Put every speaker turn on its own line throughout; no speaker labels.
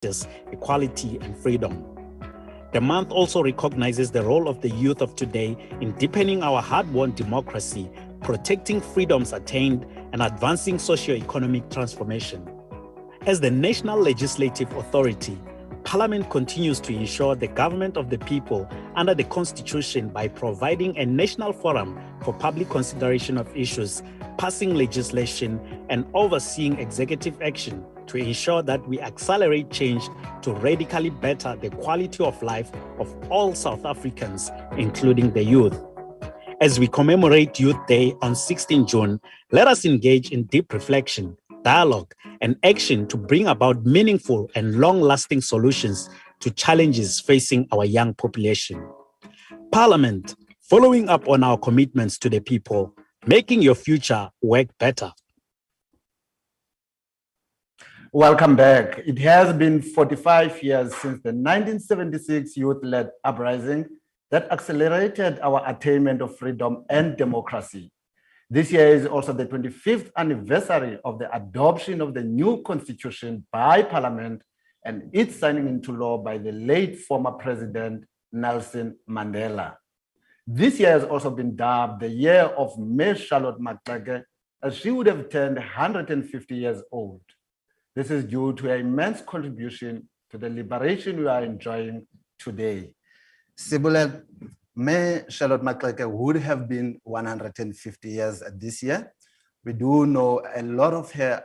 justice, equality, and freedom. The month also recognizes the role of the youth of today in deepening our hard-won democracy, protecting freedoms attained, and advancing socio-economic transformation. As the national legislative authority, Parliament continues to ensure the government of the people under the Constitution by providing a national forum for public consideration of issues, passing legislation, and overseeing executive action to ensure that we accelerate change to radically better the quality of life of all South Africans, including the youth. As we commemorate Youth Day on 16 June, let us engage in deep reflection, dialogue, and action to bring about meaningful and long-lasting solutions to challenges facing our young population. Parliament, following up on our commitments to the people, making your future work better.
Welcome back. It has been 45 years since the 1976 youth-led uprising that accelerated our attainment of freedom and democracy. This year is also the 25th anniversary of the adoption of the new constitution by Parliament and its signing into law by the late former President Nelson Mandela. This year has also been dubbed the year of Ms. Charlotte Maxeke, as she would have turned 150 years old. This is due to her immense contribution to the liberation we are enjoying today. Sibule, May Charlotte Maxeke would have been 150 years this year. We do know a lot of her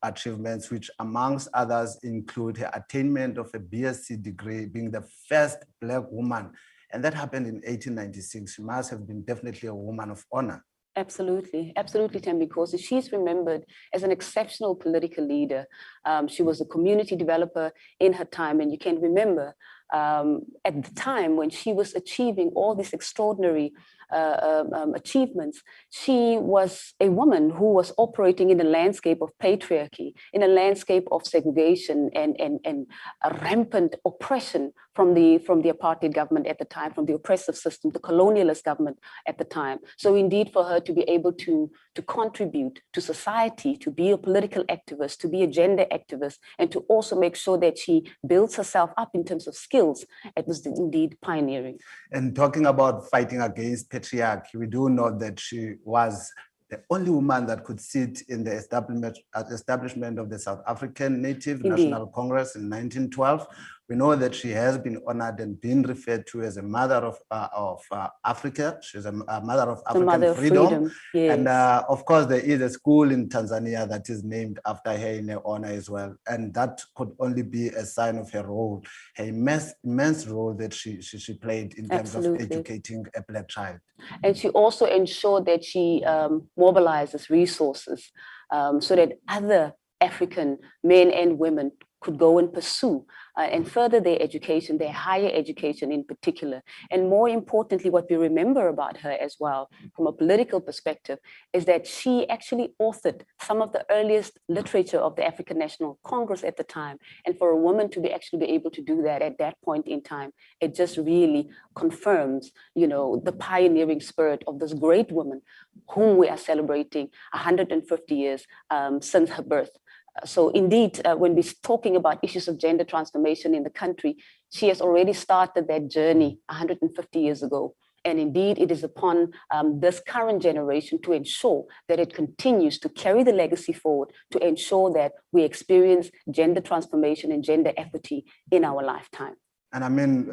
achievements, which amongst others include her attainment of a BSc degree, being the first Black woman. And that happened in 1896. She must have been definitely a woman of honor.
Absolutely, absolutely, Tim, because she's remembered as an exceptional political leader. She was a community developer in her time, and you can remember at the time when she was achieving all these extraordinary achievements, she was a woman who was operating in a landscape of patriarchy, in a landscape of segregation and a rampant oppression from the apartheid government at the time, from the oppressive system, the colonialist government at the time. So indeed, for her to be able to contribute to society, to be a political activist, to be a gender activist, and to also make sure that she builds herself up in terms of skills, it was indeed pioneering.
And talking about fighting against patriarchy, we do know that she was the only woman that could sit in the establishment of the South African Native National Congress in 1912. We know that she has been honored and been referred to as a mother of Africa. She's a mother of African freedom.
Yes.
And of course, there is a school in Tanzania that is named after her in her honor as well. And that could only be a sign of her role, her immense role that she played in terms of educating a Black child.
And she also ensured that she mobilizes resources so that other African men and women could go and pursue and further their education, their higher education in particular. And more importantly, what we remember about her as well, from a political perspective, is that she actually authored some of the earliest literature of the African National Congress at the time. And for a woman to be able to do that at that point in time, it just really confirms, you know, the pioneering spirit of this great woman whom we are celebrating 150 years since her birth. So indeed, when we're talking about issues of gender transformation in the country, she has already started that journey 150 years ago. And indeed, it is upon this current generation to ensure that it continues to carry the legacy forward, to ensure that we experience gender transformation and gender equity in our lifetime.
And I mean,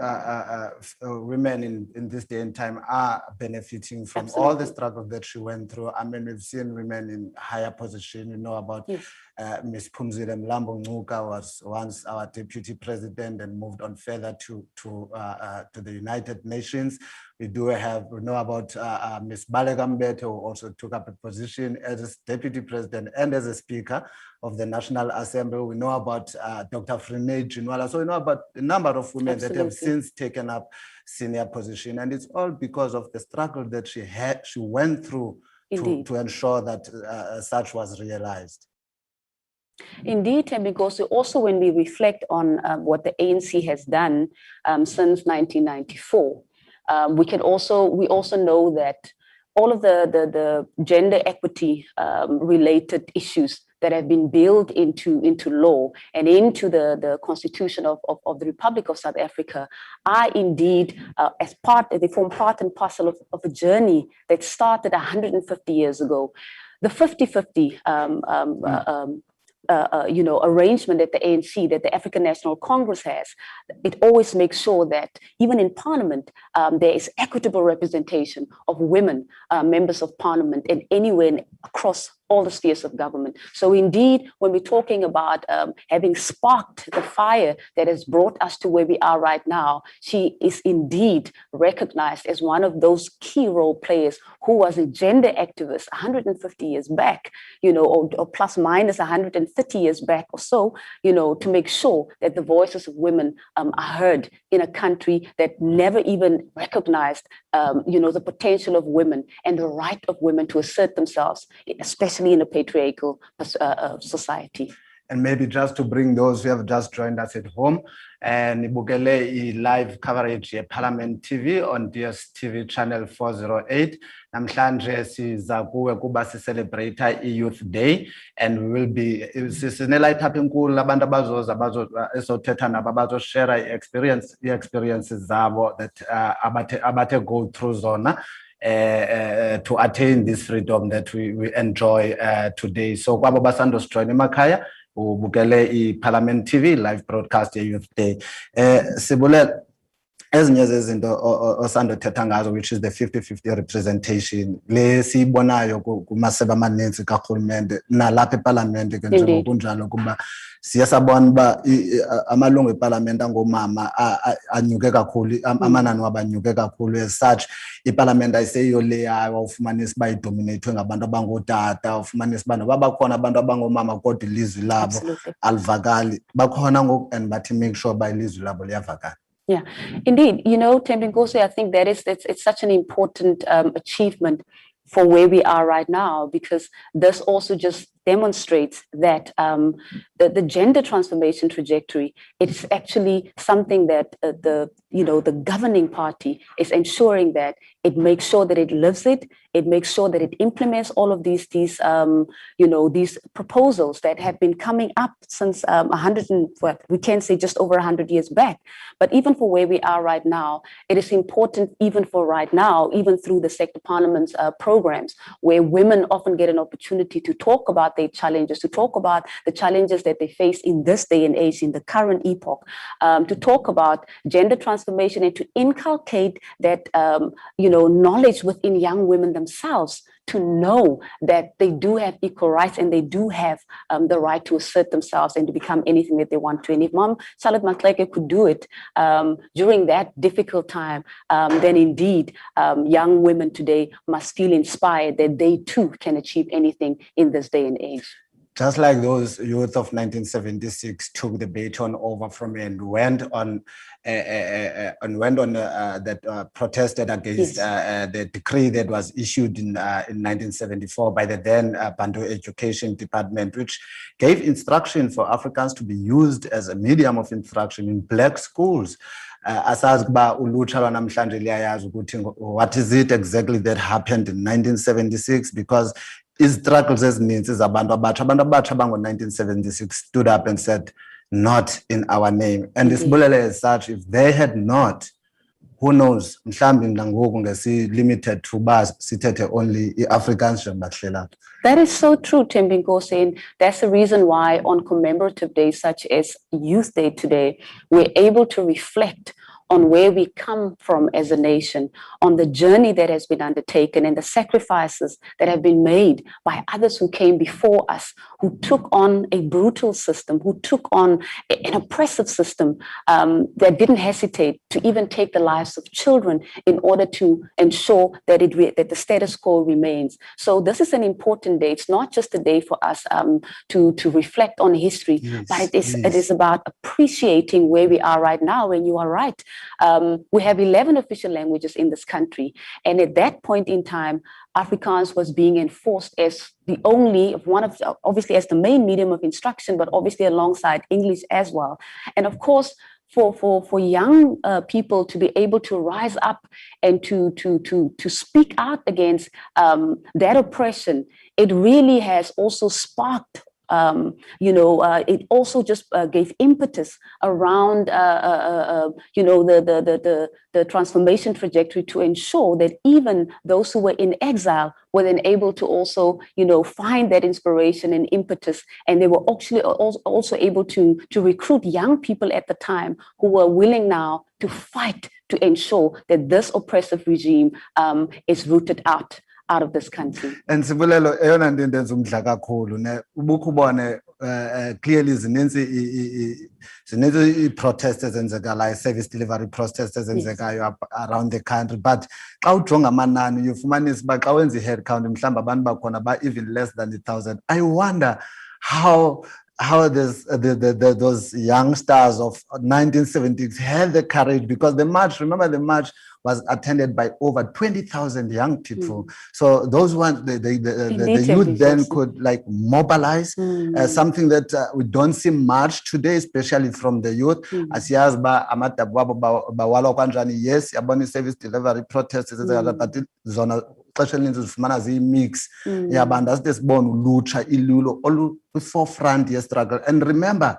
women in this day and time are benefiting from
Absolutely.
all the struggle that she went through. I mean, we've seen women in higher position. You know about Ms. Phumzile Mlambo Ngcuka was once our deputy president and moved on further to the United Nations. We know about Ms. Baleka Mbete, who also took up a position as a deputy president and as a speaker of the National Assembly. We know about Dr. Frene Jinwala. So we know about a number of women that have since taken up senior position. And it's all because of the struggle that she went through to ensure that such was realized.
Indeed, and because also when we reflect on what the ANC has done since 1994, we also know that all of the gender equity related issues that have been built into law and into the Constitution of the Republic of South Africa are indeed they form part and parcel of a journey that started 150 years ago. The 50-50 arrangement that the ANC, that the African National Congress has, it always makes sure that even in Parliament, there is equitable representation of women, members of Parliament, and anywhere across all the spheres of government. So indeed, when we're talking about having sparked the fire that has brought us to where we are right now, she is indeed recognized as one of those key role players who was a gender activist 150 years back, or plus minus 130 years back or so, to make sure that the voices of women are heard in a country that never even recognized, the potential of women and the right of women to assert themselves, especially in a patriarchal society.
And maybe just to bring those who have just joined us at home, and ibukele live coverage of Parliament TV on DSTV channel 408. Namhlanje siza kuwe kuba celebrate Youth Day, and we will be sinelight up enkulu abantu abazoza esothetha nabo abazoshare experiences zabo that abate go through zona to attain this freedom that we enjoy today. So kwabo basando join emakhaya ubukele iParliament TV live broadcast Youth Day. Sibule ezinye zezinto osando thetha ngazo, which is the 50-50 representation le sibonayo kumasebe amaninzi karhulumente nalapha eParliament ke nje kunjalo kuba siyasabona ba amalungu eParliament angomama anyuke kakhulu, amanani wabanyuke kakhulu. As such, iParliament ayiseyo leya ufumanisa ba idominate ngabantu abangotata, ufumanisa bana babakhona abantu abangomama kodwa ilizwi labo alivakali, bakhona ngoku and bathi make sure ba ilizwi labo liyavakala.
Yeah, indeed. Thembinkosi, I think it's such an important achievement for where we are right now, because this also just demonstrates that the gender transformation trajectory, it's actually something that the governing party is ensuring that it makes sure that it lives it makes sure that it implements all of these proposals that have been coming up since we can say just over 100 years back. But even for where we are right now, it is important even for right now, even through the sector parliaments programs, where women often get an opportunity to talk about their challenges, to talk about the challenges that they face in this day and age, in the current epoch, to talk about gender transformation and to inculcate that knowledge within young women themselves, to know that they do have equal rights and they do have the right to assert themselves and to become anything that they want to. And if Mom Charlotte Maxeke could do it during that difficult time, then indeed young women today must feel inspired that they too can achieve anything in this day and age.
Just like those youth of 1976 took the baton over from me and went on that protested against the decree that was issued in 1974 by the then Bantu Education Department, which gave instruction for Afrikaans to be used as a medium of instruction in black schools. What is it exactly that happened in 1976? Because struggles as means is abantu abatsha 1976 stood up and said, not in our name. And this bullet as such, if they had not, who knows, limited to bars, sitete only Africans.
That is so true, Thembinkosi, and that's the reason why on commemorative days such as Youth Day today, we're able to reflect on where we come from as a nation, on the journey that has been undertaken and the sacrifices that have been made by others who came before us, who took on a brutal system, who took on an oppressive system that didn't hesitate to even take the lives of children in order to ensure that that the status quo remains. So this is an important day. It's not just a day for us to reflect on history, but it is about appreciating where we are right now. And you are right. We have 11 official languages in this country. And at that point in time, Afrikaans was being enforced as the only, obviously as the main medium of instruction, but obviously alongside English as well. And of course, for young people to be able to rise up and to speak out against that oppression, it really has also sparked It also just gave impetus around, the transformation trajectory to ensure that even those who were in exile were then able to also, find that inspiration and impetus. And they were actually also able to recruit young people at the time who were willing now to fight to ensure that this oppressive regime is rooted out of this country.
And Sibulelo, eyona nto indenza umdla kakhulu ne ubukubone clearly zininzi i-protests ezenzekayo, service delivery protests ezenzekayo around the country, but xa ujonga amanani uyofumanisa uba xa wenza i-head count mhlawumbi abantu bakhona ba even less than 1,000. I wonder how those youngsters of 1970s had the courage, because the march was attended by over 20,000 young people. So those ones, the youth then could like mobilize, something that we don't see much today, especially from the youth. As yes, yabona service delivery protests, but zona mix yabantu asibona ulutsha ilulo forefront yes struggle. And remember,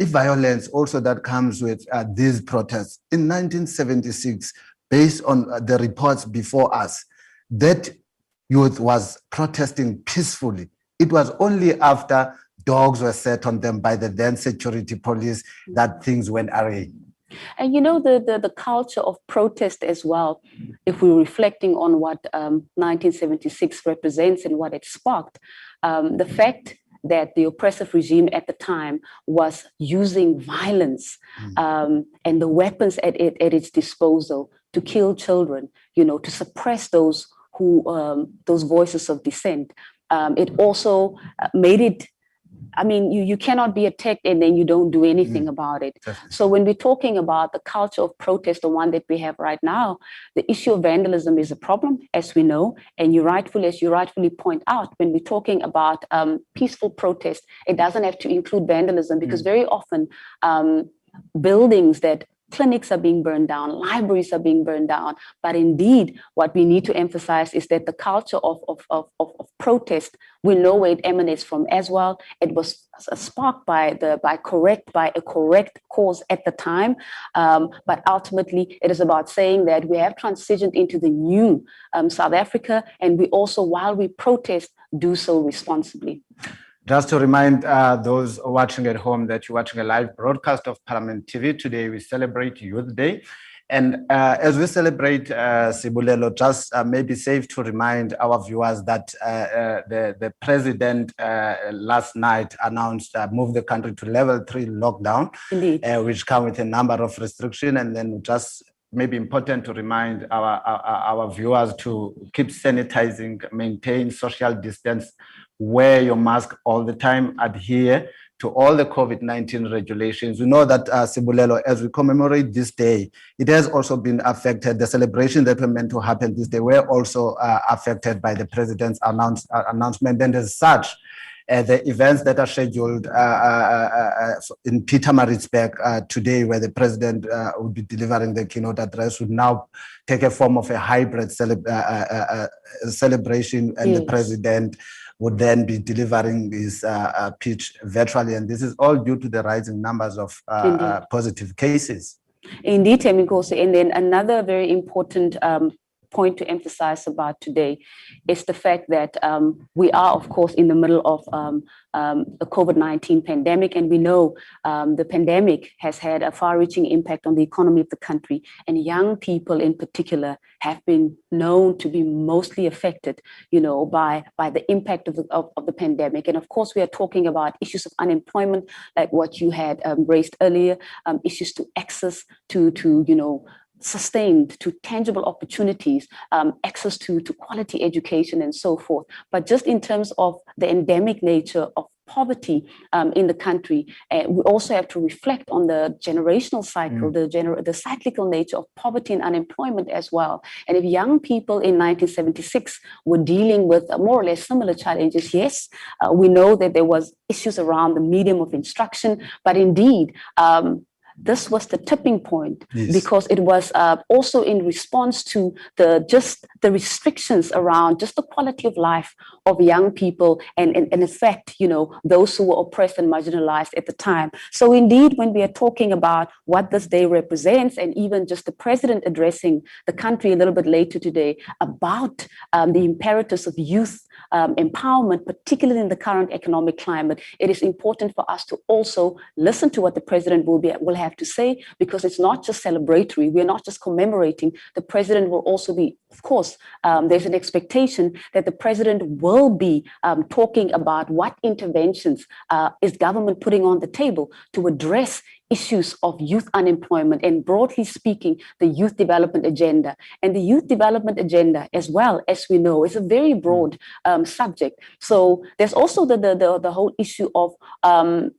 violence also that comes with these protests. In 1976, based on the reports before us, that youth was protesting peacefully. It was only after dogs were set on them by the then security police that things went awry.
And the culture of protest as well, if we're reflecting on what 1976 represents and what it sparked, the fact that the oppressive regime at the time was using violence and the weapons at its disposal to kill children, to suppress those voices of dissent. It also made it, you cannot be attacked and then you don't do anything about it. So when we're talking about the culture of protest, the one that we have right now, the issue of vandalism is a problem, as we know. And as you rightfully point out, when we're talking about peaceful protest, it doesn't have to include vandalism, because very often buildings that clinics are being burned down, libraries are being burned down. But indeed, what we need to emphasize is that the culture of protest, we know where it emanates from as well. It was sparked by a correct cause at the time. But ultimately, it is about saying that we have transitioned into the new South Africa, and we also, while we protest, do so responsibly.
Just to remind those watching at home that you're watching a live broadcast of Parliament TV. Today we celebrate Youth Day. And as we celebrate Sibulelo, just maybe safe to remind our viewers that the president last night announced moved the country to level 3 lockdown, which come with a number of restrictions. And then just maybe important to remind our viewers to keep sanitizing, maintain social distance, wear your mask all the time, adhere to all the COVID-19 regulations. We know that, Sibulelo, as we commemorate this day, it has also been affected. The celebration that were meant to happen this day were also affected by the president's announcement. And as such, the events that are scheduled in Pietermaritzburg today, where the president will be delivering the keynote address, would now take a form of a hybrid celebration, and the president would then be delivering his pitch virtually. And this is all due to the rising numbers of positive cases.
Indeed, Temikosi. And then another very important point to emphasize about today is the fact that we are, of course, in the middle of the COVID-19 pandemic, and we know the pandemic has had a far-reaching impact on the economy of the country, and young people in particular have been known to be mostly affected, by the impact of the pandemic. And of course, we are talking about issues of unemployment, like what you had raised earlier, issues to access to sustained, to tangible opportunities, access to quality education and so forth. But just in terms of the endemic nature of poverty in the country, we also have to reflect on the generational cycle, the cyclical nature of poverty and unemployment as well. And if young people in 1976 were dealing with more or less similar challenges, yes, we know that there was issues around the medium of instruction, but indeed, this was the tipping point,
Yes.
because it was also in response to the restrictions around just the quality of life of young people, and in effect, those who were oppressed and marginalized at the time. So indeed, when we are talking about what this day represents, and even just the president addressing the country a little bit later today about the imperatives of youth empowerment, particularly in the current economic climate, it is important for us to also listen to what the president will have to say, because it's not just celebratory. We're not just commemorating. The president will also be, of course, there's an expectation that the president will be talking about what interventions is government putting on the table to address issues of youth unemployment, and broadly speaking, the youth development agenda. And the youth development agenda, as well, as we know, is a very broad subject. So there's also the whole issue of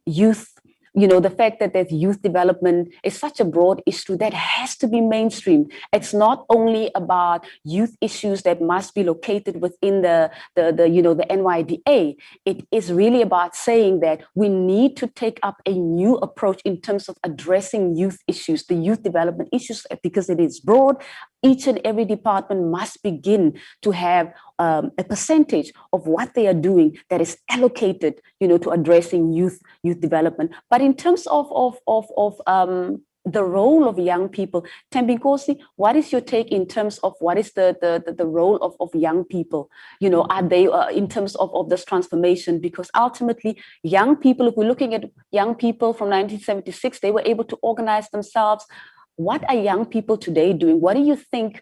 youth. The fact that there's youth development is such a broad issue that has to be mainstream. It's not only about youth issues that must be located within the NYDA. It is really about saying that we need to take up a new approach in terms of addressing youth issues, the youth development issues, because it is broad. Each and every department must begin to have a percentage of what they are doing that is allocated, to addressing youth development. But in terms of the role of young people, Thembinkosi, what is your take in terms of what is the role of young people? Are they in terms of this transformation? Because ultimately, young people, if we're looking at young people from 1976, they were able to organize themselves. What are young people today doing? What do you think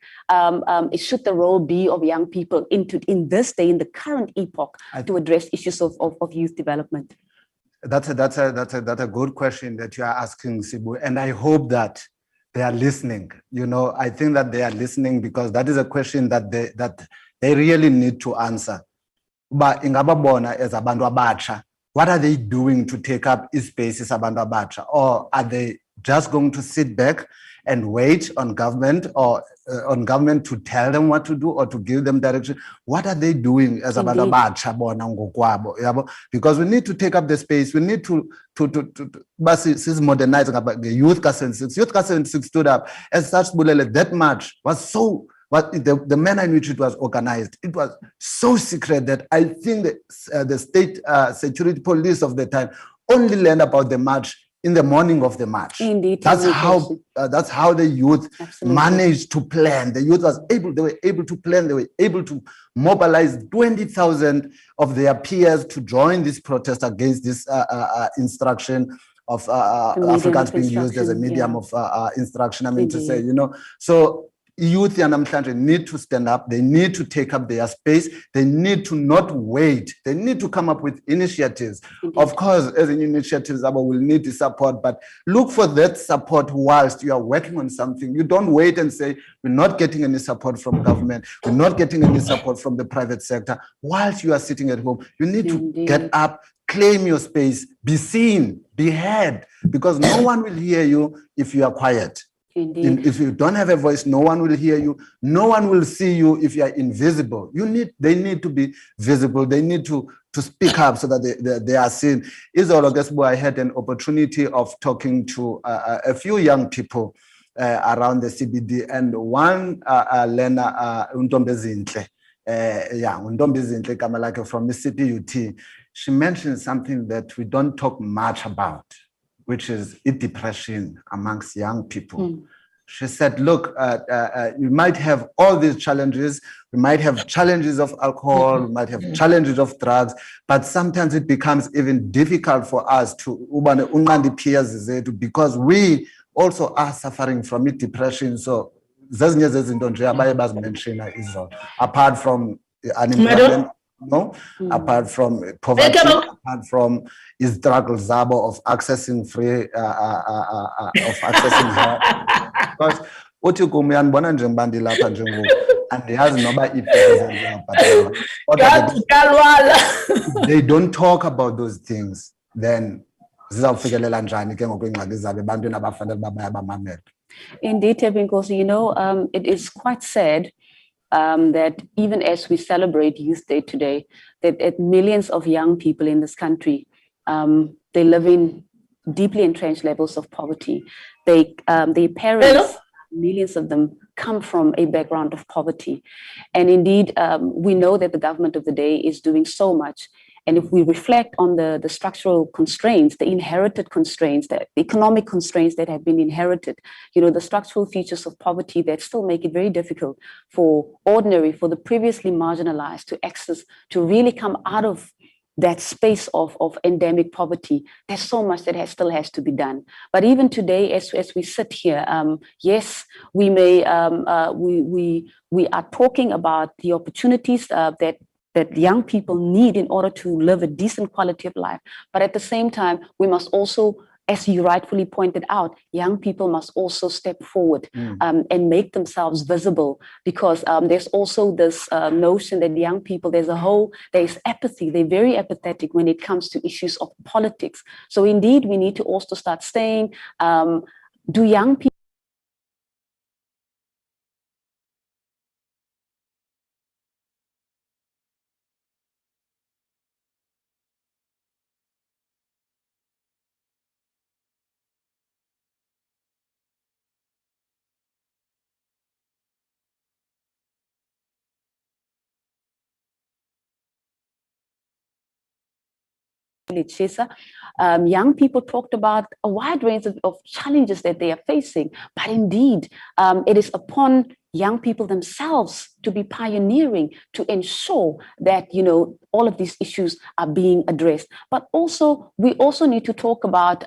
should the role be of young people in this day, in the current epoch, to address issues of youth development?
That's a good question that you are asking, Sibu, and I hope that they are listening. I think that they are listening, because that is a question that they really need to answer. But ingababona as abantu abatsha, what are they doing to take up spaces abantu abatsha, or are they just going to sit back and wait on government, or on government to tell them what to do or to give them direction? What are they doing as abantu abatsha bona ngokwabo? Because we need to take up the space. We need to modernize the youth ka 76. Youth ka 76 stood up as such. Bulele, that march was so. But the manner in which it was organized, it was so secret that I think the state security police of the time only learned about the march in the morning of the march.
Indeed,
that's how the youth managed to plan. The youth they were able to plan. They were able to mobilize 20,000 of their peers to join this protest against this instruction of Africans being used as a medium of instruction. I mean, to say, so youth yanamhlanje need to stand up. They need to take up their space. They need to not wait. They need to come up with initiatives. Of course, as an initiatives, we will need the support, but look for that support whilst you are working on something. You don't wait and say, we're not getting any support from government. We're not getting any support from the private sector. Whilst you are sitting at home, you need to get up, claim your space, be seen, be heard, because no one will hear you if you are quiet. If you don't have a voice, no one will hear you. No one will see you if you are invisible. They need to be visible. They need to speak up so that they are seen. I had an opportunity of talking to a few young people around the CBD, and one Lena Untombezintle, Untombezintle from Mississippi UT. She mentioned something that we don't talk much about, which is depression amongst young people. She said, look, you might have all these challenges. We might have challenges of alcohol, we might have challenges of drugs, but sometimes it becomes even difficult for us to, because we also are suffering from depression. So, apart from unemployment, apart from poverty, apart from his struggle of accessing free, of accessing help. Because what you come and he has they don't talk about those things, then
indeed, Thembinkosi, it is quite sad that even as we celebrate Youth Day today, that millions of young people in this country, they live in deeply entrenched levels of poverty. Their parents, millions of them, come from a background of poverty. And indeed, we know that the government of the day is doing so much. And if we reflect on the structural constraints, the inherited constraints, the economic constraints that have been inherited, the structural features of poverty that still make it very difficult for the previously marginalized to access, to really come out of that space of endemic poverty. There's so much that still has to be done. But even today, as we sit here, yes, we may we are talking about the opportunities that young people need in order to live a decent quality of life. But at the same time, we must also, as you rightfully pointed out, young people must also step forward and make themselves visible, because there's also this notion that young people, there's apathy. They're very apathetic when it comes to issues of politics. So indeed, we need to also start saying, do young people young people talked about a wide range of challenges that they are facing, but indeed, it is upon young people themselves to be pioneering to ensure that all of these issues are being addressed. But also, we also need to talk about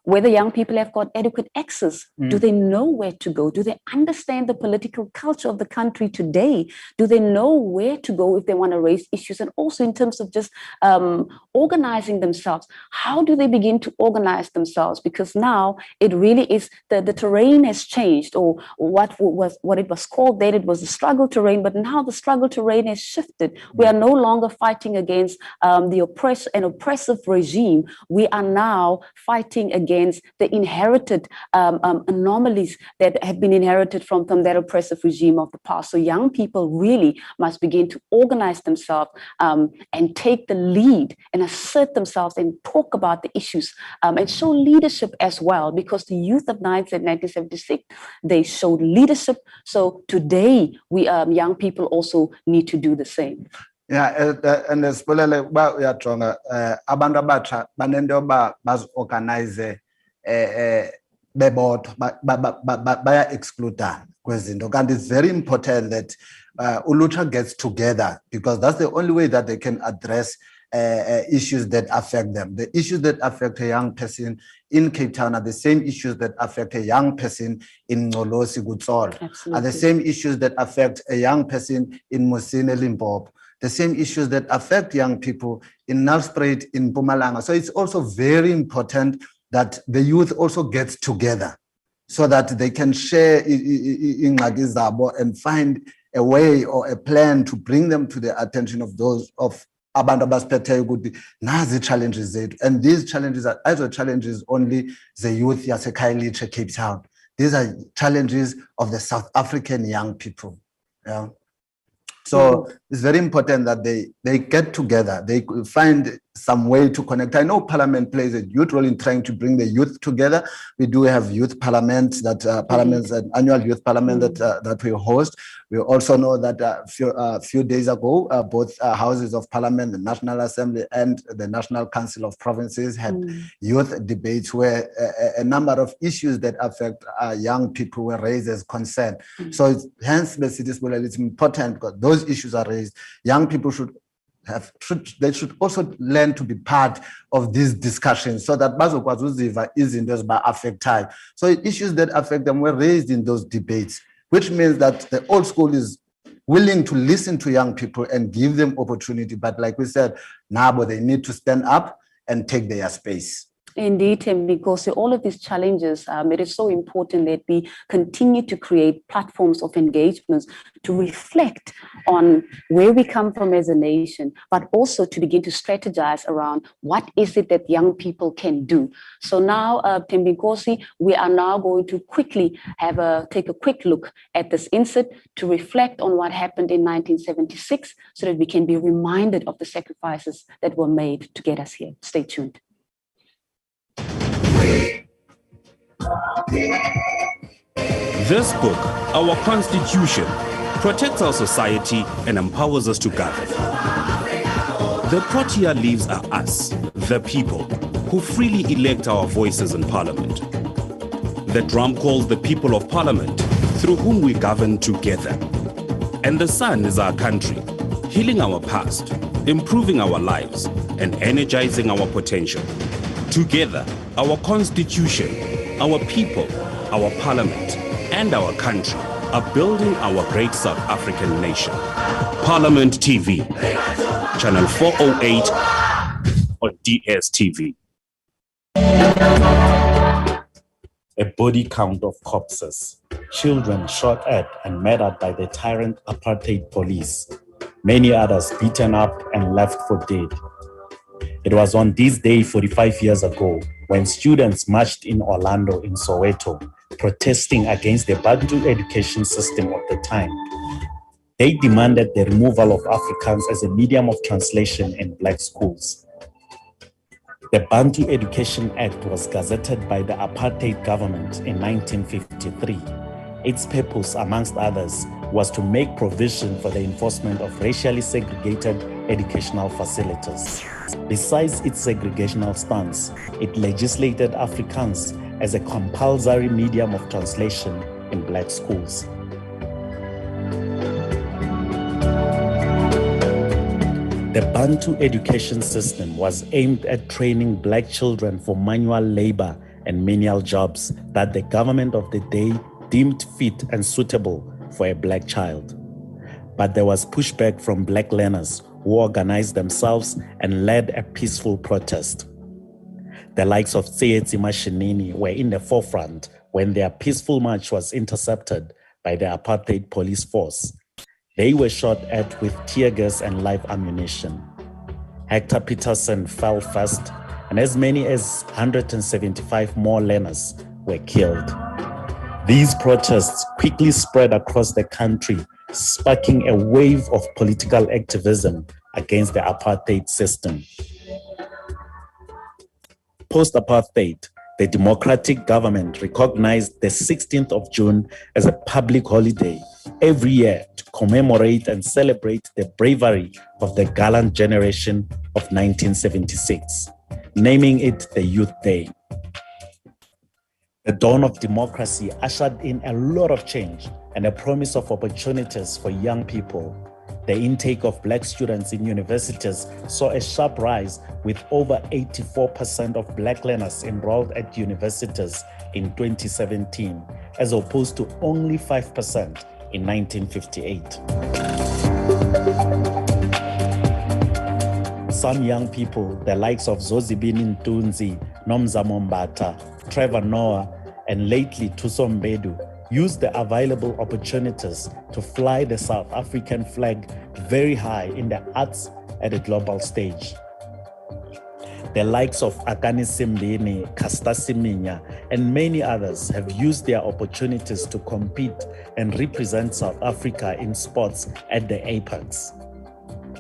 whether young people have got adequate access. Do they know where to go? Do they understand the political culture of the country today? Do they know where to go if they want to raise issues? And also in terms of just organizing themselves, how do they begin to organize themselves? Because now it really is, the terrain has changed, or what it was called then, it was the struggle terrain, but now the struggle terrain has shifted. We are no longer fighting against an oppressive regime. We are now fighting against the inherited anomalies that have been inherited from that oppressive regime of the past. So young people really must begin to organize themselves and take the lead and assert themselves and talk about the issues and show leadership as well, because the youth of 1976, they showed leadership. So today, we young people also need to do the same.
Yeah, and especially about abantu abatsha banento organize bebodwa baya exclude kwezinto, and it's very important that ulutsha gets together, because that's the only way that they can address issues that affect them. The issues that affect a young person in Cape Town are the same issues that affect a young person in Ncolosi, Kutsolo, are the same issues that affect a young person in Mosine, Limpopo, the same issues that affect young people in Nelspruit, in Mpumalanga. So it's also very important that the youth also gets together so that they can share ingxaki zabo and find a way or a plan to bring them to the attention of those of abantu abasiphetheyo ukuthi nazi challenges zethu, and these challenges are also challenges only the youth yaseKhayelitsha, Cape Town. These are challenges of the South African young people. Yeah. So it's very important that they get together, they find some way to connect. I know Parliament plays a huge role in trying to bring the youth together. We do have youth parliaments, parliaments, an annual youth parliament that we host. We also know that a few days ago, both houses of parliament, the National Assembly and the National Council of Provinces had youth debates where a number of issues that affect young people were raised as concern. So hence the city's role, it's important because those issues are raised. Young people should also learn to be part of these discussions so that bazokwazi uziva izinto eziba-affectayo. So issues that affect them were raised in those debates, which means that the old school is willing to listen to young people and give them opportunity. But like we said, nabo, they need to stand up and take their space.
Indeed, because all of these challenges, it is so important that we continue to create platforms of engagements to reflect on where we come from as a nation, but also to begin to strategize around what is it that young people can do. So now, Thembinkosi, we are now going to quickly take a quick look at this insert to reflect on what happened in 1976 so that we can be reminded of the sacrifices that were made to get us here. Stay tuned.
This book, our Constitution, protects our society and empowers us to govern. The protea leaves are us, the people, who freely elect our voices in Parliament. The drum calls the people of Parliament, through whom we govern together. And the sun is our country, healing our past, improving our lives, and energizing our potential. Together, our Constitution, our people, our Parliament, and our country are building our great South African nation. Parliament TV, channel 408 on DSTV.
A body count of corpses, children shot at and murdered by the tyrant apartheid police, many others beaten up and left for dead. It was on this day 45 years ago when students marched in Orlando in Soweto, protesting against the Bantu education system of the time. They demanded the removal of Afrikaans as a medium of translation in black schools. The Bantu Education Act was gazetted by the apartheid government in 1953. Its purpose, amongst others, was to make provision for the enforcement of racially segregated educational facilities. Besides its segregational stance, it legislated Afrikaans as a compulsory medium of translation in black schools. The Bantu education system was aimed at training black children for manual labor and menial jobs that the government of the day deemed fit and suitable for a black child. But there was pushback from black learners who organized themselves and led a peaceful protest. The likes of Tsietsi Mashinini were in the forefront when their peaceful march was intercepted by the apartheid police force. They were shot at with tear gas and live ammunition. Hector Peterson fell first, and as many as 175 more learners were killed. These protests quickly spread across the country, sparking a wave of political activism against the apartheid system. Post-apartheid, the democratic government recognized the 16th of June as a public holiday every year to commemorate and celebrate the bravery of the gallant generation of 1976, naming it the Youth Day. The dawn of democracy ushered in a lot of change and a promise of opportunities for young people. The intake of black students in universities saw a sharp rise, with over 84% of black learners enrolled at universities in 2017, as opposed to only 5% in 1958. Some young people, the likes of Zozibini Ntunzi, Nomza Mombata, Trevor Noah, and lately Thuso Mbedu, used the available opportunities to fly the South African flag very high in the arts at a global stage. The likes of Akani Simbini, Kasta Siminya, and many others have used their opportunities to compete and represent South Africa in sports at the Apex.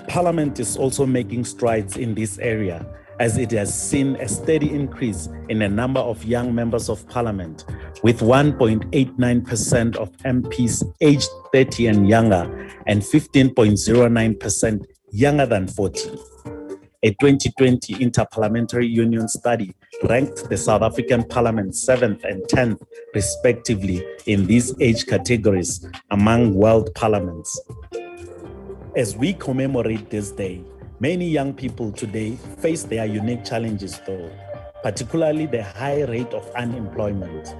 Parliament is also making strides in this area, as it has seen a steady increase in the number of young members of Parliament, with 1.89% of MPs aged 30 and younger and 15.09% younger than 40. A 2020 Interparliamentary Union study ranked the South African Parliament 7th and 10th, respectively, in these age categories among world parliaments. As we commemorate this day, many young people today face their unique challenges though, particularly the high rate of unemployment.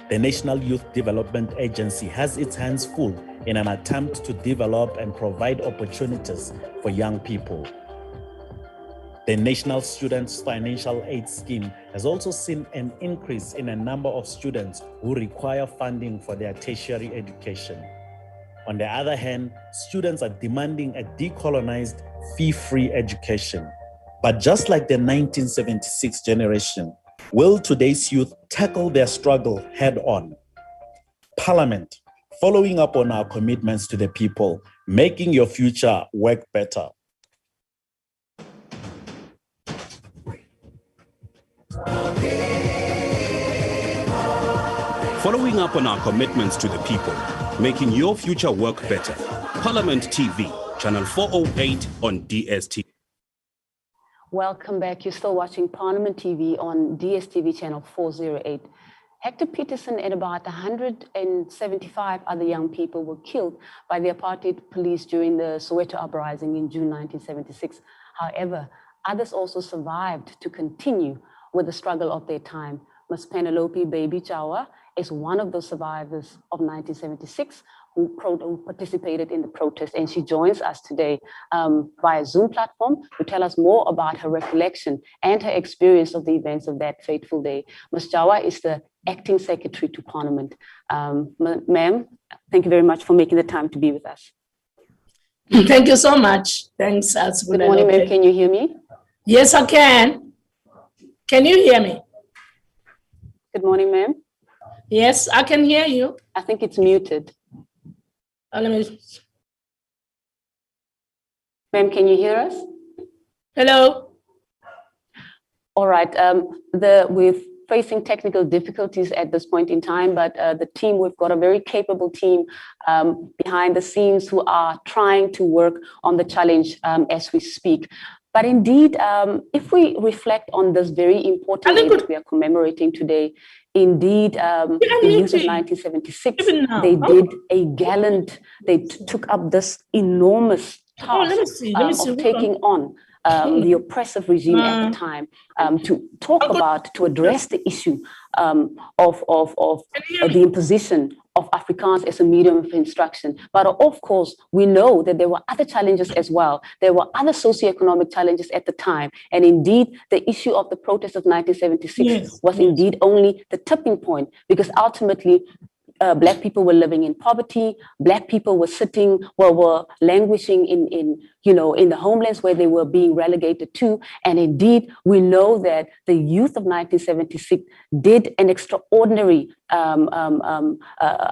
The National Youth Development Agency has its hands full in an attempt to develop and provide opportunities for young people. The National Students Financial Aid Scheme has also seen an increase in a number of students who require funding for their tertiary education. On the other hand, students are demanding a decolonized, fee-free education. But just like the 1976 generation, will today's youth tackle their struggle head-on? Parliament, following up on our commitments to the people, making your future work better.
following up on our commitments to the people, making your future work better. Parliament TV, channel 408 on DSTV.
Welcome back. You're still watching Parliament TV on DSTV channel 408. Hector Peterson and about 175 other young people were killed by the apartheid police during the Soweto uprising in June 1976. However, others also survived to continue with the struggle of their time. Ms. Penelope Baby Chawa is one of those survivors of 1976 who participated in the protest, and she joins us today via Zoom platform to tell us more about her recollection and her experience of the events of that fateful day. Ms. Chawa is the Acting Secretary to Parliament. Ma'am, thank you very much for making the time to be with us.
Thank you so much. Thanks.
Good morning, ma'am. Can you hear me?
Yes, I can. Can you hear me?
Good morning, ma'am.
Yes, I can hear you.
I think it's muted.
Let me.
Ma'am, can you hear us?
Hello.
All right. We're facing technical difficulties at this point in time, but the team, we've got a very capable team behind the scenes who are trying to work on the challenge as we speak. But indeed, if we reflect on this very important day that we are commemorating today, indeed, the youth of 1976, they did a gallant, they took up this enormous task of taking on the oppressive regime at the time, to talk about, to address the issue of the imposition of Afrikaans as a medium of instruction. But of course, we know that there were other challenges as well. There were other socioeconomic challenges at the time. And indeed, the issue of the protest of 1976 was indeed only the tipping point, because ultimately, Black people were living in poverty. Black people were were languishing in the homelands where they were being relegated to. And indeed, we know that the youth of 1976 did an extraordinary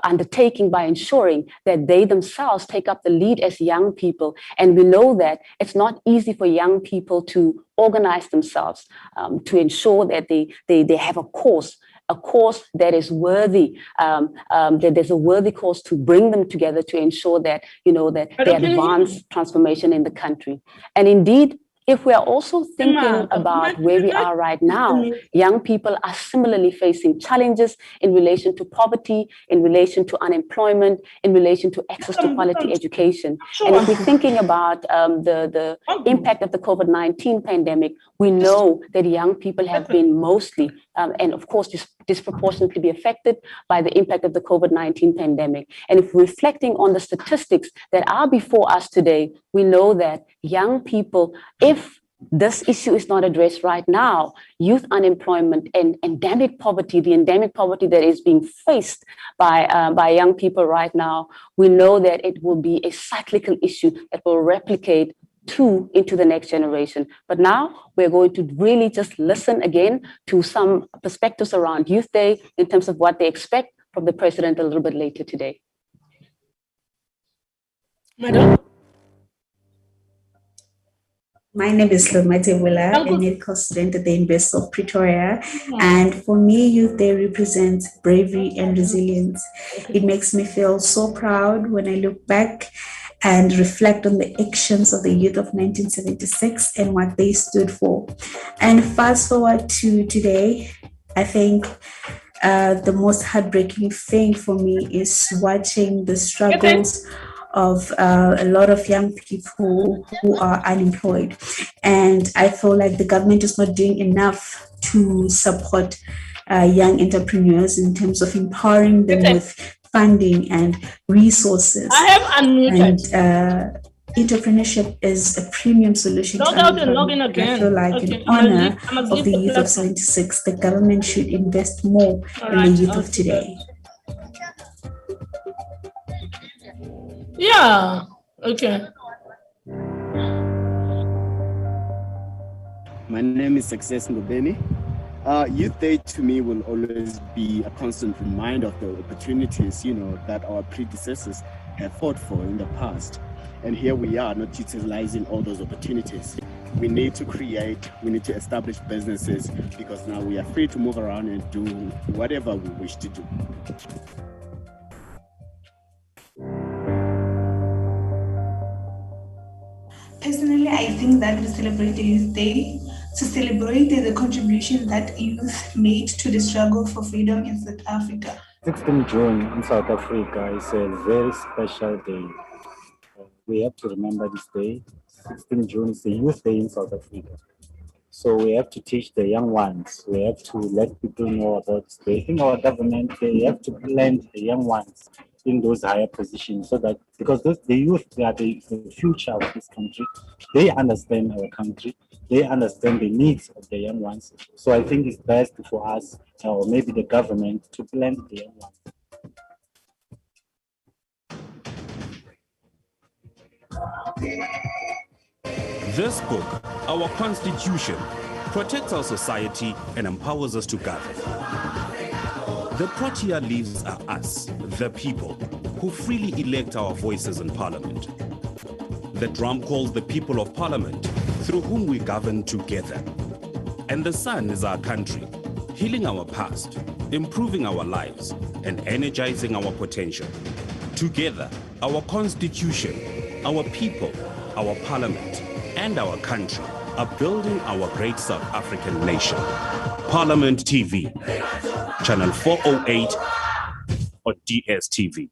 undertaking by ensuring that they themselves take up the lead as young people. And we know that it's not easy for young people to organize themselves, to ensure that they have a course that is worthy, that there's a worthy cause to bring them together to ensure that, that they advance transformation in the country. And indeed, if we are also thinking about where we are right now, young people are similarly facing challenges in relation to poverty, in relation to unemployment, in relation to access to quality education. And if we're thinking about the impact of the COVID-19 pandemic, we know that young people have been mostly, and of course, disproportionately be affected by the impact of the COVID-19 pandemic. And if we're reflecting on the statistics that are before us today, we know that young people, if this issue is not addressed right now, youth unemployment and endemic poverty, the endemic poverty that is being faced by young people right now, we know that it will be a cyclical issue that will replicate into the next generation. But now we're going to really just listen again to some perspectives around Youth Day in terms of what they expect from the president a little bit later today.
Madam.
My name is Lomate Willa, a medical student at the University of Pretoria. And for me, Youth Day represents bravery and resilience. It makes me feel so proud when I look back and reflect on the actions of the youth of 1976 and what they stood for. And fast forward to today, I think the most heartbreaking thing for me is watching the struggles of a lot of young people who are unemployed. And I feel like the government is not doing enough to support young entrepreneurs in terms of empowering them with funding and resources.
I have unmuted.
And entrepreneurship is a premium solution.
Log out and log in again.
I feel like in honor of the youth of 76, the government should invest more in the youth of today.
Yeah, okay.
My name is Success Ngobeni. Youth Day to me will always be a constant reminder of the opportunities, that our predecessors have fought for in the past. And here we are not utilizing all those opportunities. we need to create, we need to establish businesses, because now we are free to move around and do whatever we wish to do.
Personally, I think that we celebrate the Youth Day to celebrate the contribution that youth made to the struggle for freedom in South Africa.
16 June in South Africa is a very special day. We have to remember this day. 16 June is the Youth Day in South Africa. So we have to teach the young ones. We have to let people know about this day. In our government, they have to plant the young ones in those higher positions, so that, because the youth, they are the future of this country. They understand our country. They understand the needs of the young ones. So I think it's best for us, or maybe the government, to plant the young ones.
This book, our Constitution, protects our society and empowers us to govern. The Protea leaves are us, the people, who freely elect our voices in Parliament. The drum calls the people of Parliament, through whom we govern together. And the sun is our country, healing our past, improving our lives, and energizing our potential. Together, our Constitution, our people, our Parliament, and our country are building our great South African nation. Parliament TV, channel 408 or DSTV.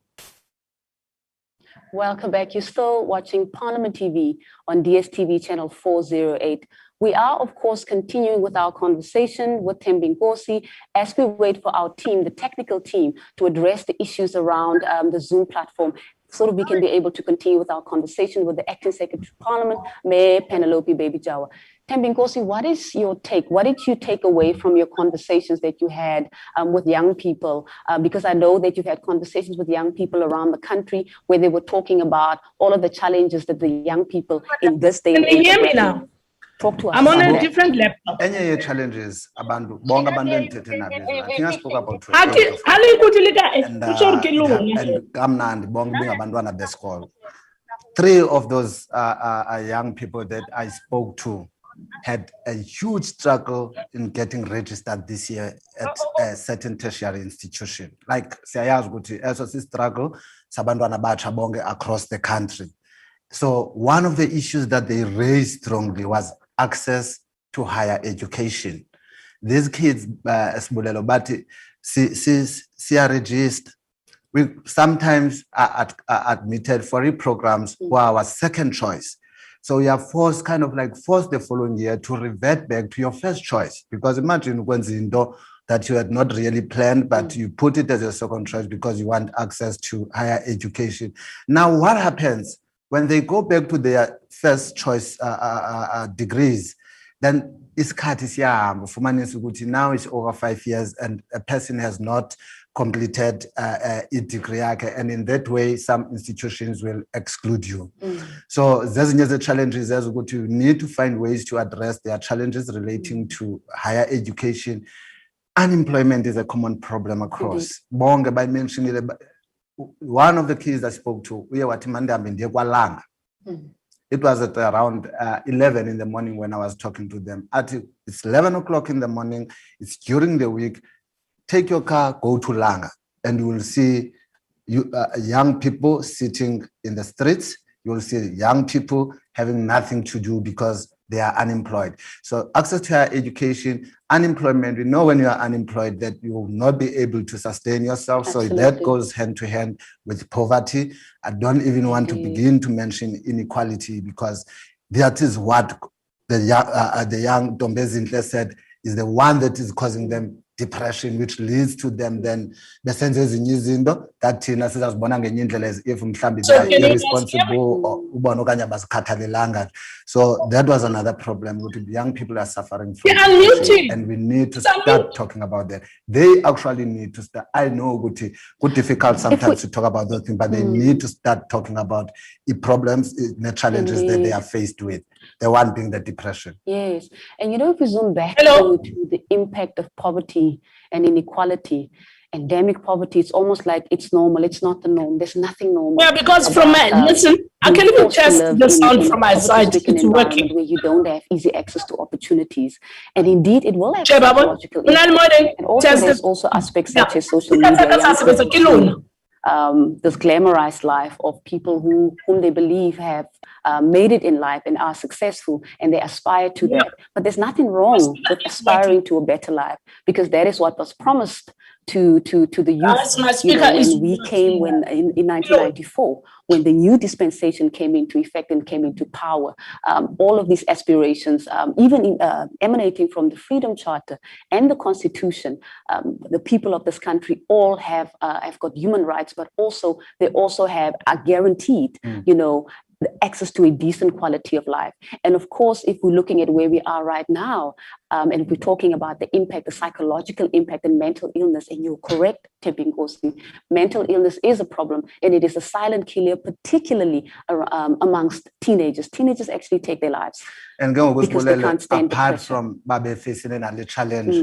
Welcome back. You're still watching Parliament TV on DSTV channel 408. We are, of course, continuing with our conversation with Thembinkosi as we wait for our team, the technical team, to address the issues around the Zoom platform, so that we can be able to continue with our conversation with the Acting Secretary of Parliament, Mayor Penelope Baby-Jawa. Thembinkosi, what is your take? What did you take away from your conversations that you had with young people? Because I know that you've had conversations with young people around the country where they were talking about all of the challenges that the young people in this day and age.
Can you hear me now?
Talk to us.
I'm on a different laptop.
Any challenges abantu bonke abantu endithethe nabo, I think I spoke about and kamnandi bonke bengabantwana besikolo. 3 of those young people that I spoke to had a huge struggle in getting registered this year at a certain tertiary institution. Like siyayazi ukuthi eso struggle sabantwana batsha bonke across the country. So one of the issues that they raised strongly was access to higher education. These kids, Sibulelo Bati, are registered. We sometimes are admitted for programs who are our second choice. So we are forced the following year to revert back to your first choice. Because imagine when that you had not really planned, but you put it as your second choice because you want access to higher education. Now, what happens when they go back to their first choice degrees? Then now it's over 5 years and a person has not completed a degree, and in that way some institutions will exclude you. So there's the challenges as you need to find ways to address their challenges relating to higher education. Unemployment is a common problem across. Bonga by mentioning one of the kids I spoke to, it was at around 11 in the morning when I was talking to them. It's 11 o'clock in the morning, it's during the week. Take your car, go to Langa, and you will see young people sitting in the streets. You will see young people having nothing to do because they are unemployed. So access to higher education, unemployment, we know when you are unemployed that you will not be able to sustain yourself. Absolutely. So that goes hand to hand with poverty. I don't even want to begin to mention inequality, because that is what the young Dombezinhle said is the one that is causing them depression, which leads to them then besenze ezinye izinto that thina sizazibona ngenye indlela as if mhlambi they are irresponsible or ubona okanye abazikhathalelanga. So that was another problem. Young people are suffering from depression, and we need to start talking about that. They actually need to start. I know it's difficult sometimes to talk about those things, but they need to start talking about the problems, the challenges that they are faced with. The one being the depression.
Yes. And if we zoom back to the impact of poverty and inequality, endemic poverty, it's almost like it's normal. It's not the norm. There's nothing normal.
Yeah, because from listen, I can even test the sound from my side. It's working.
Where you don't have easy access to opportunities, and indeed, it will have psychological impact. And also, there's also aspects such as social media. This glamorized life of people whom they believe have made it in life and are successful, and they aspire to that. But there's nothing wrong with aspiring to a better life, because that is what was promised to the youth. When we came in 1994, when the new dispensation came into effect and came into power, all of these aspirations, even emanating from the Freedom Charter and the Constitution, the people of this country all have got human rights, but also they also are guaranteed, the access to a decent quality of life. And of course, if we're looking at where we are right now, and we're talking about the impact, the psychological impact and mental illness, and you're correct, Tebinkosi, mental illness is a problem, and it is a silent killer, particularly amongst teenagers. Teenagers actually take their lives because they can't stand
apart
depression.
from babe facing a challenge,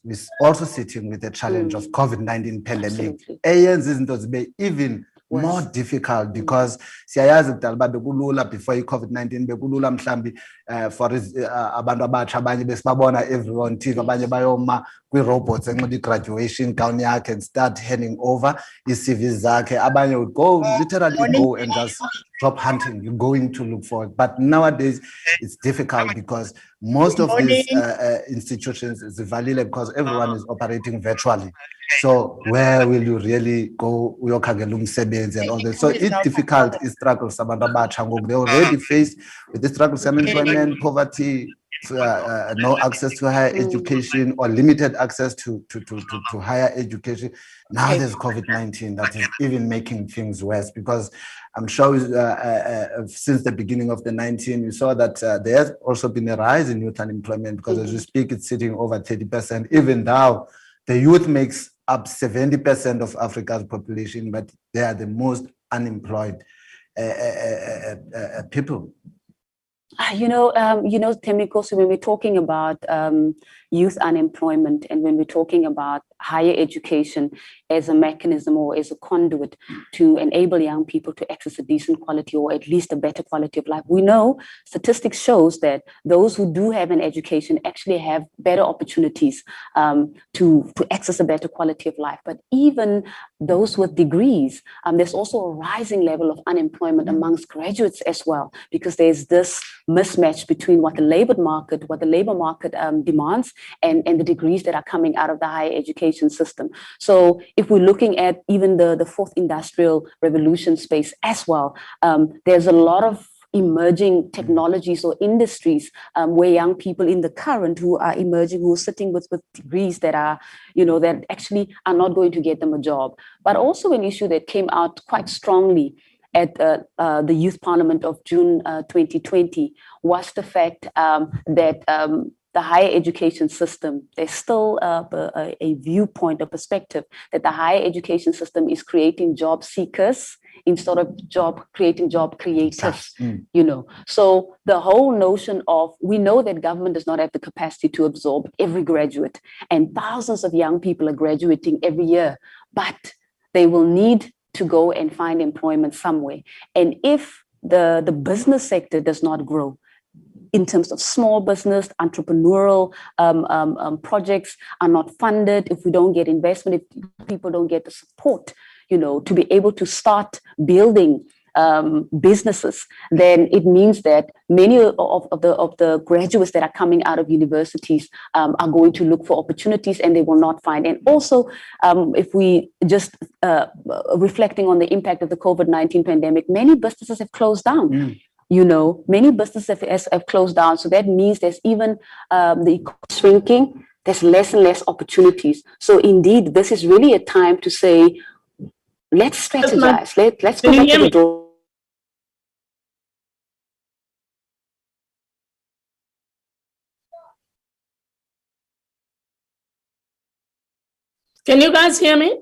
we're also sitting with the challenge of COVID-19 pandemic. Even more difficult, because siyayazi kudala babekulula before i-COVID-19 bekulula mhlambi for abantu abatsha abanye besibabona everyone TV, abanye bayoma kwi-robots enxiba i-graduation gown yakhe and start handing over i-CVs zakhe. Abanye would go literally go and just job hunting, you're going to look for it. But nowadays it's difficult because most of these institutions is valid because everyone is operating virtually. So where will you really go? And all that. So it's difficult, it's struggles. They're already faced with the struggles of unemployment, poverty, no access to higher education or limited access to higher education. Now there's COVID-19 that is even making things worse, because I'm sure since the beginning of the 19, we saw that there has also been a rise in youth unemployment, because as we speak, it's sitting over 30%. Even now, the youth makes up 70% of Africa's population, but they are the most unemployed people.
Temiko, so when we're talking about youth unemployment, and when we're talking about higher education as a mechanism or as a conduit to enable young people to access a decent quality, or at least a better quality of life, we know statistics shows that those who do have an education actually have better opportunities to access a better quality of life. But even those with degrees, there's also a rising level of unemployment amongst graduates as well, because there's this mismatch between what the labor market demands and the degrees that are coming out of the higher education system. So if we're looking at even the fourth industrial revolution space as well, there's a lot of emerging technologies or industries where young people in the current who are emerging, who are sitting with degrees that are, that actually are not going to get them a job. But also an issue that came out quite strongly at the Youth Parliament of June 2020 was the fact that the higher education system, there's still a viewpoint, a perspective that the higher education system is creating job seekers instead of creating job creators, So the whole notion of, we know that government does not have the capacity to absorb every graduate, and thousands of young people are graduating every year, but they will need to go and find employment somewhere. And if the business sector does not grow, in terms of small business, entrepreneurial projects are not funded, if we don't get investment, if people don't get the support, to be able to start building businesses, then it means that many of the graduates that are coming out of universities are going to look for opportunities, and they will not find. And also, if we just reflecting on the impact of the COVID-19 pandemic, many businesses have closed down. Many businesses have closed down. So that means there's even the economy shrinking, there's less and less opportunities. So indeed, this is really a time to say, let's strategize. Let's go back to the door.
Can you guys hear me?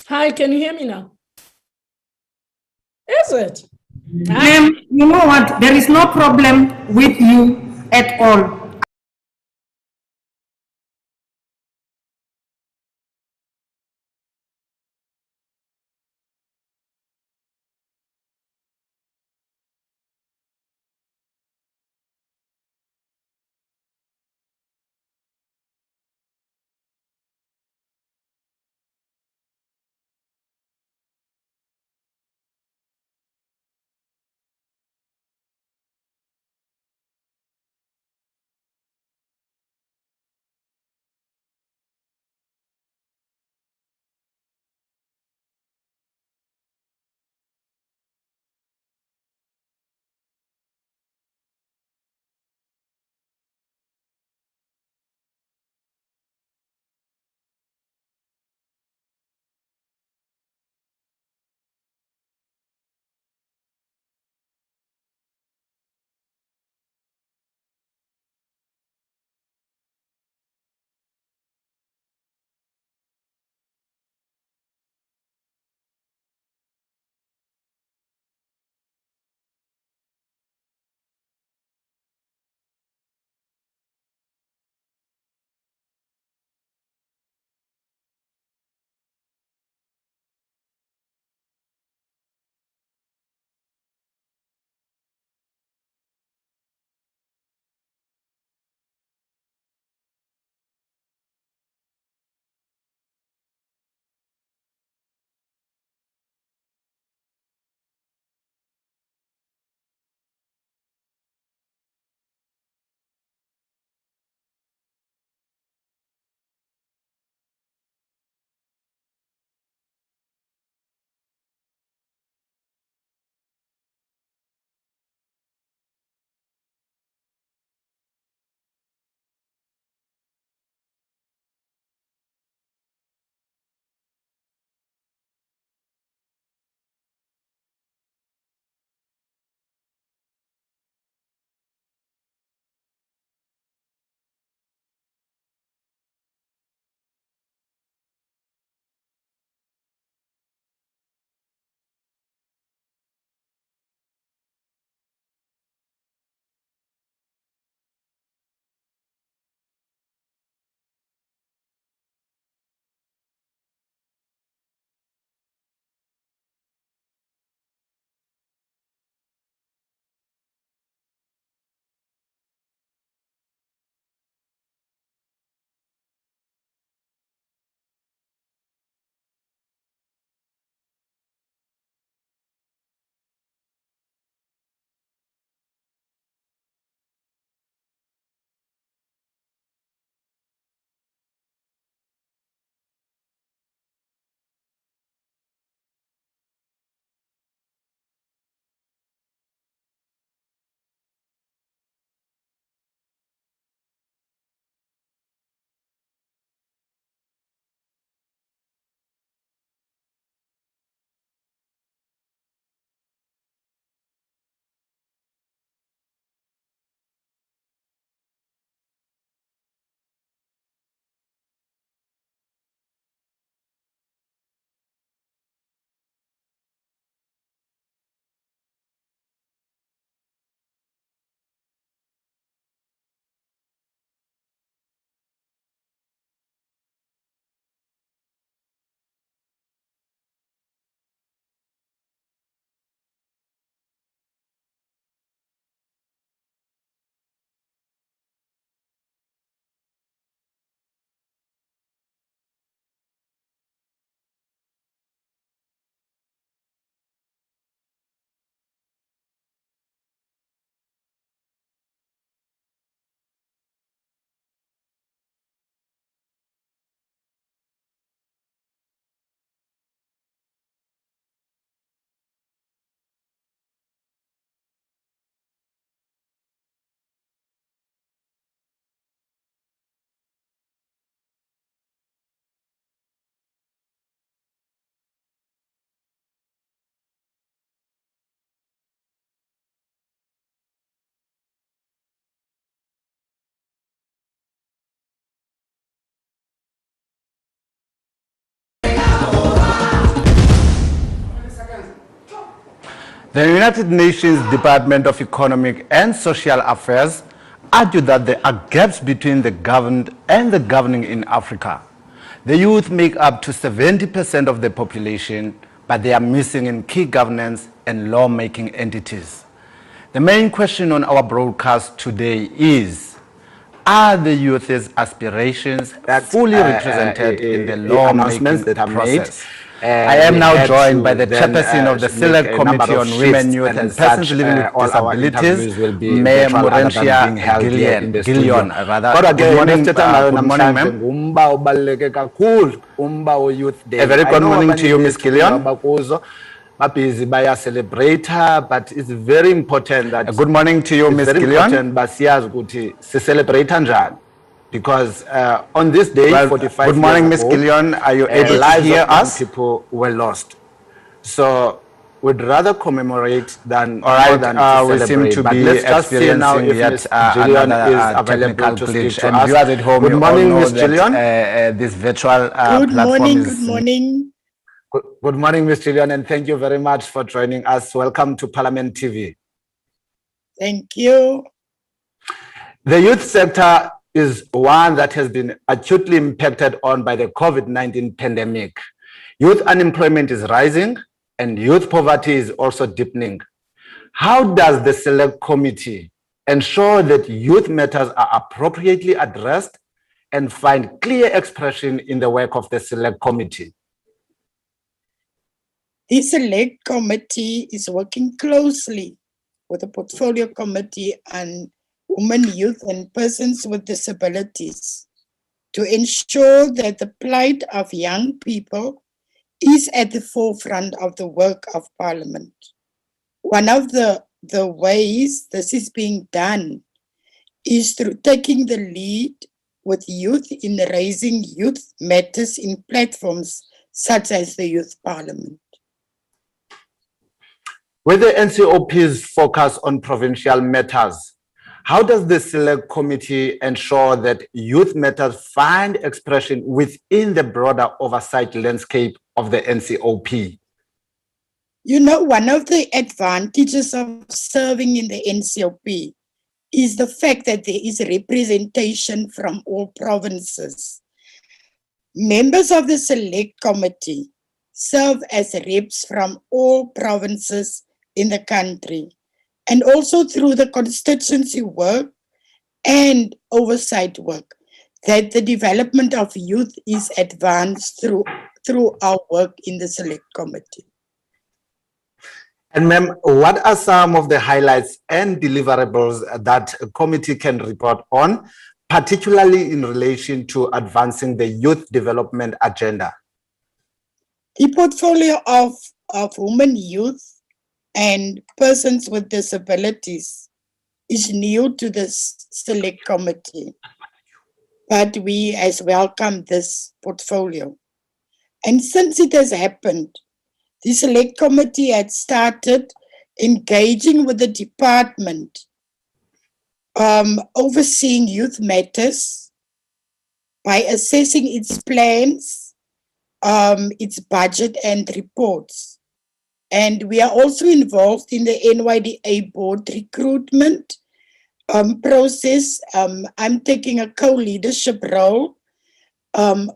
Hi, can you hear me now? Is it?
Ma'am, you know what? There is no problem with you at all.
The United Nations Department of Economic and Social Affairs argued that there are gaps between the governed and the governing in Africa. The youth make up to 70% of the population, but they are missing in key governance and lawmaking entities. The main question on our broadcast today is, are the youth's aspirations fully represented in the lawmaking process? I am now joined by the chairperson of the Select Committee on Women, Youth and Persons Living with Disabilities, Mayor Murentia Gillion. Good morning, ma'am. A very good morning to you, Ms. Gillion. Busy by a celebrator, but it's very important that good morning to you, Ms. Gillion. Because on this day, 45 good morning, Ms. Gillion. Are you able to hear us? People were lost, so we'd rather commemorate than we seem to be experiencing yet another technical glitch. And viewers at home, good morning, Ms. Gillion. This virtual platform is. Good morning. Good morning, Ms. Gillion, and thank you very much for joining us. Welcome to Parliament TV.
Thank you.
The youth sector is one that has been acutely impacted on by the COVID-19 pandemic. Youth unemployment is rising and youth poverty is also deepening. How does the Select Committee ensure that youth matters are appropriately addressed and find clear expression in the work of the Select Committee?
The Select Committee is working closely with the Portfolio Committee on Women, Youth and Persons with Disabilities to ensure that the plight of young people is at the forefront of the work of Parliament. One of the ways this is being done is through taking the lead with youth in raising youth matters in platforms such as the Youth Parliament.
With the NCOP's focus on provincial matters, how does the Select Committee ensure that youth matters find expression within the broader oversight landscape of the NCOP?
You know, one of the advantages of serving in the NCOP is the fact that there is representation from all provinces. Members of the Select Committee serve as reps from all provinces in the country, and also through the constituency work and oversight work, that the development of youth is advanced through our work in the Select Committee.
And ma'am, what are some of the highlights and deliverables that a committee can report on, particularly in relation to advancing the youth development agenda?
The portfolio of women, youth, and persons with disabilities is new to the Select Committee, but we has welcomed this portfolio. And since it has happened, the Select Committee had started engaging with the department, overseeing youth matters by assessing its plans, its budget and reports. And we are also involved in the NYDA board recruitment process. I'm taking a co-leadership role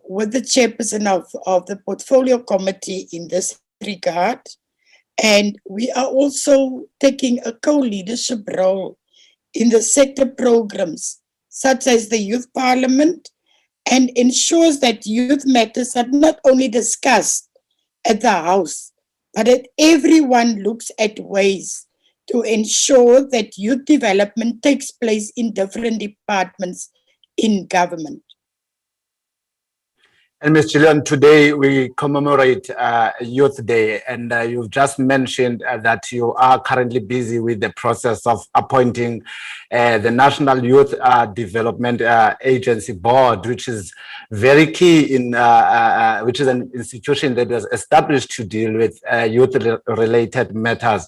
with the chairperson of the Portfolio Committee in this regard. And we are also taking a co-leadership role in the sector programs, such as the Youth Parliament, and ensures that youth matters are not only discussed at the House, but that everyone looks at ways to ensure that youth development takes place in different departments in government.
And Ms. Gillion, today we commemorate Youth Day, and you've just mentioned that you are currently busy with the process of appointing the National Youth Development Agency Board, which is very key in, which is an institution that was established to deal with youth-related matters.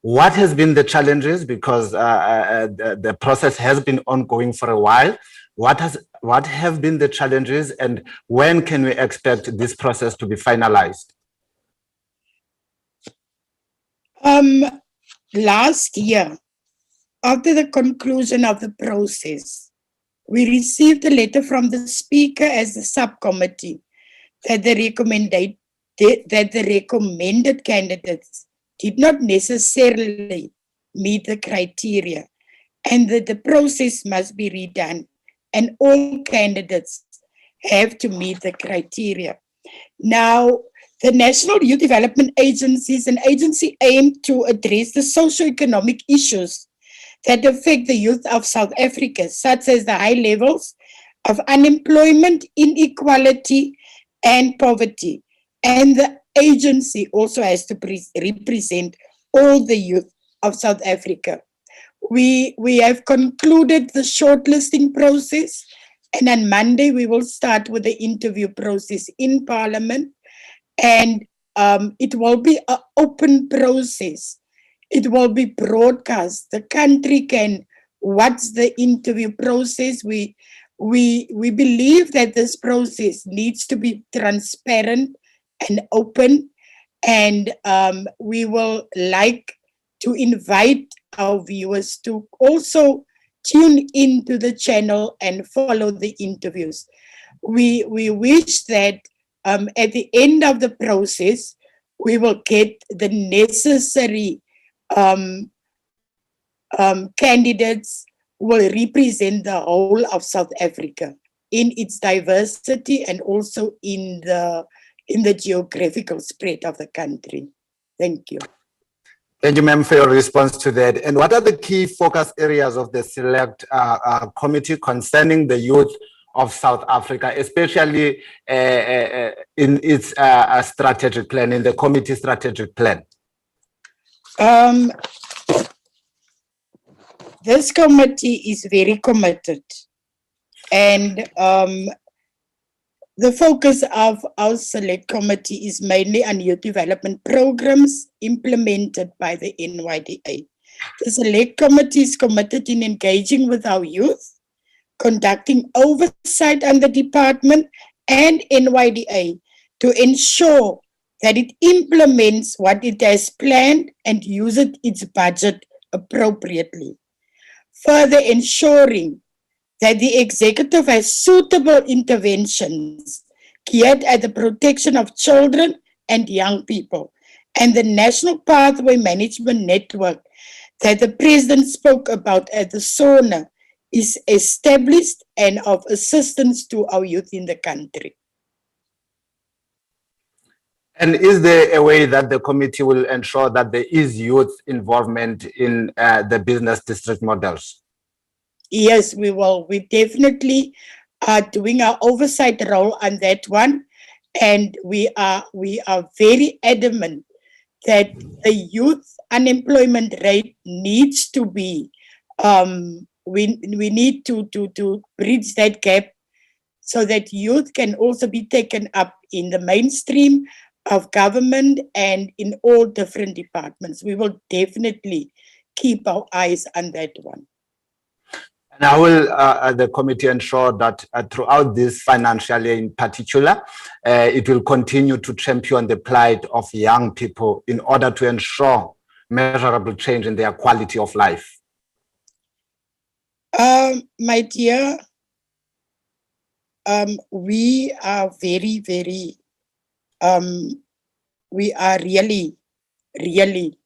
What has been the challenges? Because the process has been ongoing for a while. What have been the challenges, and when can we expect this process to be finalized?
last year, after the conclusion of the process, we received a letter from the Speaker as the subcommittee that the recommended candidates did not necessarily meet the criteria and that the process must be redone and all candidates have to meet the criteria. Now, the National Youth Development Agency is an agency aimed to address the socio-economic issues that affect the youth of South Africa, such as the high levels of unemployment, inequality, and poverty. And the agency also has to represent all the youth of South Africa. We have concluded the shortlisting process, and on Monday we will start with the interview process in Parliament, and it will be an open process. It will be broadcast. The country can watch the interview process. We believe that this process needs to be transparent and open, and we will like to invite our viewers to also tune into the channel and follow the interviews. We wish that at the end of the process, we will get the necessary candidates who will represent the whole of South Africa in its diversity and also in the geographical spread of the country. Thank you.
Thank you, ma'am, for your response to that. And what are the key focus areas of the select committee concerning the youth of South Africa, especially in its strategic plan, in the committee strategic plan?
This committee is very committed, and the focus of our select committee is mainly on youth development programs implemented by the NYDA. The select committee is committed in engaging with our youth, conducting oversight on the department and NYDA to ensure that it implements what it has planned and uses its budget appropriately. Further ensuring that the executive has suitable interventions geared at the protection of children and young people, and the National Pathway Management Network that the President spoke about at the SONA is established and of assistance to our youth in the country.
And is there a way that the committee will ensure that there is youth involvement in the business district models?
Yes, we will. We definitely are doing our oversight role on that one, and we are very adamant that the youth unemployment rate needs to be. We need to bridge that gap so that youth can also be taken up in the mainstream of government and in all different departments. We will definitely keep our eyes on that one.
And how will the committee ensure that throughout this financial year in particular, it will continue to champion the plight of young people in order to ensure measurable change in their quality of life?
My dear, we are very, very, we are really, really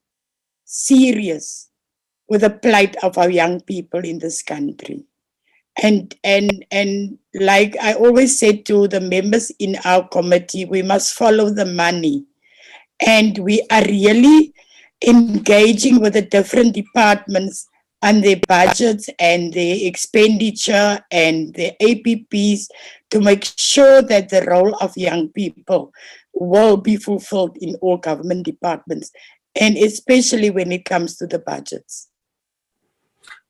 serious with the plight of our young people in this country. And like I always said to the members in our committee, we must follow the money. And we are really engaging with the different departments on their budgets and their expenditure and their APPs to make sure that the role of young people will be fulfilled in all government departments, and especially when it comes to the budgets.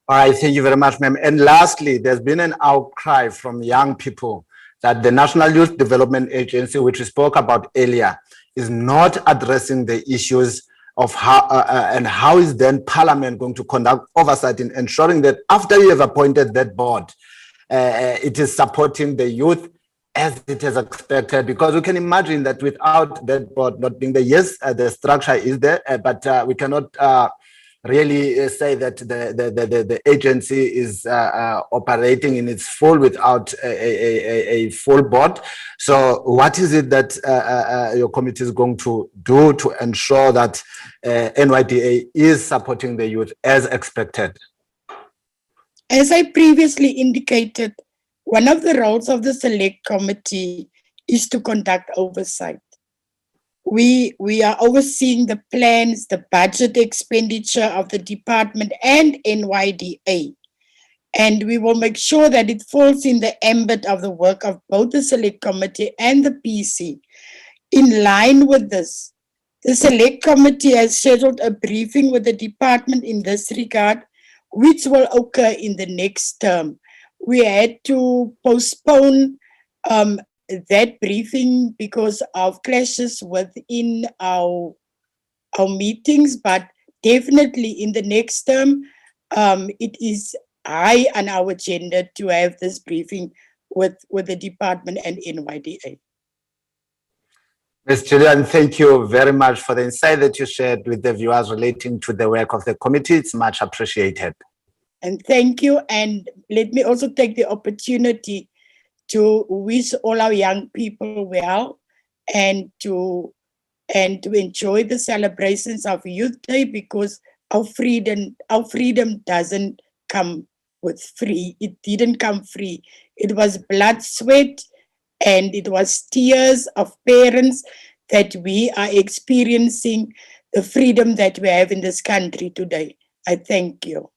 All right, thank you very much, ma'am. And lastly, there's been an outcry from young people that the National Youth Development Agency, which we spoke about earlier, is not addressing the issues of how and how is then Parliament going to conduct oversight in ensuring that after you have appointed that board, it is supporting the youth as it is expected, because we can imagine that without that board not being there, yes, the structure is there, but we cannot really say that the agency is operating in its full without a full board. So what is it that your committee is going to do to ensure that NYDA is supporting the youth as expected?
As I previously indicated, one of the roles of the Select Committee is to conduct oversight. We are overseeing the plans, the budget expenditure of the department and NYDA. And we will make sure that it falls in the ambit of the work of both the Select Committee and the PC. In line with this, the Select Committee has scheduled a briefing with the department in this regard, which will occur in the next term. We had to postpone that briefing because of clashes within our meetings, but definitely in the next term, it is high on our agenda to have this briefing with the department and NYDA.
Ms. Julian, thank you very much for the insight that you shared with the viewers relating to the work of the committee. It's much appreciated.
And thank you. And let me also take the opportunity to wish all our young people well and to enjoy the celebrations of Youth Day, because our freedom doesn't come with free. It didn't come free. It was blood, sweat, and it was tears of parents that we are experiencing the freedom that we have in this country today. I thank you.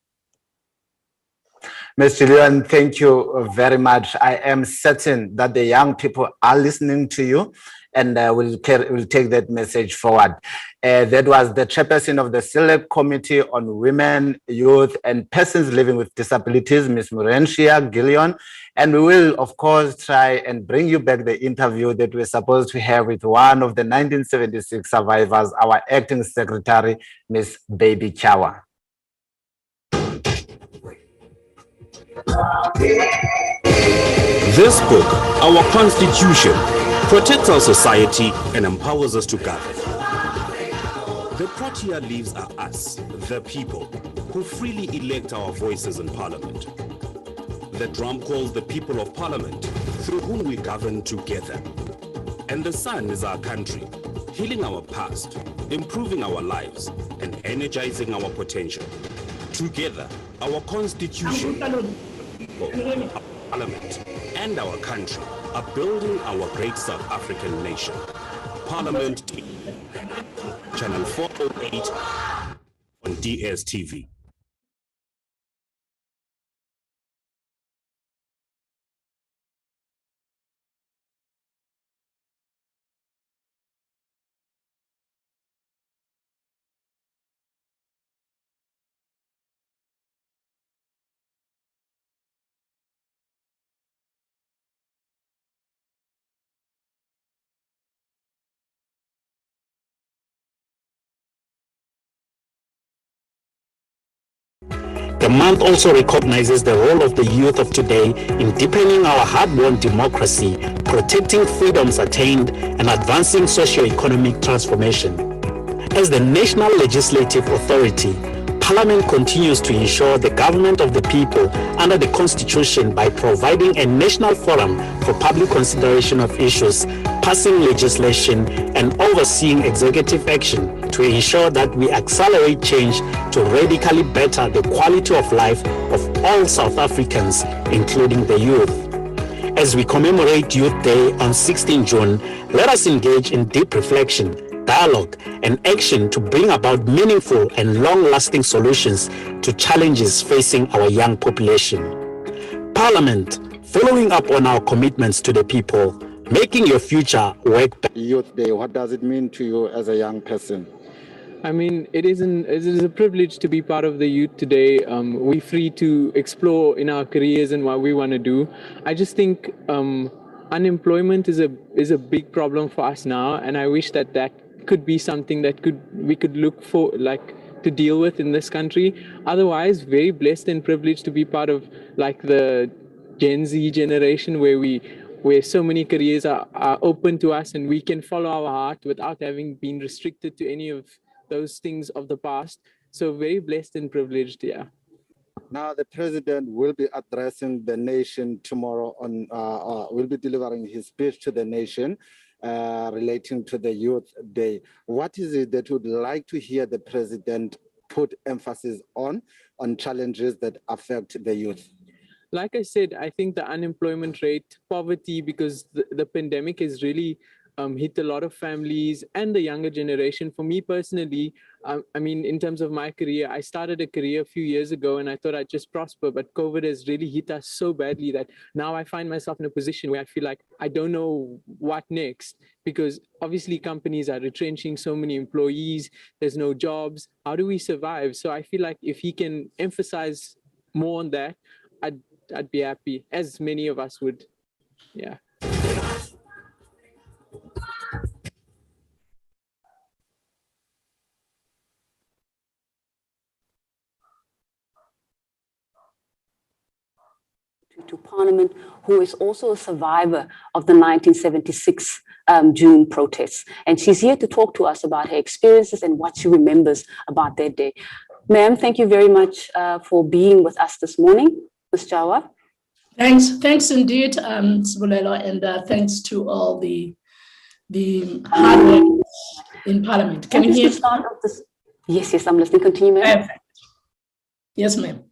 Ms. Julian, thank you very much. I am certain that the young people are listening to you and will take that message forward. That was the chairperson of the Select Committee on Women, Youth, and Persons Living with Disabilities, Ms. Murenshia Gillion. And we will, of course, try and bring you back the interview that we're supposed to have with one of the 1976 survivors, our acting secretary, Ms. Baby Chawa.
This book, our Constitution, protects our society and empowers us to govern. The Protea leaves are us, the people, who freely elect our voices in Parliament. The drum calls the people of Parliament, through whom we govern together. And the sun is our country, healing our past, improving our lives, and energizing our potential. Together, our Constitution, our Parliament, and our country are building our great South African nation. Parliament TV, Channel 408 on DSTV.
The month also recognizes the role of the youth of today in deepening our hard-won democracy, protecting freedoms attained, and advancing socio-economic transformation. As the national legislative authority, Parliament continues to ensure the government of the people under the Constitution by providing a national forum for public consideration of issues, passing legislation, and overseeing executive action to ensure that we accelerate change to radically better the quality of life of all South Africans, including the youth. As we commemorate Youth Day on 16 June, let us engage in deep reflection, dialogue, and action to bring about meaningful and long-lasting solutions to challenges facing our young population. Parliament, following up on our commitments to the people, making your future work better.
Youth Day, what does it mean to you as a young person?
I mean, it is a privilege to be part of the youth today. We're free to explore in our careers and what we want to do. I just think unemployment is a big problem for us now, and I wish that could be something that we could look for, like, to deal with in this country. Otherwise, very blessed and privileged to be part of like the Gen Z generation, where so many careers are open to us and we can follow our heart without having been restricted to any of those things of the past. So very blessed and privileged, yeah.
Now the president will be addressing the nation tomorrow on, will be delivering his speech to the nation relating to the Youth Day. What is it that you would like to hear the president put emphasis on challenges that affect the youth?
Like I said, I think the unemployment rate, poverty, because the pandemic has really hit a lot of families and the younger generation. For me personally, I mean, in terms of my career, I started a career a few years ago and I thought I'd just prosper, but COVID has really hit us so badly that now I find myself in a position where I feel like I don't know what next, because obviously companies are retrenching so many employees, there's no jobs. How do we survive? So I feel like if he can emphasize more on that, I'd be happy, as many of us would. Yeah.
To Parliament, who is also a survivor of the 1976 June protests. And she's here to talk to us about her experiences and what she remembers about that day. Ma'am, thank you very much for being with us this morning. Ms. Jawa.
Thanks indeed, Sibulelo, and thanks to all the hard work in Parliament. Can you hear me?
Yes, I'm listening. Continue, ma'am.
Yes, ma'am.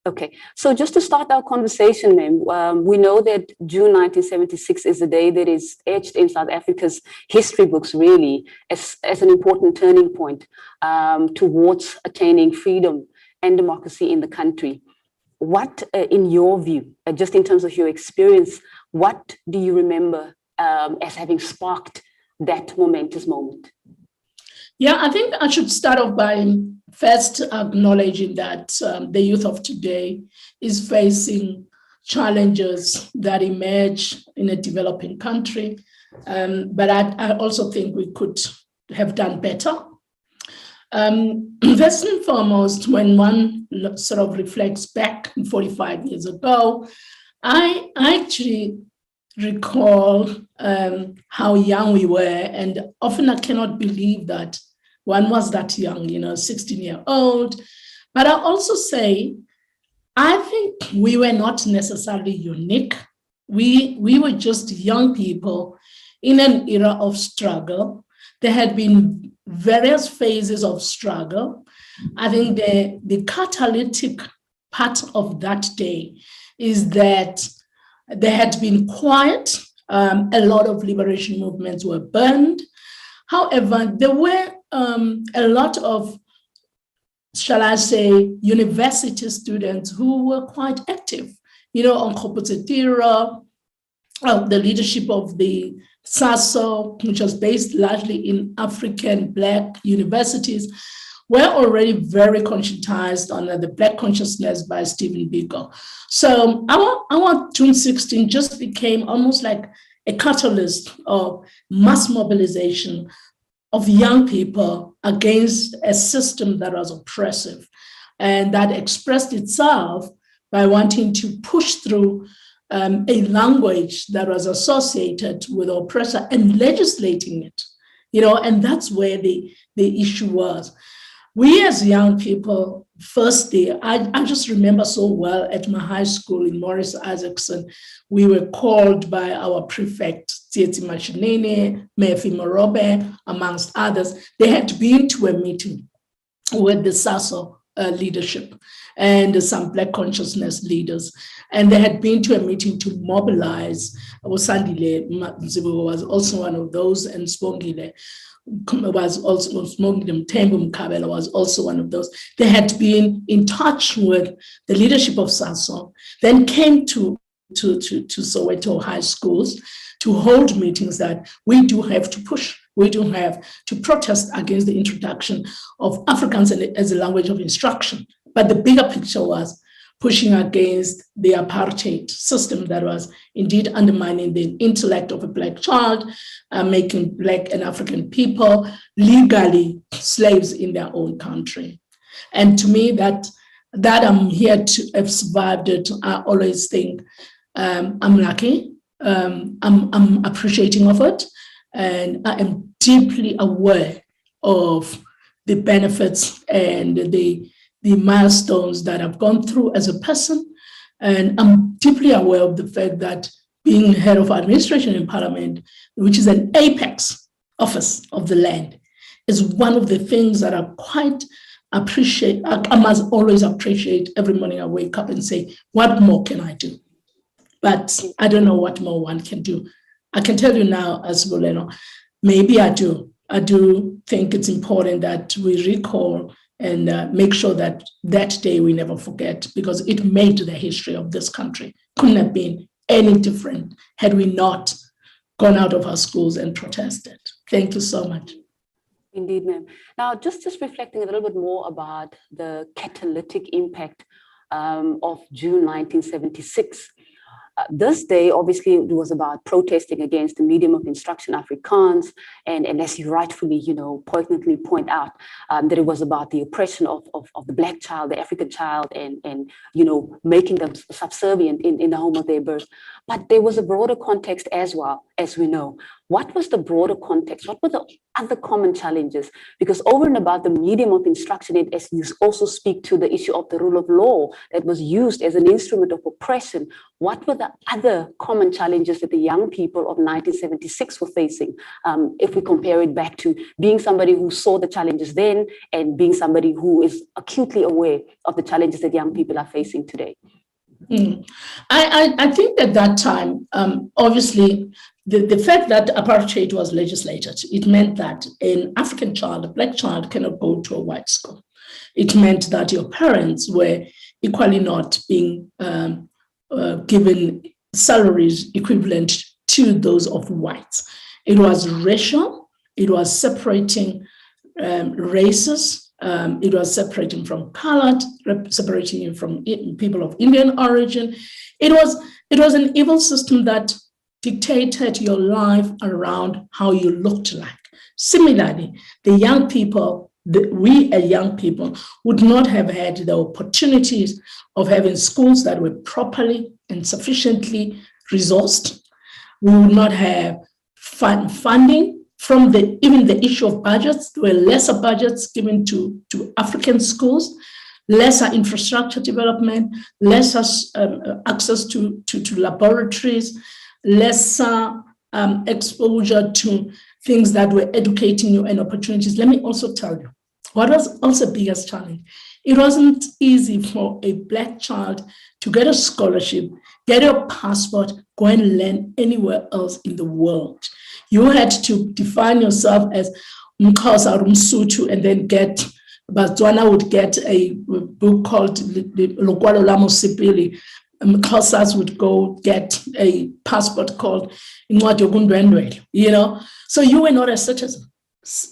Okay, so just to start our conversation, ma'am, we know that June 1976 is a day that is etched in South Africa's history books, really, as an important turning point towards attaining freedom and democracy in the country. What, in your view, just in terms of your experience, what do you remember as having sparked that momentous moment?
Yeah, I think I should start off by first acknowledging that the youth of today is facing challenges that emerge in a developing country. But I also think we could have done better. First and foremost, when one sort of reflects back 45 years ago, I actually recall how young we were, and often I cannot believe that one was that young, 16-year-old. But I also say, I think we were not necessarily unique. We were just young people in an era of struggle. There had been various phases of struggle. I think the catalytic part of that day is that there had been quiet. A lot of liberation movements were burned. However, there were a lot of, shall I say, university students who were quite active, on Kopotsetira, the leadership of the SASO, which was based largely in African Black universities, were already very conscientized on the Black consciousness by Stephen Biko. So our June 16 just became almost like a catalyst of mass mobilization of young people against a system that was oppressive and that expressed itself by wanting to push through a language that was associated with oppressor and legislating it, and that's where the issue was. We as young people, first day, I just remember so well at my high school in Morris Isaacson, we were called by our prefect, Tsietsi Mashinene, Mefi Morobe, amongst others. They had been to a meeting with the SASO leadership and some Black consciousness leaders. And they had been to a meeting to mobilize. Sandile Mzibu was also one of those, and Spongile was also, Tembu Mkabela was also one of those. They had been in touch with the leadership of SASO, then came to Soweto high schools to hold meetings that we do have to push, we do have to protest against the introduction of Afrikaans as a language of instruction. But the bigger picture was pushing against the apartheid system that was indeed undermining the intellect of a Black child, making Black and African people legally slaves in their own country. And to me, that I'm here to have survived it, I always think I'm lucky, I'm appreciating of it, and I am deeply aware of benefits and the milestones that I've gone through as a person. And I'm deeply aware of the fact that being head of administration in Parliament, which is an apex office of the land, is one of the things that I quite appreciate. I must always appreciate every morning I wake up and say, what more can I do? But I don't know what more one can do. I can tell you now, as Boleno, maybe I do. I do think it's important that we recall and make sure that that day we never forget, because it made the history of this country. Couldn't have been any different had we not gone out of our schools and protested. Thank you so much.
Indeed, ma'am. Now, just reflecting a little bit more about the catalytic impact of June 1976. This day, obviously, it was about protesting against the medium of instruction, Afrikaans, and as you rightfully, poignantly point out, that it was about the oppression of the Black child, the African child, and making them subservient in the home of their birth. But there was a broader context as well, as we know. What was the broader context? What were the other common challenges? Because over and above the medium of instruction, as you also speak to the issue of the rule of law that was used as an instrument of oppression, what were the other common challenges that the young people of 1976 were facing, if we compare it back to being somebody who saw the challenges then and being somebody who is acutely aware of the challenges that young people are facing today?
I think at that time, obviously, the fact that apartheid was legislated, it meant that an African child, a Black child, cannot go to a white school. It meant that your parents were equally not being given salaries equivalent to those of whites. It was racial, it was separating races, it was separating from colored, separating you from people of Indian origin. It was an evil system that dictated your life around how you looked like. Similarly, the young people, we as young people would not have had the opportunities of having schools that were properly and sufficiently resourced. We would not have funding from even the issue of budgets. There were lesser budgets given to African schools, lesser infrastructure development, lesser access to laboratories, lesser exposure to things that were educating you and opportunities. Let me also tell you, what was also the biggest challenge? It wasn't easy for a Black child to get a scholarship, get a passport, go and learn anywhere else in the world. You had to define yourself as Mkhosa or Msutu and then get, Batswana would get a book called Lokwalo la Mosipili. Mkhosas would go get a passport called Incwadi Yokundwendwele, So you were not a citizen.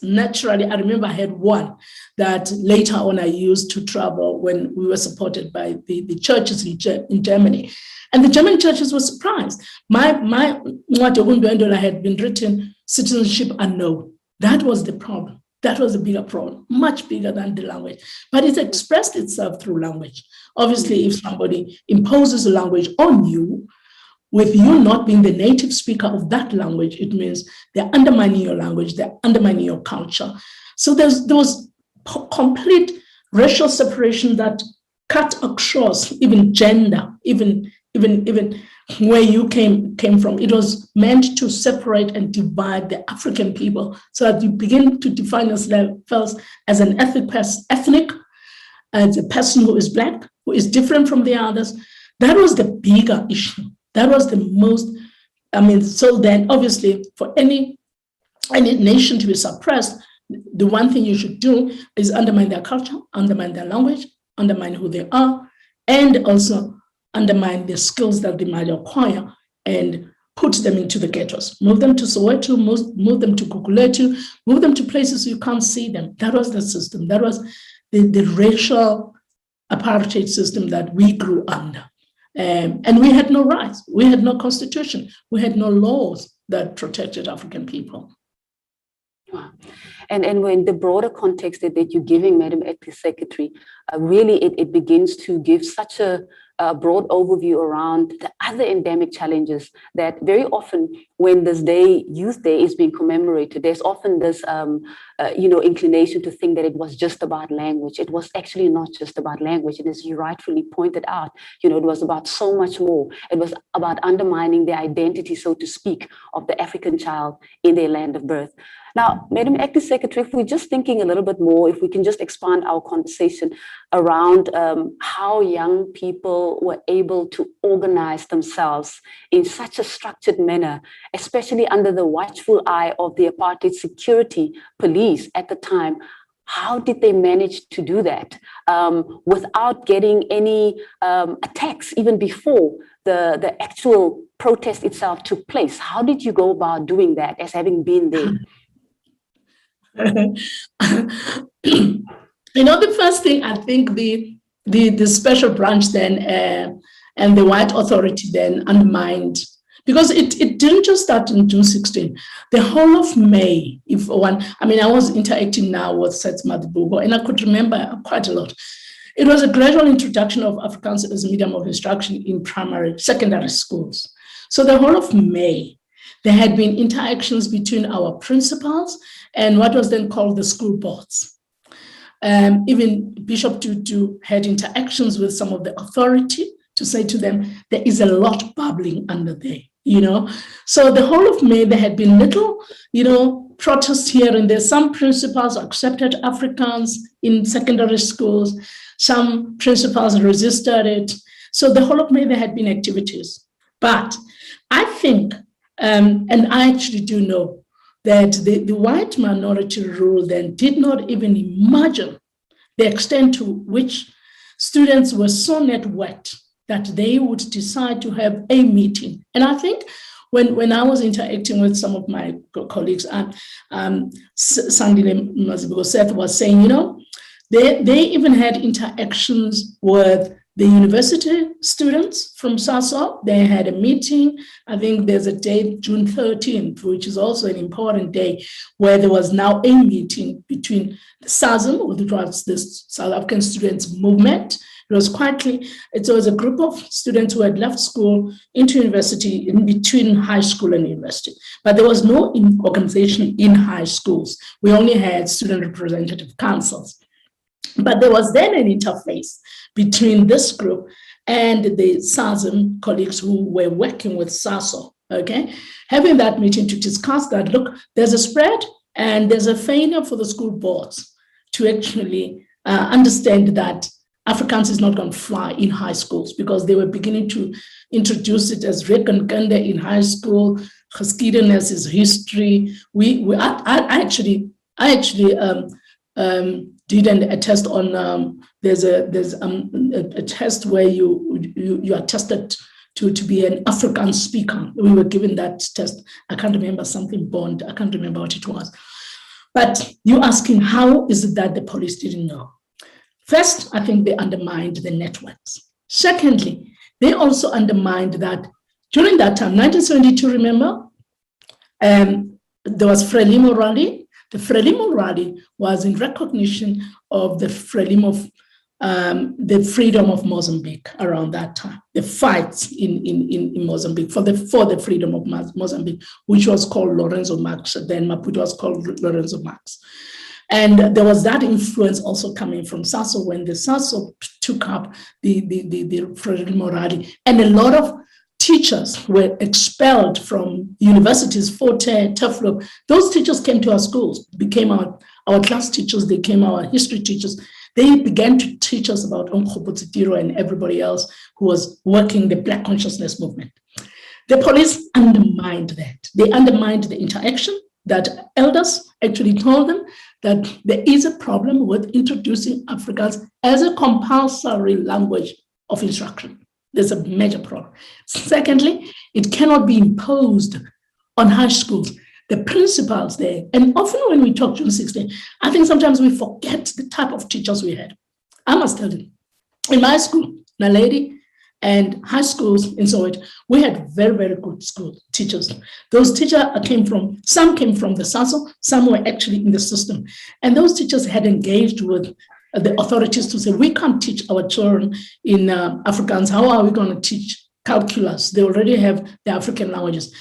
Naturally, I remember I had one that later on I used to travel when we were supported by the churches in Germany. And the German churches were surprised. My Incwadi Yokundwendwele had been written citizenship unknown. That was the problem. That was a bigger problem, much bigger than the language. But it expressed itself through language. Obviously, if somebody imposes a language on you, with you not being the native speaker of that language, it means they're undermining your language, they're undermining your culture. So there was complete racial separation that cut across even gender, even where you came from. It was meant to separate and divide the African people so that you begin to define yourself as an ethnic, as a person who is Black, who is different from the others. That was the bigger issue. That was the most, so then obviously for any nation to be suppressed, the one thing you should do is undermine their culture, undermine their language, undermine who they are, and also undermine the skills that they might acquire and put them into the ghettos. Move them to Soweto, move them to Guguletu, move them to places you can't see them. That was the system. That was the racial apartheid system that we grew under. And we had no rights. We had no constitution. We had no laws that protected African people.
Wow. And when the broader context that you're giving, Madam Acting Secretary, really it begins to give such a a broad overview around the other endemic challenges that very often when this day, Youth Day, is being commemorated, there's often this, inclination to think that it was just about language. It was actually not just about language. And as you rightfully pointed out, it was about so much more. It was about undermining the identity, so to speak, of the African child in their land of birth. Now, Madam Acting Secretary, if we're just thinking a little bit more, if we can just expand our conversation around how young people were able to organize themselves in such a structured manner, especially under the watchful eye of the apartheid security police at the time. How did they manage to do that without getting any attacks even before the actual protest itself took place? How did you go about doing that as having been there?
The first thing, I think the special branch then and the white authority then undermined, because it didn't just start in June 16. The whole of May, I was interacting now with Seth Madibugo, and I could remember quite a lot. It was a gradual introduction of Afrikaans as a medium of instruction in primary, secondary schools. So the whole of May, there had been interactions between our principals and what was then called the school boards. Even Bishop Tutu had interactions with some of the authority to say to them, there is a lot bubbling under there, So the whole of May, there had been little, protests here and there. Some principals accepted Afrikaans in secondary schools. Some principals resisted it. So the whole of May, there had been activities. But I think, and I actually do know, that the white minority rule then did not even imagine the extent to which students were so networked that they would decide to have a meeting. And I think when I was interacting with some of my colleagues, Sandile Mazibugo Seth was saying, they even had interactions with the university students from SASO. They had a meeting. I think there's a date, June 13th, which is also an important day, where there was now a meeting between the SASM, which was the South African Students Movement. It was it was a group of students who had left school into university in between high school and university. But there was no organization in high schools. We only had student representative councils. But there was then an interface between this group and the SASM colleagues who were working with SASO, okay? Having that meeting to discuss that, look, there's a spread and there's a failure for the school boards to actually understand that Afrikaans is not going to fly in high schools, because they were beginning to introduce it as rekenkinde in high school, geschiedenis is history. I actually did a test on, there's a test where you are tested to be an Afrikaans speaker. We were given that test. I can't remember something Bond. I can't remember what it was. But you're asking, how is it that the police didn't know? First, I think they undermined the networks. Secondly, they also undermined that during that time, 1972, remember, there was Frelimo rally. The Frelimo rally was in recognition of the freedom of Mozambique around that time, the fights in Mozambique for the freedom of Mozambique, which was called Lorenzo Marx. Then Maputo was called Lorenzo Marx. And there was that influence also coming from SASO when the SASO took up the Frelimo rally. And a lot of teachers were expelled from universities for Teflo. Those teachers came to our schools, became our class teachers, they became our history teachers. They began to teach us about Onkgopotsitiro and everybody else who was working the Black consciousness movement. The police undermined that. They undermined the interaction that elders actually told them that there is a problem with introducing Afrikaans as a compulsory language of instruction. There's a major problem. Secondly, it cannot be imposed on high schools. The principals there, and often when we talk June 16, I think sometimes we forget the type of teachers we had. I must tell you, in my school, Naledi, and high schools in Soweto, we had very, very good school teachers. Those teachers some came from the SASO, some were actually in the system. And those teachers had engaged with the authorities to say, we can't teach our children in Afrikaans. How are we going to teach calculus? They already have the African languages.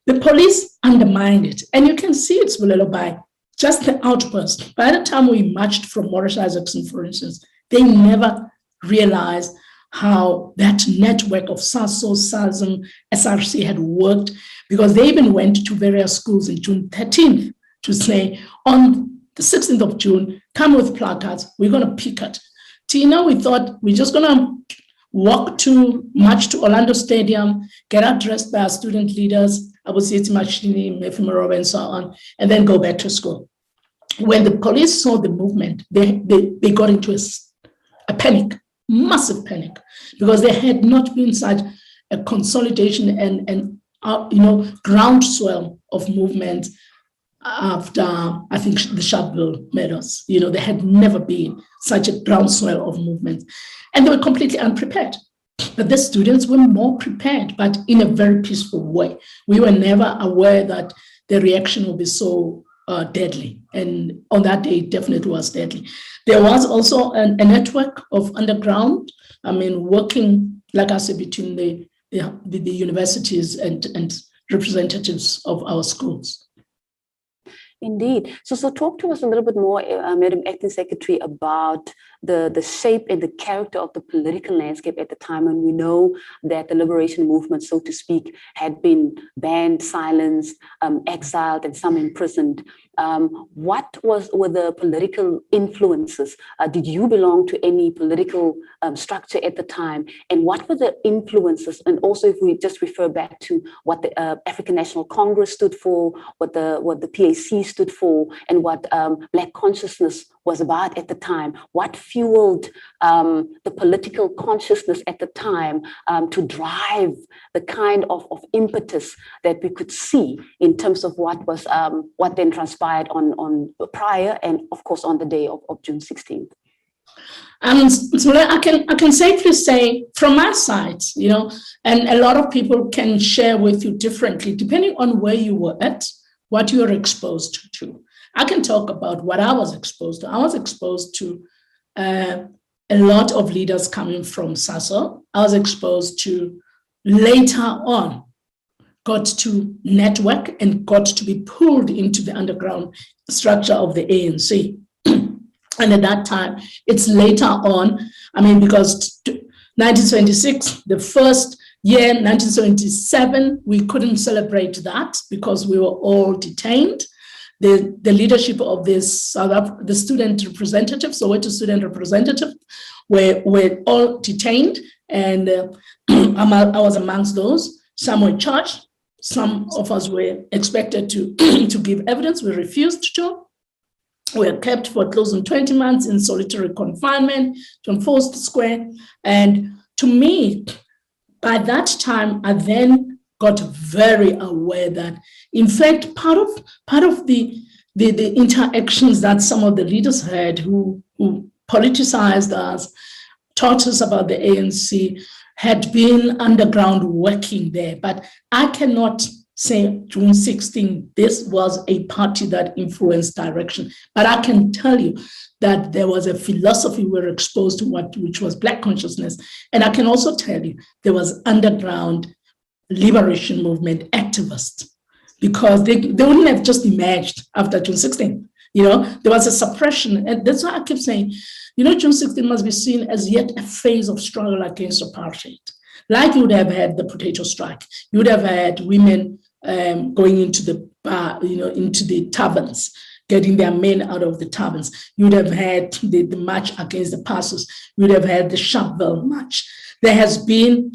The police undermined it. And you can see it's by just the outburst. By the time we marched from Morris Isaacson, for instance, they never realized how that network of SASO, SASM, SRC had worked, because they even went to various schools in June 13th to say, on the 16th of June, come with placards, we're going to picket. Tina, we thought we're just going to march to Orlando Stadium, get addressed by our student leaders, Abusiti Machini, Mefimaro, and so on, and then go back to school. When the police saw the movement, they got into a panic, massive panic, because there had not been such a consolidation and groundswell of movement after, I think, the Sharpeville medals. There had never been such a groundswell of movement, and they were completely unprepared. But the students were more prepared, but in a very peaceful way. We were never aware that the reaction would be so deadly. And on that day, it definitely was deadly. There was also a network of underground, working, like I said, between the universities and representatives of our schools.
Indeed. So talk to us a little bit more, Madam Acting Secretary, about the shape and the character of the political landscape at the time, when we know that the liberation movement, so to speak, had been banned, silenced, exiled, and some imprisoned. What were the political influences? Did you belong to any political structure at the time? And what were the influences? And also, if we just refer back to what the African National Congress stood for, what the PAC stood for, and what Black consciousness was about at the time, what fueled the political consciousness at the time to drive the kind of impetus that we could see in terms of what then transpired on prior and, of course, on the day of June 16th?
So I can safely say from my side, and a lot of people can share with you differently, depending on where you were at, what you were exposed to. I can talk about what I was exposed to. I was exposed to a lot of leaders coming from SASO. I was exposed to, later on, got to network and got to be pulled into the underground structure of the ANC. And at that time, it's later on, because 1976, the first year, 1977, we couldn't celebrate that because we were all detained. The leadership of the student representatives, Soweto student representatives, were all detained, and I was amongst those. Some were charged. Some of us were expected to give evidence. We refused to. We were kept for close to 20 months in solitary confinement, John Forster Square. And to me, by that time, I then got very aware that, in fact, part of the interactions that some of the leaders had who politicized us, taught us about the ANC, had been underground working there. But I cannot say June 16, this was a party that influenced direction. But I can tell you that there was a philosophy we were exposed to, which was Black consciousness. And I can also tell you there was underground liberation movement activists, because they wouldn't have just emerged after June 16. There was a suppression. And that's why I keep saying, June 16 must be seen as yet a phase of struggle against apartheid. Like you would have had the potato strike, you would have had women going into the bar, into the taverns, getting their men out of the taverns. You would have had the march against the pastors. You would have had the Sharpeville march. There has been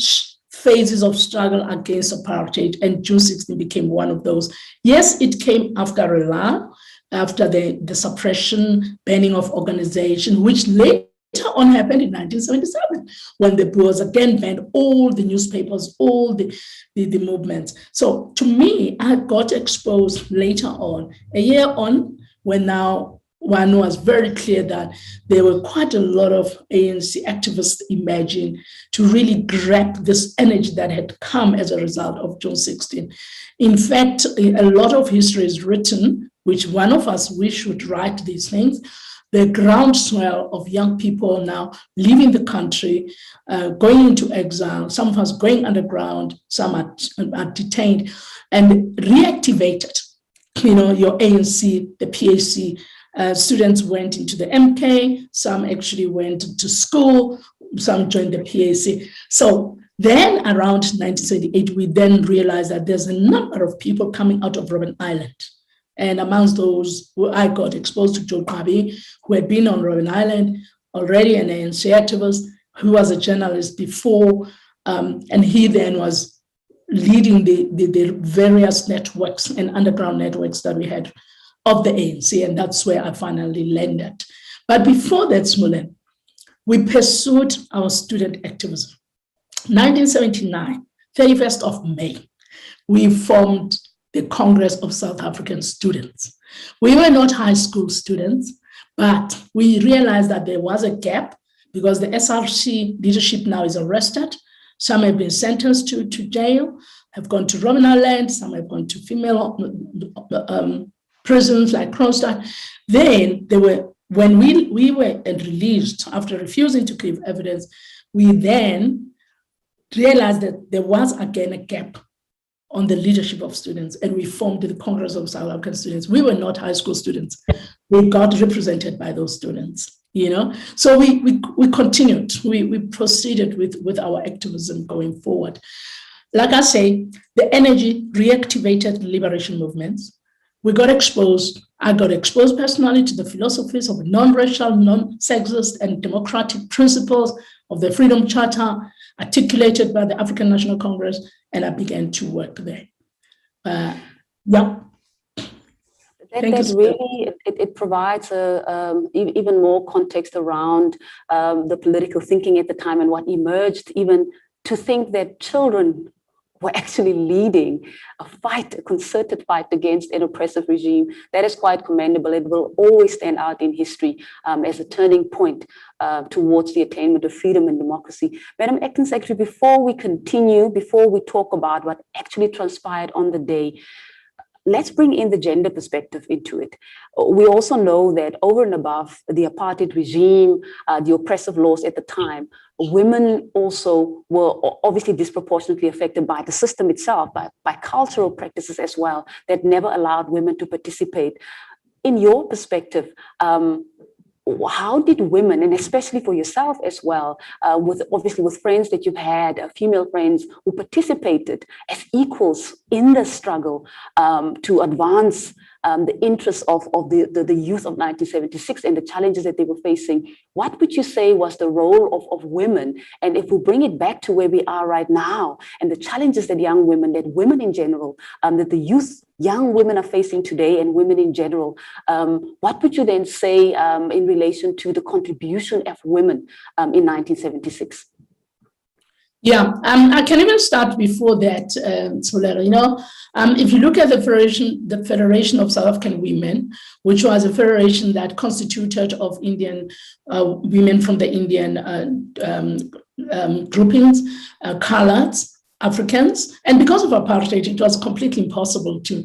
phases of struggle against apartheid, and June 16 became one of those. Yes, it came after a while, after the suppression, banning of organization, which later on happened in 1977, when the Boers again banned all the newspapers, all the movements. So to me, I got exposed later on, a year on, when now one was very clear that there were quite a lot of ANC activists emerging to really grab this energy that had come as a result of June 16. In fact, a lot of history is written, which one of us, we should write these things. The groundswell of young people now leaving the country, going into exile, some of us going underground, some are detained and reactivated. You know, your ANC, the PAC, students went into the MK, some actually went to school, some joined the PAC. So then around 1978, we then realized that there's a number of people coming out of Robben Island. And amongst those, I got exposed to Joe Kabi, who had been on Robben Island, already an ANC activist, who was a journalist before, and he then was leading the various networks and underground networks that we had of the ANC, and that's where I finally landed. But before that, Smulen, we pursued our student activism. 1979, 31st of May, we formed the Congress of South African Students. We were not high school students, but we realized that there was a gap because the SRC leadership now is arrested. Some have been sentenced to jail, have gone to Robben Island, some have gone to female prisons like Kronstadt. Then there were, when we were released after refusing to give evidence, we then realized that there was again a gap on the leadership of students, and we formed the Congress of South African Students. We were not high school students. We got represented by those students, you know? So we continued, we proceeded with our activism going forward. Like I say, the energy reactivated liberation movements. We got exposed, I got exposed personally to the philosophies of non-racial, non-sexist, and democratic principles of the Freedom Charter articulated by the African National Congress, and I began to work there. Yeah.
That really, it provides even more context around the political thinking at the time and what emerged, even to think that children were actually leading a fight, a concerted fight against an oppressive regime. That is quite commendable. It will always stand out in history as a turning point towards the attainment of freedom and democracy. Madam Acting Secretary, before we continue, before we talk about what actually transpired on the day, let's bring in the gender perspective into it. We also know that over and above the apartheid regime, the oppressive laws at the time, women also were obviously disproportionately affected by the system itself, by cultural practices as well, that never allowed women to participate. In your perspective, how did women, and especially for yourself as well, obviously with friends that you've had, female friends who participated as equals in the struggle to advance the interests of the youth of 1976 and the challenges that they were facing, what would you say was the role of women? And if we bring it back to where we are right now and the challenges that young women, that women in general, that the youth, young women are facing today and women in general, what would you then say in relation to the contribution of women in 1976?
Yeah, I can even start before that, Solera. You know, if you look at the Federation of South African Women, which was a federation that constituted of Indian women from the Indian groupings, coloreds, Africans, and because of apartheid, it was completely impossible to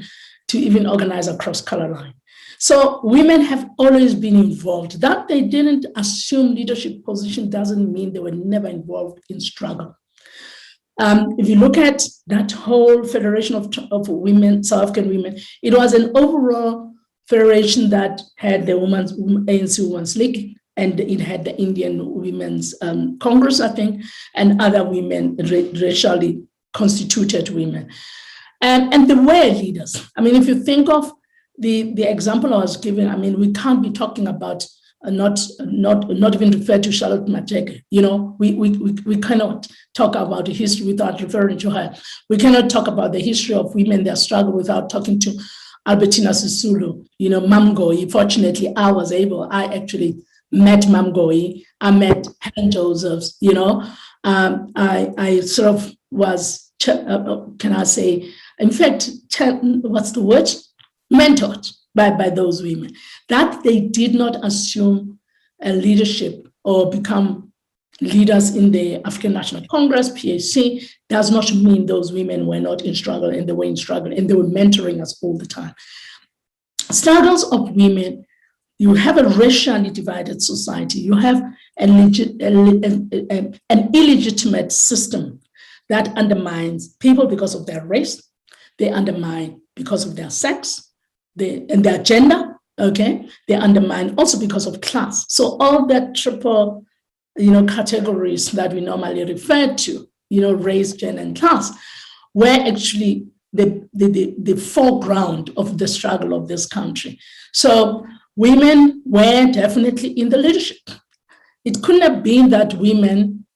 even organize across color line. So women have always been involved. That they didn't assume leadership position doesn't mean they were never involved in struggle. If you look at that whole federation of women, South African women, it was an overall federation that had the ANC Women's League, and it had the Indian Women's Congress, I think, and other women, racially constituted women. And they were leaders. I mean, if you think of the example I was given, I mean, we can't be talking about not even refer to Charlotte Maxeke. You know, we cannot talk about the history without referring to her. We cannot talk about the history of women, their struggle, without talking to Albertina Sisulu, you know, Mamgoi. Fortunately, I actually met Mamgoi. I met Helen Josephs, you know. I sort of was, can I say, in fact, what's the word? Mentored by those women. That they did not assume a leadership or become leaders in the African National Congress, PAC, does not mean those women were not in struggle, and they were in struggle, and they were mentoring us all the time. Struggles of women, you have a racially divided society, you have an illegitimate system that undermines people because of their race, they undermine because of their sex, and their gender, okay? They undermine also because of class. So all that triple, categories that we normally refer to, race, gender, and class, were actually the foreground of the struggle of this country. So women were definitely in the leadership. It couldn't have been that women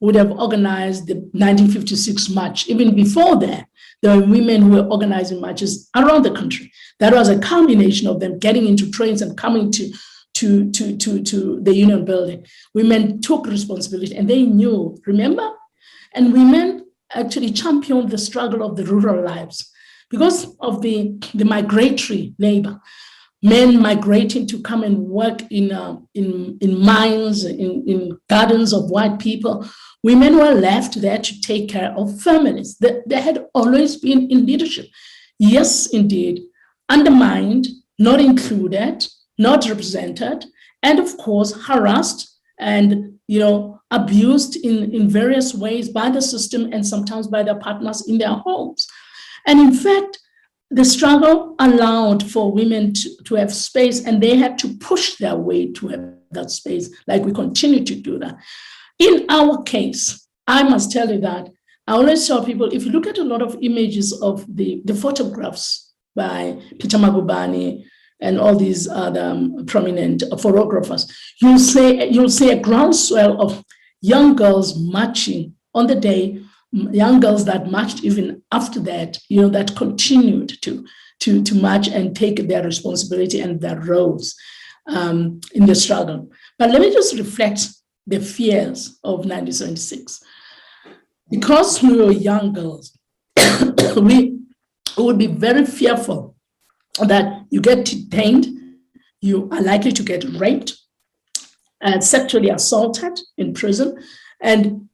would have organized the 1956 march. Even before that, there were women who were organizing marches around the country. That was a culmination of them getting into trains and coming to the Union building. Women took responsibility and they knew, remember? And women actually championed the struggle of the rural lives because of the migratory labor. Men migrating to come and work in mines, in gardens of white people. Women were left there to take care of families. They had always been in leadership. Yes, indeed, undermined, not included, not represented, and of course, harassed and abused in various ways by the system and sometimes by their partners in their homes. And in fact, the struggle allowed for women to have space, and they had to push their way to have that space, like we continue to do that. In our case, I must tell you that I always tell people, if you look at a lot of images of the photographs by Peter Magubane and all these other prominent photographers, you'll see a groundswell of young girls marching on the day, young girls that marched even after that, that continued to march and take their responsibility and their roles in the struggle. But let me just reflect the fears of 1976. Because we were young girls, we would be very fearful that you get detained, you are likely to get raped and sexually assaulted in prison. And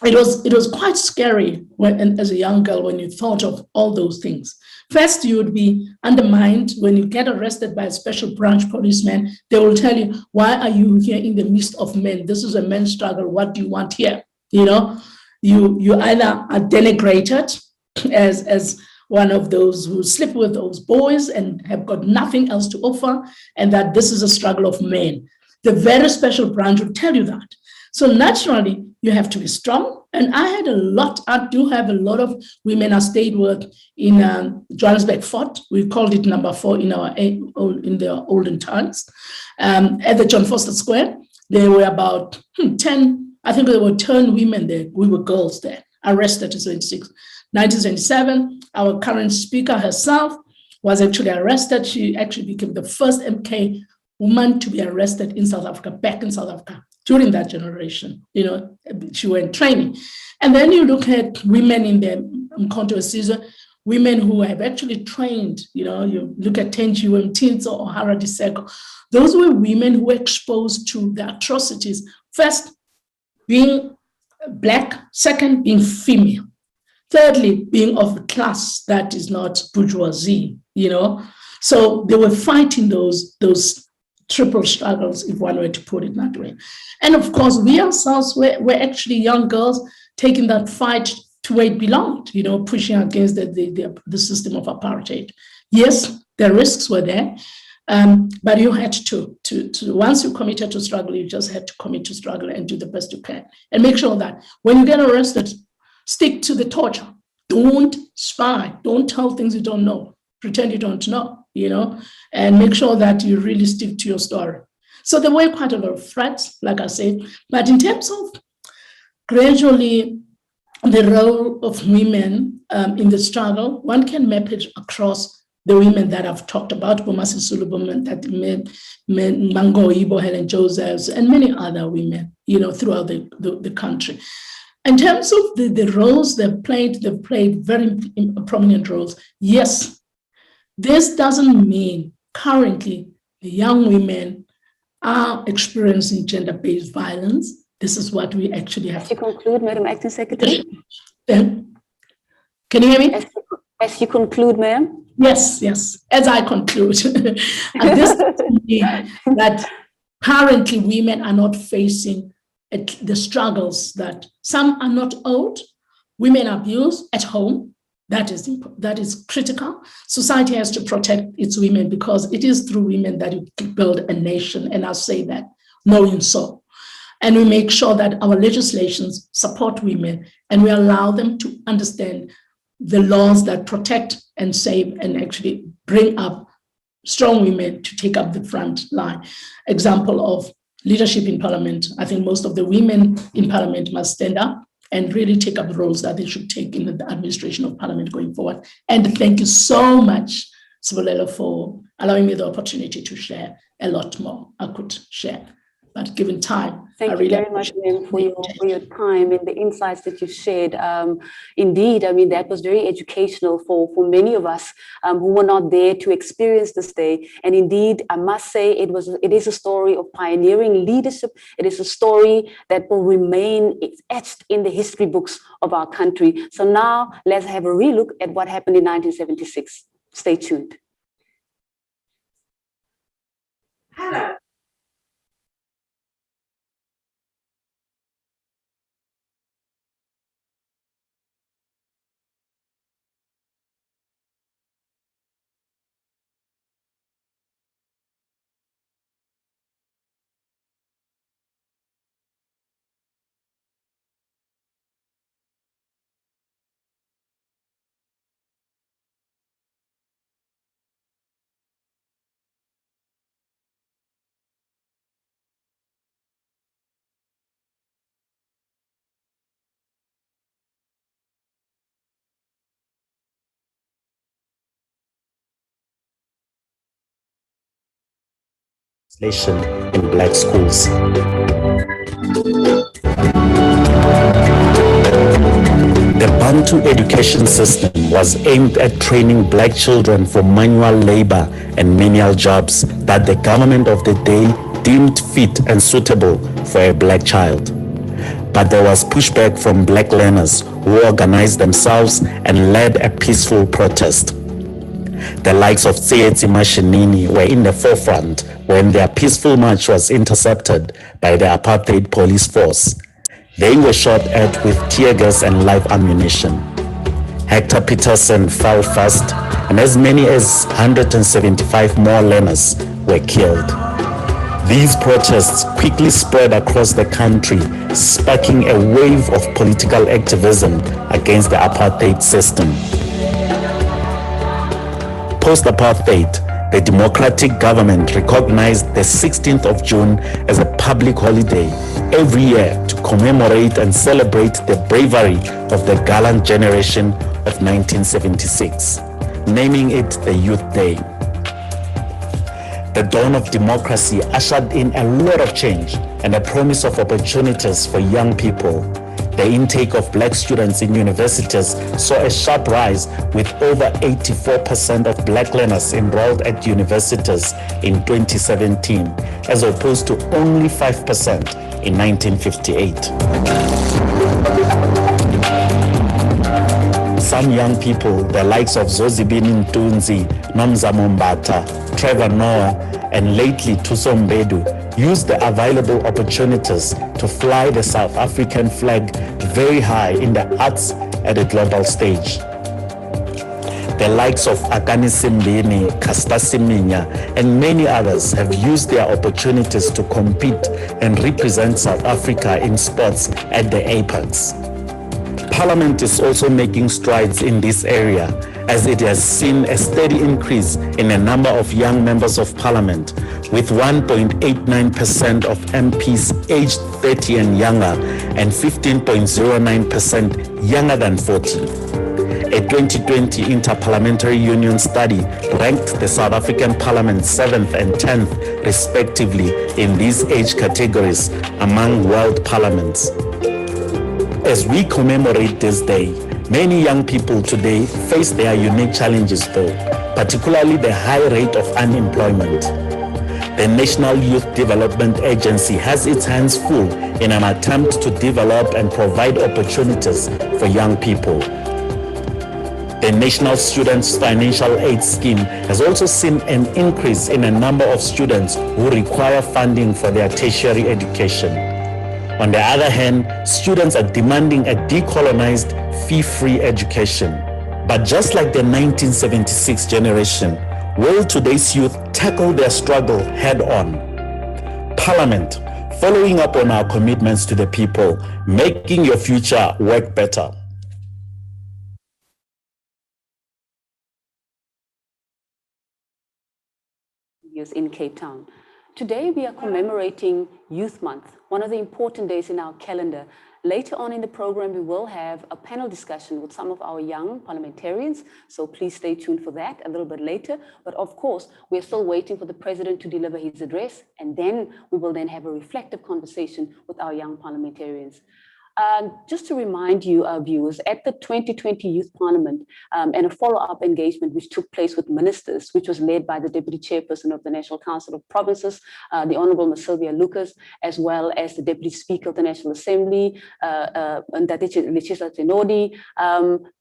it was quite scary as a young girl when you thought of all those things. First, you would be undermined when you get arrested by a special branch policeman. They will tell you, why are you here in the midst of men? This is a men's struggle. What do you want here? You either are denigrated as one of those who sleep with those boys and have got nothing else to offer, and that this is a struggle of men. The very special branch will tell you that. So naturally, you have to be strong. And I do have a lot of women I stayed with in Johannesburg Fort. We called it number 4 in the olden times. At the John Foster Square, there were about 10, I think there were 10 women there. We were girls there, arrested in 1977. Our current speaker herself was actually arrested. She actually became the first MK woman to be arrested in South Africa, back in South Africa. During that generation, she went training. And then you look at women in the Mkhonto Sizwe, women who have actually trained, you look at Tenji Wemtintso or Hara Diseko. Those were women who were exposed to the atrocities. First, being Black, second, being female. Thirdly, being of a class that is not bourgeoisie, So they were fighting those triple struggles, if one were to put it that way. And of course, we ourselves were actually young girls taking that fight to where it belonged, pushing against the system of apartheid. Yes, the risks were there, but you had to once you committed to struggle, you just had to commit to struggle and do the best you can. And make sure that when you get arrested, stick to the torture. Don't spy. Don't tell things you don't know. Pretend you don't know, and make sure that you really stick to your story. So there were quite a lot of threats, like I said, but in terms of gradually the role of women in the struggle, one can map it across the women that I've talked about, Bomasi Suluboman, Mango Ibo, Helen Josephs, and many other women, throughout the country. In terms of the roles they've played very prominent roles. Yes, This doesn't mean currently the young women are experiencing gender-based violence. This is what we actually have
to conclude, Madam Acting Secretary.
Can you hear me?
As you conclude, ma'am.
Yes, as I conclude. And this means that currently women are not facing the struggles that some are not owed. Women abused at home. That is critical. Society has to protect its women because it is through women that you build a nation. And I'll say that knowing so. And we make sure that our legislations support women and we allow them to understand the laws that protect and save and actually bring up strong women to take up the front line. Example of leadership in Parliament. I think most of the women in Parliament must stand up and really take up the roles that they should take in the administration of Parliament going forward. And thank you so much, Sibulelo, for allowing me the opportunity to share a lot more I could share. But given time,
thank you very much, ma'am, for your time and the insights that you shared. Indeed, I mean, that was very educational for many of us who were not there to experience this day. And indeed, I must say it is a story of pioneering leadership. It is a story that will remain etched in the history books of our country. So now let's have a relook at what happened in 1976. Stay tuned.
Hello.
In black schools. The Bantu education system was aimed at training black children for manual labor and menial jobs that the government of the day deemed fit and suitable for a black child. But there was pushback from black learners who organized themselves and led a peaceful protest. The likes of Tsietsi Mashinini were in the forefront when their peaceful march was intercepted by the apartheid police force. They were shot at with tear gas and live ammunition. Hector Peterson fell first, and as many as 175 more learners were killed. These protests quickly spread across the country, sparking a wave of political activism against the apartheid system. Post-apartheid, the democratic government recognized the 16th of June as a public holiday every year to commemorate and celebrate the bravery of the gallant generation of 1976, naming it the Youth Day. The dawn of democracy ushered in a lot of change and a promise of opportunities for young people. The intake of black students in universities saw a sharp rise, with over 84% of black learners enrolled at universities in 2017, as opposed to only 5% in 1958. Some young people, the likes of Zozibini Ntunzi, Nomzamo Mbata, Trevor Noah, and lately Thuso Mbedu, used the available opportunities to fly the South African flag very high in the arts at a global stage. The likes of Akani Simbini, Caster Semenya, and many others have used their opportunities to compete and represent South Africa in sports at the Apex. Parliament is also making strides in this area, as it has seen a steady increase in the number of young members of Parliament, with 1.89% of MPs aged 30 and younger and 15.09% younger than 40. A 2020 Interparliamentary Union study ranked the South African Parliament 7th and 10th, respectively, in these age categories among world parliaments. As we commemorate this day, many young people today face their unique challenges though. particularly the high rate of unemployment. The National Youth Development Agency has its hands full in an attempt to develop and provide opportunities for young people. The National Students Financial Aid Scheme has also seen an increase in a number of students who require funding for their tertiary education. On the other hand, students are demanding a decolonized, fee-free education. But just like the 1976 generation, will today's youth tackle their struggle head-on? Parliament, following up on our commitments to the people, making your future work better.
In Cape Town. Today we are commemorating Youth Month, one of the important days in our calendar. Later on in the program, we will have a panel discussion with some of our young parliamentarians, so please stay tuned for that a little bit later. But of course, we're still waiting for the President to deliver his address, and then we will then have a reflective conversation with our young parliamentarians. Just to remind you, our viewers, at the 2020 Youth Parliament and a follow-up engagement which took place with ministers, which was led by the Deputy Chairperson of the National Council of Provinces, the Honourable Maxeke Lucas, as well as the Deputy Speaker of the National Assembly,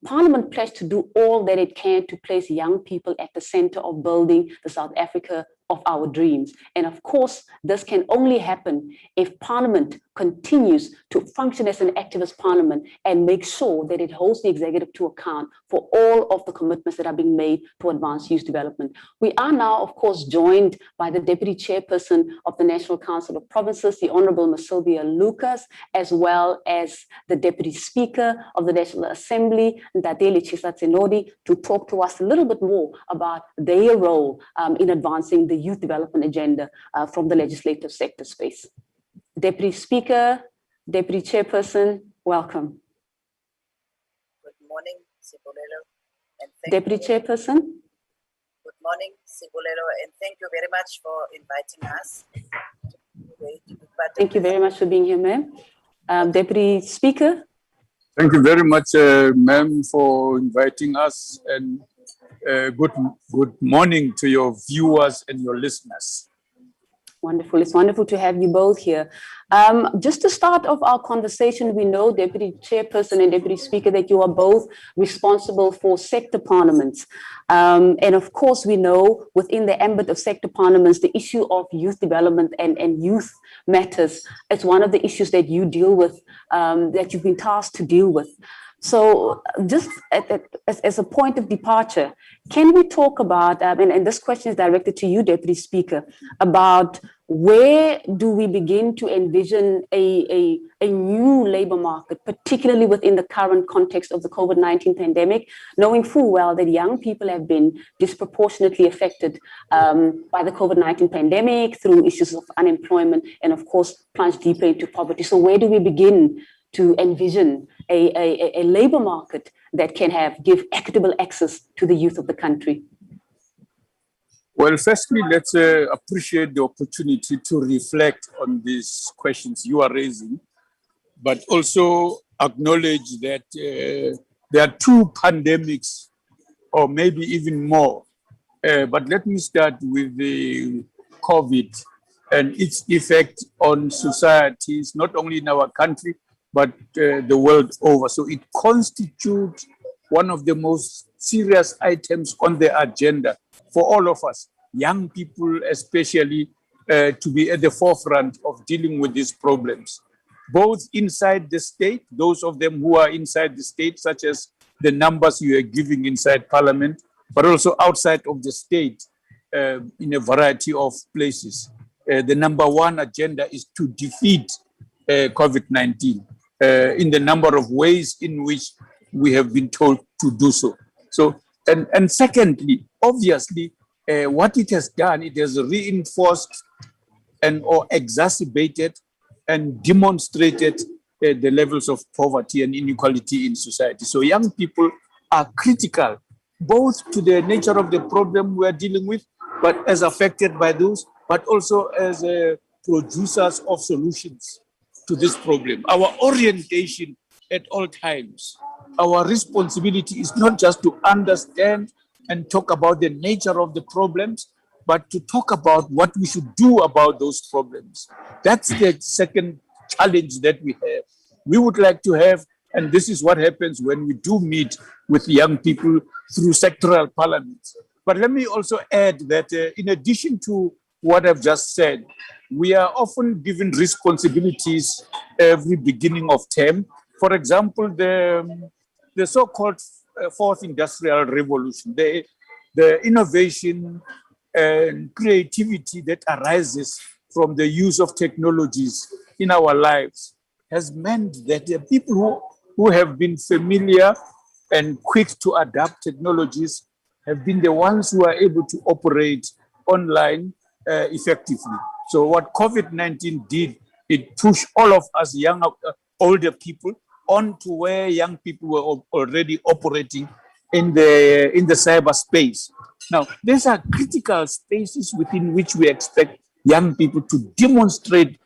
Parliament pledged to do all that it can to place young people at the centre of building the South Africa of our dreams. And of course, this can only happen if Parliament continues to function as an activist parliament and make sure that it holds the executive to account for all of the commitments that are being made to advance youth development. We are now, of course, joined by the Deputy Chairperson of the National Council of Provinces, the Honourable Maxeke Lucas, as well as the Deputy Speaker of the National Assembly, to talk to us a little bit more about their role in advancing the youth development agenda from the legislative sector space. Deputy Speaker, Deputy Chairperson, welcome.
Good morning, Sibulelo.
Deputy Chairperson.
Good morning, Sibulelo, and thank you very much for inviting us.
Thank you very much for being here, ma'am. Deputy Speaker.
Thank you very much, ma'am, for inviting us, and good morning to your viewers and your listeners.
Wonderful. It's wonderful to have you both here. Just to start off our conversation, we know, Deputy Chairperson and Deputy Speaker, that you are both responsible for sector parliaments. And of course, we know within the ambit of sector parliaments, the issue of youth development and youth matters. It's one of the issues that you deal with, that you've been tasked to deal with. So just as a point of departure, can we talk about, and this question is directed to you, Deputy Speaker, about where do we begin to envision a new labour market, particularly within the current context of the COVID-19 pandemic, knowing full well that young people have been disproportionately affected by the COVID-19 pandemic through issues of unemployment and, of course, plunged deeper into poverty. So where do we begin to envision a labour market that can give equitable access to the youth of the country?
Well, firstly, let's appreciate the opportunity to reflect on these questions you are raising, but also acknowledge that there are two pandemics, or maybe even more. But let me start with the COVID and its effect on societies, not only in our country, but the world over. So it constitutes one of the most serious items on the agenda for all of us, young people especially, to be at the forefront of dealing with these problems, both inside the state, those of them who are inside the state, such as the numbers you are giving inside Parliament, but also outside of the state in a variety of places. The number one agenda is to defeat COVID-19 in the number of ways in which we have been told to do so. So, and secondly, obviously, what it has done, it has reinforced or exacerbated and demonstrated the levels of poverty and inequality in society. So young people are critical, both to the nature of the problem we are dealing with, but as affected by those, but also as producers of solutions to this problem. Our orientation at all times, our responsibility is not just to understand and talk about the nature of the problems, but to talk about what we should do about those problems. That's the second challenge that we have. We would like to have, and this is what happens when we do meet with young people through sectoral parliaments. But let me also add that in addition to what I've just said, we are often given responsibilities every beginning of term. For example, the so-called fourth industrial revolution, the innovation and creativity that arises from the use of technologies in our lives has meant that the people who have been familiar and quick to adapt technologies have been the ones who are able to operate online effectively. So what COVID-19 did, it pushed all of us young, older people onto where young people were already operating in the cyberspace. Now, these are critical spaces within which we expect young people to demonstrate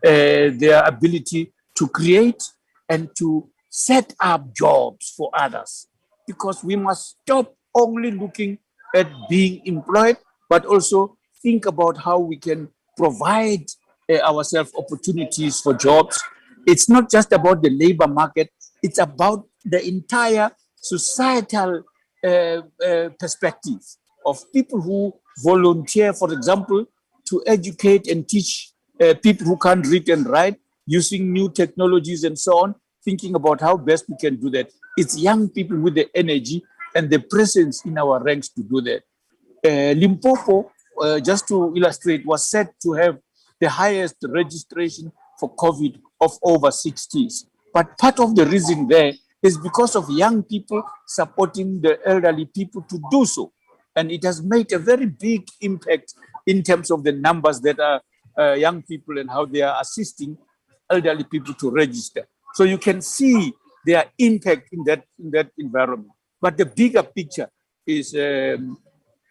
their ability to create and to set up jobs for others, because we must stop only looking at being employed, but also think about how we can provide ourselves opportunities for jobs. It's not just about the labor market, it's about the entire societal perspective of people who volunteer, for example, to educate and teach people who can't read and write using new technologies and so on, thinking about how best we can do that. It's young people with the energy and the presence in our ranks to do that. Limpopo, just to illustrate, was said to have the highest registration for COVID of over 60s. But part of the reason there is because of young people supporting the elderly people to do so. And it has made a very big impact in terms of the numbers that are young people and how they are assisting elderly people to register. So you can see their impact in that environment. But the bigger picture is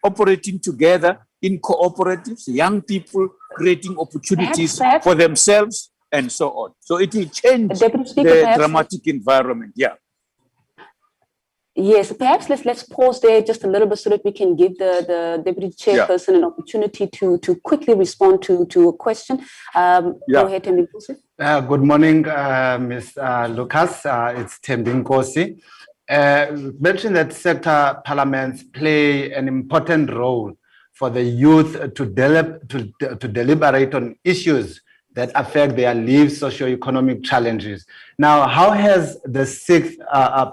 operating together in cooperatives, young people creating opportunities for themselves and so on. So it will change the dramatic environment. Yeah.
Yes, perhaps let's pause there just a little bit so that we can give the deputy chairperson an opportunity to quickly respond to a question. Go ahead, Tembing Kosi.
Good morning, Ms. Lucas. It's Tembing Kosi. Mentioned that sector parliaments play an important role for the youth to deliberate on issues that affect their lives, socio-economic challenges. Now, how has the sixth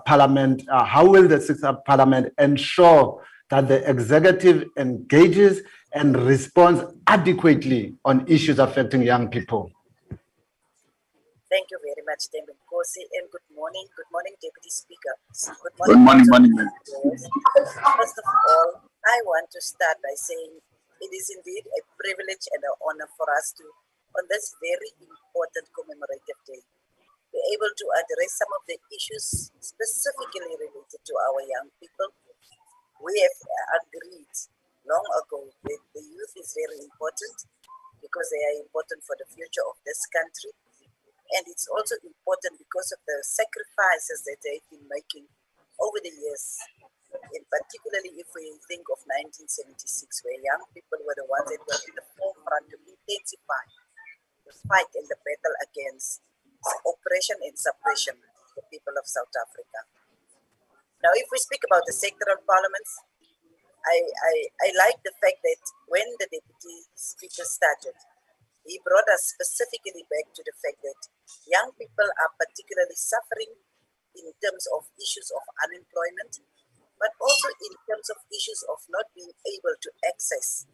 parliament, how will the sixth parliament ensure that the executive engages and responds adequately on issues affecting young people?
Thank you very much, Tembing Kosi, and good morning. Good morning, Deputy Speaker.
Good morning, morning.
First of all, I want to start by saying it is indeed a privilege and an honor for us to, on this very important commemorative day, be able to address some of the issues specifically related to our young people. We have agreed long ago that the youth is very important because they are important for the future of this country. And it's also important because of the sacrifices that they've been making over the years. And particularly if we think of 1976, where young people were the ones that were in the forefront to intensify the fight and the battle against oppression and suppression of the people of South Africa. Now, if we speak about the sectoral parliaments, I like the fact that when the Deputy Speaker started, he brought us specifically back to the fact that young people are particularly suffering in terms of issues of unemployment, but also in terms of issues of not being able to access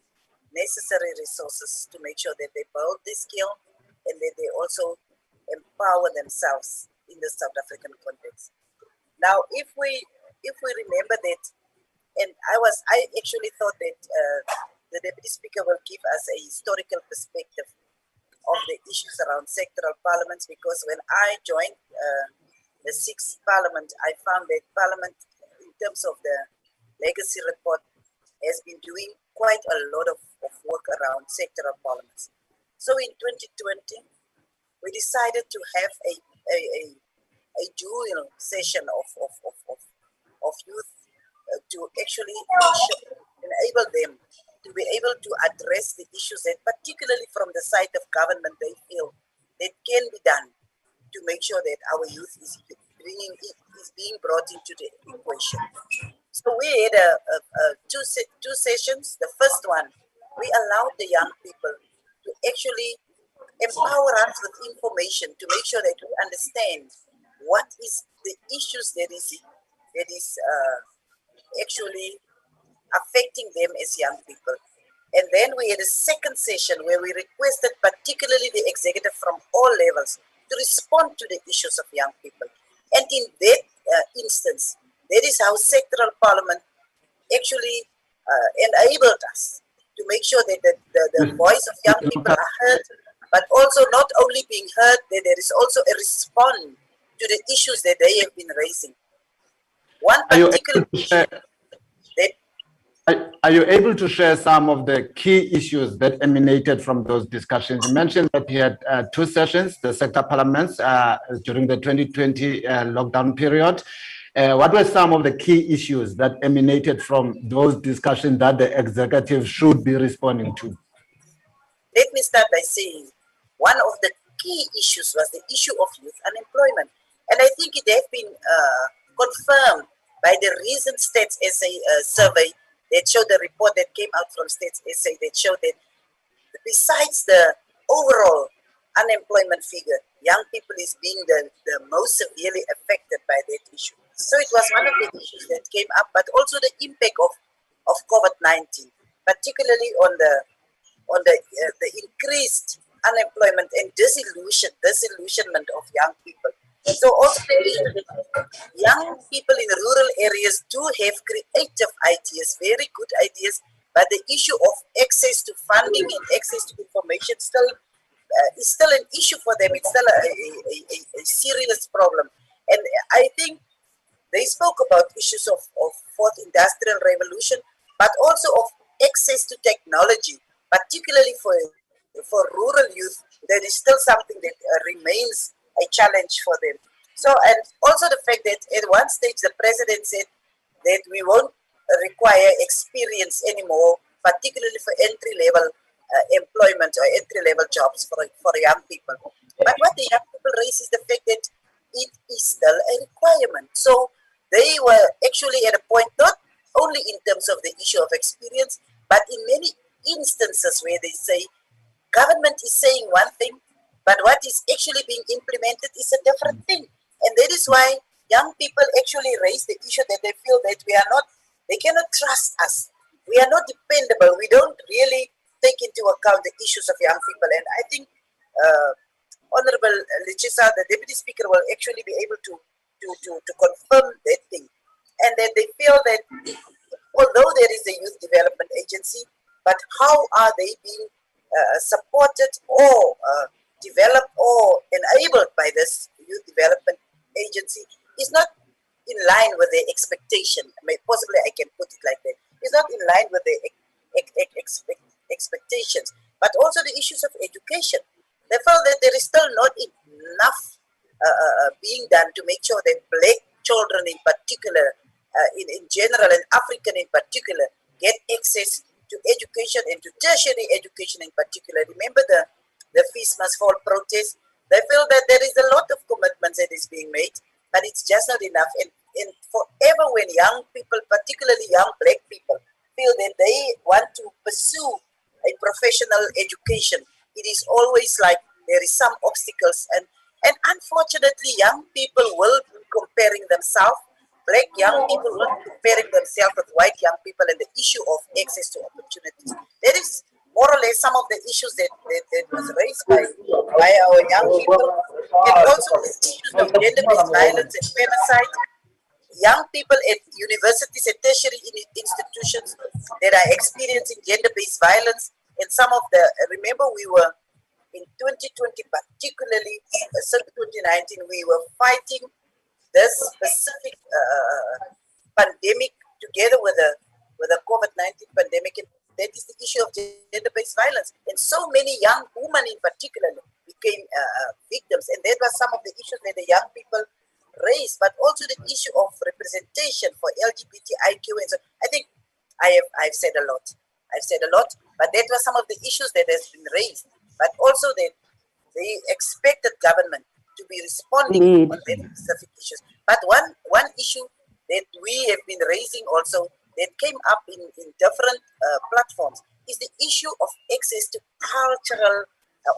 necessary resources to make sure that they build this skill and that they also empower themselves in the South African context. Now, if we remember that, and I actually thought that the Deputy Speaker will give us a historical perspective of the issues around sectoral parliaments, because when I joined the sixth parliament, I found that parliament, in terms of the legacy report, has been doing quite a lot of work around sectoral parliaments. So in 2020, we decided to have a dual session of youth actually enable them to be able to address the issues that, particularly from the side of government, they feel that can be done to make sure that our youth is being brought into the equation. So we had two sessions. The first one, we allowed the young people to actually empower us with information to make sure that we understand what is the issues that is actually affecting them as young people. And then we had a second session where we requested particularly the executive from all levels to respond to the issues of young people. And in that instance, that is how Sectoral Parliament actually enabled us to make sure that the voice of young people are heard, but also not only being heard, that there is also a response to the issues that they have been raising. One particular issue that
are you able to share some of the key issues that emanated from those discussions? You mentioned that you had two sessions, the sector parliaments during the 2020 lockdown period. What were some of the key issues that emanated from those discussions that the executive should be responding to?
Let me start by saying one of the key issues was the issue of youth unemployment. And I think it has been confirmed by the recent Stats SA survey that showed the report that came out from Stats SA that showed that besides the overall unemployment figure, young people is being the most severely affected by that issue. So it was one of the issues that came up, but also the impact of COVID-19, particularly on the increased unemployment and disillusionment of young people. So also young people in rural areas do have creative ideas, very good ideas, but the issue of access to funding and access to information is still an issue for them. It's still a serious problem. And I think they spoke about issues of fourth industrial revolution, but also of access to technology, particularly for rural youth. That is still something that remains a challenge for them. So, and also the fact that at one stage the president said that we won't require experience anymore, particularly for entry-level employment or entry-level jobs for young people. But what the young people raise is the fact that it is still a requirement. So they were actually at a point, not only in terms of the issue of experience, but in many instances where they say government is saying one thing, but what is actually being implemented is a different thing. And that is why young people actually raise the issue that they feel that they cannot trust us. We are not dependable. We don't really take into account the issues of young people. And I think Honorable Lechisa, the Deputy Speaker, will actually be able to confirm that thing. And that they feel that although there is a youth development agency, but how are they being supported or developed or enabled by this youth development agency is not in line with their expectation. Possibly I can put it like that. It's not in line with their expectations, but also the issues of education. They felt that there is still not enough being done to make sure that black children in particular, in general, and African in particular, get access to education and to tertiary education in particular. Remember the Feast Must Fall protest? They feel that there is a lot of commitments that is being made, but it's just not enough. And forever when young people, particularly young black people, feel that they want to pursue a professional education, it is always like there is some obstacles. And unfortunately, young people will be comparing themselves, black young people will be comparing themselves with white young people, and the issue of access to opportunities. There is more or less some of the issues that was raised by our young people, and also the issues of gender-based violence and femicide. Young people at universities and tertiary institutions that are experiencing gender-based violence, and some of the, remember we were in 2020, particularly 2019, we were fighting this specific pandemic together with the COVID-19 pandemic, and that is the issue of gender-based violence. And so many young women in particular became victims, and that was some of the issues that the young people raised, but also the issue of representation for LGBTIQ. And so I think I've said a lot. I've said a lot, but that was some of the issues that has been raised. But also that they expected government to be responding on very specific issues. But one issue that we have been raising also that came up in different platforms is the issue of access to cultural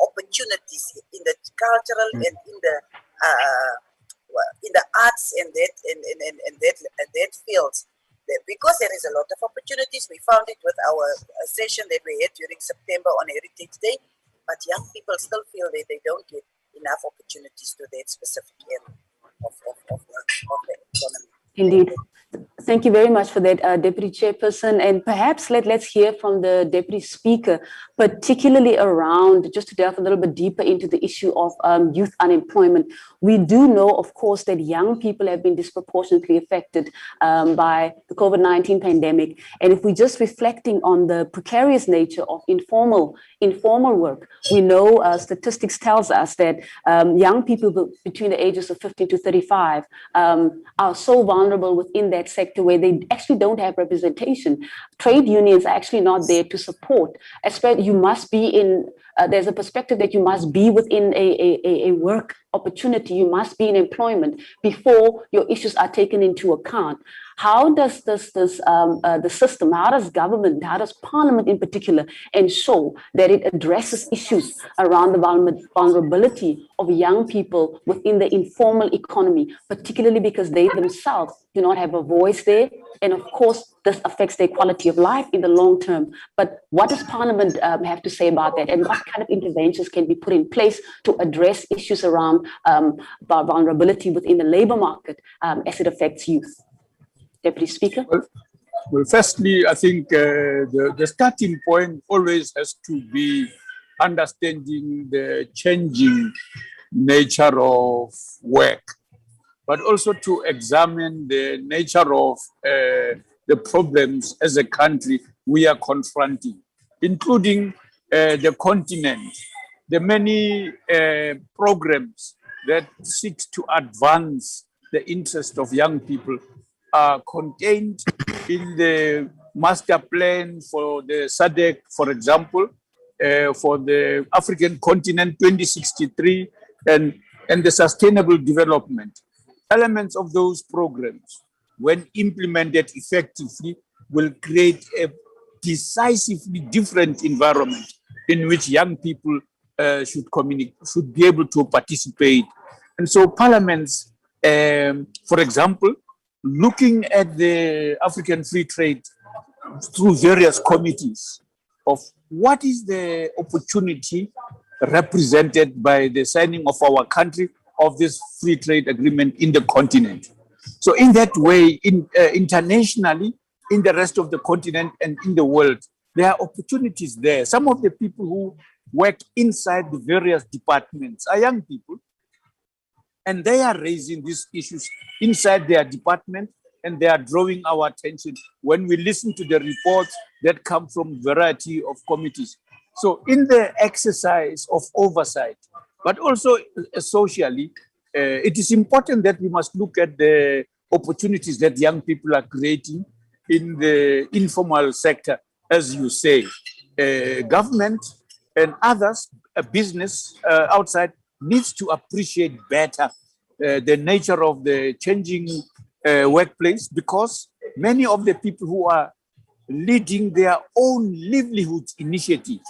opportunities in the cultural and in the arts and that fields. Because there is a lot of opportunities, we found it with our session that we had during September on Heritage Day, but young people still feel that they don't get enough opportunities to that specific area of the economy.
Indeed. Thank you very much for that, Deputy Chairperson. And perhaps let's hear from the Deputy Speaker, particularly around, just to delve a little bit deeper into the issue of youth unemployment. We do know, of course, that young people have been disproportionately affected by the COVID-19 pandemic. And if we're just reflecting on the precarious nature of informal work, we know statistics tells us that young people between the ages of 15 to 35 are so vulnerable within that sector where they actually don't have representation. Trade unions are actually not there to support. Especially, you must be in, there's a perspective that you must be within a work opportunity, you must be in employment before your issues are taken into account. How does the system, how does government, how does Parliament in particular ensure that it addresses issues around the vulnerability of young people within the informal economy, particularly because they themselves do not have a voice there? And of course, this affects their quality of life in the long term. But what does Parliament have to say about that? And what kind of interventions can be put in place to address issues around vulnerability within the labor market as it affects youth? Deputy Speaker.
Well, firstly, I think the starting point always has to be understanding the changing nature of work, but also to examine the nature of the problems as a country we are confronting, including the continent, the many programs that seek to advance the interest of young people are contained in the master plan for the SADC, for example, for the African continent 2063 and the sustainable development. Elements of those programs, when implemented effectively, will create a decisively different environment in which young people should be able to participate. And so parliaments, for example, looking at the African free trade through various committees of what is the opportunity represented by the signing of our country of this free trade agreement in the continent. So in that way, internationally, in the rest of the continent and in the world, there are opportunities there. Some of the people who work inside the various departments are young people, and they are raising these issues inside their department, and they are drawing our attention when we listen to the reports that come from a variety of committees. So in the exercise of oversight, but also socially, it is important that we must look at the opportunities that young people are creating in the informal sector, as you say. Government and others, business outside, needs to appreciate better the nature of the changing workplace, because many of the people who are leading their own livelihoods initiatives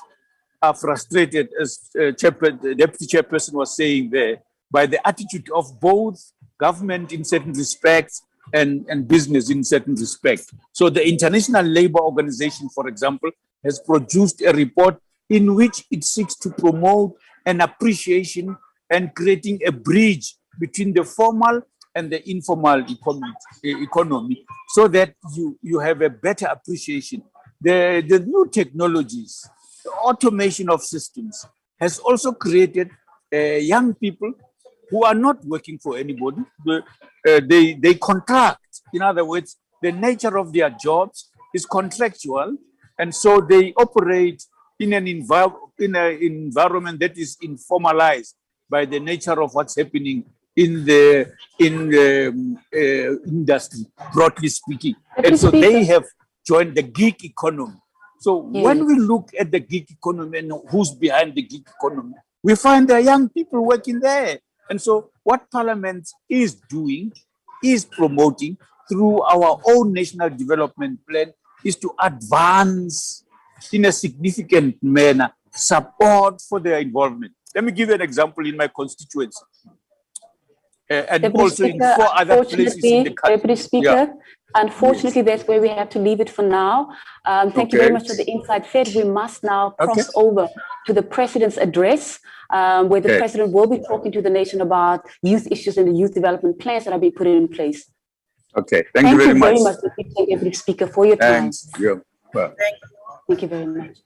are frustrated, as the Deputy Chairperson was saying there, by the attitude of both government in certain respects and business in certain respects. So the International Labour Organization, for example, has produced a report in which it seeks to promote an appreciation and creating a bridge between the formal and the informal economy, so that you have a better appreciation. The new technologies, the automation of systems has also created young people who are not working for anybody. They contract. In other words, the nature of their jobs is contractual, and so they operate in an environment that is informalized by the nature of what's happening in the industry, broadly speaking. And so they have joined the gig economy. So when we look at the gig economy and who's behind the gig economy, we find there are young people working there. And so what Parliament is doing, is promoting through our own national development plan, is to advance in a significant manner support for their involvement. Let me give you an example in my constituency. And also in 4 other places in the country.
Deputy Speaker, unfortunately, that's where we have to leave it for now. Thank you very much for the insight fed. We must now cross over to the President's address, where the President will be talking to the nation about youth issues and the youth development plans that have been put in place.
Okay, thank you very much.
Deputy Speaker, for your time.
Thanks. Yeah. Well.
Thank you very much.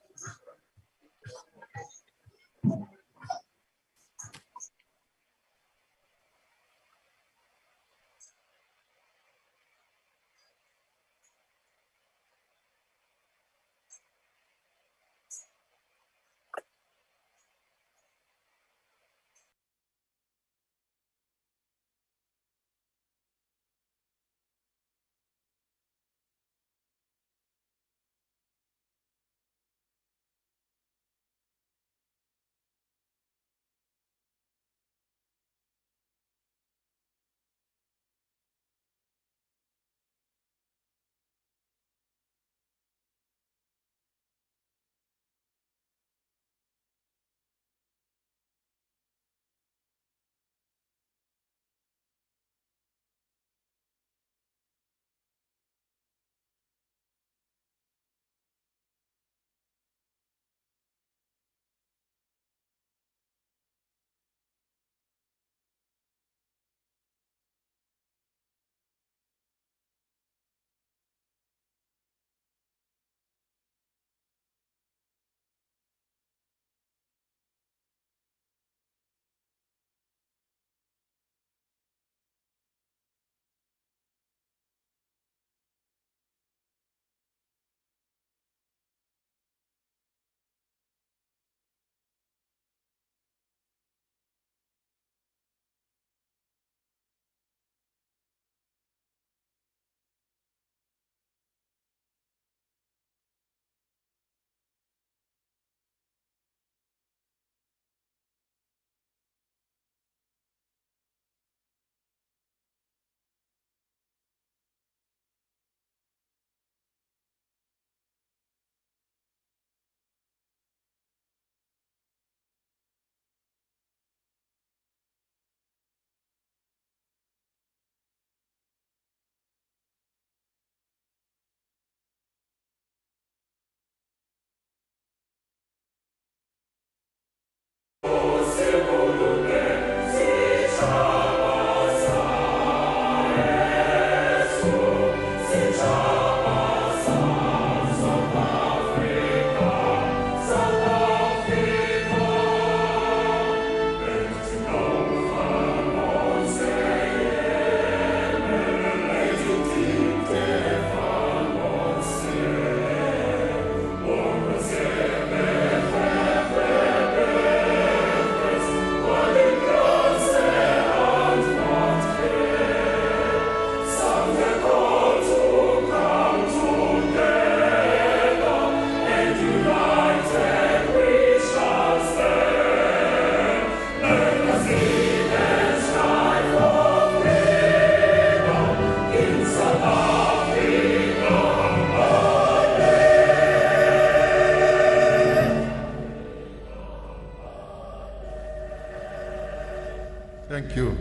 Thank you.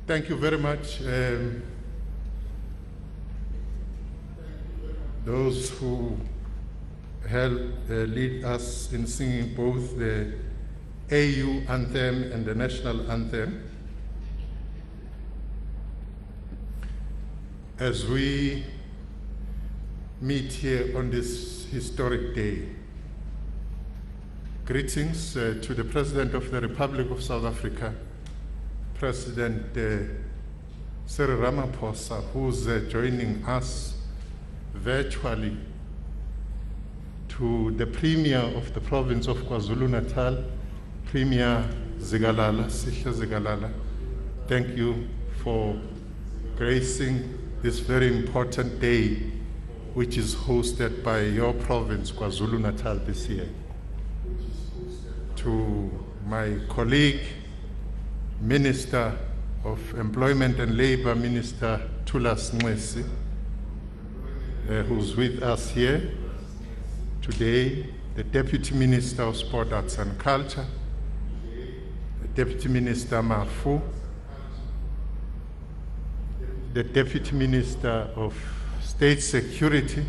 Thank you very much. Those who helped lead us in singing both the AU anthem and the national anthem. As we meet here on this historic day, Greetings to the President of the Republic of South Africa, President Cyril Ramaphosa, who's joining us virtually, to the Premier of the province of KwaZulu-Natal, Premier Zigalala, Sisha Zigalala. Thank you for gracing this very important day, which is hosted by your province, KwaZulu-Natal, this year. To my colleague, Minister of Employment and Labor, Minister Thulas Nxesi, who's with us here today, the Deputy Minister of Sport, Arts and Culture, the Deputy Minister Mafu, the Deputy Minister of State Security,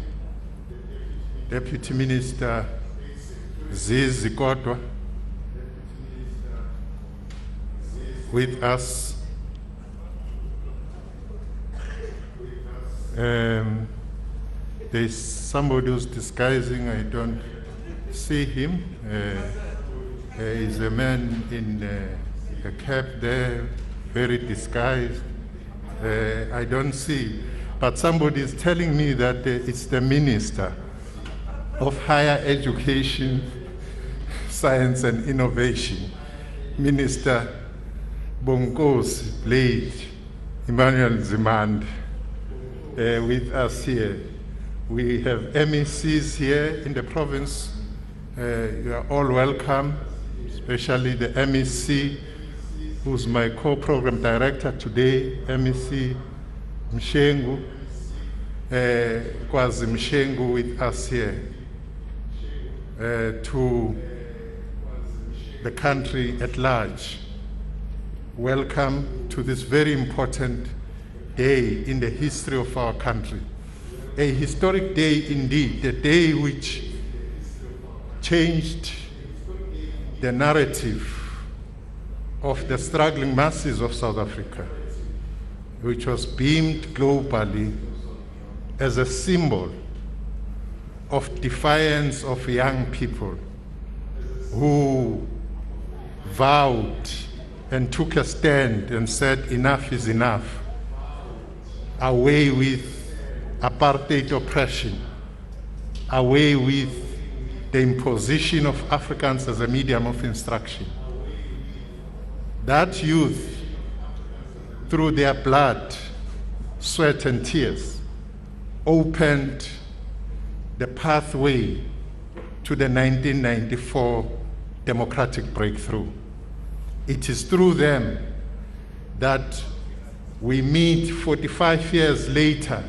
Deputy Minister Zizi Kodwa, with us. There's somebody who's disguising, I don't see him. He's a man in a cap there, very disguised. I don't see, but somebody is telling me that it's the Minister of Higher Education, Science and Innovation, Minister Bonkosi Blade Emmanuel Zimand, with us here. We have MECs here in the province. You are all welcome, especially the MEC, who's my co-program director today, MEC Mshengu, Kwazi Mshengu with us here. To the country at large, welcome to this very important day in the history of our country. A historic day indeed, a day which changed the narrative of the struggling masses of South Africa, which was beamed globally as a symbol of defiance of young people who vowed and took a stand and said enough is enough. Away with apartheid oppression, away with the imposition of Africans as a medium of instruction. That youth, through their blood, sweat and tears, opened the pathway to the 1994 democratic breakthrough. It is through them that we meet 45 years later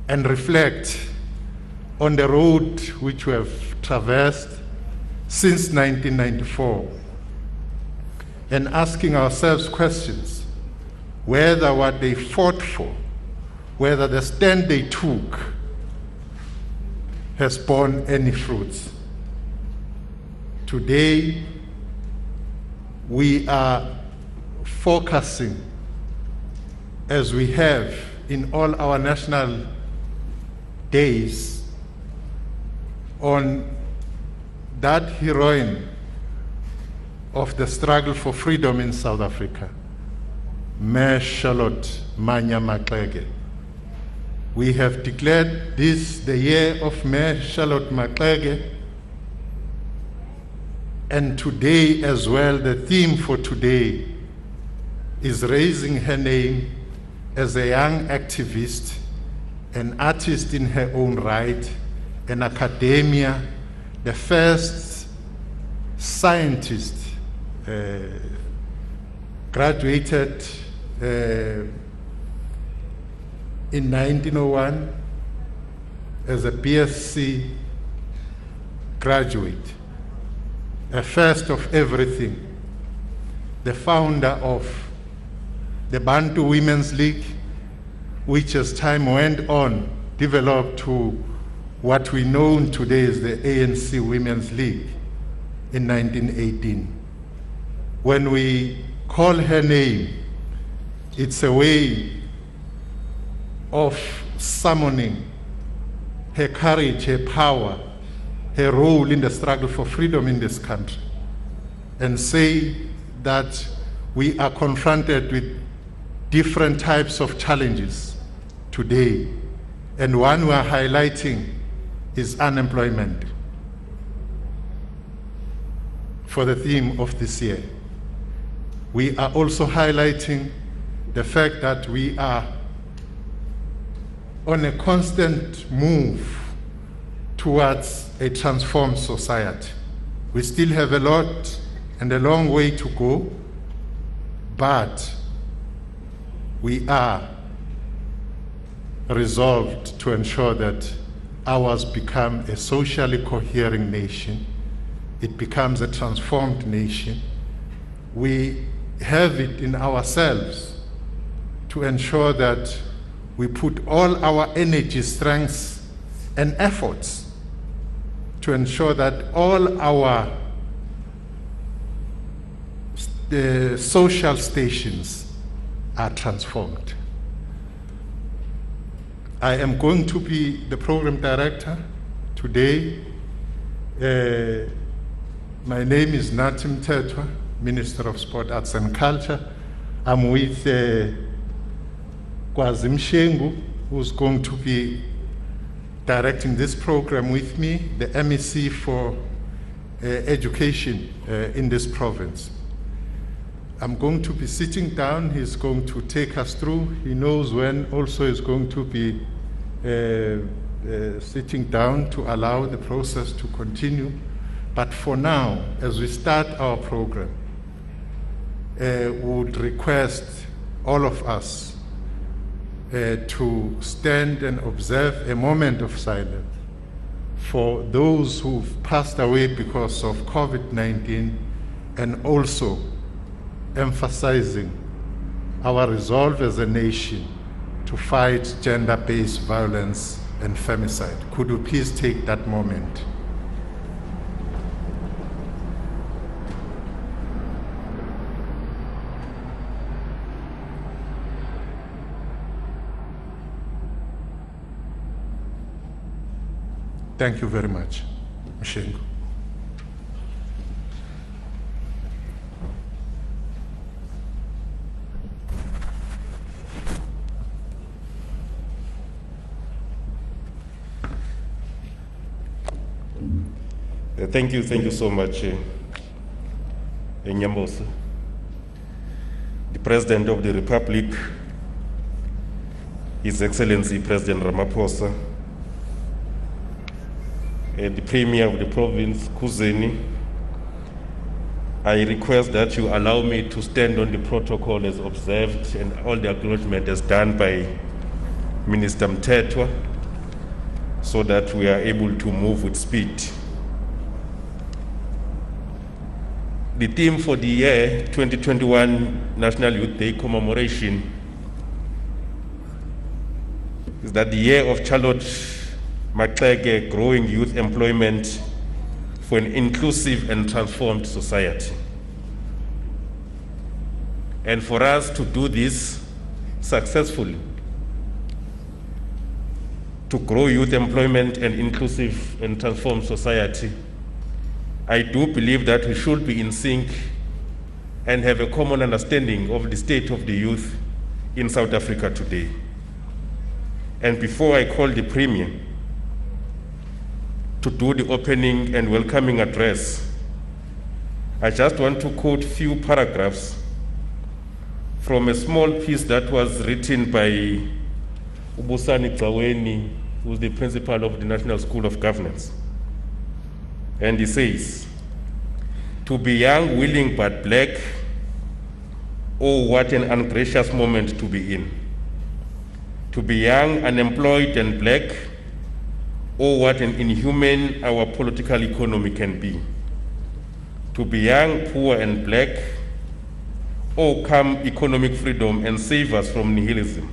and reflect on the road which we have traversed since 1994, and asking ourselves questions whether what they fought for, whether the stand they took has borne any fruits. Today, we are focusing, as we have in all our national days, on that heroine of the struggle for freedom in South Africa, Mayor Charlotte Manya Maxeke. We have declared this the year of Mayor Charlotte Maxeke, and today as well, the theme for today is raising her name as a young activist, an artist in her own right, an academia, the first scientist, graduated in 1901 as a BSc graduate, a first of everything, the founder of the Bantu Women's League, which as time went on developed to what we know today as the ANC Women's League in 1918. When we call her name, it's a way of summoning her courage, her power, her role in the struggle for freedom in this country and say that we are confronted with different types of challenges today. And one we are highlighting is unemployment for the theme of this year. We are also highlighting the fact that we are on a constant move towards a transformed society. We still have a lot and a long way to go, but we are resolved to ensure that ours become a socially coherent nation. It becomes a transformed nation. We have it in ourselves to ensure that we put all our energy, strengths, and efforts to ensure that all our social stations are transformed. I am going to be the program director today. My name is Natim Tetwa, Minister of Sport, Arts and Culture. I'm with Kwazim Shengu, who's going to be directing this program with me, the MEC for education in this province. I'm going to be sitting down. He's going to take us through. He knows when also is going to be sitting down to allow the process to continue. But for now, as we start our program, we would request all of us to stand and observe a moment of silence for those who've passed away because of COVID-19, and also emphasizing our resolve as a nation to fight gender-based violence and femicide. Could you please take that moment? Thank you very much, Mshengo.
Thank you so much, Nyambosa. The President of the Republic, His Excellency President Ramaphosa, the Premier of the province, Kuzeni, I request that you allow me to stand on the protocol as observed and all the acknowledgement as done by Minister Mtetwa, so that we are able to move with speed. The theme for the year 2021 National Youth Day commemoration is that the year of Charlotte Maxeke, growing youth employment for an inclusive and transformed society. And for us to do this successfully, to grow youth employment and inclusive and transformed society, I do believe that we should be in sync and have a common understanding of the state of the youth in South Africa today. And before I call the Premier to do the opening and welcoming address, I just want to quote a few paragraphs from a small piece that was written by Ubusani Tsaweni, who's the principal of the National School of Governance. And he says, "To be young, willing but black, oh, what an ungracious moment to be in. To be young, unemployed and black, oh, what an inhuman our political economy can be. To be young, poor and black, oh, come economic freedom and save us from nihilism.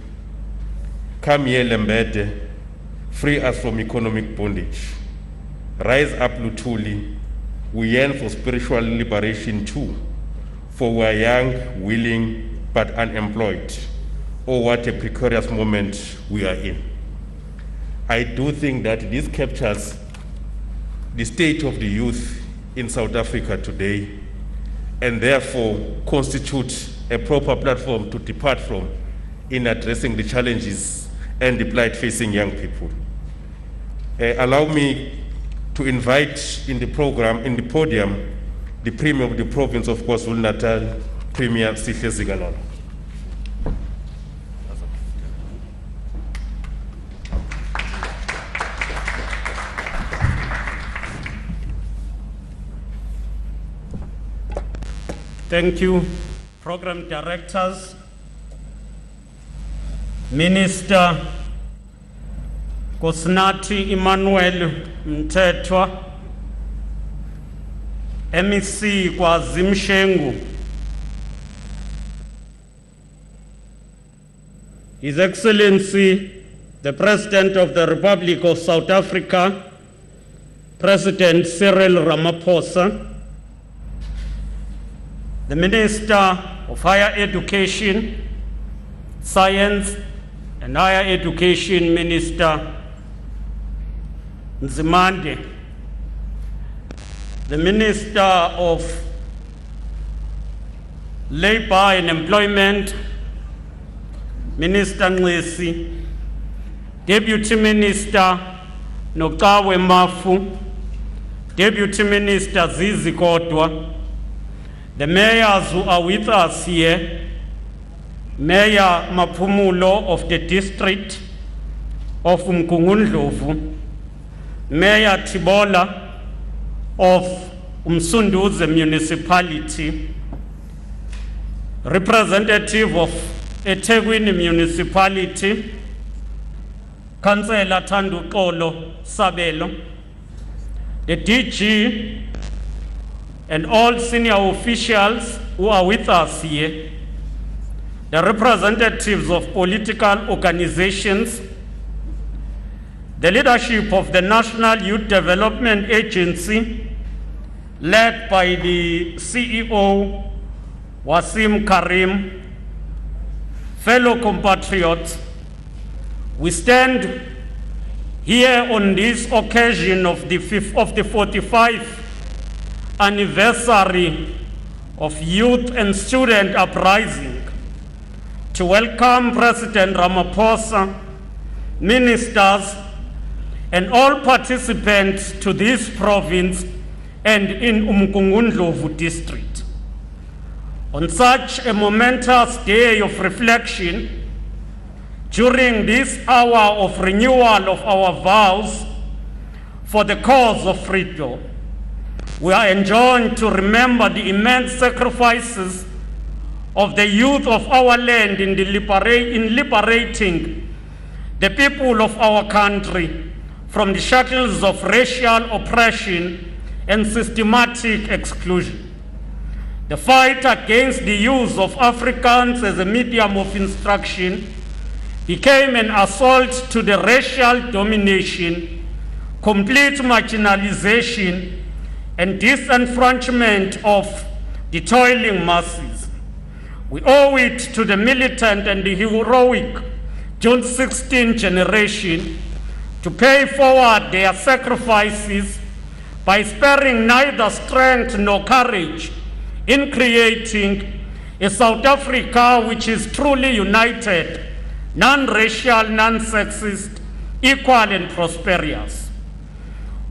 Come here, Lembede, free us from economic bondage. Rise up, Lutuli, we yearn for spiritual liberation too, for we are young, willing, but unemployed. Oh, what a precarious moment we are in." I do think that this captures the state of the youth in South Africa today, and therefore constitute a proper platform to depart from in addressing the challenges and the plight facing young people. Allow me to invite in the podium, the Premier of the Province of KwaZulu-Natal, Premier Sihle Zikalala.
Thank you, program directors, Minister Kosnati Emmanuel Mthethwa, MEC KwaZimshengu, His Excellency, the President of the Republic of South Africa, President Cyril Ramaphosa, the Minister of Higher Education, Science and Higher Education, Minister Nzimande, the Minister of Labor and Employment, Minister Nxesi, Deputy Minister Nokawe Mafu, Deputy Minister Zizi Kodwa, the mayors who are with us here, Mayor Mapumulo of the district of Mkungundlovu, Mayor Tibola of Umsunduze municipality, representative of eThekwini municipality, Councillor Thandukolo Sabelo, the DG, and all senior officials who are with us here, the representatives of political organizations, the leadership of the National Youth Development Agency, led by the CEO, Wasim Karim, fellow compatriots, we stand here on this occasion of the 45th anniversary of Youth and Student Uprising to welcome President Ramaphosa, ministers, and all participants to this province and in Umkungundlovu district. On such a momentous day of reflection, during this hour of renewal of our vows for the cause of freedom, we are enjoined to remember the immense sacrifices of the youth of our land in liberating the people of our country from the shackles of racial oppression and systematic exclusion. The fight against the use of Afrikaans as a medium of instruction became an assault to the racial domination, complete marginalization, and disenfranchisement of the toiling masses. We owe it to the militant and the heroic June 16 generation to pay forward their sacrifices by sparing neither strength nor courage in creating a South Africa which is truly united, non-racial, non-sexist, equal and prosperous.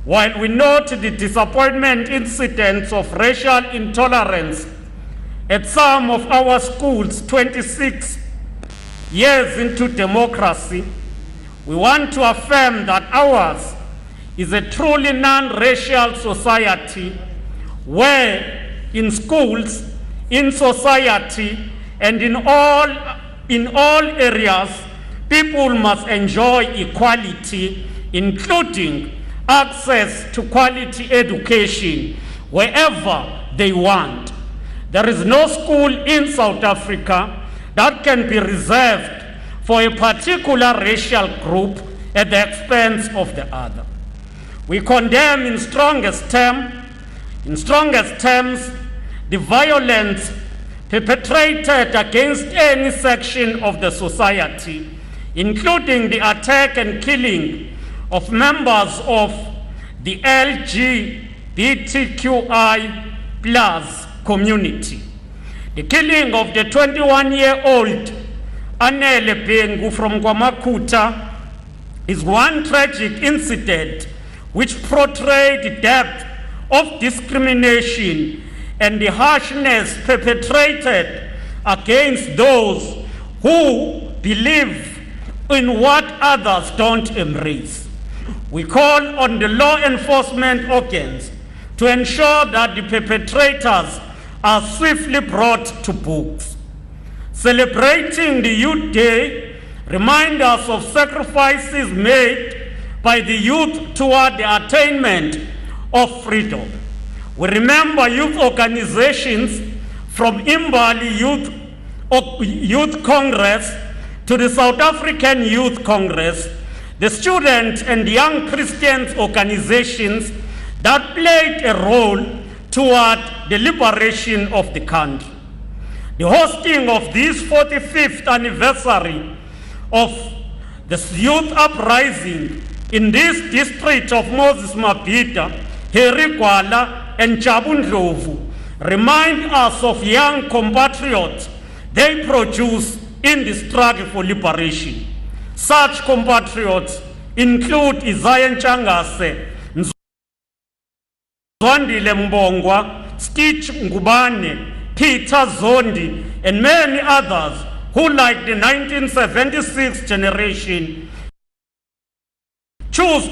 While we note the disappointment incidents of racial intolerance at some of our schools 26 years into democracy, we want to affirm that ours is a truly non-racial society where in schools, in society, and in all areas, people must enjoy equality, including access to quality education wherever they want. There is no school in South Africa that can be reserved for a particular racial group at the expense of the other. We condemn in strongest terms the violence perpetrated against any section of the society, including the attack and killing of members of the LGBTQI plus community. The killing of the 21-year-old Anele Bengu from Kwamakuta is one tragic incident which portrayed the depth of discrimination and the harshness perpetrated against those who believe in what others don't embrace. We call on the law enforcement organs to ensure that the perpetrators are swiftly brought to books. Celebrating the Youth Day reminds us of sacrifices made by the youth toward the attainment of freedom. We remember youth organizations from Imbali Youth Congress to the South African Youth Congress, the student and young Christians organizations that played a role toward the liberation of the country. The hosting of this 45th anniversary of the youth uprising in this district of Moses Mabhida, Harry Gwala and Jabu Ndlovu remind us of young compatriots they produce in the struggle for liberation. Such compatriots include Isaiah Nchangase, Zwandile Mbongwa, Stitch Ngubane, Peter Zondi, and many others who, like the 1976 generation, chose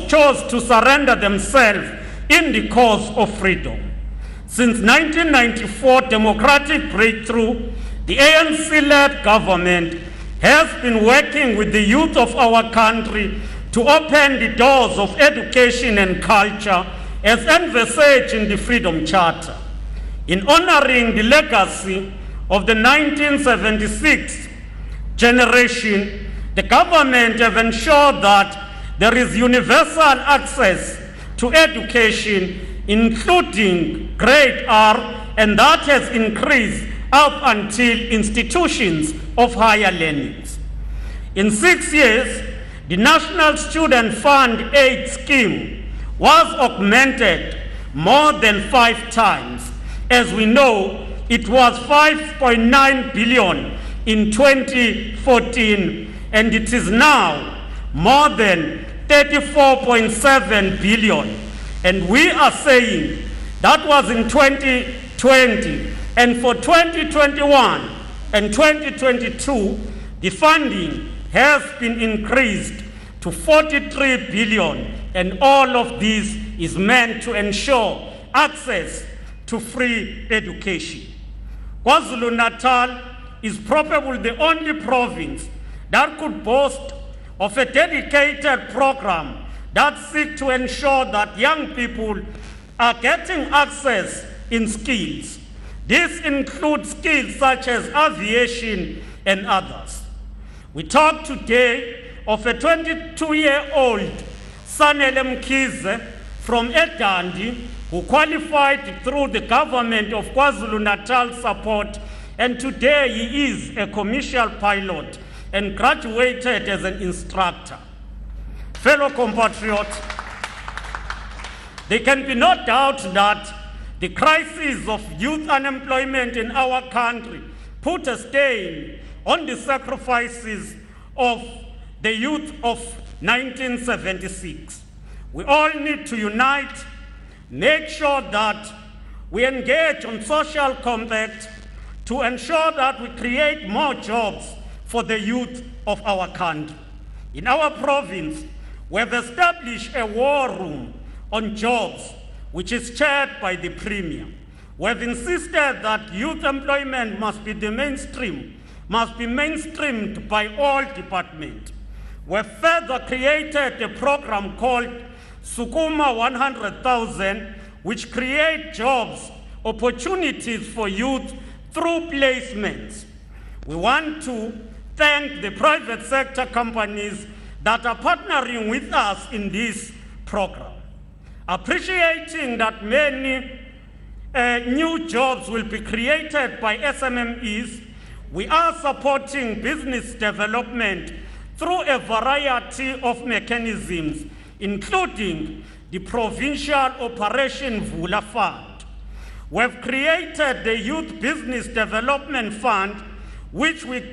to surrender themselves in the cause of freedom. Since 1994 democratic breakthrough, the ANC-led government has been working with the youth of our country to open the doors of education and culture as envisaged in the Freedom Charter. In honoring the legacy of the 1976 generation, the government have ensured that there is universal access to education, including grade R, and that has increased up until institutions of higher learning. In 6 years, the National Student Fund Aid Scheme was augmented more than 5 times. As we know, it was 5.9 billion in 2014, and it is now more than 34.7 billion. And we are saying that was in 2020, and for 2021 and 2022, the funding has been increased to 43 billion, and all of this is meant to ensure access to free education. KwaZulu-Natal is probably the only province that could boast of a dedicated program that seeks to ensure that young people are getting access in skills. This includes skills such as aviation and others. We talk today of a 22-year-old Sanele Mkhize from Edandi who qualified through the government of KwaZulu-Natal support, and today he is a commercial pilot and graduated as an instructor. Fellow compatriots, there can be no doubt that the crisis of youth unemployment in our country put a stain on the sacrifices of the youth of 1976. We all need to unite, make sure that we engage on social compact to ensure that we create more jobs for the youth of our country. In our province, we have established a war room on jobs, which is chaired by the Premier. We have insisted that youth employment must be mainstreamed by all departments. We have further created a program called Sukuma 100,000, which create jobs, opportunities for youth through placements. We want to thank the private sector companies that are partnering with us in this program. Appreciating that many new jobs will be created by SMMEs, we are supporting business development through a variety of mechanisms, including the Provincial Operation Vula Fund. We have created the Youth Business Development Fund, which we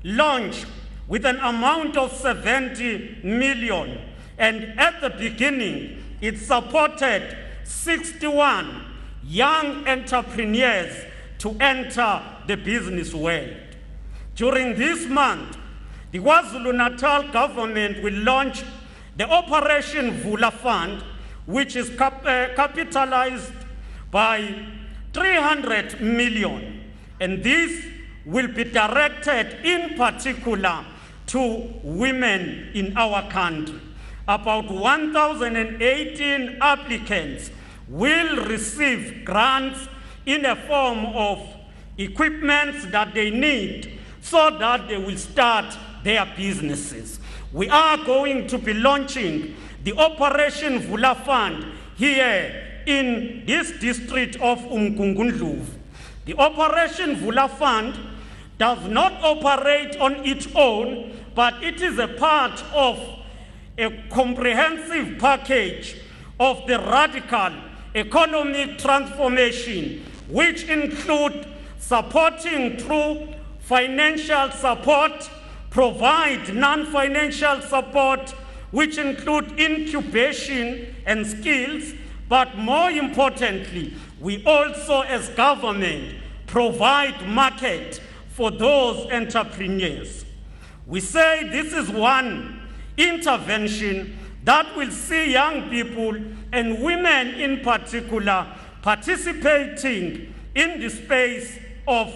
launched with an amount of 70 million. And at the beginning, it supported 61 young entrepreneurs to enter the business world. During this month, the KwaZulu-Natal government will launch the Operation Vula Fund, which is capitalized by 300 million. And this will be directed in particular to women in our country. About 1,018 applicants will receive grants in a form of equipment that they need so that they will start their businesses. We are going to be launching the Operation Vula Fund here in this district of Umgungundlovu. The Operation Vula Fund does not operate on its own, but it is a part of a comprehensive package of the radical economic transformation, which include supporting through financial support, provide non-financial support, which include incubation and skills, but more importantly, we also as government provide market for those entrepreneurs. We say this is one intervention that will see young people and women in particular participating in the space of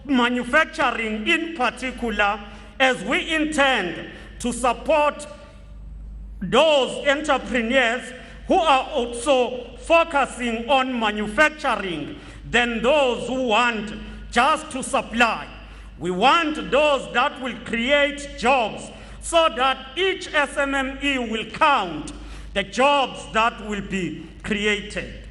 manufacturing in particular, as we intend to support those entrepreneurs who are also focusing on manufacturing than those who want just to supply. We want those that will create jobs so that each SMME will count the jobs that will be created.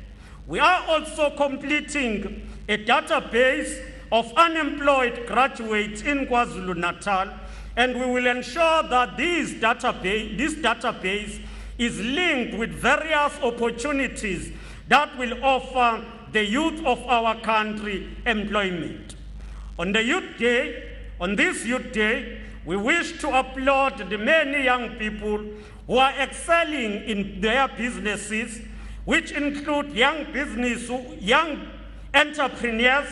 We are also completing a database of unemployed graduates in KwaZulu-Natal, and we will ensure that this database is linked with various opportunities that will offer the youth of our country employment. On this Youth Day, we wish to applaud the many young people who are excelling in their businesses, which include young entrepreneurs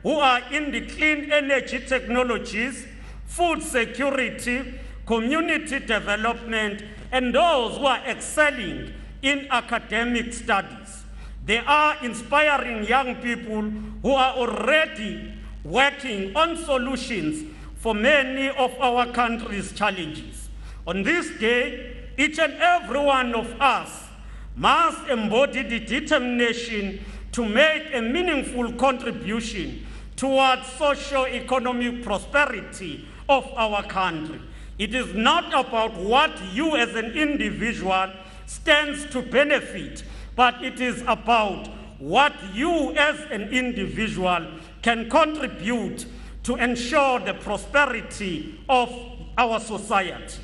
who are in the clean energy technologies, food security, community development, and those who are excelling in academic studies. They are inspiring young people who are already working on solutions for many of our country's challenges. On this day, each and every one of us must embody the determination to make a meaningful contribution towards socio-economic prosperity of our country. It is not about what you as an individual stands to benefit, but it is about what you as an individual can contribute to ensure the prosperity of our society.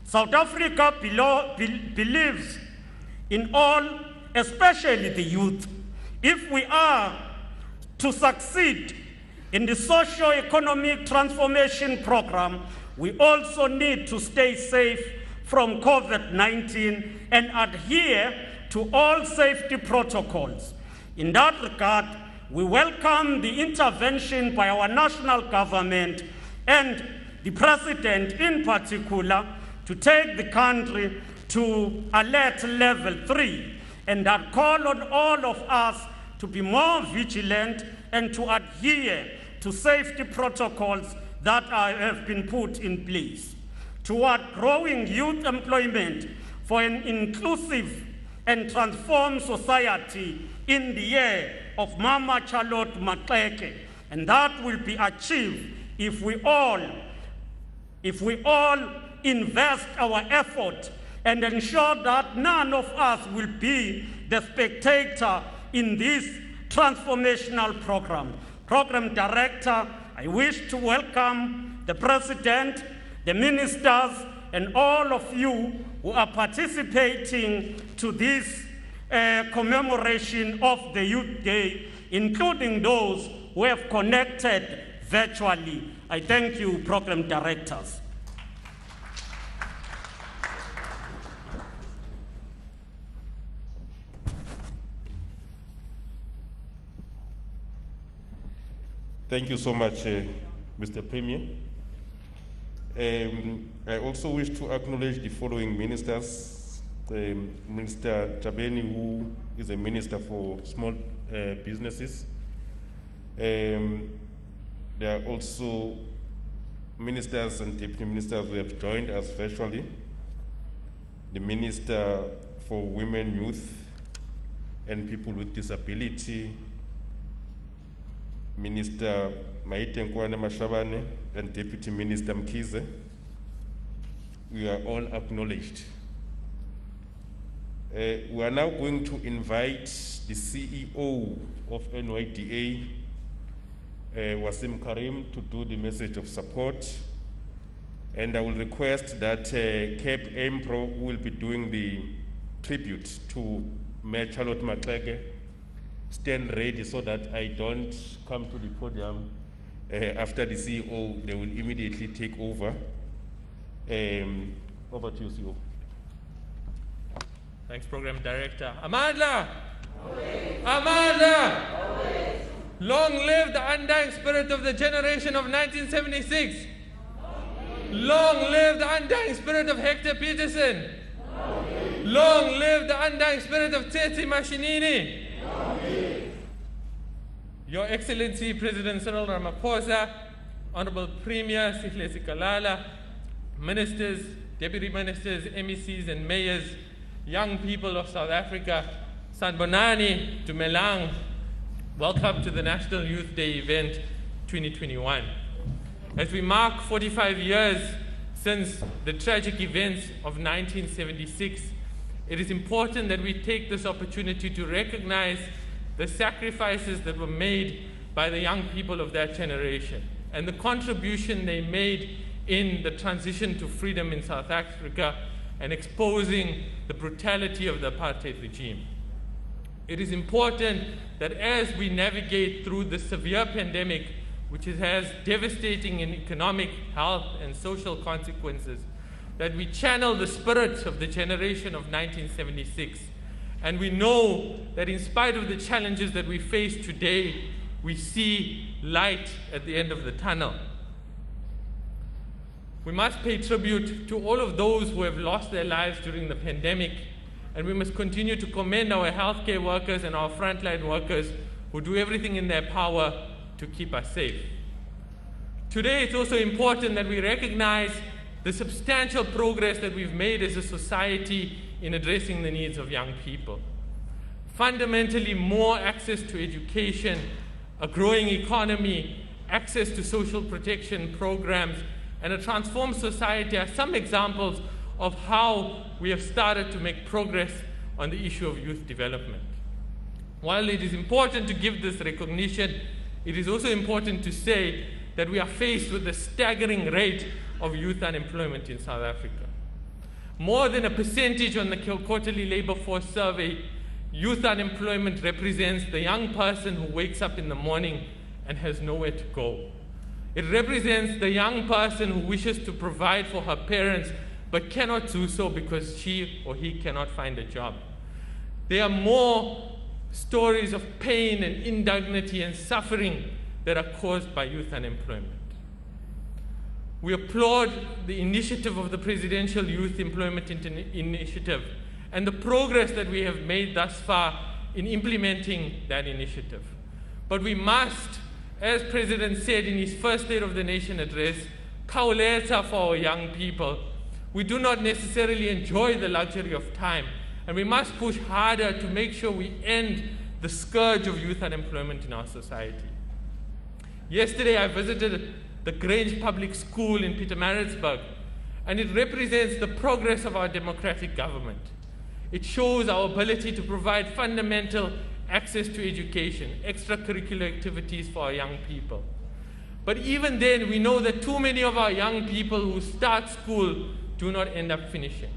South Africa believes in all, especially the youth. If we are to succeed in the socio-economic transformation program, we also need to stay safe from COVID-19 and adhere to all safety protocols. In that regard, we welcome the intervention by our national government and the President in particular to take the country to alert level 3, and that call on all of us to be more vigilant and to adhere to safety protocols that have been put in place. Toward growing youth employment for an inclusive and transformed society in the year of Mama Charlotte Maxeke, and that will be achieved if we all invest our effort and ensure that none of us will be the spectator in this transformational program. Program Director, I wish to welcome the President, the ministers, and all of you who are participating to this commemoration of the Youth Day, including those who have connected virtually. I thank you, program directors.
Thank you so much, Mr. Premier. I also wish to acknowledge the following ministers. Minister Tabeni, who is a minister for small businesses. There are also ministers and deputy ministers who have joined us virtually. The Minister for Women, Youth, and People with Disability, Minister Maite Nkwane Mashabane, and Deputy Minister Mkize. We are all acknowledged. We are now going to invite the CEO of NYDA, Wasim Karim, to do the message of support. And I will request that Cape Empro will be doing the tribute to Mayor Charlotte Maxeke stand ready so that I don't come to the podium after the CEO. They will immediately take over. Over to you, CEO.
Thanks, Program Director. Amandla! Amandla! Long live the undying spirit of the generation of 1976. Long live the undying spirit of Hector Peterson. Long live the undying spirit of Tsetse Mashinini. Your Excellency President Cyril Ramaphosa, Honorable Premier Sihle Sikalala, Ministers, Deputy Ministers, MECs and Mayors, young people of South Africa, Sanbonani, Dumelang, welcome to the National Youth Day event 2021. As we mark 45 years since the tragic events of 1976, it is important that we take this opportunity to recognize the sacrifices that were made by the young people of that generation and the contribution they made in the transition to freedom in South Africa and exposing the brutality of the apartheid regime. It is important that as we navigate through the severe pandemic, which has devastating and economic, health, and social consequences, that we channel the spirit of the generation of 1976. And we know that in spite of the challenges that we face today, we see light at the end of the tunnel. We must pay tribute to all of those who have lost their lives during the pandemic, and we must continue to commend our healthcare workers and our frontline workers who do everything in their power to keep us safe. Today, it's also important that we recognize the substantial progress that we've made as a society in addressing the needs of young people. Fundamentally, more access to education, a growing economy, access to social protection programs, and a transformed society are some examples of how we have started to make progress on the issue of youth development. While it is important to give this recognition, it is also important to say that we are faced with a staggering rate of youth unemployment in South Africa. More than a percentage on the quarterly labor force survey, youth unemployment represents the young person who wakes up in the morning and has nowhere to go. It represents the young person who wishes to provide for her parents but cannot do so because she or he cannot find a job. There are more stories of pain and indignity and suffering that are caused by youth unemployment. We applaud the initiative of the Presidential Youth Employment Initiative and the progress that we have made thus far in implementing that initiative. But we must, as President said in his first State of the Nation address, khawuletha for our young people. We do not necessarily enjoy the luxury of time, and we must push harder to make sure we end the scourge of youth unemployment in our society. Yesterday, I visited the Grange Public School in Pietermaritzburg, and it represents the progress of our democratic government. It shows our ability to provide fundamental access to education, extracurricular activities for our young people. But even then, we know that too many of our young people who start school do not end up finishing.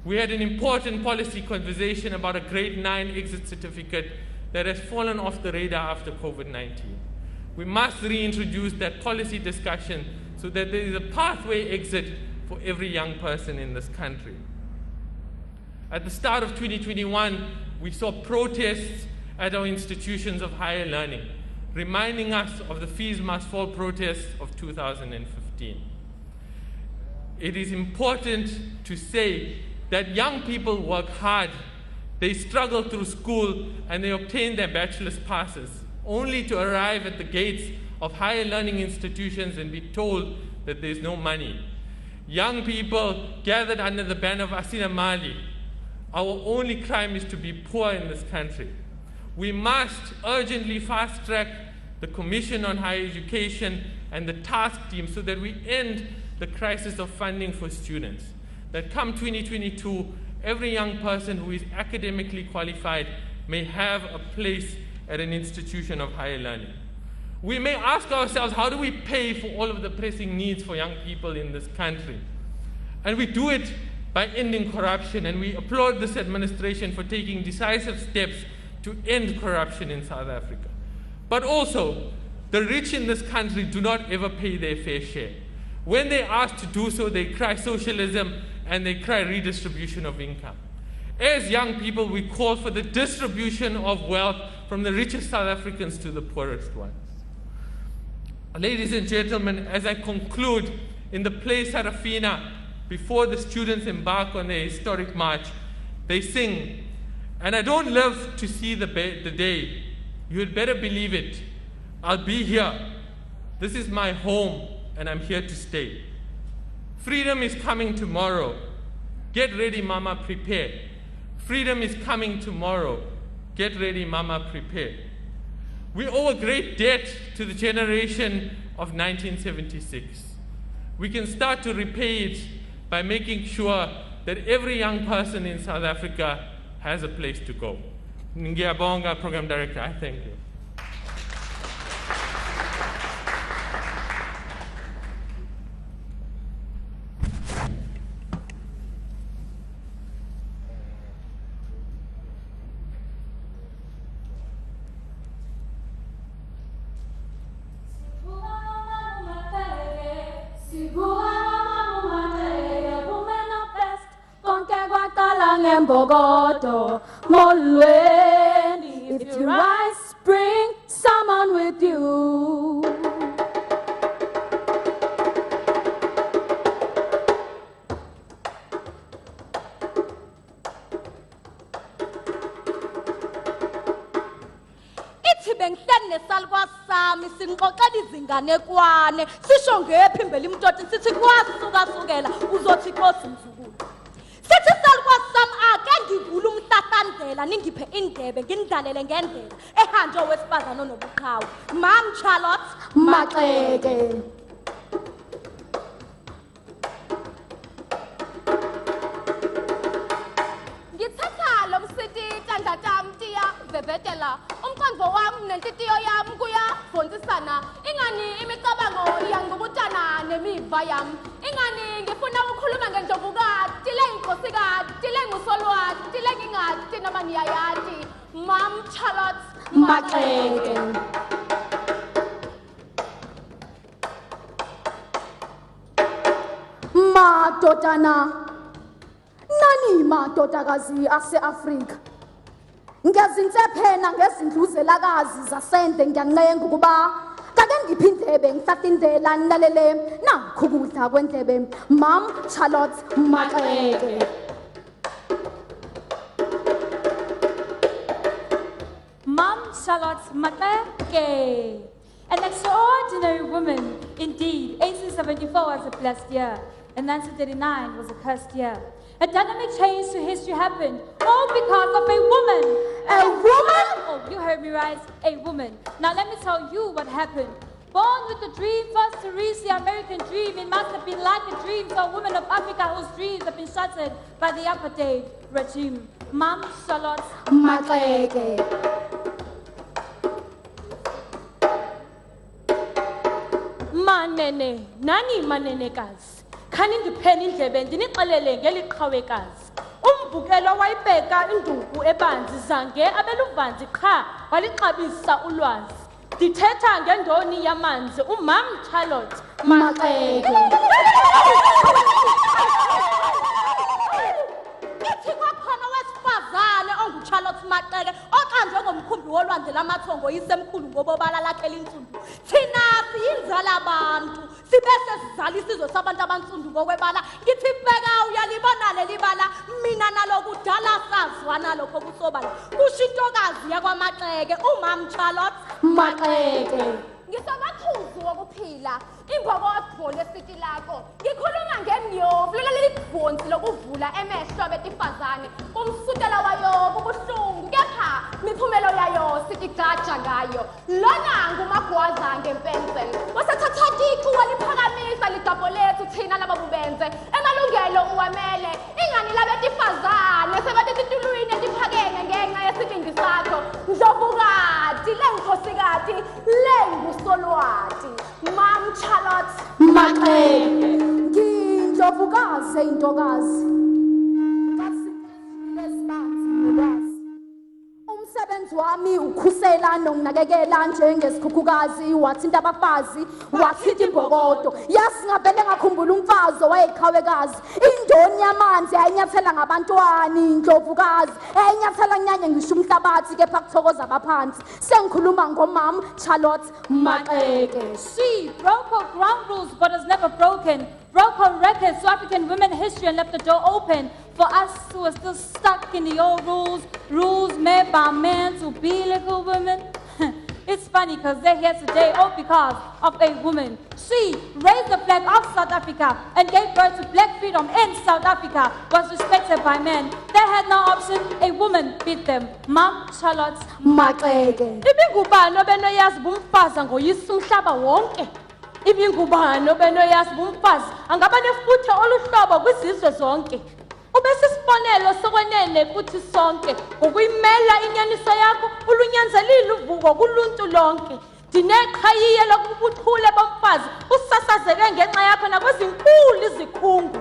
We had an important policy conversation about a grade 9 exit certificate that has fallen off the radar after COVID-19. We must reintroduce that policy discussion so that there is a pathway exit for every young person in this country. At the start of 2021, we saw protests at our institutions of higher learning, reminding us of the Fees Must Fall protests of 2015. It is important to say that young people work hard, they struggle through school, and they obtain their bachelor's passes, only to arrive at the gates of higher learning institutions and be told that there's no money. Young people gathered under the banner of Asina Mali. Our only crime is to be poor in this country. We must urgently fast-track the Commission on Higher Education and the task team so that we end the crisis of funding for students. That come 2022, every young person who is academically qualified may have a place at an institution of higher learning. We may ask ourselves, how do we pay for all of the pressing needs for young people in this country? And we do it by ending corruption, and we applaud this administration for taking decisive steps to end corruption in South Africa. But also, the rich in this country do not ever pay their fair share. When they ask to do so, they cry socialism and they cry redistribution of income. As young people, we call for the distribution of wealth from the richest South Africans to the poorest ones. Ladies and gentlemen, as I conclude, in the play Sarafina, before the students embark on their historic march, they sing, "And I don't live to see the day. You had better believe it. I'll be here. This is my home, and I'm here to stay. Freedom is coming tomorrow. Get ready, mama, prepare. Freedom is coming tomorrow. Get ready, mama, prepare." We owe a great debt to the generation of 1976. We can start to repay it by making sure that every young person in South Africa has a place to go. Ngiyabonga, Program Director. I thank you.
If you rise, bring someone with you. Ithi bengihlene salwa sami sinqoqela izinganekwane sisho ngephi imbele imtoti sithi kwasuka sukela uzothi inkosi mzukulu. Sithi salwa sami ake ngivule umhlahlandlela ningiphe indebe ngindlalele ngendlela ehanjwe wesifazana onobuqhawe. Mam Charlotte Maxeke. Ngithatha lo msitita ndatamtiya bebedela umqondo wami nentitiyo yami kuyafundisana ingani imicabango yangubutana nemiva yami ingani ngifuna ukukhuluma ngendlovukati lenginkosikazi lengusolwati lengingati noma ngiyayati. Mam Charlotte Maxeke. Madodana nani madodakazi ase-Afrika ngezinsephena ngezindluzelakazi zasendle ngiyancenga ukuba kake ngiphi indlebe ngihlahla indlela nilalele nakho ukudla kwendlebe. Mam Charlotte Maxeke.
Mam Charlotte Maxeke, an extraordinary woman indeed. 1874 was a blessed year, and 1939 was a cursed year. A dynamic change to history happened, all because of a woman.
A woman?
Oh, you heard me right, a woman. Now let me tell you what happened. Born with the dream first to reach the American dream, it must have been like a dream to a woman of Africa whose dreams have been shattered by the apartheid regime. Mam Charlotte
Maxeke.
Manene, nani manenekazi.
khani ndipheni indlebe ndinixelele ngeli qhawekazi. Umvukelo wayibheka induku ebanzi zange abeluvanzi qha walixabisa ulwazi. Ndithetha ngendoni yamanzi uMam Charlotte Maxeke. Ithi kwakhona wesifazane onguCharlotte Maxeke oqanjwe ngomkhumbi wolwandle lamathongo yisemkhulu ngobobala lakhe elinsundu. Thina siyinzala abantu sibese sizala isizwe sabantu abansundu ngokwebala. Ngithi bheka uyalibona leli bala mina nalokudala sazwana lokho kusobala. Kusho intokazi yakwaMaxeke uMam Charlotte Maxeke. Ngisamathuzu wokuphila imbokotho lesiti lakho. Ngikhuluma ngemnyovu leli bonzi lokuvula emehlo betifazane. Umsutela wayo kubuhlungu kepha miphumelo yayo sikigaja ngayo. Lona ngumagwaza ngempense. Wasathatha tiku waliphakamisa ligabho lethu thina lababubenze. Emalungelo uwamele ingani labetifazane sebetitulwini etiphakeme ngenxa yesibindi sakho. Ndlovukati lenkosikati lengusolwati Mam Charlotte Maxeke. Ngindlovukazi intokazi umsebenzi wami ukhusela nokunakekela njengesikhukhukazi wathinta abafazi wathinta imbokodo yazi ngabele ngakhumbula umfazi wayeqhawekazi indoni yamanzi ayinyathela ngabantwana indlovukazi ayinyathela nyanye ngisho umhlabathi kepha kuthokoza abaphansi sengikhuluma ngomam Charlotte Maxeke.
She broke her ground rules but has never broken. Broke her records to African women history and left the door open for us who are still stuck in the old rules made by men to be little women. It's funny because they're here today all because of a woman. She raised the flag of South Africa and gave birth to black freedom in South Africa, was respected by men. They had no option, a woman beat them. Mam Charlotte
Maxeke. Ibingubani benoyazi bumfaza ngoyisa umhlaba wonke. Ibingubani benoyazi bumfazi angaba nefuthe oluhlobo kwizizwe zonke. Ubesisibonelo sokwenene kuthi sonke ukuyimela inyaniso yakho ulunyanzelile uvuko kuluntu lonke. Dineqhayiye lokubuthule bomfazi usasazeke ngenxa yakho nakwezinkulu izikhungu.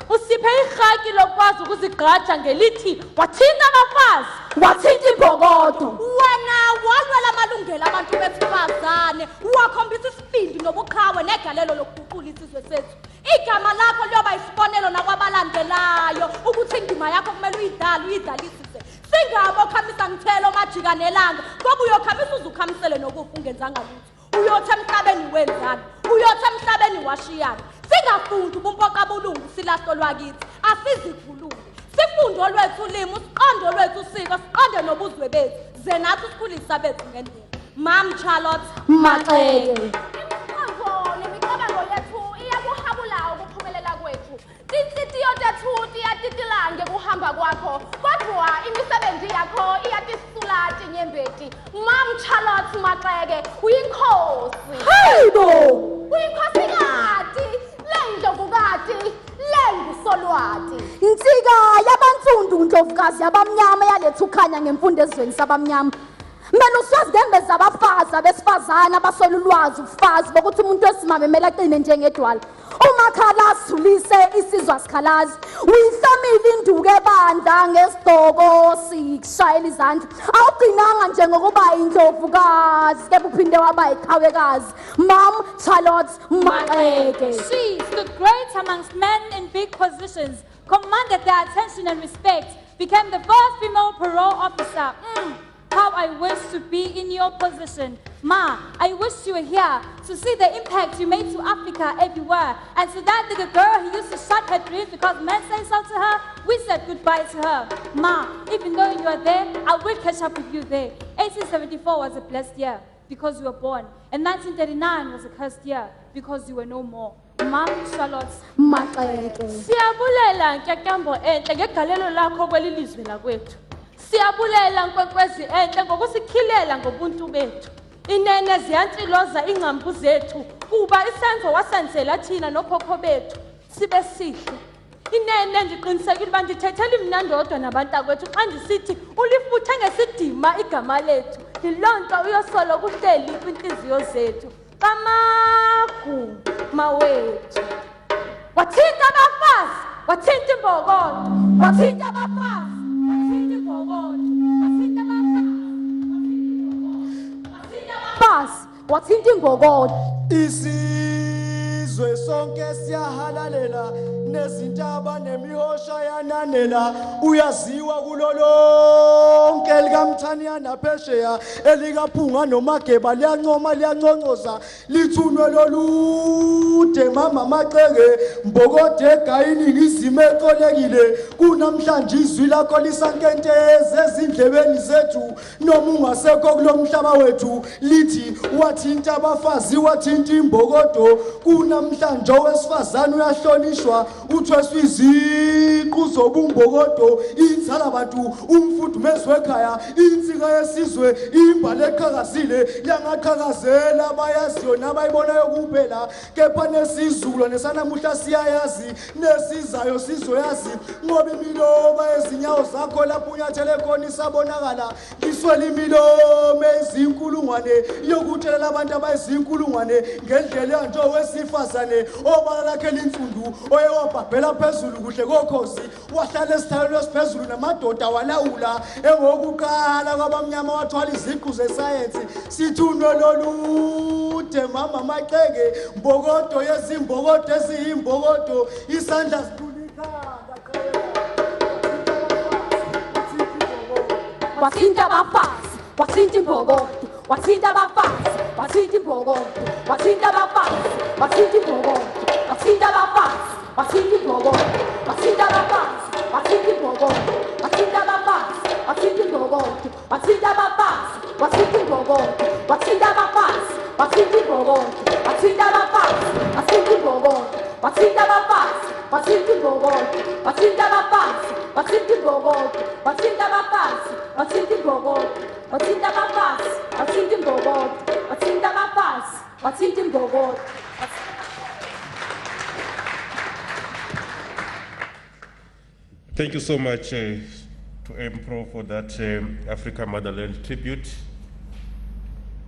Usiphe ihaki lokwazi ukuzigqaja ngelithi wathinta abafazi wathinta imbokodo. Wena walwela amalungelo abantu besifazane wakhombisa isibindi nobuqhawe negalelo lokuguqula isizwe sethu. Igama lakho liyoba isibonelo nakwabalandelayo ukuthi indima yakho kumele uyidalisise. Singabo khamisa ngithelo majika nelanga ngoba uyokhamisa uzukhamisele nokufa ungenzanga lutho. Uyothe emhlabeni wenzani uyothe emhlabeni washiyana. Singafundi ubumpoqa bulungu silahlo lwakithi asizivulule. Sifunde olwethu ulimi usiqonde olwethu usiko siqonde nobuzwe bethu ze nathi sikhulisa bethu ngendlela. Mam Charlotte Maxeke. Imicabango yethu iyakuhabula ukuphumelela kwethu. Inhliziyo tethu iyatitilange kuhamba kwakho kodwa imisebenzi yakho iyatisula tinyembeti. Mam Charlotte Maxeke uyinkosi. Hayibo! Uyinkosikati lendlovukati lengusolwati. Insika yabansundu ndlovukazi yabamnyama yalethu khanya ngemfundo ezweni sabamnyama. Mina uswazi ngembeza abafazi abesifazana abasola ulwazi ubufazi bokuthi umuntu wesimame kumele aqine njengedwala. Umakhala sidlulise isizwe asikhalazi. Uyihlamile induku ebandla ngesidoko sikushayela izandla. Awugcinanga nje ngokuba indlovukazi kepha uphinde waba iqhawekazi. Mam Charlotte Maxeke.
She stood great amongst men in big positions, commanded their attention and respect, became the first female parole officer. How I wish to be in your position. Ma, I wish you were here to see the impact you made to Africa everywhere. And to that little girl who used to shut her dreams because men say so to her, we said goodbye to her. Ma, even though you are there, I will catch up with you there. 1874 was a blessed year because you were born. And 1939 was a cursed year because you were no more. Mam Charlotte
Maxeke.
Siyabulela ntyambo enhle ngegalelo lakho kwelilizwe lakwethu. Siyabulela nkwenkwezi enhle ngokusikhilela ngobuntu bethu. Inene ziyantsiloza ingcambu zethu kuba isenzo wasenzela thina nokhokho bethu sibe sihle. Inene ndiqinisekile uba ndithethela imnandodwa nabantakwethu xa ndisithi ulifuthe ngesidima igama lethu. Yiloo nto uyosolo kuhleli kwinhliziyo zethu. Kamagu mawethu
wathinta abafazi, wathinta imbokodo, wathinta abafazi, wathinta imbokodo, wathinta abafazi, wathinta imbokodo.
Isizwe sonke siyahalalela nezintaba nemihosha yananela uyaziwa kulo lonke likamthanyana phesheya elikaphunga nomageba liyancoma liyanconcoza lithunwe lolude mama Maxeke mbokode egayini ngizime eqolekile kunamhlanje izwi lakho lisankenteze ezindlebeni zethu noma ungasekho kulomhlaba wethu lithi wathinta abafazi wathinta imbokodo kunamhlanje owesifazane uyahlonishwa uthweswa iziqu zobumbokodo inzala bantu umfudumezi wekhaya insika yesizwe imbali eqhakazile yangaqhakazela abayaziyo nabayibonayo kuphela kepha nesizulwane sanamuhla siyayazi nesizayo sizoyazi ngoba imilomo ezinyawo zakho lapho unyathele khona isabonakala ngiswela imilomo ezinkulungwane yokuthelela abantu abayizinkulungwane ngendlela yanje owesifazane obala lakhe linsundu oyewabhabhela phezulu kuhle kokhozi wahlala esithalweni esiphezulu namadoda walawula engokuqala kwabamnyama wathwala iziqu zesayensi sithunwe lolude mama Maxeke mbokodo yezimbokodo eziyimbokodo isandla
wathinta abafazi, wathinta imbokodo, wathinta abafazi, wathinta imbokodo, wathinta abafazi, wathinta imbokodo, wathinta abafazi, wathinta imbokodo, wathinta abafazi, wathinta imbokodo, wathinta abafazi, wathinta imbokodo, wathinta abafazi, wathinta imbokodo, wathinta abafazi, wathinta imbokodo, wathinta abafazi, wathinta imbokodo, wathinta abafazi, wathinta imbokodo, wathinta abafazi, wathinta imbokodo, wathinta abafazi, wathinta imbokodo, wathinta abafazi, wathinta imbokodo, wathinta abafazi, wathinta imbokodo.
Thank you so much to MPRO for that Africa Motherland tribute.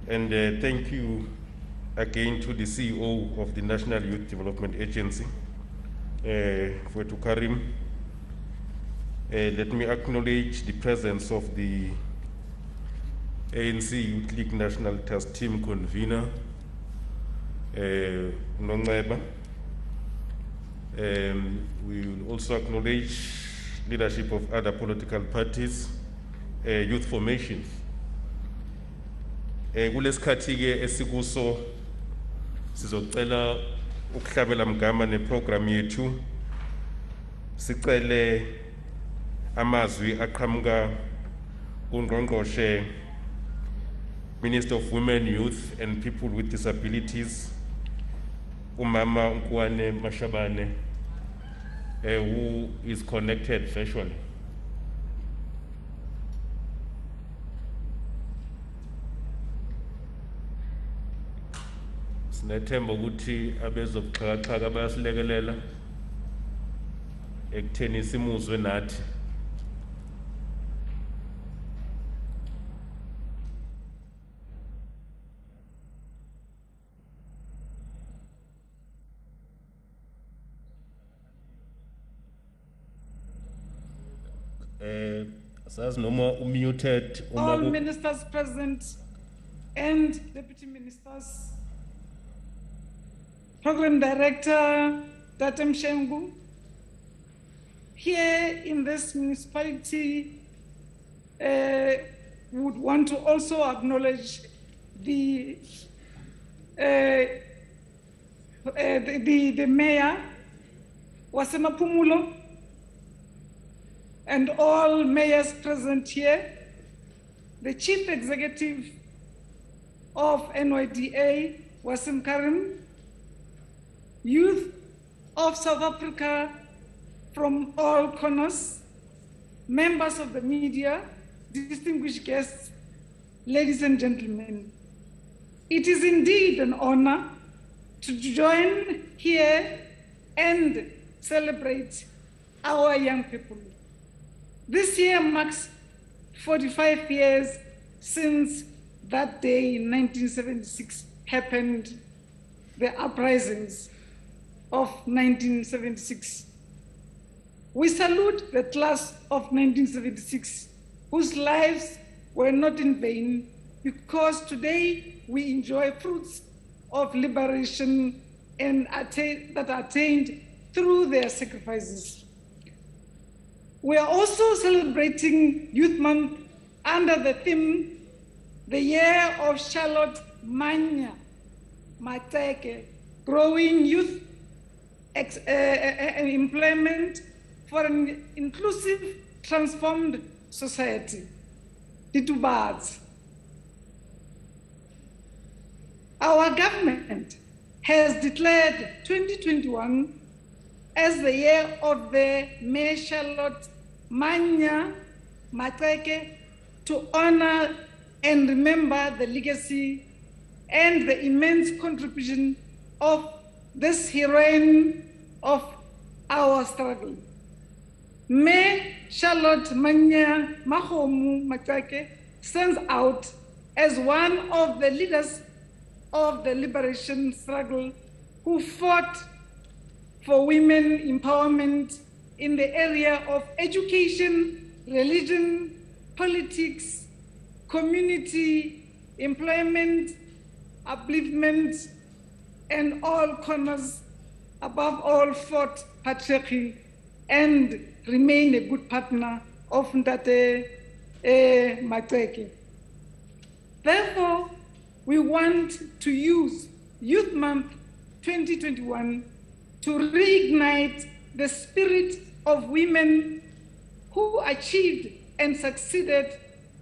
And thank you again to the CEO of the National Youth Development Agency, Fwetu Karim. Let me acknowledge the presence of the ANC Youth League National Task Team convener, Nongeba. We will also acknowledge leadership of other political parties, youth formations. Kulesikhathi-ke esikuso sizocela ukuhlabela mgama neprogram yethu sicele amazwi aqhamuka kuNgqongqoshe Minister of Women, Youth and People with Disabilities, Umama Nkwane Mashabane, who is connected virtually. Sinethemba ukuthi abezobuxhakaxhaka bayasilekelela ekutheni simuzwe nathi.
All ministers present and deputy ministers, program director Tatem Shengu, here in this municipality, would want to also acknowledge the mayor Wasemapumulo and all mayors present here, the chief executive of NYDA, Wasim Karim, youth of South Africa from all corners, members of the media, distinguished guests, ladies and gentlemen. It is indeed an honor to join here and celebrate our young people. This year marks 45 years since that day in 1976 happened, the uprisings of 1976. We salute the class of 1976, whose lives were not in vain, because today we enjoy fruits of liberation and that are attained through their sacrifices. We are also celebrating Youth Month under the theme, the Year of Charlotte Manya Maxeke, Growing Youth and Employment for an Inclusive, Transformed Society. Titubads. Our government has declared 2021 as the year of the May Charlotte Manya Maxeke to honor and remember the legacy and the immense contribution of this heroine of our struggle. May Charlotte Manya Maxeke stands out as one of the leaders of the liberation struggle who fought for women empowerment in the area of education, religion, politics, community, employment, upliftment, and all corners, above all fought patriarchy and remained a good partner of Ndate Maxeke. Therefore, we want to use Youth Month 2021 to reignite the spirit of women who achieved and succeeded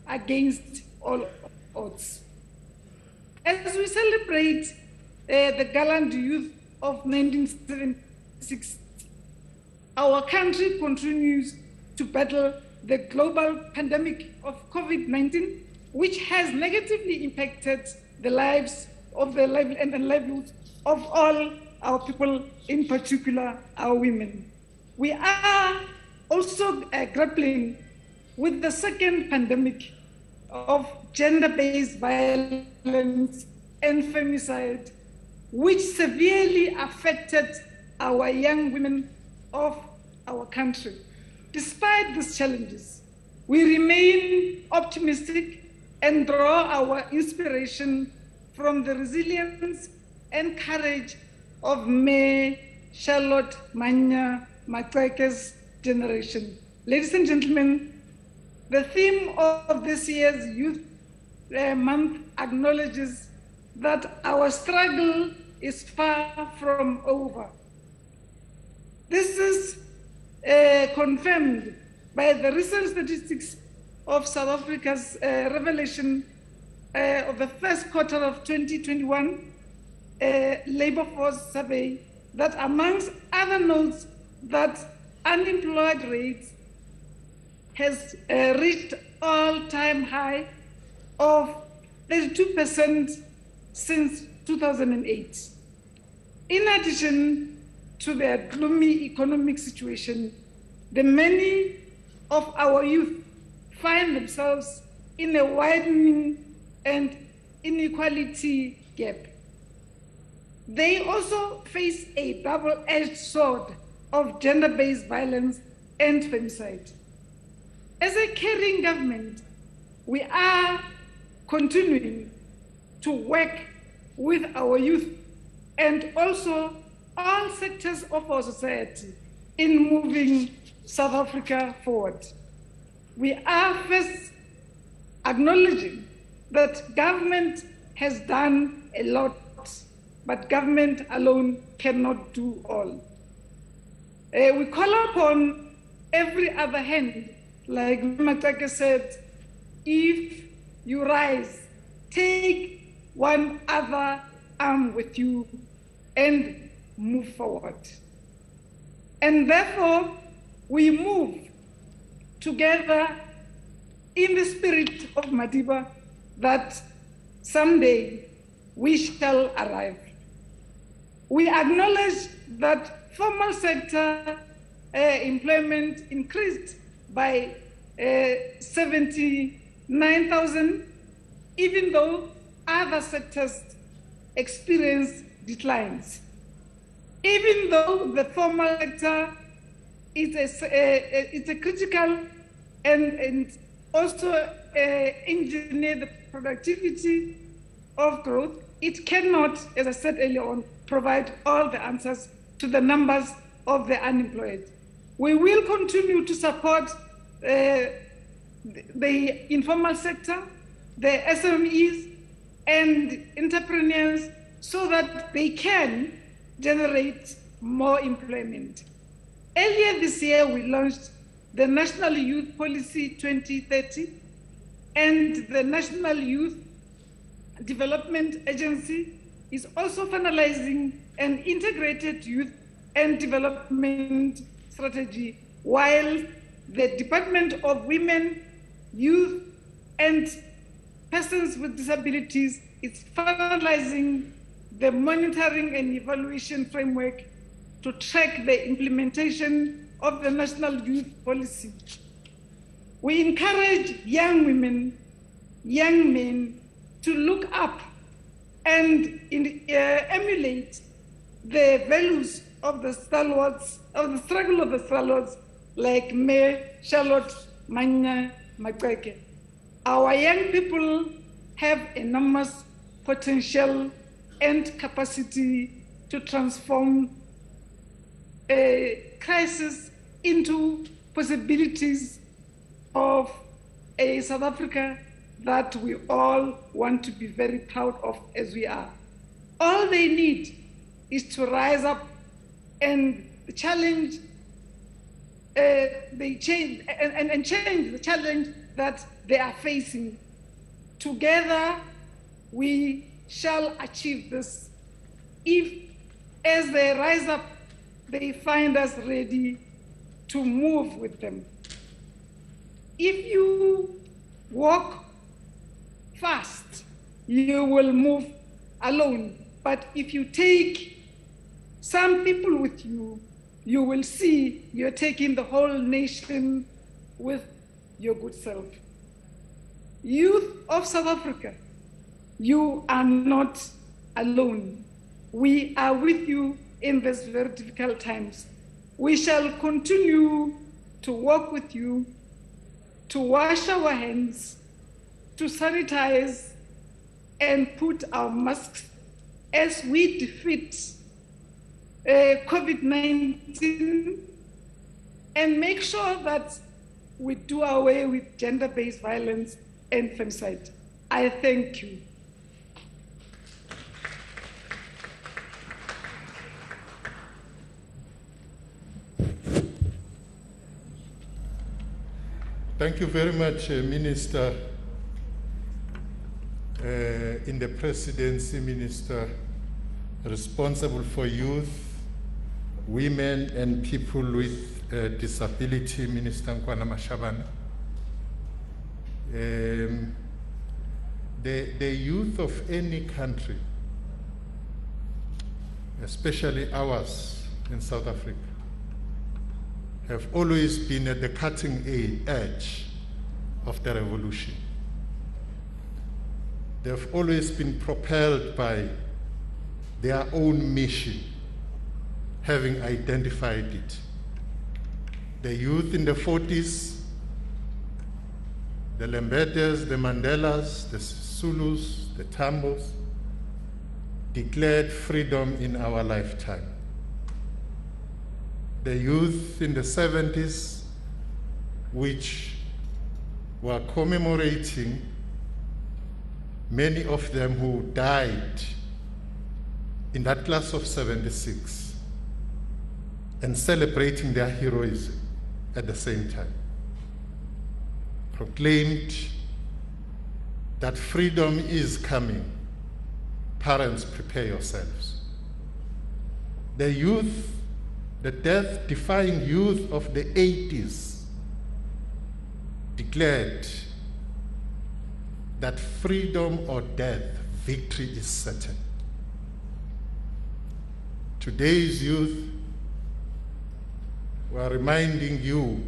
against all odds. As we celebrate the gallant youth of 1976, our country continues to battle the global pandemic of COVID-19, which has negatively impacted the lives of the livelihoods of all our people, in particular our women. We are also grappling with the second pandemic of gender-based violence and femicide, which severely affected our young women of our country. Despite these challenges, we remain optimistic and draw our inspiration from the resilience and courage of May Charlotte Manya Maxeke's generation. Ladies and gentlemen, the theme of this year's Youth Month acknowledges that our struggle is far from over. This is confirmed by the recent statistics of South Africa's revelation of the first quarter of 2021 labor force survey, that amongst other notes, that unemployed rates has reached all-time high of 32% since 2008. In addition to their gloomy economic situation, the many of our youth find themselves in a widening and inequality gap. They also face a double-edged sword of gender-based violence and femicide. As a caring government, we are continuing to work with our youth and also all sectors of our society in moving South Africa forward. We are first acknowledging that government has done a lot, but government alone cannot do all. We call upon every other hand, like Maxeke said, if you rise, take one other arm with you and move forward. And therefore, we move together in the spirit of Madiba that someday we shall arrive. We acknowledge that formal sector employment increased by 79,000, even though other sectors experienced declines. Even though the formal sector is a critical and also engineer the productivity of growth, it cannot, as I said earlier on, provide all the answers to the numbers of the unemployed. We will continue to support the informal sector, the SMEs and entrepreneurs so that they can generate more employment. Earlier this year, we launched the National Youth Policy 2030 and the National Youth Development Agency is also finalizing an integrated youth and development strategy, while the Department of Women, Youth and Persons with Disabilities is finalizing the monitoring and evaluation framework to track the implementation of the National Youth Policy. We encourage young women, young men to look up and emulate the values of the stalwarts, of the struggle of the stalwarts like Mayor Charlotte Manya Maxeke. Our young people have enormous potential and capacity to transform a crisis into possibilities of a South Africa that we all want to be very proud of as we are. All they need is to rise up and challenge change the challenge that they are facing. Together, we shall achieve this if, as they rise up, they find us ready to move with them. If you walk fast, you will move alone. But if you take some people with you, you will see you're taking the whole nation with your good self. Youth of South Africa, you are not alone. We are with you in these very difficult times. We shall continue to work with you, to wash our hands, to sanitize and put our masks as we defeat COVID-19 and make sure that we do away with gender-based violence and femicide. I thank you.
Thank you very much, Minister. In the presidency, Minister responsible for youth, women and people with disability, Minister Nkwana Mashabane. The youth of any country, especially ours in South Africa, have always been at the cutting edge of the revolution. They've always been propelled by their own mission, having identified it. The youth in the 40s, the Lembetes, the Mandelas, the Zulus, the Tambos, declared freedom in our lifetime. The youth in the 70s, which were commemorating many of them who died in that class of 76 and celebrating their heroism at the same time, proclaimed that freedom is coming. Parents, prepare yourselves. The youth, the death-defying youth of the 80s declared that freedom or death, victory is certain. Today's youth, we are reminding you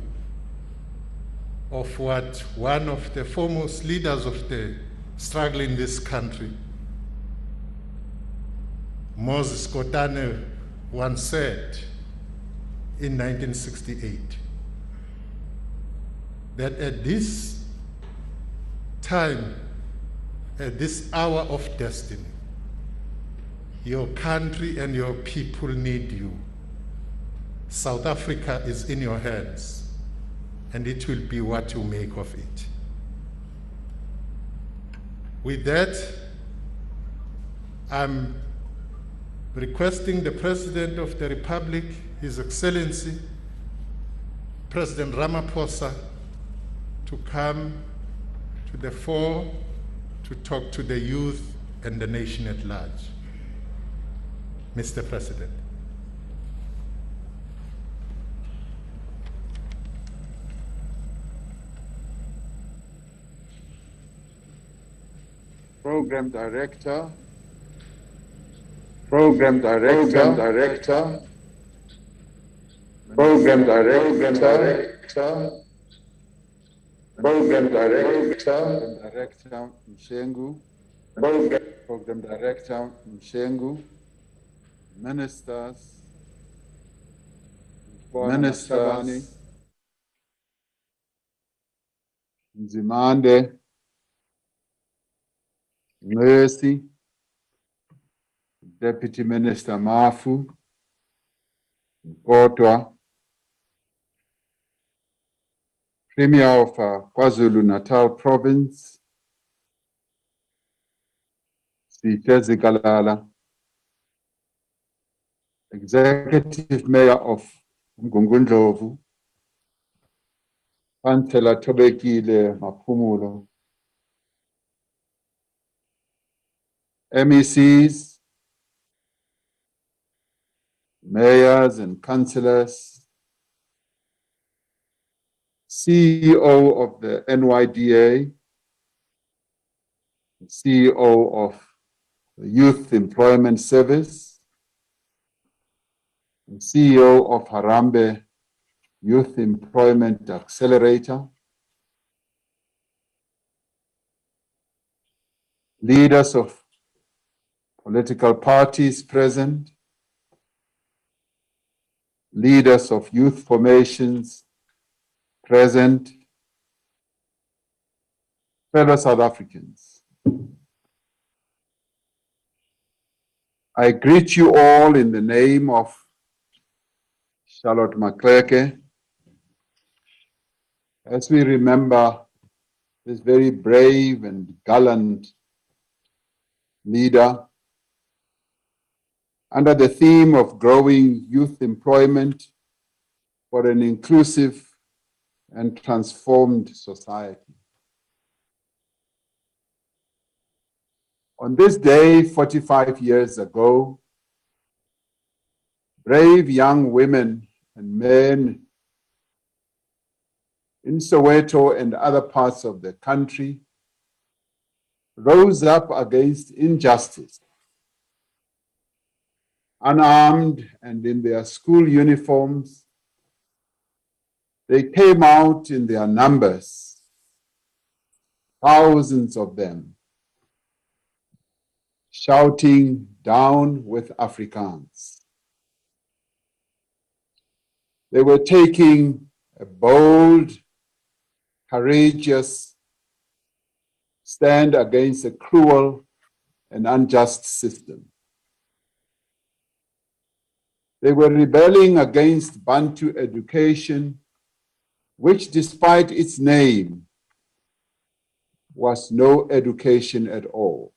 of what one of the foremost leaders of the struggle in this country, Moses Kotane, once said in 1968 that at this time, at this hour of destiny, your country and your people need you. South Africa is in your hands, and it will be what you make of it. With that, I'm requesting the President of the Republic, His Excellency, President Ramaphosa, to come to the fore to talk to the youth and the nation at large. Mr. President.
Program Director, Program Director, Program Director, Program Director, Program Director Mshengu, Program Director Mshengu, Ministers, Nzimande, Mercy, Deputy Minister Mafu, Kotwa, Premier of KwaZulu-Natal Province, Sitezi Kalala, Executive Mayor of Mgungundlovu, Councillor Tobekile Maphumulo, MECs, mayors and councillors, CEO of the NYDA, CEO of the Youth Employment Service, and CEO of Harambee Youth Employment Accelerator, leaders of political parties present, leaders of youth formations present, fellow South Africans. I greet you all in the name of Charlotte Maxeke as we remember this very brave and gallant leader under the theme of growing youth employment for an inclusive and transformed society. On this day, 45 years ago, brave young women and men in Soweto and other parts of the country rose up against injustice. Unarmed and in their school uniforms, they came out in their numbers, thousands of them, shouting, "Down with Afrikaans." They were taking a bold, courageous stand against a cruel and unjust system. They were rebelling against Bantu education, which, despite its name, was no education at all.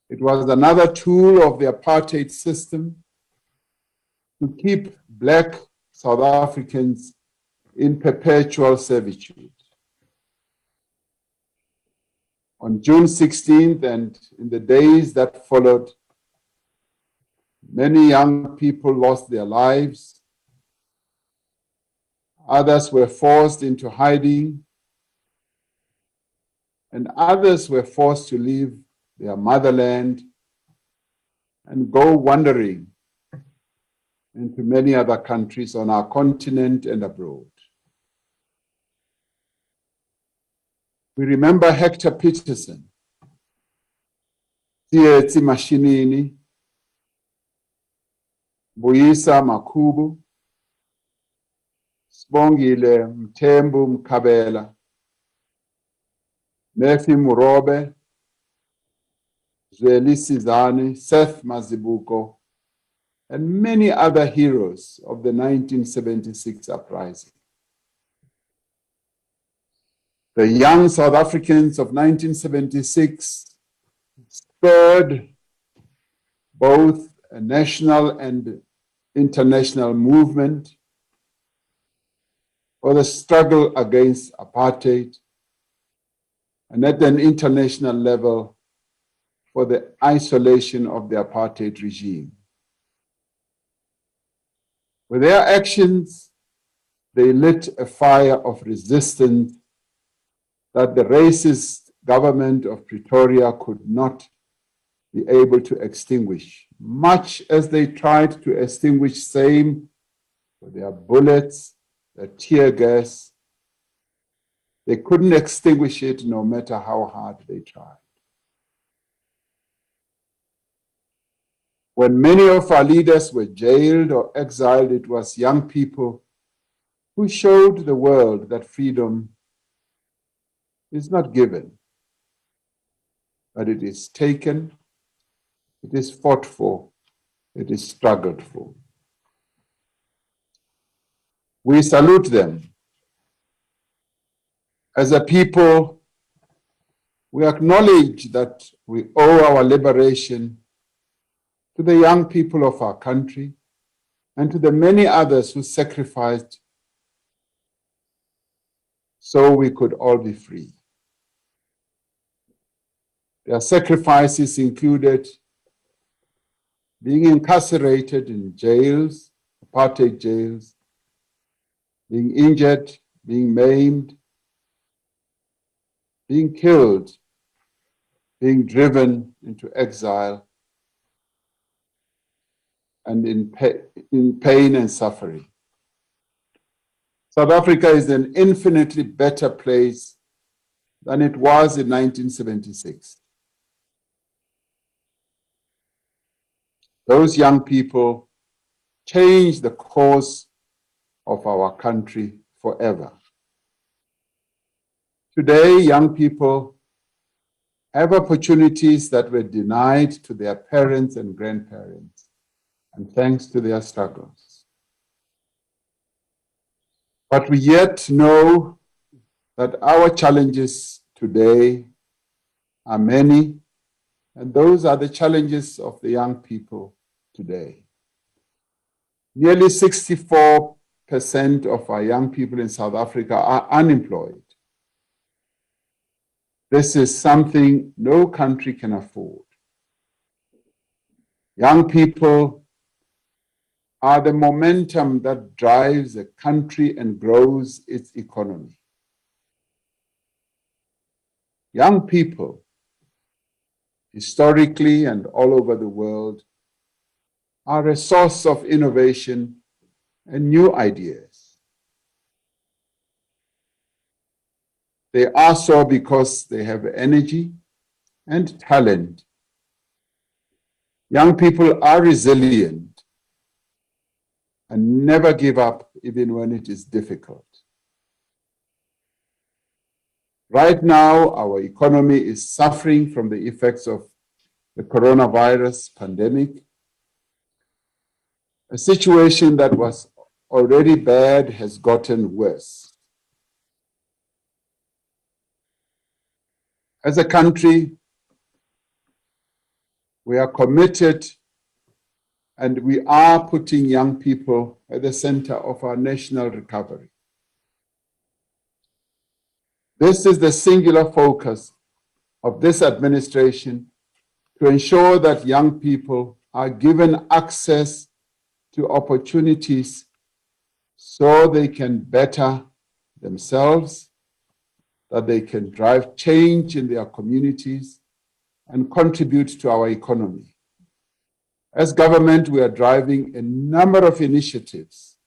It was another tool of the apartheid system to keep Black South Africans in perpetual servitude. On June 16th and in the days that followed, many young people lost their lives. Others were forced into hiding, and others were forced to leave their motherland and go wandering into many other countries on our continent and abroad. We remember Hector Peterson, Tsietsi Mashinini, Buyisa Makubu, Sibongile Mthembu Mkhabela, Nefi Murobe, Zweli Sizani, Seth Mazibuko, and many other heroes of the 1976 uprising. The young South Africans of 1976 spurred both a national and international movement for the struggle against apartheid, and at an international level for the isolation of the apartheid regime. With their actions, they lit a fire of resistance that the racist government of Pretoria could not be able to extinguish, much as they tried to extinguish same with their bullets, their tear gas. They couldn't extinguish it no matter how hard they tried. When many of our leaders were jailed or exiled, it was young people who showed the world that freedom is not given, but it is taken, it is fought for, it is struggled for. We salute them. As a people, we acknowledge that we owe our liberation to the young people of our country and to the many others who sacrificed so we could all be free. Their sacrifices included being incarcerated in jails, apartheid jails, being injured, being maimed, being killed, being driven into exile, and in pain and suffering. South Africa is an infinitely better place than it was in 1976. Those young people changed the course of our country forever. Today, young people have opportunities that were denied to their parents and grandparents, and thanks to their struggles. But we yet know that our challenges today are many, and those are the challenges of the young people today. Nearly 64% of our young people in South Africa are unemployed. This is something no country can afford. Young people are the momentum that drives a country and grows its economy. Young people, historically and all over the world, are a source of innovation and new ideas. They are so because they have energy and talent. Young people are resilient and never give up even when it is difficult. Right now, our economy is suffering from the effects of the coronavirus pandemic. A situation that was already bad has gotten worse. As a country, we are committed and we are putting young people at the center of our national recovery. This is the singular focus of this administration to ensure that young people are given access to opportunities so they can better themselves, that they can drive change in their communities and contribute to our economy. As government, we are driving a number of initiatives,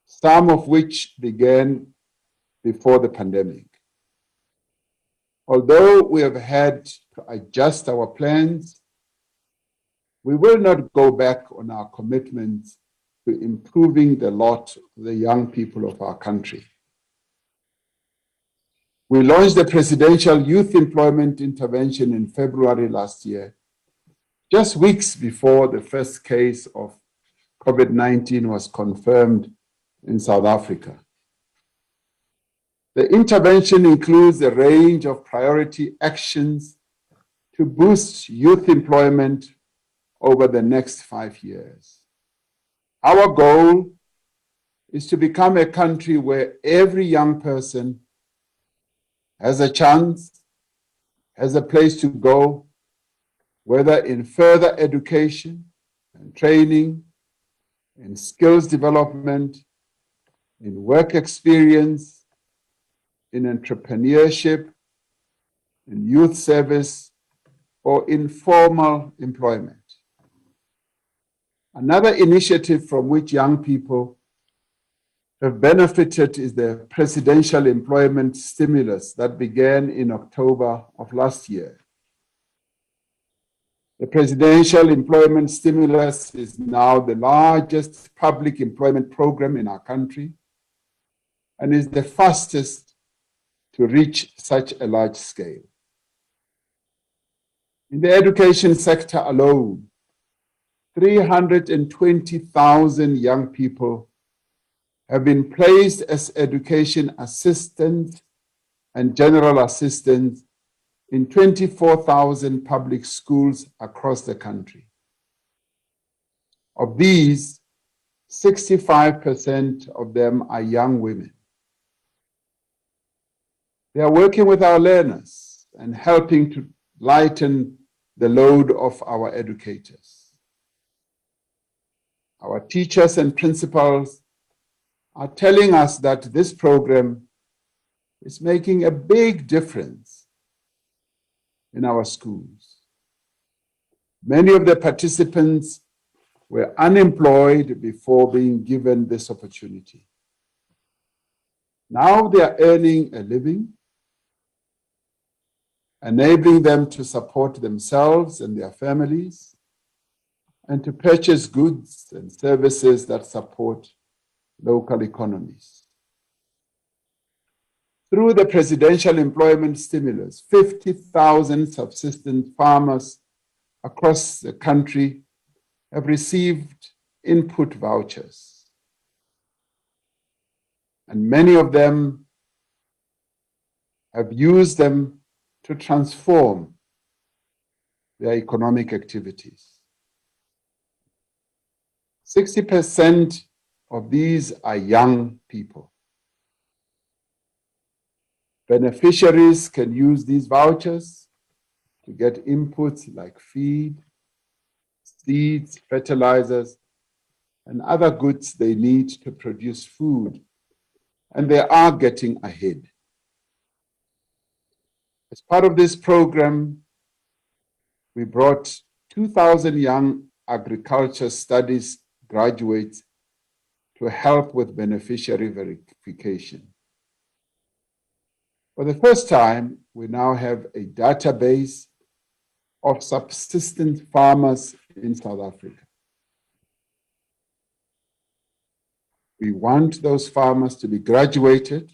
some of which began before the pandemic. Although we have had to adjust our plans, we will not go back on our commitments to improving the lot of the young people of our country. We launched the Presidential Youth Employment Intervention in February last year, just weeks before the first case of COVID-19 was confirmed in South Africa. The intervention includes a range of priority actions to boost youth employment over the next 5 years. Our goal is to become a country where every young person has a chance, has a place to go, whether in further education and training, in skills development, in work experience, in entrepreneurship, in youth service, or informal employment. Another initiative from which young people have benefited is the Presidential Employment Stimulus that began in October of last year. The Presidential Employment Stimulus is now the largest public employment program in our country and is the fastest to reach such a large scale. In the education sector alone, 320,000 young people have been placed as education assistants and general assistants in 24,000 public schools across the country. Of these, 65% of them are young women. They are working with our learners and helping to lighten the load of our educators. Our teachers and principals are telling us that this program is making a big difference in our schools. Many of the participants were unemployed before being given this opportunity. Now they are earning a living, enabling them to support themselves and their families, and to purchase goods and services that support local economies. Through the Presidential Employment Stimulus, 50,000 subsistence farmers across the country have received input vouchers. And many of them have used them to transform their economic activities. 60% of these are young people. Beneficiaries can use these vouchers to get inputs like feed, seeds, fertilizers, and other goods they need to produce food, and they are getting ahead. As part of this program, we brought 2,000 young agriculture studies graduates to help with beneficiary verification. For the first time, we now have a database of subsistence farmers in South Africa. We want those farmers to be graduated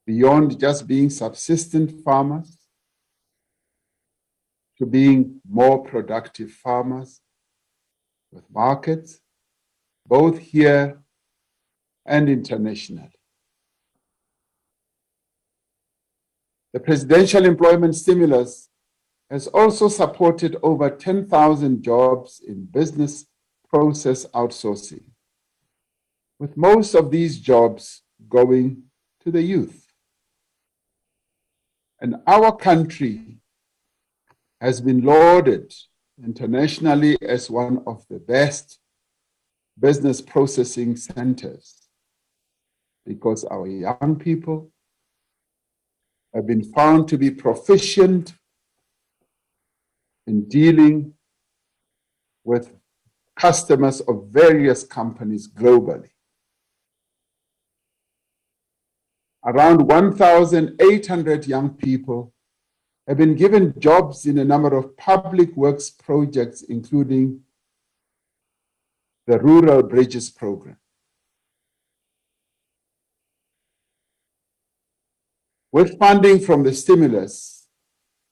beyond just being subsistent farmers to being more productive farmers with markets, both here and internationally. The Presidential Employment Stimulus has also supported over 10,000 jobs in business process outsourcing, with most of these jobs going to the youth. And our country has been lauded internationally as one of the best business processing centers because our young people have been found to be proficient in dealing with customers of various companies globally. Around 1,800 young people have been given jobs in a number of public works projects, including the Rural Bridges Program. With funding from the stimulus,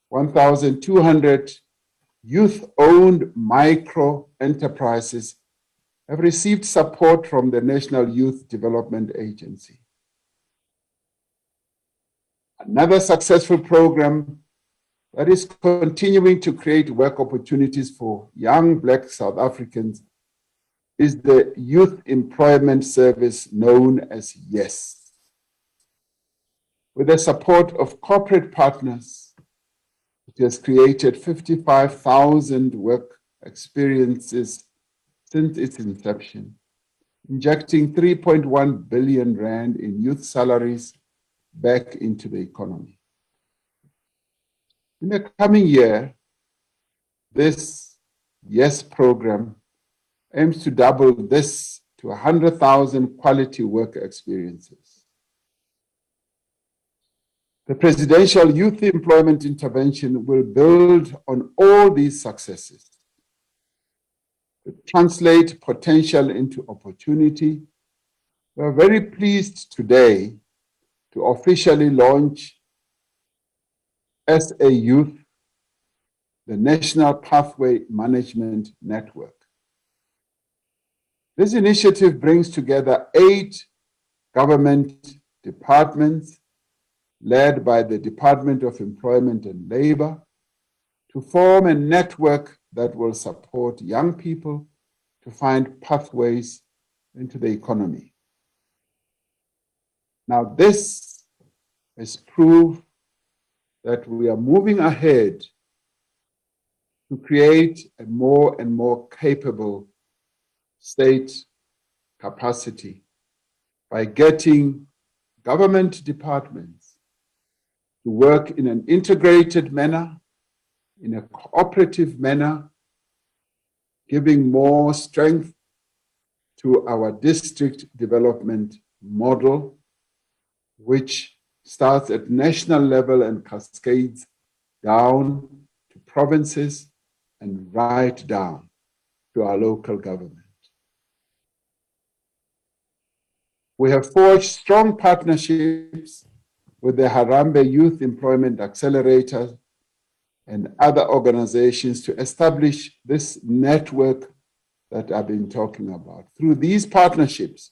1,200 youth-owned micro enterprises have received support from the National Youth Development Agency. Another successful program that is continuing to create work opportunities for young Black South Africans is the Youth Employment Service known as YES. With the support of corporate partners, it has created 55,000 work experiences since its inception, injecting 3.1 billion rand in youth salaries back into the economy. In the coming year, this YES program aims to double this to 100,000 quality work experiences. The Presidential Youth Employment Intervention will build on all these successes to translate potential into opportunity. We are very pleased today to officially launch SA Youth, the National Pathway Management Network. This initiative brings together 8 government departments led by the Department of Employment and Labor to form a network that will support young people to find pathways into the economy. Now, this is proof that we are moving ahead to create a more and more capable state capacity by getting government departments to work in an integrated manner, in a cooperative manner, giving more strength to our district development model, which starts at national level and cascades down to provinces and right down to our local government. We have forged strong partnerships with the Harambee Youth Employment Accelerator and other organizations to establish this network that I've been talking about. Through these partnerships,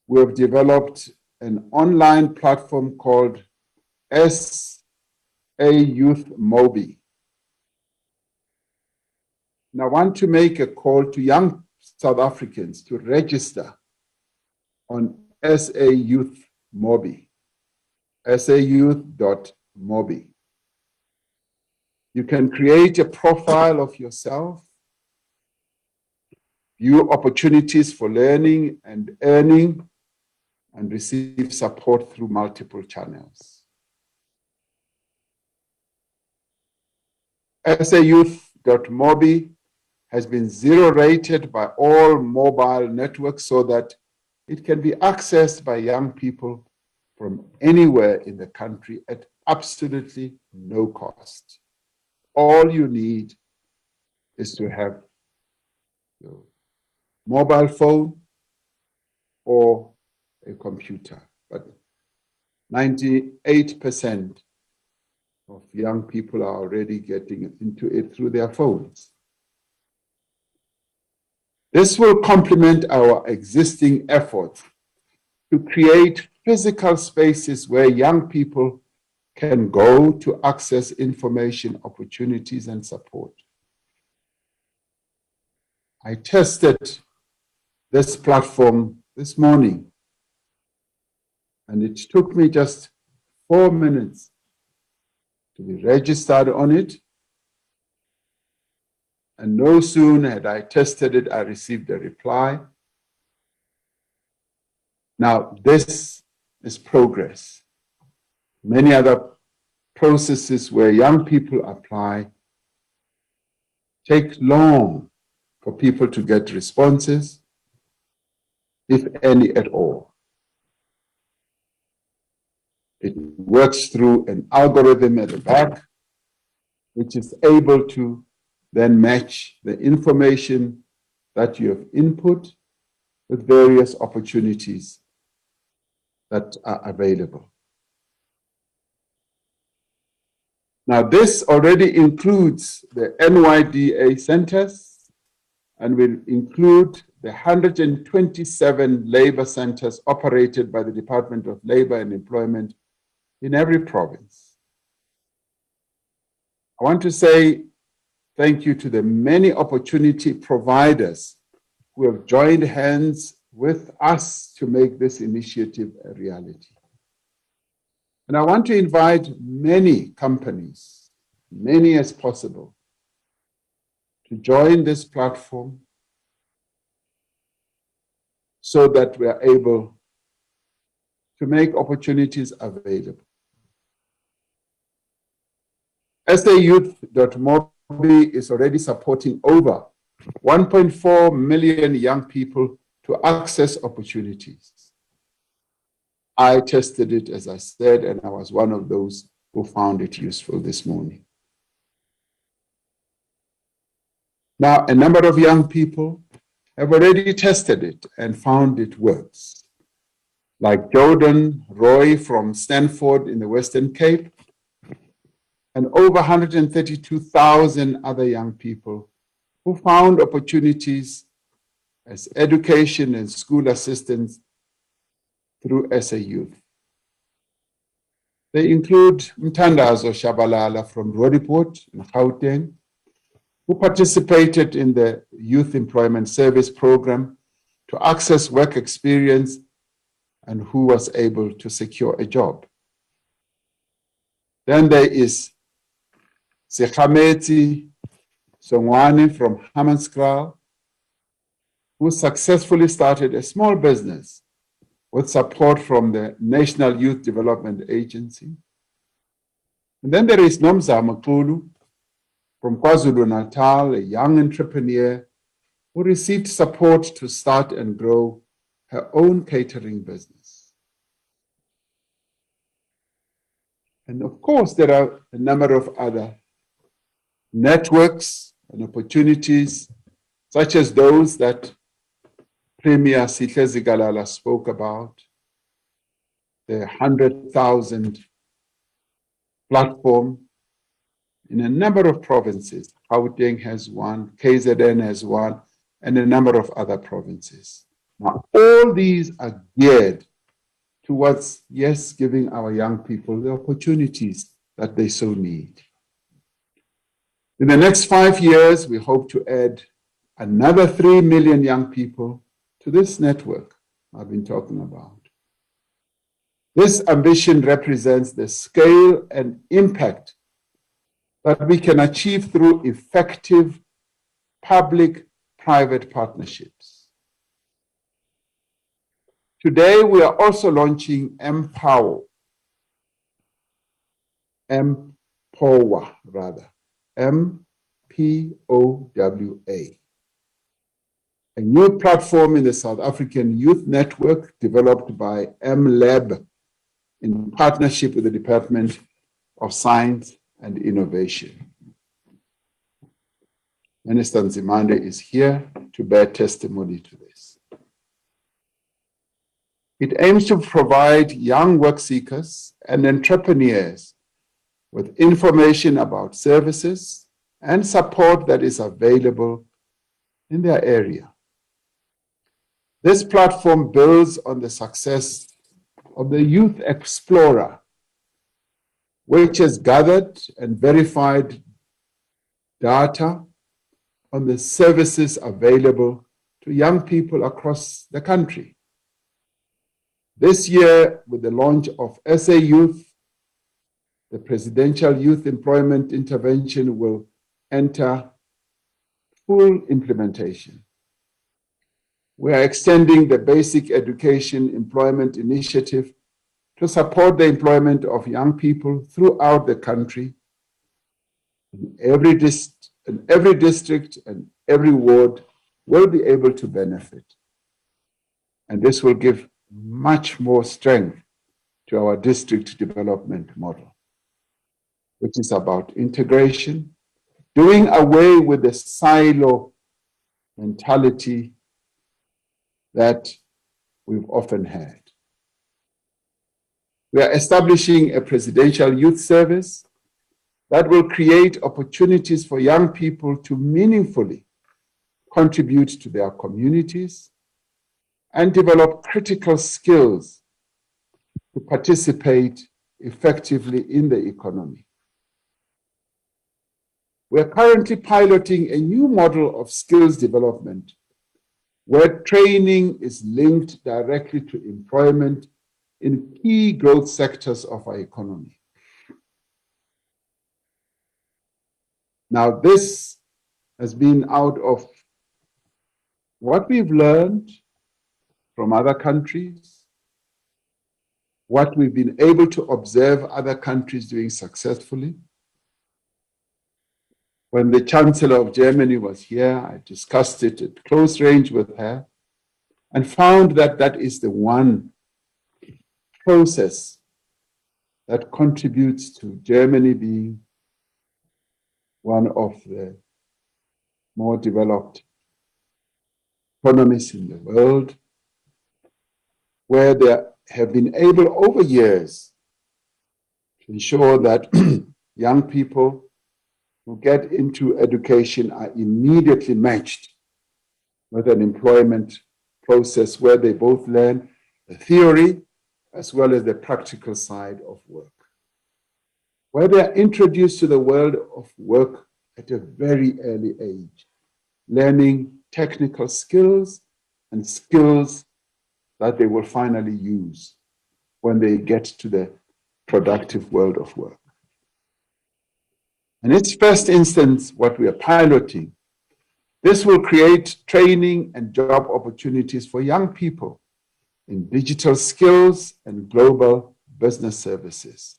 we have developed an online platform called SA Youth Mobi. And I want to make a call to young South Africans to register on SA Youth Mobi, sayouth.mobi. You can create a profile of yourself, view opportunities for learning and earning, and receive support through multiple channels. sayouth.mobi has been zero rated by all mobile networks so that it can be accessed by young people from anywhere in the country at absolutely no cost. All you need is to have your mobile phone or a computer. But 98% of young people are already getting into it through their phones. This will complement our existing efforts to create physical spaces where young people can go to access information, opportunities, and support. I tested this platform this morning, and it took me just 4 minutes to be registered on it. And no sooner had I tested it, I received a reply. Now, this is progress. Many other processes where young people apply take long for people to get responses, if any at all. It works through an algorithm at the back, which is able to then match the information that you have input with various opportunities that are available. Now, this already includes the NYDA centers and will include the 127 labor centers operated by the Department of Labor and Employment in every province. I want to say thank you to the many opportunity providers who have joined hands with us to make this initiative a reality. And I want to invite many companies, many as possible, to join this platform so that we are able to make opportunities available. SAYouth.mobi is already supporting over 1.4 million young people to access opportunities. I tested it, as I said, and I was one of those who found it useful this morning. Now, a number of young people have already tested it and found it works, like Jordan Roy from Stanford in the Western Cape, and over 132,000 other young people who found opportunities as education and school assistants through SA Youth. They include Mtandazo Shabalala from Roodepoort in Gauteng, who participated in the Youth Employment Service Program to access work experience and who was able to secure a job. Then there is Sekhameti Songwane from Hammanskraal, who successfully started a small business with support from the National Youth Development Agency. And then there is Nomza Makulu from KwaZulu-Natal, a young entrepreneur who received support to start and grow her own catering business. And of course, there are a number of other networks and opportunities, such as those that Premier Sihle Zikalala spoke about, the 100,000 platform in a number of provinces. Gauteng has one, KZN has one, and a number of other provinces. Now, all these are geared towards, yes, giving our young people the opportunities that they so need. In the next 5 years, we hope to add another 3 million young people to this network I've been talking about. This ambition represents the scale and impact that we can achieve through effective public-private partnerships. Today, we are also launching Empower, M-P-O-W-A, a new platform in the South African Youth Network developed by MLab in partnership with the Department of Science and Innovation. Minister Nzimande is here to bear testimony to this. It aims to provide young work seekers and entrepreneurs with information about services and support that is available in their area. This platform builds on the success of the Youth Explorer, which has gathered and verified data on the services available to young people across the country. This year, with the launch of SA Youth, the Presidential Youth Employment Intervention will enter full implementation. We are extending the Basic Education Employment Initiative to support the employment of young people throughout the country. Every district and every ward will be able to benefit. And this will give much more strength to our district development model, which is about integration, doing away with the silo mentality that we've often had. We are establishing a presidential youth service that will create opportunities for young people to meaningfully contribute to their communities and develop critical skills to participate effectively in the economy. We are currently piloting a new model of skills development where training is linked directly to employment in key growth sectors of our economy. Now, this has been out of what we've learned from other countries, what we've been able to observe other countries doing successfully. When the Chancellor of Germany was here, I discussed it at close range with her and found that that is the one process that contributes to Germany being one of the more developed economies in the world, where they have been able over years to ensure that young people who get into education are immediately matched with an employment process where they both learn the theory as well as the practical side of work, where they are introduced to the world of work at a very early age, learning technical skills and skills that they will finally use when they get to the productive world of work. In its first instance, what we are piloting, this will create training and job opportunities for young people in digital skills and global business services.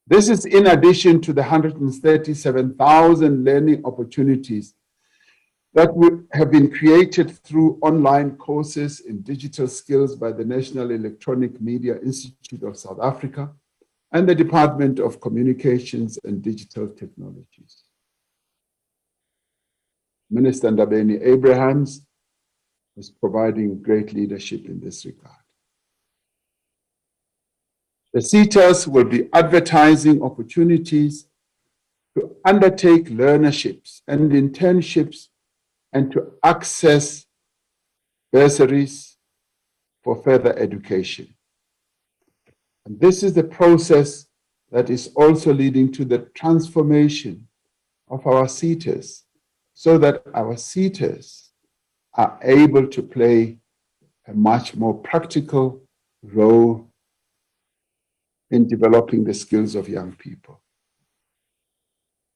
This is in addition to the 137,000 learning opportunities that have been created through online courses in digital skills by the National Electronic Media Institute of South Africa and the Department of Communications and Digital Technologies. Minister Ndabeni Abrahams is providing great leadership in this regard. The SETAs will be advertising opportunities to undertake learnerships and internships and to access bursaries for further education. And this is the process that is also leading to the transformation of our SETAs, so that our SETAs are able to play a much more practical role in developing the skills of young people.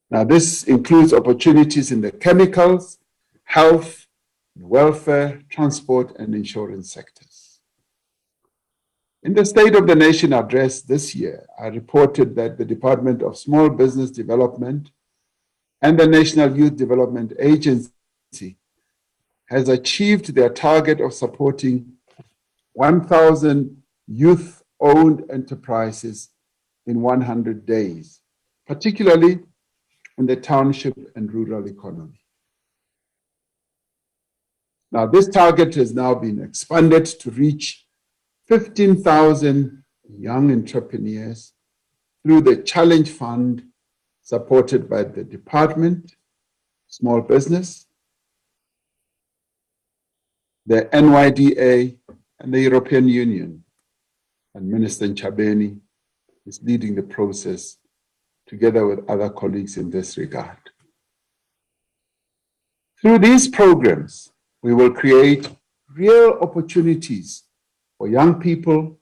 Now, this includes opportunities in the chemicals, health, welfare, transport, and insurance sectors. In the State of the Nation address this year, I reported that the Department of Small Business Development and the National Youth Development Agency has achieved their target of supporting 1,000 youth-owned enterprises in 100 days, particularly in the township and rural economy. Now, this target has now been expanded to reach 15,000 young entrepreneurs through the Challenge Fund supported by the Department, Small Business, the NYDA, and the European Union. And Minister Ntshabeni is leading the process together with other colleagues in this regard. Through these programs, we will create real opportunities for young people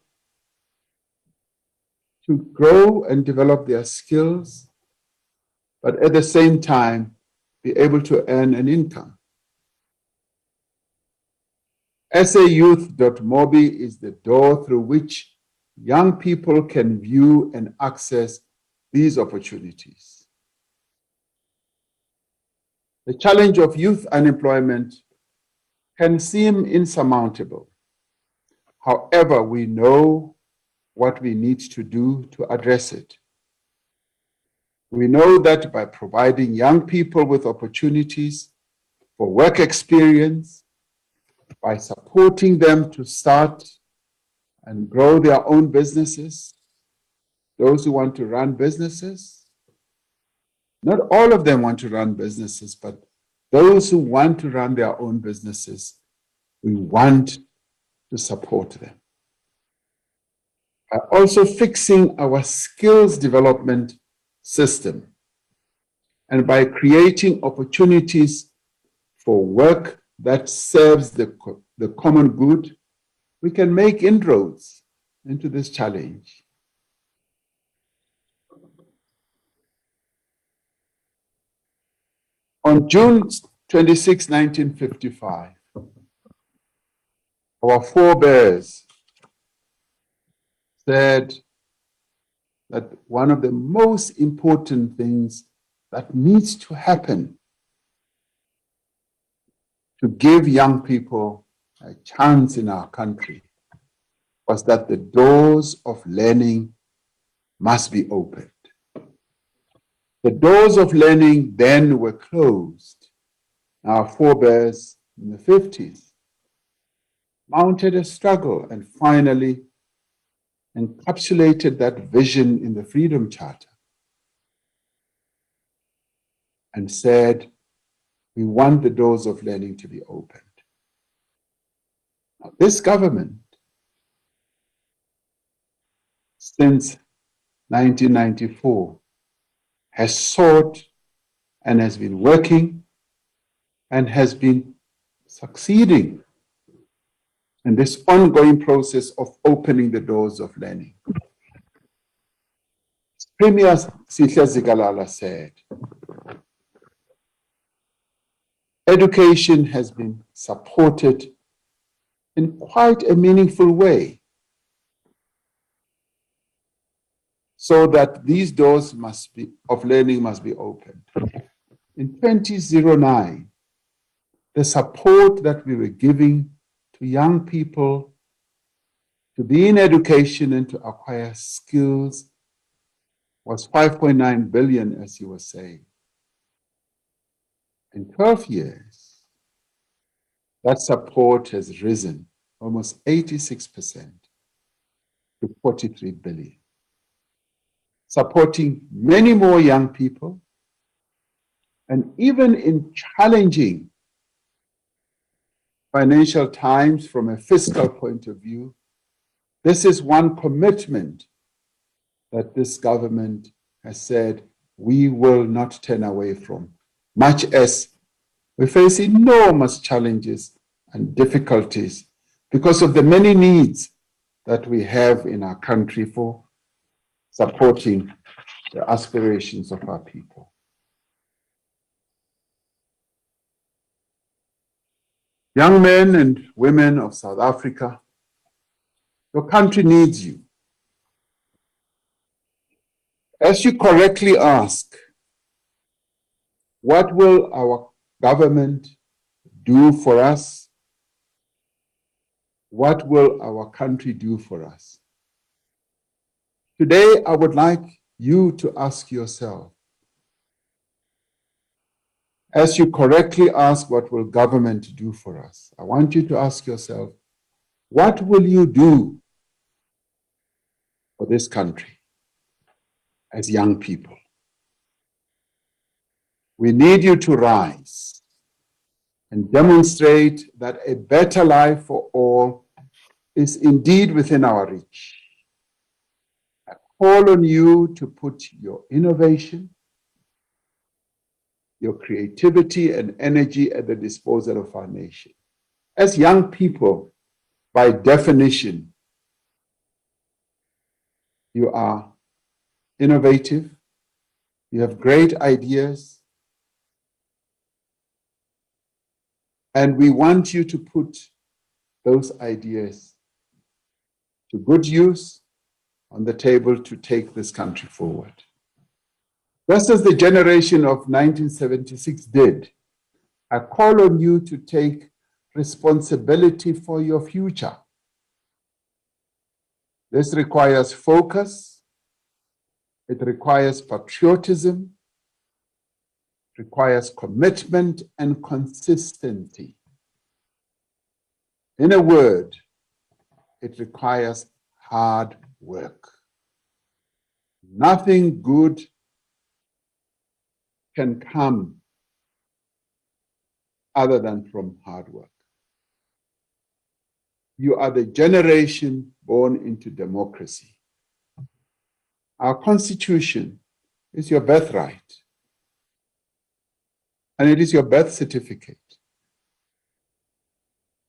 to grow and develop their skills, but at the same time, be able to earn an income. sayouth.mobi is the door through which young people can view and access these opportunities. The challenge of youth unemployment can seem insurmountable. However, we know what we need to do to address it. We know that by providing young people with opportunities, for work experience, by supporting them to start and grow their own businesses, those who want to run businesses. Not all of them want to run businesses, but those who want to run their own businesses, we want to support them. By also fixing our skills development system and by creating opportunities for work that serves the common good, we can make inroads into this challenge. On June 26, 1955, our forebears said that one of the most important things that needs to happen to give young people a chance in our country was that the doors of learning must be opened. The doors of learning then were closed. Our forebears in the 50s mounted a struggle and finally encapsulated that vision in the Freedom Charter and said, we want the doors of learning to be opened. Now, this government, since 1994, has sought and has been working and has been succeeding in this ongoing process of opening the doors of learning. Premier Sihle Zikalala said, education has been supported in quite a meaningful way so that these doors of learning must be opened. In 2009, the support that we were giving to young people to be in education and to acquire skills was 5.9 billion, as you were saying. In 12 years, that support has risen almost 86% to 43 billion, supporting many more young people. And even in challenging financial times from a fiscal point of view, this is one commitment that this government has said we will not turn away from, much as we face enormous challenges and difficulties because of the many needs that we have in our country for supporting the aspirations of our people. Young men and women of South Africa, your country needs you. As you correctly ask, what will our government do for us? What will our country do for us? Today, I would like you to ask yourself, as you correctly ask, what will government do for us? I want you to ask yourself, what will you do for this country as young people? We need you to rise and demonstrate that a better life for all is indeed within our reach. I call on you to put your innovation, your creativity and energy at the disposal of our nation. As young people, by definition, you are innovative, you have great ideas, and we want you to put those ideas to good use on the table to take this country forward. Just as the generation of 1976 did, I call on you to take responsibility for your future. This requires focus, it requires patriotism, requires commitment and consistency. In a word, it requires hard work. Nothing good can come other than from hard work. You are the generation born into democracy. Our Constitution is your birthright, and it is your birth certificate.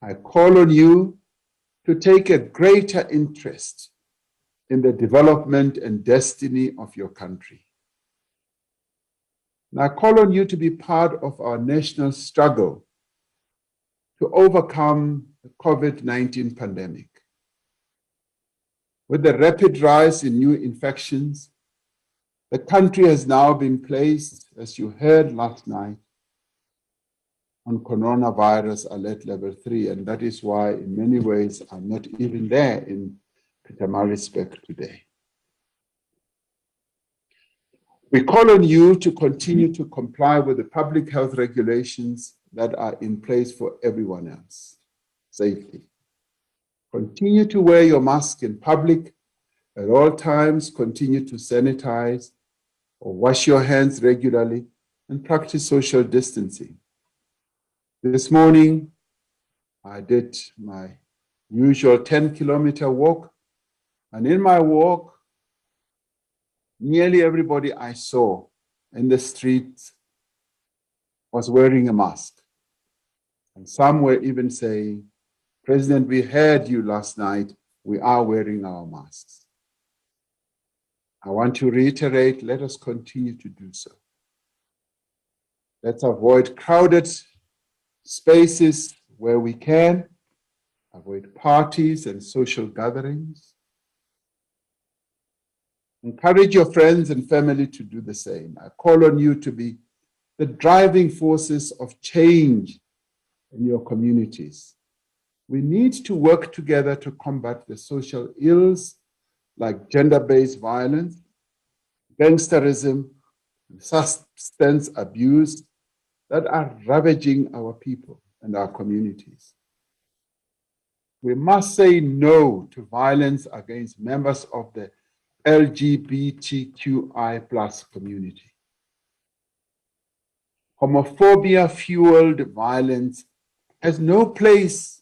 I call on you to take a greater interest in the development and destiny of your country. And I call on you to be part of our national struggle to overcome the COVID-19 pandemic. With the rapid rise in new infections, the country has now been placed, as you heard last night, on coronavirus alert level 3, and that is why in many ways I'm not even there in Pietermaritzburg today. We call on you to continue to comply with the public health regulations that are in place for everyone else. Safety. Continue to wear your mask in public at all times, continue to sanitize or wash your hands regularly, and practice social distancing. This morning, I did my usual 10-kilometer walk, and in my walk, nearly everybody I saw in the streets was wearing a mask. And some were even saying, President, we heard you last night, we are wearing our masks. I want to reiterate, let us continue to do so. Let's avoid crowded spaces where we can, avoid parties and social gatherings. Encourage your friends and family to do the same. I call on you to be the driving forces of change in your communities. We need to work together to combat the social ills like gender-based violence, gangsterism, and substance abuse that are ravaging our people and our communities. We must say no to violence against members of the LGBTQI+ community. Homophobia-fueled violence has no place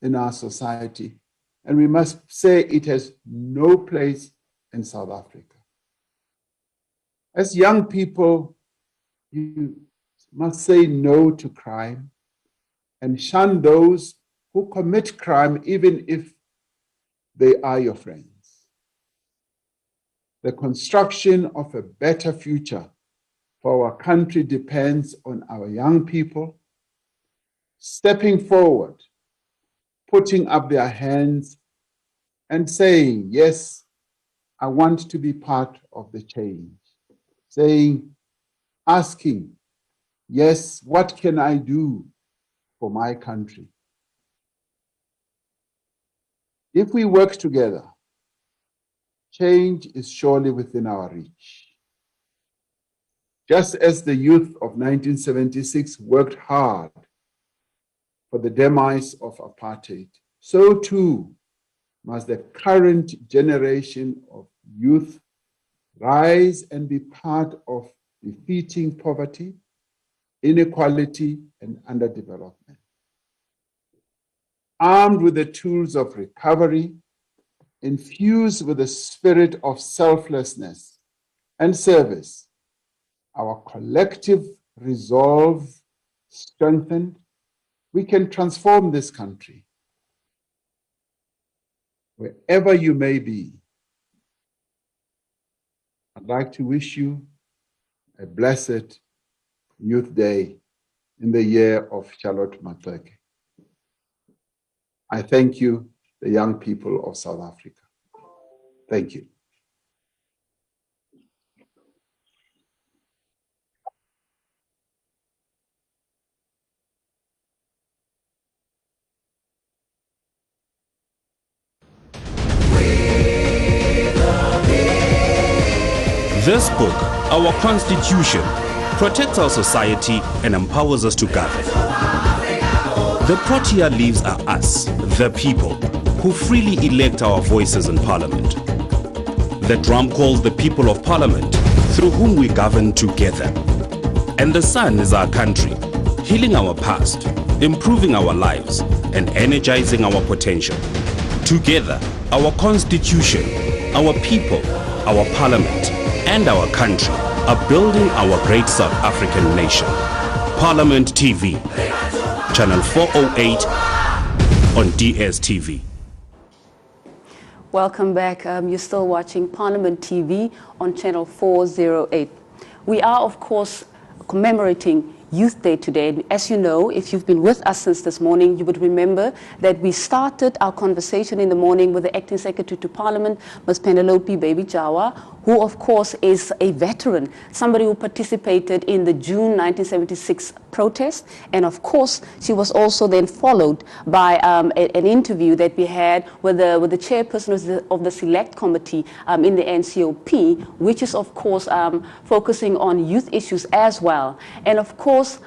in our society, and we must say it has no place in South Africa. As young people, you must say no to crime and shun those who commit crime even if they are your friends. The construction of a better future for our country depends on our young people stepping forward, putting up their hands and saying, yes, I want to be part of the change. Saying, asking, yes, what can I do for my country? If we work together, change is surely within our reach. Just as the youth of 1976 worked hard for the demise of apartheid, so too must the current generation of youth rise and be part of defeating poverty, inequality, and underdevelopment. Armed with the tools of recovery, infused with the spirit of selflessness and service, our collective resolve strengthened, we can transform this country. Wherever you may be, I'd like to wish you a blessed Youth Day in the year of Charlotte Maxeke. I thank you, the young people of South Africa. Thank you.
This book, Our Constitution, protects our society and empowers us to govern. The Protea leaves are us, the people, who freely elect our voices in Parliament. The drum calls the people of Parliament, through whom we govern together. And the sun is our country, healing our past, improving our lives, and energizing our potential. Together, our constitution, our people, our parliament, and our country are building our great South African nation. Parliament TV, channel 408 on DSTV.
Welcome back. You're still watching Parliament TV on channel 408. We are, of course, commemorating Youth Day today. As you know, if you've been with us since this morning, you would remember that we started our conversation in the morning with the Acting Secretary to Parliament, Ms. Penelope Baby Jawa, who of course is a veteran, somebody who participated in the June 1976 protest. And of course, she was also then followed by an interview that we had with the chairperson of the Select Committee in the NCOP, which is of course focusing on youth issues as well. And of course,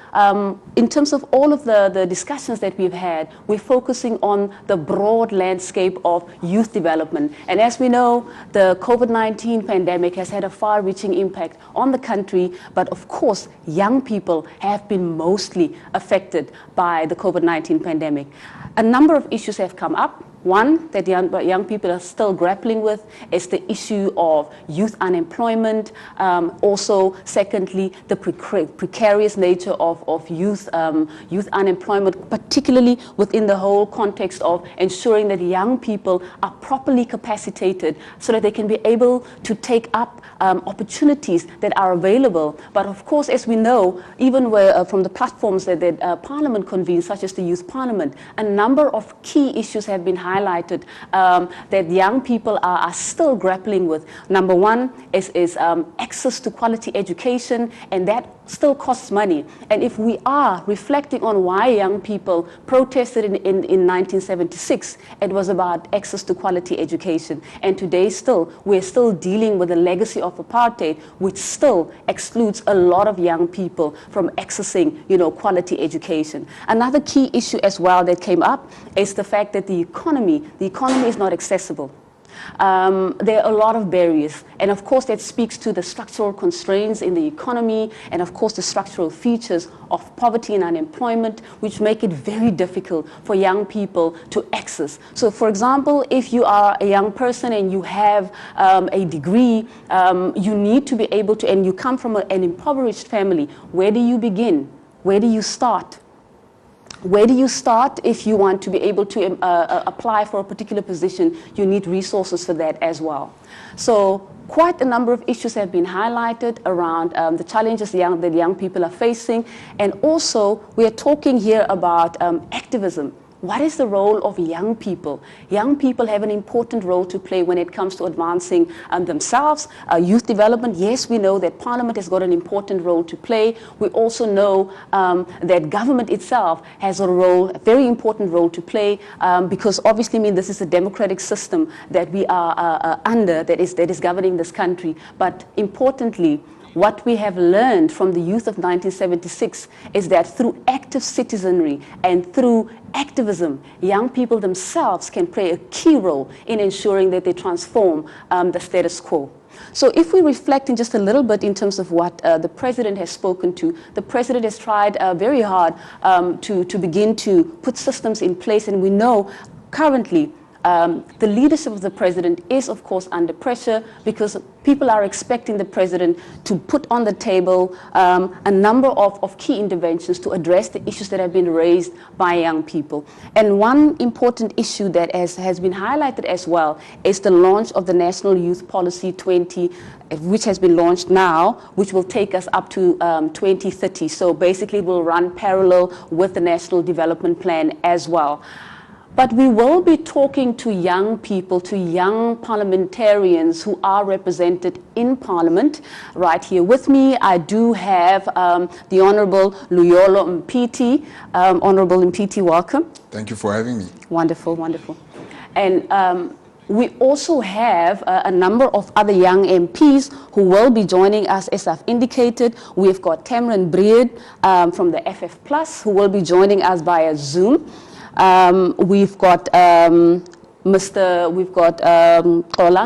in terms of all of the discussions that we've had, we're focusing on the broad landscape of youth development. And as we know, the COVID-19 pandemic has had a far-reaching impact on the country, but of course, young people have been mostly affected by the COVID-19 pandemic. A number of issues have come up. One that young people are still grappling with is the issue of youth unemployment. Also, secondly, the precarious nature of youth unemployment, particularly within the whole context of ensuring that young people are properly capacitated so that they can be able to take up opportunities that are available. But of course, as we know, even from the platforms that Parliament convenes, such as the Youth Parliament, a number of key issues have been highlighted that young people are still grappling with. Number one is access to quality education, and that still costs money. And if we are reflecting on why young people protested in 1976, it was about access to quality education. And today we're still dealing with the legacy of apartheid, which still excludes a lot of young people from accessing, quality education. Another key issue as well that came up is the fact that the economy is not accessible. There are a lot of barriers, and of course that speaks to the structural constraints in the economy, and of course the structural features of poverty and unemployment, which make it very difficult for young people to access. So for example, if you are a young person and you have a degree, you need to be able to, and you come from an impoverished family, where do you begin? Where do you start? Where do you start if you want to be able to apply for a particular position? You need resources for that as well. So quite a number of issues have been highlighted around the challenges that young people are facing. And also, we are talking here about activism. What is the role of young people? Young people have an important role to play when it comes to advancing themselves. Youth development, yes, we know that Parliament has got an important role to play. We also know that government itself has a very important role to play, because obviously, this is a democratic system that we are under, that is governing this country. But importantly, what we have learned from the youth of 1976 is that through active citizenry and through activism, young people themselves can play a key role in ensuring that they transform the status quo. So if we reflect in just a little bit in terms of what the President has spoken to, the President has tried very hard to begin to put systems in place, and we know currently the leadership of the President is, of course, under pressure because people are expecting the President to put on the table a number of key interventions to address the issues that have been raised by young people. And one important issue that has been highlighted as well is the launch of the National Youth Policy 20, which has been launched now, which will take us up to 2030. So basically, it will run parallel with the National Development Plan as well. But we will be talking to young people, to young parliamentarians who are represented in Parliament. Right here with me, I do have the Honourable Luyolo Mpiti. Honourable Mpiti, welcome.
Thank you for having me.
Wonderful, wonderful. And We also have a number of other young MPs who will be joining us, as I've indicated. We've got Cameron Breed from the FF Plus, who will be joining us via Zoom. We've got Ola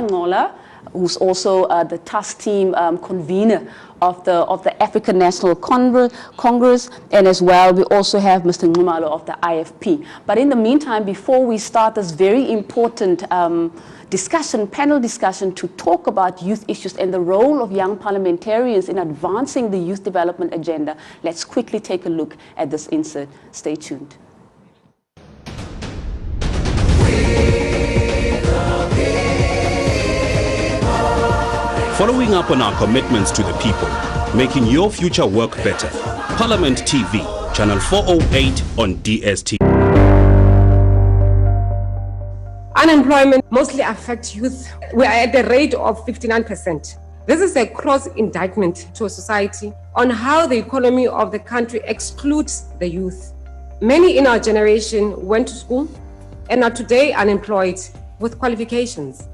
Ngola, who's also the task team convener of the African National Congress, and as well we also have Mr. Ngumalo of the IFP. But in the meantime, before we start this very important panel discussion to talk about youth issues and the role of young parliamentarians in advancing the youth development agenda, let's quickly take a look at this insert. Stay tuned.
Following up on our commitments to the people, making your future work better. Parliament TV, channel 408 on DST.
Unemployment mostly affects youth. We are at the rate of 59%. This is a gross indictment to a society on how the economy of the country excludes the youth. Many in our generation went to school and are today unemployed with qualifications.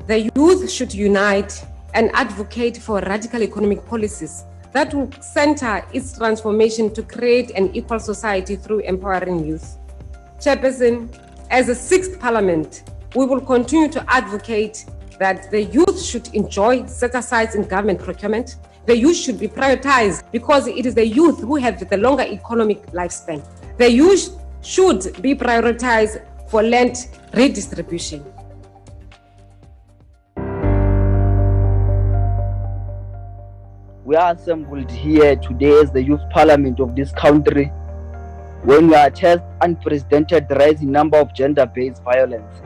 The youth should unite and advocate for radical economic policies that will center its transformation to create an equal society through empowering youth. Chairperson, as the 6th Parliament, we will continue to advocate that the youth should enjoy set-asides in government procurement. The youth should be prioritized because it is the youth who have the longer economic lifespan. The youth should be prioritized for land redistribution.
We are assembled here today as the youth parliament of this country when we attest unprecedented rising number of gender-based violence.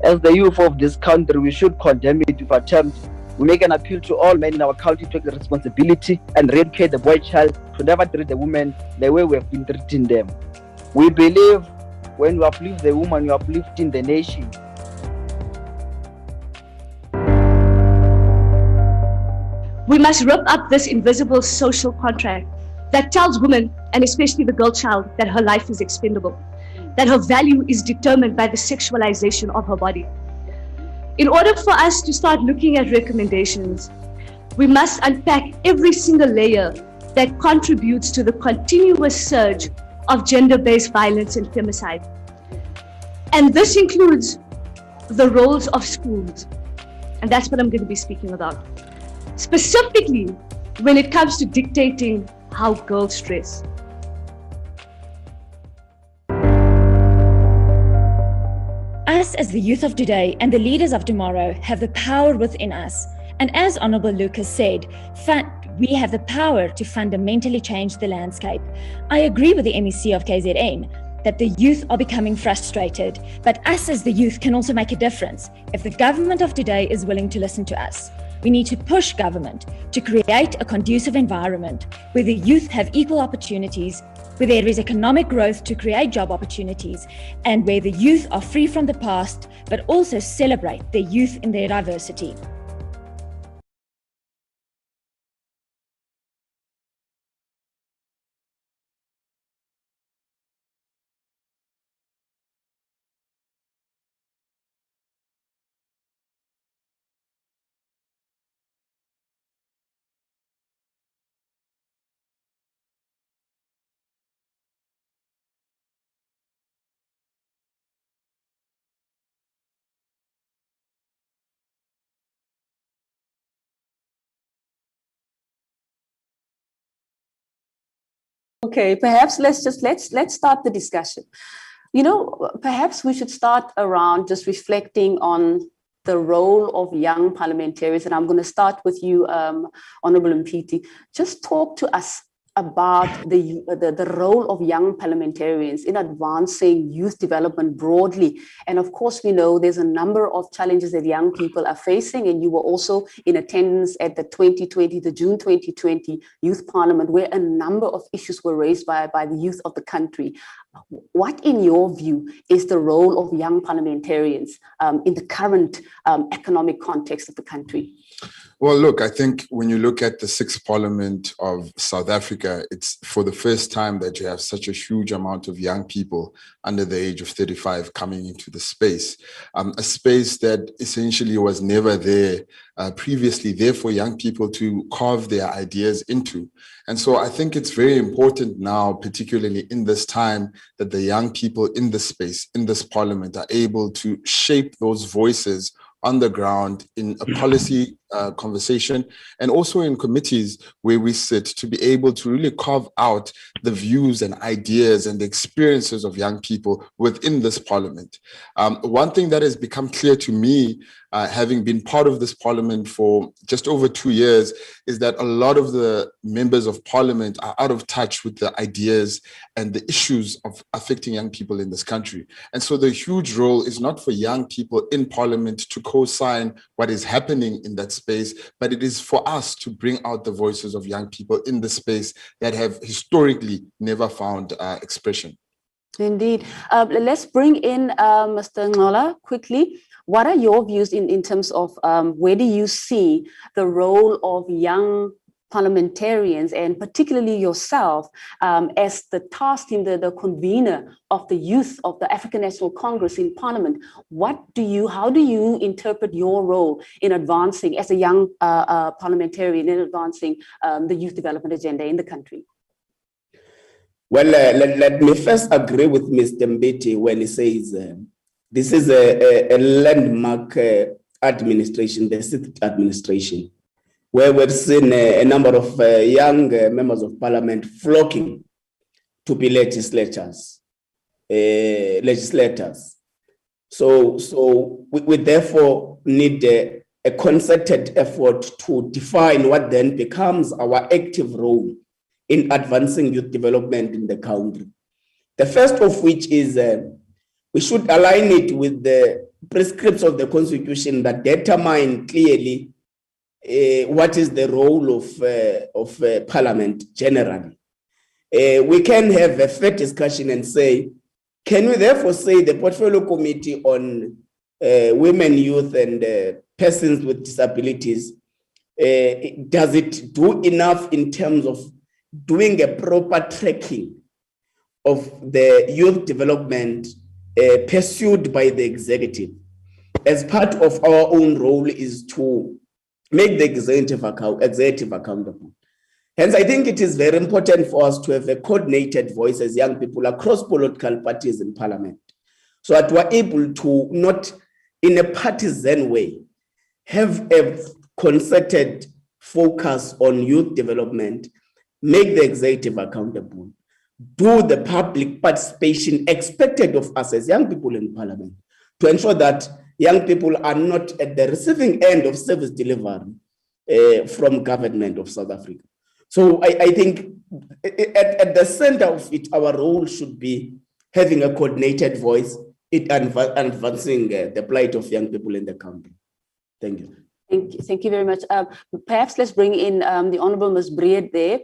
As the youth of this country, we should condemn it with attempt. We make an appeal to all men in our country to take the responsibility and educate the boy child to never treat the women the way we have been treating them. We believe when we uplift the woman, we are uplifting the nation.
We must rip up this invisible social contract that tells women, and especially the girl child, that her life is expendable, that her value is determined by the sexualization of her body. In order for us to start looking at recommendations, we must unpack every single layer that contributes to the continuous surge of gender-based violence and femicide. And this includes the roles of schools. And that's what I'm going to be speaking about. Specifically, when it comes to dictating how girls dress.
Us as the youth of today and the leaders of tomorrow have the power within us. And as Honorable Lucas said, we have the power to fundamentally change the landscape. I agree with the MEC of KZN that the youth are becoming frustrated, but us as the youth can also make a difference if the government of today is willing to listen to us. We need to push government to create a conducive environment where the youth have equal opportunities, where there is economic growth to create job opportunities, and where the youth are free from the past, but also celebrate their youth in their diversity.
Okay, perhaps let's start the discussion. You know, perhaps we should start around just reflecting on the role of young parliamentarians, and I'm going to start with you, Honourable Mpiti. Just talk to us about the role of young parliamentarians in advancing youth development broadly. And of course, we know there's a number of challenges that young people are facing, and you were also in attendance at the June 2020 Youth Parliament, where a number of issues were raised by the youth of the country. What, in your view, is the role of young parliamentarians in the current economic context of the country?
Well, look, I think when you look at the sixth parliament of South Africa, it's for the first time that you have such a huge amount of young people under the age of 35 coming into the space, a space that essentially was never there previously, there for young people to carve their ideas into. And so I think it's very important now, particularly in this time, that the young people in this space, in this parliament, are able to shape those voices on the ground in a policy conversation and also in committees where we sit, to be able to really carve out the views and ideas and the experiences of young people within this parliament. One thing that has become clear to me, having been part of this parliament for just over 2 years, is that a lot of the members of parliament are out of touch with the ideas and the issues of affecting young people in this country. And so the huge role is not for young people in parliament to co-sign what is happening in that space, but it is for us to bring out the voices of young people in the space that have historically never found expression.
Indeed. Let's bring in Mr. Ngola quickly. What are your views in terms of where do you see the role of young parliamentarians, and particularly yourself as the task team, the convener of the youth of the African National Congress in Parliament? How do you interpret your role in advancing, as a young parliamentarian, in advancing the youth development agenda in the country?
Well, let me first agree with Mr. Mbiti when he says this is a landmark administration, the sixth administration, where we've seen a number of young members of parliament flocking to be legislators. So we therefore need a concerted effort to define what then becomes our active role in advancing youth development in the country. The first of which is we should align it with the prescripts of the Constitution that determine clearly what is the role of Parliament generally. We can have a fair discussion and say, can we therefore say the Portfolio Committee on Women, Youth and Persons with Disabilities, does it do enough in terms of doing a proper tracking of the youth development pursued by the executive? As part of our own role is to make the executive accountable. Hence, I think it is very important for us to have a coordinated voice as young people across political parties in Parliament, so that we're able to, not in a partisan way, have a concerted focus on youth development, make the executive accountable, do the public participation expected of us as young people in Parliament, to ensure that young people are not at the receiving end of service delivery from government of South Africa. So I think at the center of it, our role should be having a coordinated voice in advancing the plight of young people in the country. Thank you.
Thank you very much. Perhaps let's bring in the Honourable Ms. Breed there.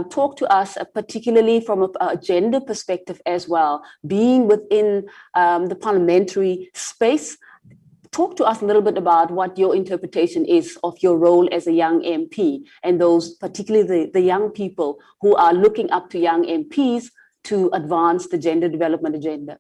Talk to us particularly from a gender perspective as well, being within the parliamentary space. Talk to us a little bit about what your interpretation is of your role as a young MP, and those, particularly the young people who are looking up to young MPs to advance the gender development agenda.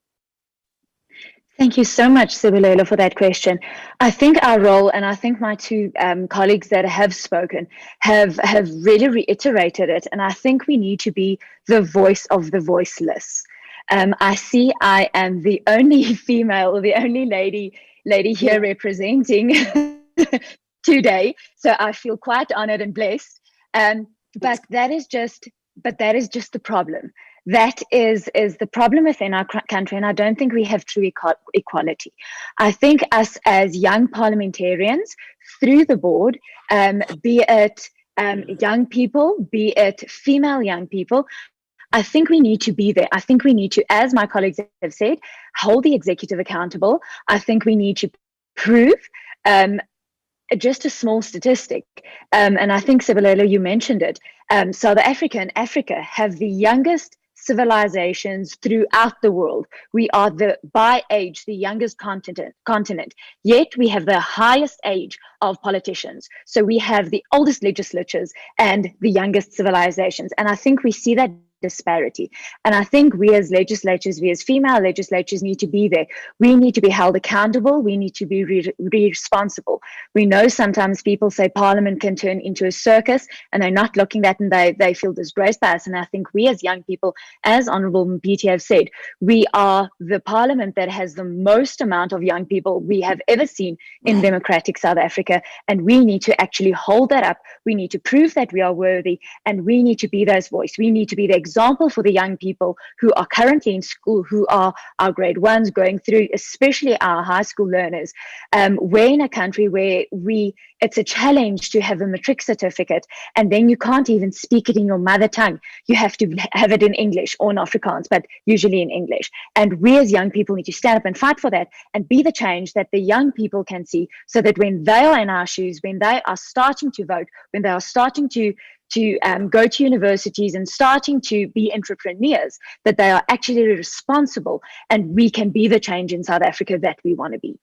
Thank you so much, Sibulela, for that question. I think our role, and I think my two colleagues that have spoken have really reiterated it, and I think we need to be the voice of the voiceless. I see I am the only female or the only lady here representing today, so I feel quite honored and blessed. But that is just the problem. That is the problem within our country, and I don't think we have true equality. I think us as young parliamentarians through the board, be it young people, be it female young people, I think we need to be there. I think we need to, as my colleagues have said, hold the executive accountable. I think we need to prove just a small statistic, and I think, Sibulela, you mentioned it. South Africa and Africa have the youngest civilizations throughout the world. We are by age, the youngest continent, yet we have the highest age of politicians. So we have the oldest legislatures and the youngest civilizations. And I think we see that disparity. And I think we as legislatures, we as female legislatures need to be there. We need to be held accountable. We need to be responsible. We know sometimes people say Parliament can turn into a circus and they're not looking at and they feel disgraced by us. And I think we as young people, as Honourable Mpiti have said, we are the Parliament that has the most amount of young people we have ever seen in democratic South Africa. And we need to actually hold that up. We need to prove that we are worthy, and we need to be those voice. We need to be the example for the young people who are currently in school, who are our grade ones going through, especially our high school learners. We're in a country where it's a challenge to have a matric certificate, and then you can't even speak it in your mother tongue. You have to have it in English or in Afrikaans, but usually in English. And we as young people need to stand up and fight for that and be the change that the young people can see, so that when they are in our shoes, when they are starting to vote, when they are starting to go to universities and starting to be entrepreneurs, that they are actually responsible, and we can be the change in South Africa that we want to be.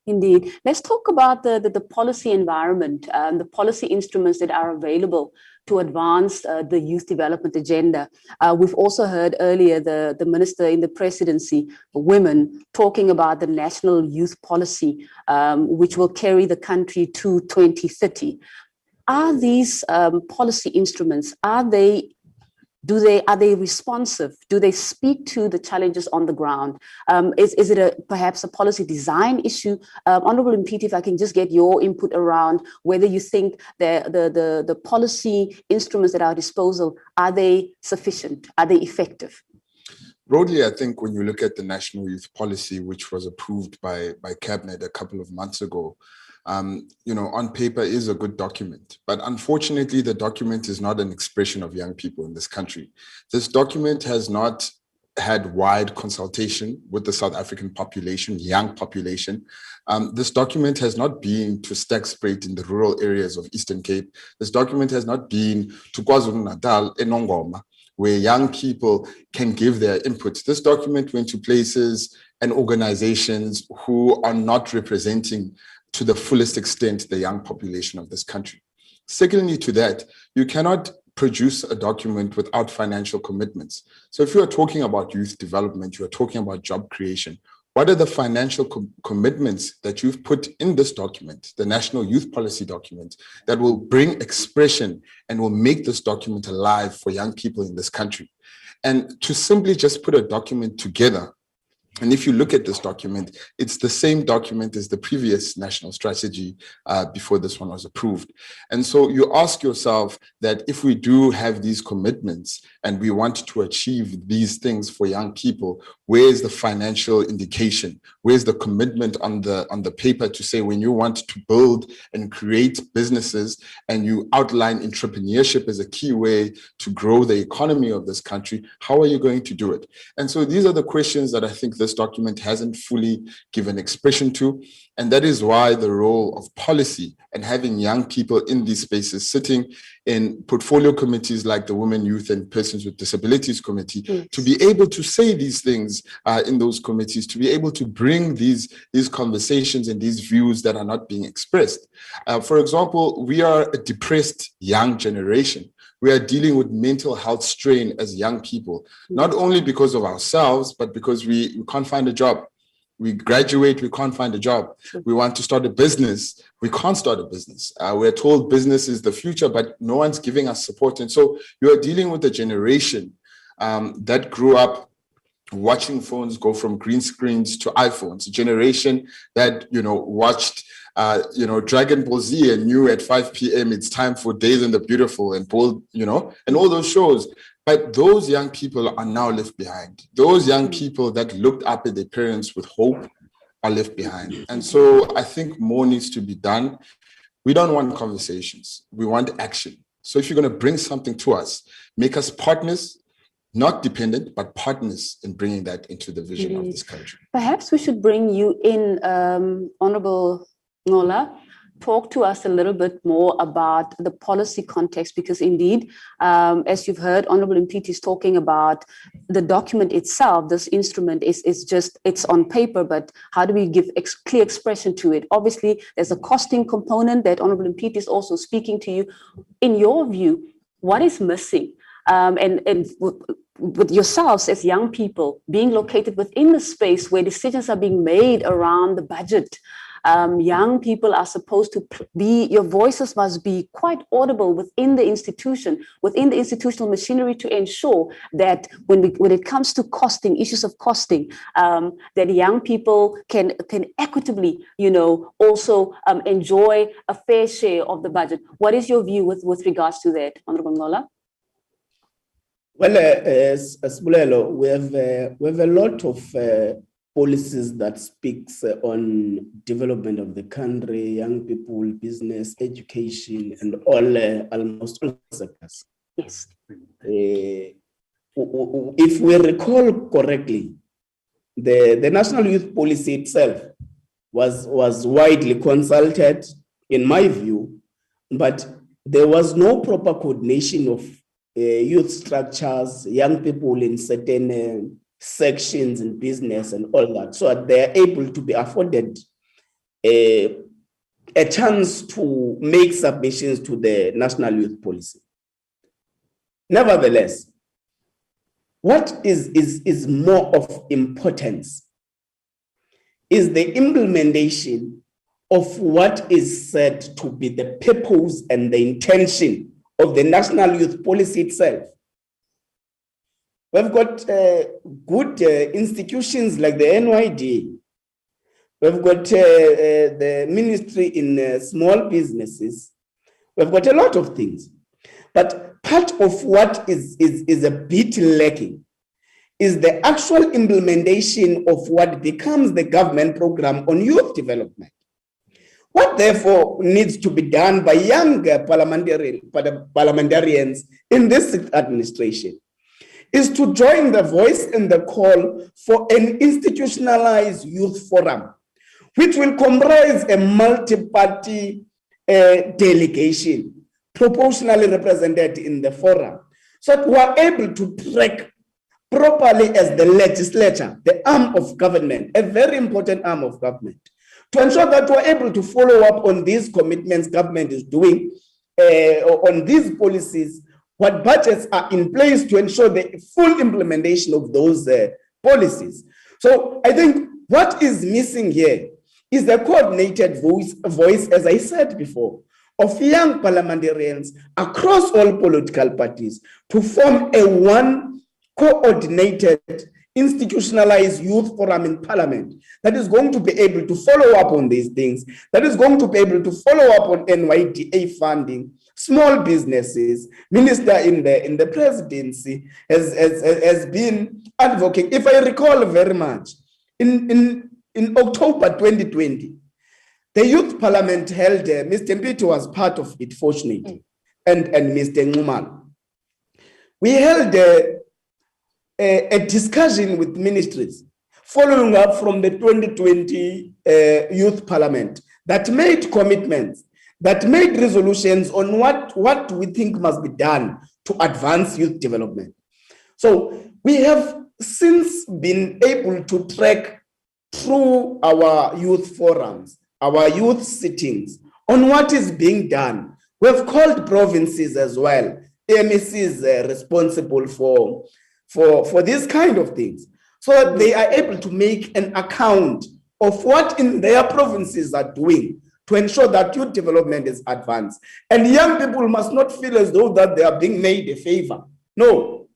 Indeed. Let's talk about the policy environment, the policy instruments that are available to advance the youth development agenda. We've also heard earlier the minister in the presidency, women, talking about the national youth policy, which will carry the country to 2030. Are these policy instruments, are they responsive? Do they speak to the challenges on the ground? Is it perhaps a policy design issue? Honourable Mpiti, if I can just get your input around whether you think the policy instruments at our disposal, are they sufficient? Are they effective?
Broadly, I think when you look at the National Youth Policy, which was approved by Cabinet a couple of months ago, on paper is a good document, but unfortunately the document is not an expression of young people in this country. This document has not had wide consultation with the South African population, young population. This document has not been to Stakespruit in the rural areas of Eastern Cape. This document has not been to KwaZulu-Natal, Enongoma, where young people can give their input. This document went to places and organizations who are not representing to the fullest extent the young population of this country. Secondly to that, you cannot produce a document without financial commitments. So if you are talking about youth development, you are talking about job creation, what are the financial commitments that you've put in this document, the National Youth Policy document, that will bring expression and will make this document alive for young people in this country? And to simply just put a document together, and if you look at this document, it's the same document as the previous national strategy before this one was approved. And so you ask yourself that if we do have these commitments and we want to achieve these things for young people, where's the financial indication? Where's the commitment on the paper to say when you want to build and create businesses and you outline entrepreneurship as a key way to grow the economy of this country, how are you going to do it? And so these are the questions that I think this document hasn't fully given expression to. And that is why the role of policy and having young people in these spaces, sitting in portfolio committees like the Women, Youth and Persons with Disabilities Committee, to be able to say these things in those committees, to be able to bring these conversations and these views that are not being expressed. For example, we are a depressed young generation. We are dealing with mental health strain as young people, not only because of ourselves, but because we can't find a job. We graduate, we can't find a job. We want to start a business, we can't start a business. We're told business is the future, but no one's giving us support. And so you are dealing with a generation that grew up watching phones go from green screens to iPhones, a generation that, watched Dragon Ball Z and knew at 5 p.m. it's time for Days and the Beautiful and Bold, and all those shows. But those young people are now left behind. Those young people that looked up at their parents with hope are left behind. And so I think more needs to be done. We don't want conversations. We want action. So if you're going to bring something to us, make us partners, not dependent, but partners in bringing that into the vision of this country.
Perhaps we should bring you in, Honourable Ngola, talk to us a little bit more about the policy context, because indeed, as you've heard, Honorable Mpiti is talking about the document itself. This instrument is just, it's on paper, but how do we give clear expression to it? Obviously, there's a costing component that Honorable Mpiti is also speaking to you. In your view, what is missing? And with yourselves as young people being located within the space where decisions are being made around the budget, young people are supposed to be, your voices must be quite audible within the institution, within the institutional machinery, to ensure that when it comes to costing, issues of costing, that young people can equitably, also enjoy a fair share of the budget. What is your view with regards to that, Honorable Ngola?
Well, as Bulelo, we have a lot of policies that speaks on development of the country, young people, business, education, and almost all sectors.
Yes.
If we recall correctly, the National Youth Policy itself was widely consulted, in my view, but there was no proper coordination of youth structures, young people in certain sections in business and all that, so that they are able to be afforded a chance to make submissions to the National Youth Policy. Nevertheless, what is more of importance is the implementation of what is said to be the purpose and the intention of the National Youth Policy itself. We've got good institutions like the NYDA. We've got the Ministry in small businesses. We've got a lot of things. But part of what is a bit lacking is the actual implementation of what becomes the government program on youth development. What therefore needs to be done by young parliamentarians in this administration is to join the voice in the call for an institutionalized youth forum, which will comprise a multi-party delegation proportionally represented in the forum, so that we are able to track properly as the legislature, the arm of government, a very important arm of government, to ensure that we're able to follow up on these commitments government is doing, on these policies, what budgets are in place to ensure the full implementation of those policies. So I think what is missing here is the coordinated voice, as I said before, of young parliamentarians across all political parties to form a one coordinated institutionalized youth forum in parliament that is going to be able to follow up on these things, that is going to be able to follow up on NYDA funding, small businesses. Minister in the presidency has been advocating. If I recall very much, in October 2020, the Youth Parliament held, Mr. Mpiti was part of it, fortunately, and Mr. Ngumal. We held a discussion with ministries following up from the 2020 Youth Parliament that made commitments, that made resolutions on what we think must be done to advance youth development. So we have since been able to track through our youth forums, our youth sittings, on what is being done. We've called provinces as well. MEC is responsible for these kind of things, so that they are able to make an account of what in their provinces are doing to ensure that youth development is advanced. And young people must not feel as though that they are being made a favor. No,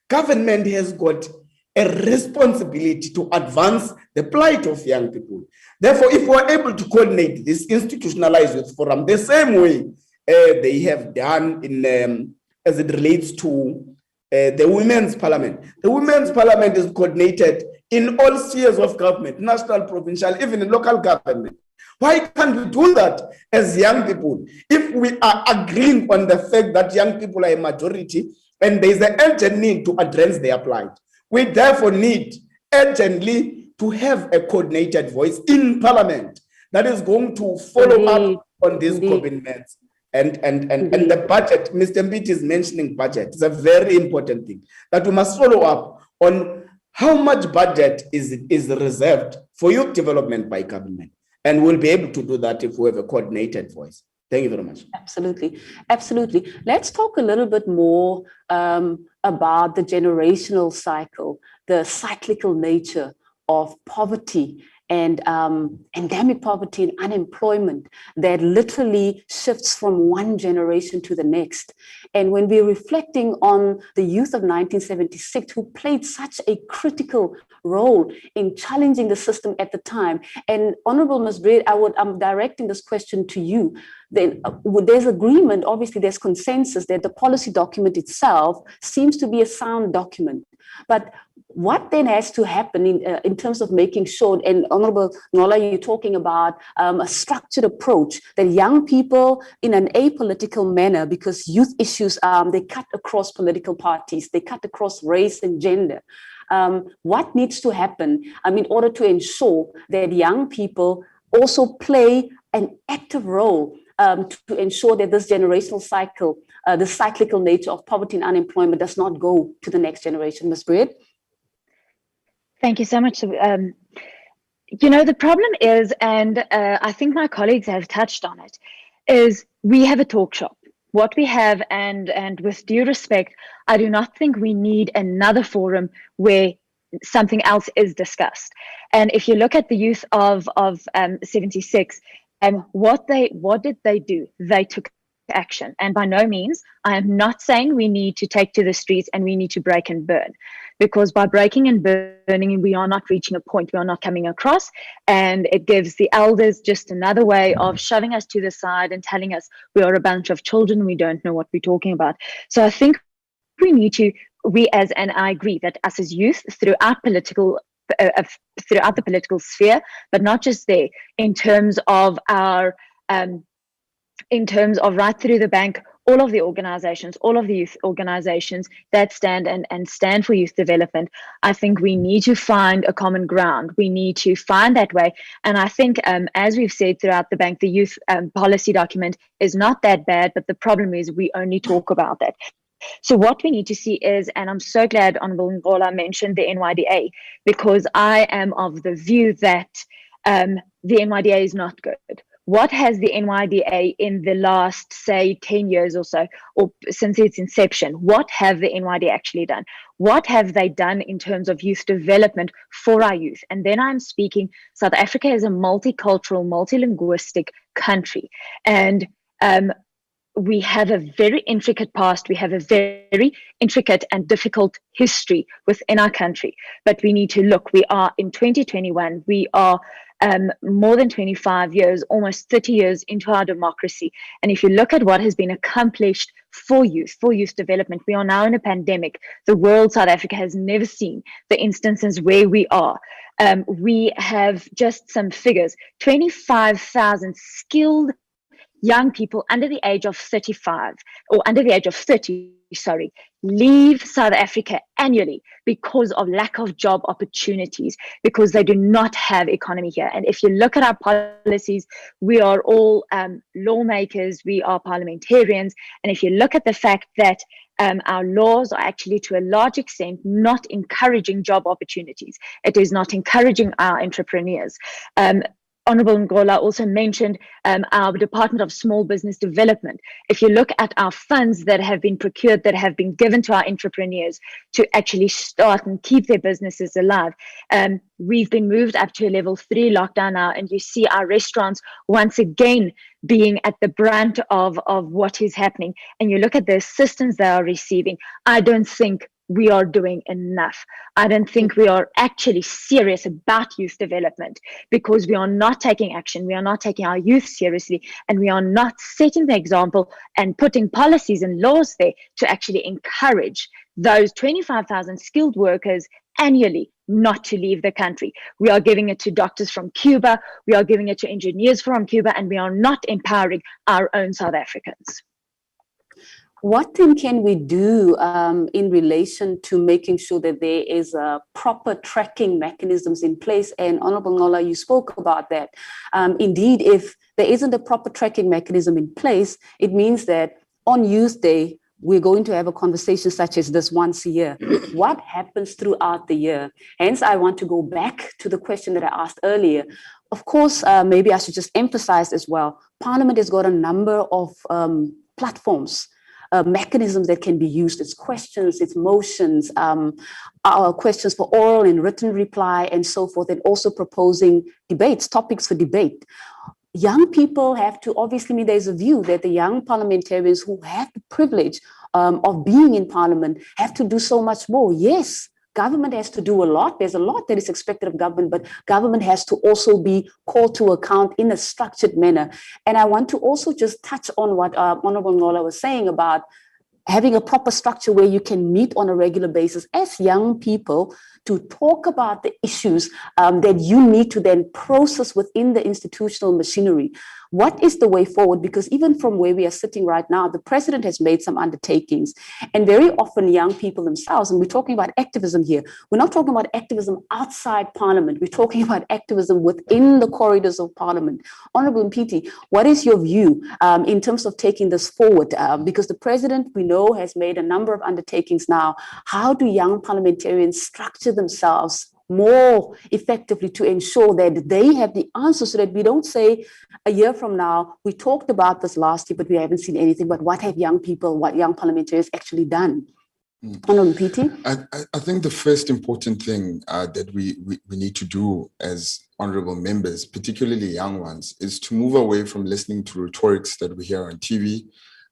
government has got a responsibility to advance the plight of young people. Therefore, if we're able to coordinate this institutionalized youth forum the same way they have done in as it relates to the Women's Parliament. The Women's Parliament is coordinated in all spheres of government, national, provincial, even in local government. Why can't we do that as young people? If we are agreeing on the fact that young people are a majority and there is an urgent need to address their plight, we therefore need urgently to have a coordinated voice in Parliament that is going to follow up on these commitments. And the budget, Mr. Mbiti is mentioning budget. It's a very important thing that we must follow up on how much budget is reserved for youth development by government. And we'll be able to do that if we have a coordinated voice. Thank you very much.
Absolutely. Absolutely. Let's talk a little bit more about the generational cycle, the cyclical nature of poverty and endemic poverty and unemployment that literally shifts from one generation to the next. And when we're reflecting on the youth of 1976 who played such a critical role in challenging the system at the time, and Honorable Ms. Braid, I'm directing this question to you. Then there's agreement, obviously there's consensus that the policy document itself seems to be a sound document. But what then has to happen in terms of making sure, and Honorable Nola, you're talking about a structured approach that young people in an apolitical manner, because youth issues, they cut across political parties, they cut across race and gender. What needs to happen in order to ensure that young people also play an active role to ensure that this generational cycle, the cyclical nature of poverty and unemployment does not go to the next generation? Ms. Braid?
Thank you so much. The problem is, and I think my colleagues have touched on it, is we have a talk shop. What we have, and with due respect, I do not think we need another forum where something else is discussed. And if you look at the youth of 76, what did they do? They took action. And by no means, I am not saying we need to take to the streets and we need to break and burn, because by breaking and burning, we are not reaching a point, we are not coming across, and it gives the elders just another way of shoving us to the side and telling us we are a bunch of children, we don't know what we're talking about. So I think we need to, and I agree that us as youth throughout the political sphere, but not just there, in terms of right through the bank, all of the organizations, all of the youth organizations that stand for youth development, I think we need to find a common ground. We need to find that way. And I think, as we've said throughout the bank, the youth policy document is not that bad, but the problem is we only talk about that. So what we need to see is, and I'm so glad Honorable Ngola mentioned the NYDA, because I am of the view that the NYDA is not good. What has the NYDA in the last, say, 10 years or so, or since its inception, what have the NYDA actually done? What have they done in terms of youth development for our youth? And then I'm speaking, South Africa is a multicultural, multilinguistic country. And we have a very intricate past. We have a very intricate and difficult history within our country. But we need to look, we are in 2021, we are more than 25 years, almost 30 years into our democracy. And if you look at what has been accomplished for youth development, we are now in a pandemic. The world, South Africa, has never seen the instances where we are. We have just some figures, 25,000 skilled young people under the age of 35 or under the age of 30, leave South Africa annually because of lack of job opportunities, because they do not have economy here. And if you look at our policies, we are all lawmakers, we are parliamentarians. And if you look at the fact that our laws are actually to a large extent not encouraging job opportunities, it is not encouraging our entrepreneurs. Honorable Ngola also mentioned our Department of Small Business Development. If you look at our funds that have been procured, that have been given to our entrepreneurs to actually start and keep their businesses alive, we've been moved up to a level 3 lockdown now, and you see our restaurants once again being at the brunt of what is happening. And you look at the assistance they are receiving, I don't think we are doing enough. I don't think we are actually serious about youth development, because we are not taking action. We are not taking our youth seriously, and we are not setting the example and putting policies and laws there to actually encourage those 25,000 skilled workers annually not to leave the country. We are giving it to doctors from Cuba. We are giving it to engineers from Cuba, and we are not empowering our own South Africans.
What then can we do in relation to making sure that there is proper tracking mechanisms in place? And Honorable Ngola, you spoke about that. Indeed, if there isn't a proper tracking mechanism in place, it means that on Youth Day, we're going to have a conversation such as this once a year. What happens throughout the year? Hence, I want to go back to the question that I asked earlier. Of course, maybe I should just emphasize as well, Parliament has got a number of platforms, mechanisms that can be used. It's questions, it's motions, questions for oral and written reply and so forth, and also proposing debates, topics for debate. Young people have to, obviously, there's a view that the young parliamentarians who have the privilege of being in Parliament have to do so much more. Yes, government has to do a lot. There's a lot that is expected of government, but government has to also be called to account in a structured manner. And I want to also just touch on what Honorable Ngola was saying about having a proper structure where you can meet on a regular basis as young people to talk about the issues that you need to then process within the institutional machinery. What is the way forward? Because even from where we are sitting right now, the president has made some undertakings, and very often young people themselves, and we're talking about activism here, we're not talking about activism outside Parliament, we're talking about activism within the corridors of Parliament. Honorable Mpiti, what is your view in terms of taking this forward? Because the president, we know, has made a number of undertakings now. How do young parliamentarians structure themselves more effectively to ensure that they have the answer, so that we don't say a year from now, we talked about this last year, but we haven't seen anything, but what have young people, what young parliamentarians actually done? Honorable Mpiti?
I think the first important thing that we need to do as honorable members, particularly young ones, is to move away from listening to rhetorics that we hear on TV,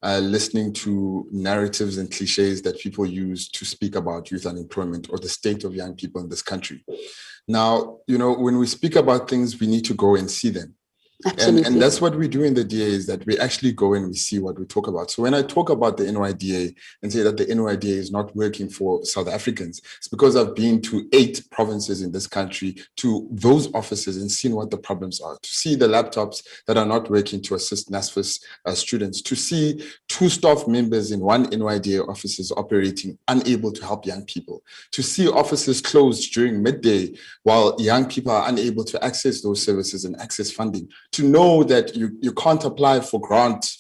listening to narratives and cliches that people use to speak about youth unemployment or the state of young people in this country. Now, you know, when we speak about things, we need to go and see them. And that's what we do in the DA, is that we actually go and we see what we talk about. So when I talk about the NYDA and say that the NYDA is not working for South Africans, it's because I've been to 8 provinces in this country, to those offices, and seen what the problems are, to see the laptops that are not working to assist NSFAS students, to see 2 staff members in 1 NYDA offices operating unable to help young people, to see offices closed during midday while young people are unable to access those services and access funding, to know that you can't apply for grants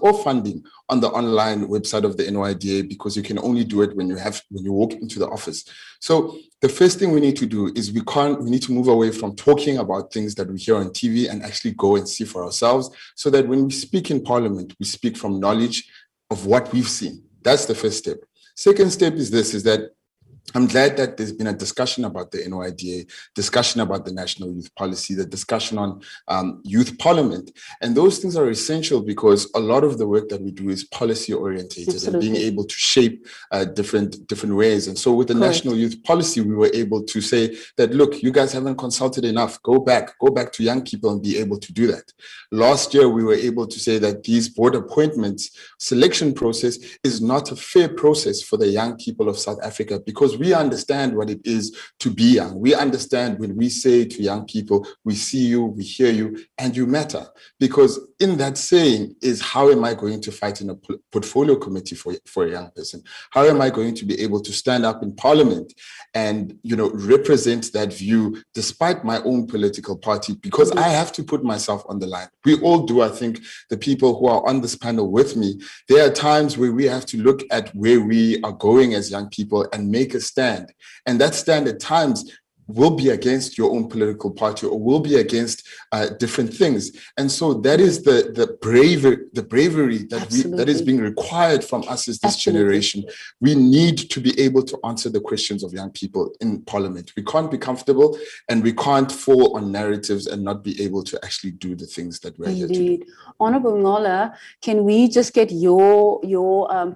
or funding on the online website of the NYDA because you can only do it when you walk into the office. So the first thing we need to do is we need to move away from talking about things that we hear on TV and actually go and see for ourselves, so that when we speak in Parliament, we speak from knowledge of what we've seen. That's the first step. Second step is that I'm glad that there's been a discussion about the NYDA, discussion about the National Youth Policy, the discussion on Youth Parliament. And those things are essential because a lot of the work that we do is policy orientated and being able to shape different ways. And so with the National Youth Policy, we were able to say that, look, you guys haven't consulted enough. Go back to young people and be able to do that. Last year, we were able to say that these board appointments selection process is not a fair process for the young people of South Africa, because we understand what it is to be young. We understand when we say to young people, we see you, we hear you, and you matter. Because in that saying is, how am I going to fight in a portfolio committee for a young person? How am I going to be able to stand up in Parliament and, you know, represent that view despite my own political party? Because I have to put myself on the line. We all do. I think the people who are on this panel with me, there are times where we have to look at where we are going as young people and make a stand. And that stand at times will be against your own political party or will be against different things. And so that is the bravery that is being required from us as this generation. We need to be able to answer the questions of young people in Parliament. We can't be comfortable and we can't fall on narratives and not be able to actually do the things that we're here to do.
Honorable Ngola, can we just get your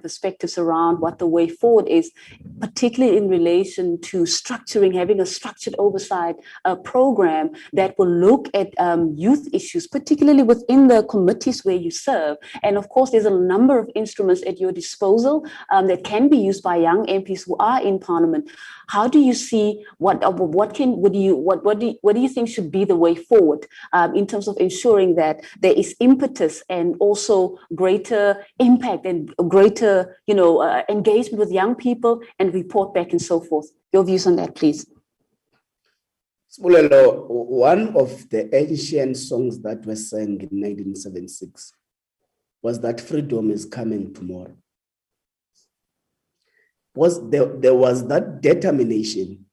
perspectives around what the way forward is, particularly in relation to structuring, having a structured oversight program that will look at youth issues, particularly within the committees where you serve. And of course, there's a number of instruments at your disposal that can be used by young MPs who are in Parliament. How do you see what do you think should be the way forward in terms of ensuring that there is impetus and also greater impact and greater engagement with young people and report back and so forth? Your views on that, please.
Spulelo, one of the ancient songs that were sung in 1976 was that freedom is coming tomorrow. There was that determination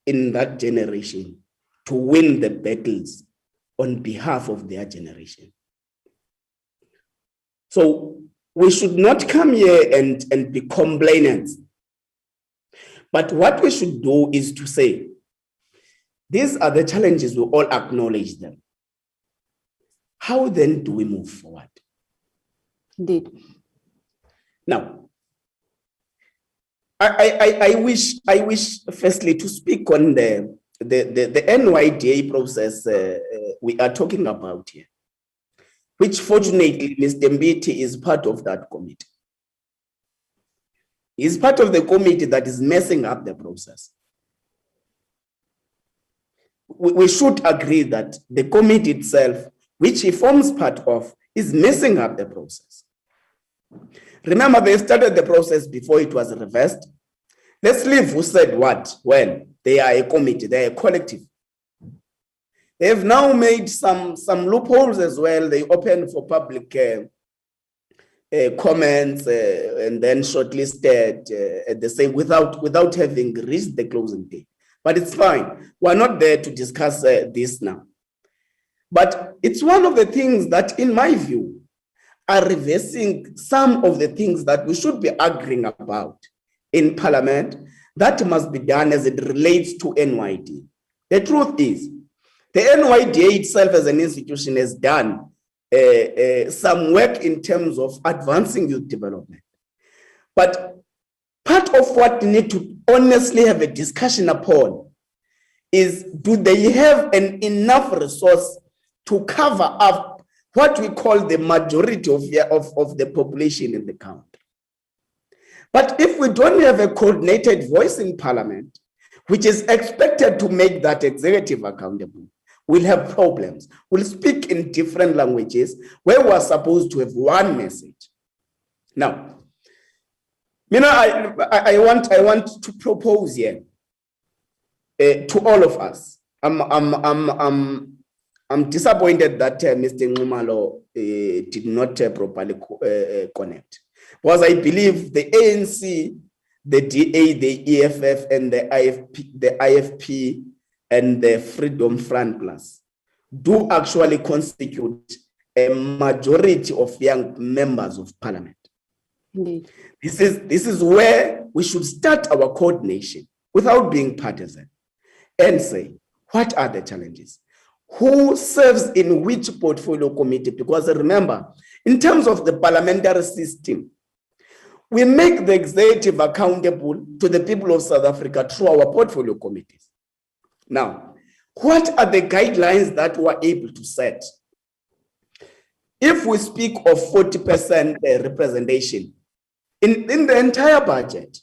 in that generation to win the battles on behalf of their generation. So we should not come here and be complainants. But what we should do is to say, these are the challenges, we all acknowledge them. How then do we move forward?
Indeed.
Now, I wish firstly to speak on the NYDA process we are talking about here, which fortunately Mr. Mbiti is part of that committee. He's part of the committee that is messing up the process. We should agree that the committee itself, which he forms part of, is messing up the process. Remember, they started the process before it was reversed. Let's leave who said what, when. They are a committee, they are a collective. They have now made some loopholes as well. They opened for public comments and then shortlisted at the same, without having reached the closing date. But it's fine. We're not there to discuss this now. But it's one of the things that, in my view, are reversing some of the things that we should be arguing about in Parliament that must be done as it relates to NYDA. The truth is, the NYDA itself as an institution has done some work in terms of advancing youth development. But part of what we need to honestly have a discussion upon is, do they have enough resource to cover up what we call the majority of the population in the country? But if we don't have a coordinated voice in Parliament, which is expected to make that executive accountable, we'll have problems. We'll speak in different languages where we're supposed to have one message. Now, I want to propose here to all of us. I'm disappointed that Mr. Nxumalo did not properly connect, because I believe the ANC, the DA, the EFF, and the IFP, and the Freedom Front Plus do actually constitute a majority of young members of Parliament.
Indeed.
This is where we should start our coordination without being partisan and say, what are the challenges? Who serves in which portfolio committee? Because remember, in terms of the parliamentary system, we make the executive accountable to the people of South Africa through our portfolio committees. Now, what are the guidelines that we're able to set? If we speak of 40% representation in the entire budget,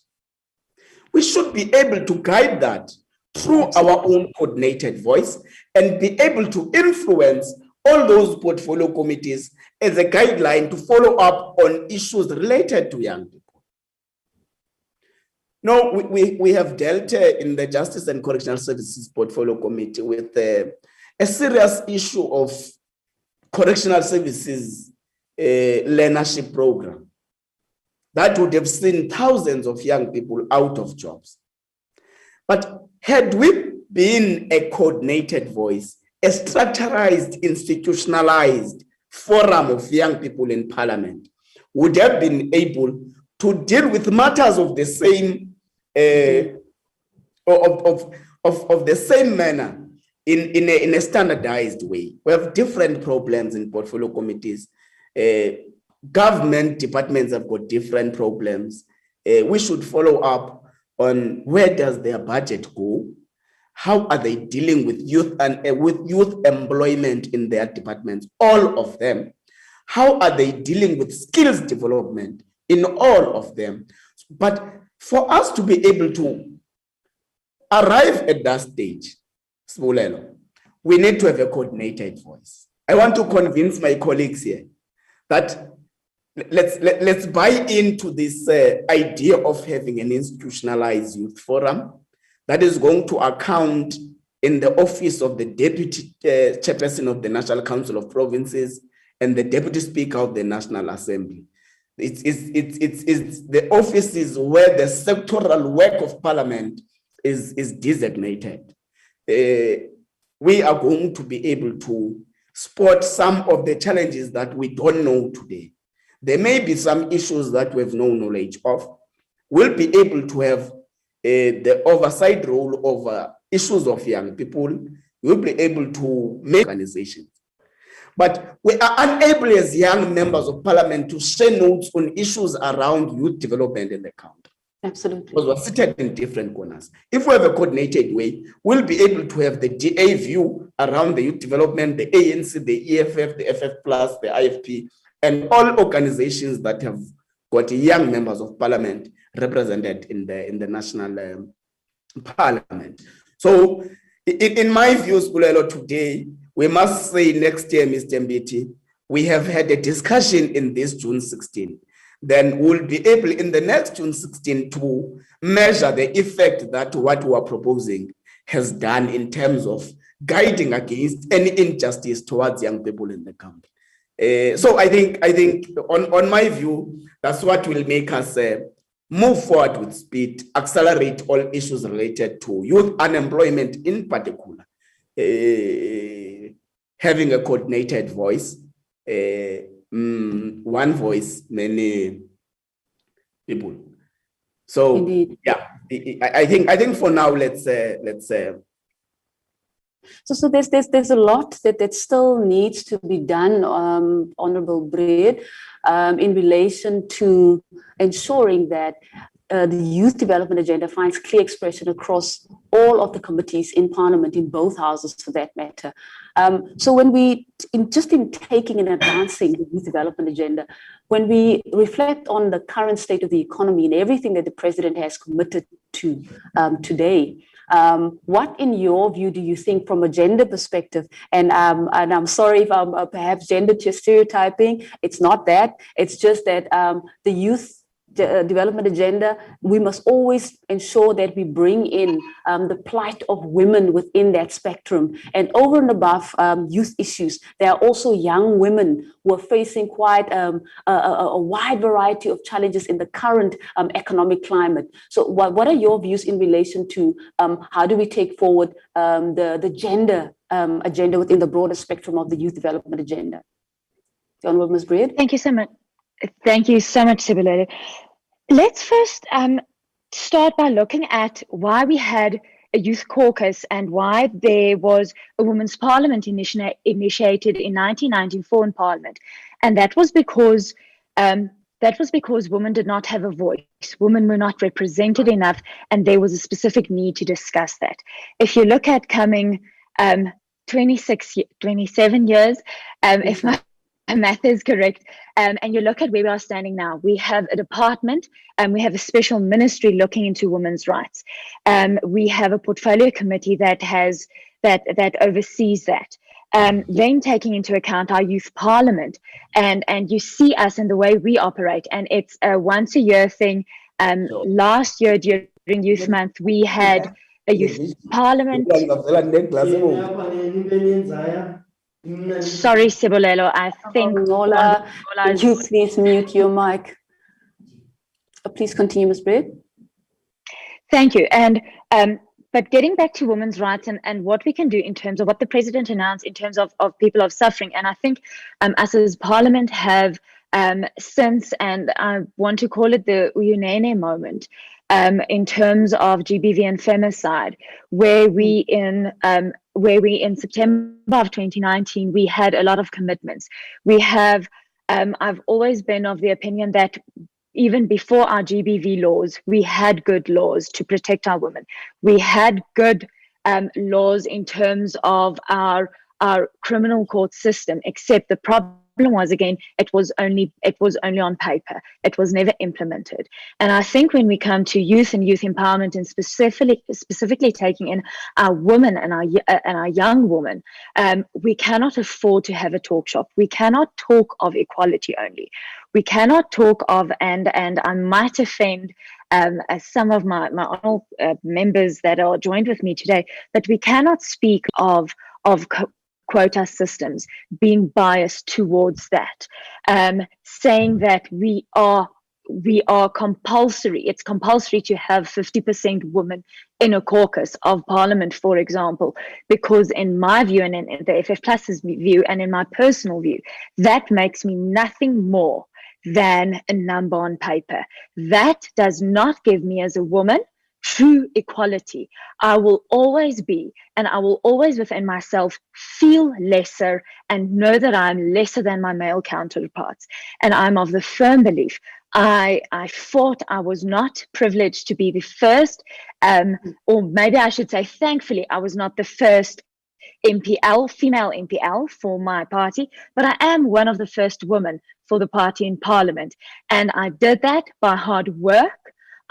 we should be able to guide that through our own coordinated voice and be able to influence all those portfolio committees as a guideline to follow up on issues related to young people. No, we have dealt in the Justice and Correctional Services Portfolio Committee with a serious issue of correctional services learnership program that would have seen thousands of young people out of jobs. But had we been a coordinated voice, a structurized, institutionalized forum of young people in Parliament, would have been able to deal with matters of the same of the same manner in a standardized way. We have different problems in portfolio committees. Government departments have got different problems. We should follow up on where does their budget go? How are they dealing with youth and with youth employment in their departments? All of them. How are they dealing with skills development in all of them? But for us to be able to arrive at that stage, we need to have a coordinated voice. I want to convince my colleagues here that let's buy into this idea of having an institutionalized youth forum that is going to account in the office of the Deputy Chairperson of the National Council of Provinces and the Deputy Speaker of the National Assembly. It's the offices where the sectoral work of Parliament is designated. We are going to be able to spot some of the challenges that we don't know today. There may be some issues that we have no knowledge of. We'll be able to have the oversight role over issues of young people. We'll be able to make organizations. But we are unable as young members of Parliament to share notes on issues around youth development in the country.
Absolutely.
Because we're seated in different corners. If we have a coordinated way, we'll be able to have the DA view around the youth development, the ANC, the EFF, the FF+, the IFP, and all organizations that have got young members of Parliament represented in the national Parliament. So in my views, Bulelo, today, we must say next year, Mr. Mbiti, we have had a discussion in this June 16. Then we'll be able in the next June 16 to measure the effect that what we are proposing has done in terms of guiding against any injustice towards young people in the country. So I think on my view, that's what will make us move forward with speed, accelerate all issues related to youth unemployment in particular, having a coordinated voice, one voice, many people. So indeed. Yeah, I think for now let's
So there's a lot that still needs to be done, Honorable Breed, in relation to ensuring that the youth development agenda finds clear expression across all of the committees in Parliament, in both houses for that matter. So when in taking and advancing the youth development agenda, when we reflect on the current state of the economy and everything that the President has committed to today, what, in your view, do you think from a gender perspective? And I'm sorry if I'm perhaps gender stereotyping. It's not that. It's just that the youth development agenda, we must always ensure that we bring in the plight of women within that spectrum. And over and above youth issues, there are also young women who are facing quite a wide variety of challenges in the current economic climate. So what are your views in relation to how do we take forward the gender agenda within the broader spectrum of the youth development agenda? Honourable Ms. Breed.
Thank you so much. Thank you so much, Sibulele. Let's first start by looking at why we had a youth caucus and why there was a women's parliament initiated in 1994 in Parliament. And that was because women did not have a voice. Women were not represented enough, and there was a specific need to discuss that. If you look at coming 27 years, if my math is correct, and you look at where we are standing now, we have a department and we have a special ministry looking into women's rights. We have a portfolio committee that oversees that. Then taking into account our youth parliament, and you see us in the way we operate, and it's a once a year thing. Last year during Youth Month, we had a youth parliament. Sorry, Sibulelo, I think
Nola, could you please mute your mic? Please continue, Ms. Breed.
Thank you. And but getting back to women's rights and what we can do in terms of what the President announced in terms of people of suffering, and I think us as Parliament have since, and I want to call it the Uyunene moment, in terms of GBV and femicide, where we in September of 2019, we had a lot of commitments. We have, I've always been of the opinion that even before our GBV laws, we had good laws to protect our women. We had good laws in terms of our criminal court system, except the problem was, again, it was only on paper. It was never implemented. And I think when we come to youth and youth empowerment, and specifically taking in our women and our young women, we cannot afford to have a talk shop. We cannot talk of equality only. We cannot talk of, and I might offend as some of my honourable members that are joined with me today, but we cannot speak of quota systems being biased towards that, saying that we are compulsory. It's compulsory to have 50% women in a caucus of parliament, for example, because in my view and in the FF Plus's view and in my personal view, that makes me nothing more than a number on paper. That does not give me as a woman true equality. I will always be, and I will always within myself feel lesser and know that I'm lesser than my male counterparts. And I'm of the firm belief, I thought I was not privileged to be the first, or maybe I should say, thankfully, I was not the first MPL, female MPL for my party, but I am one of the first women for the party in Parliament. And I did that by hard work.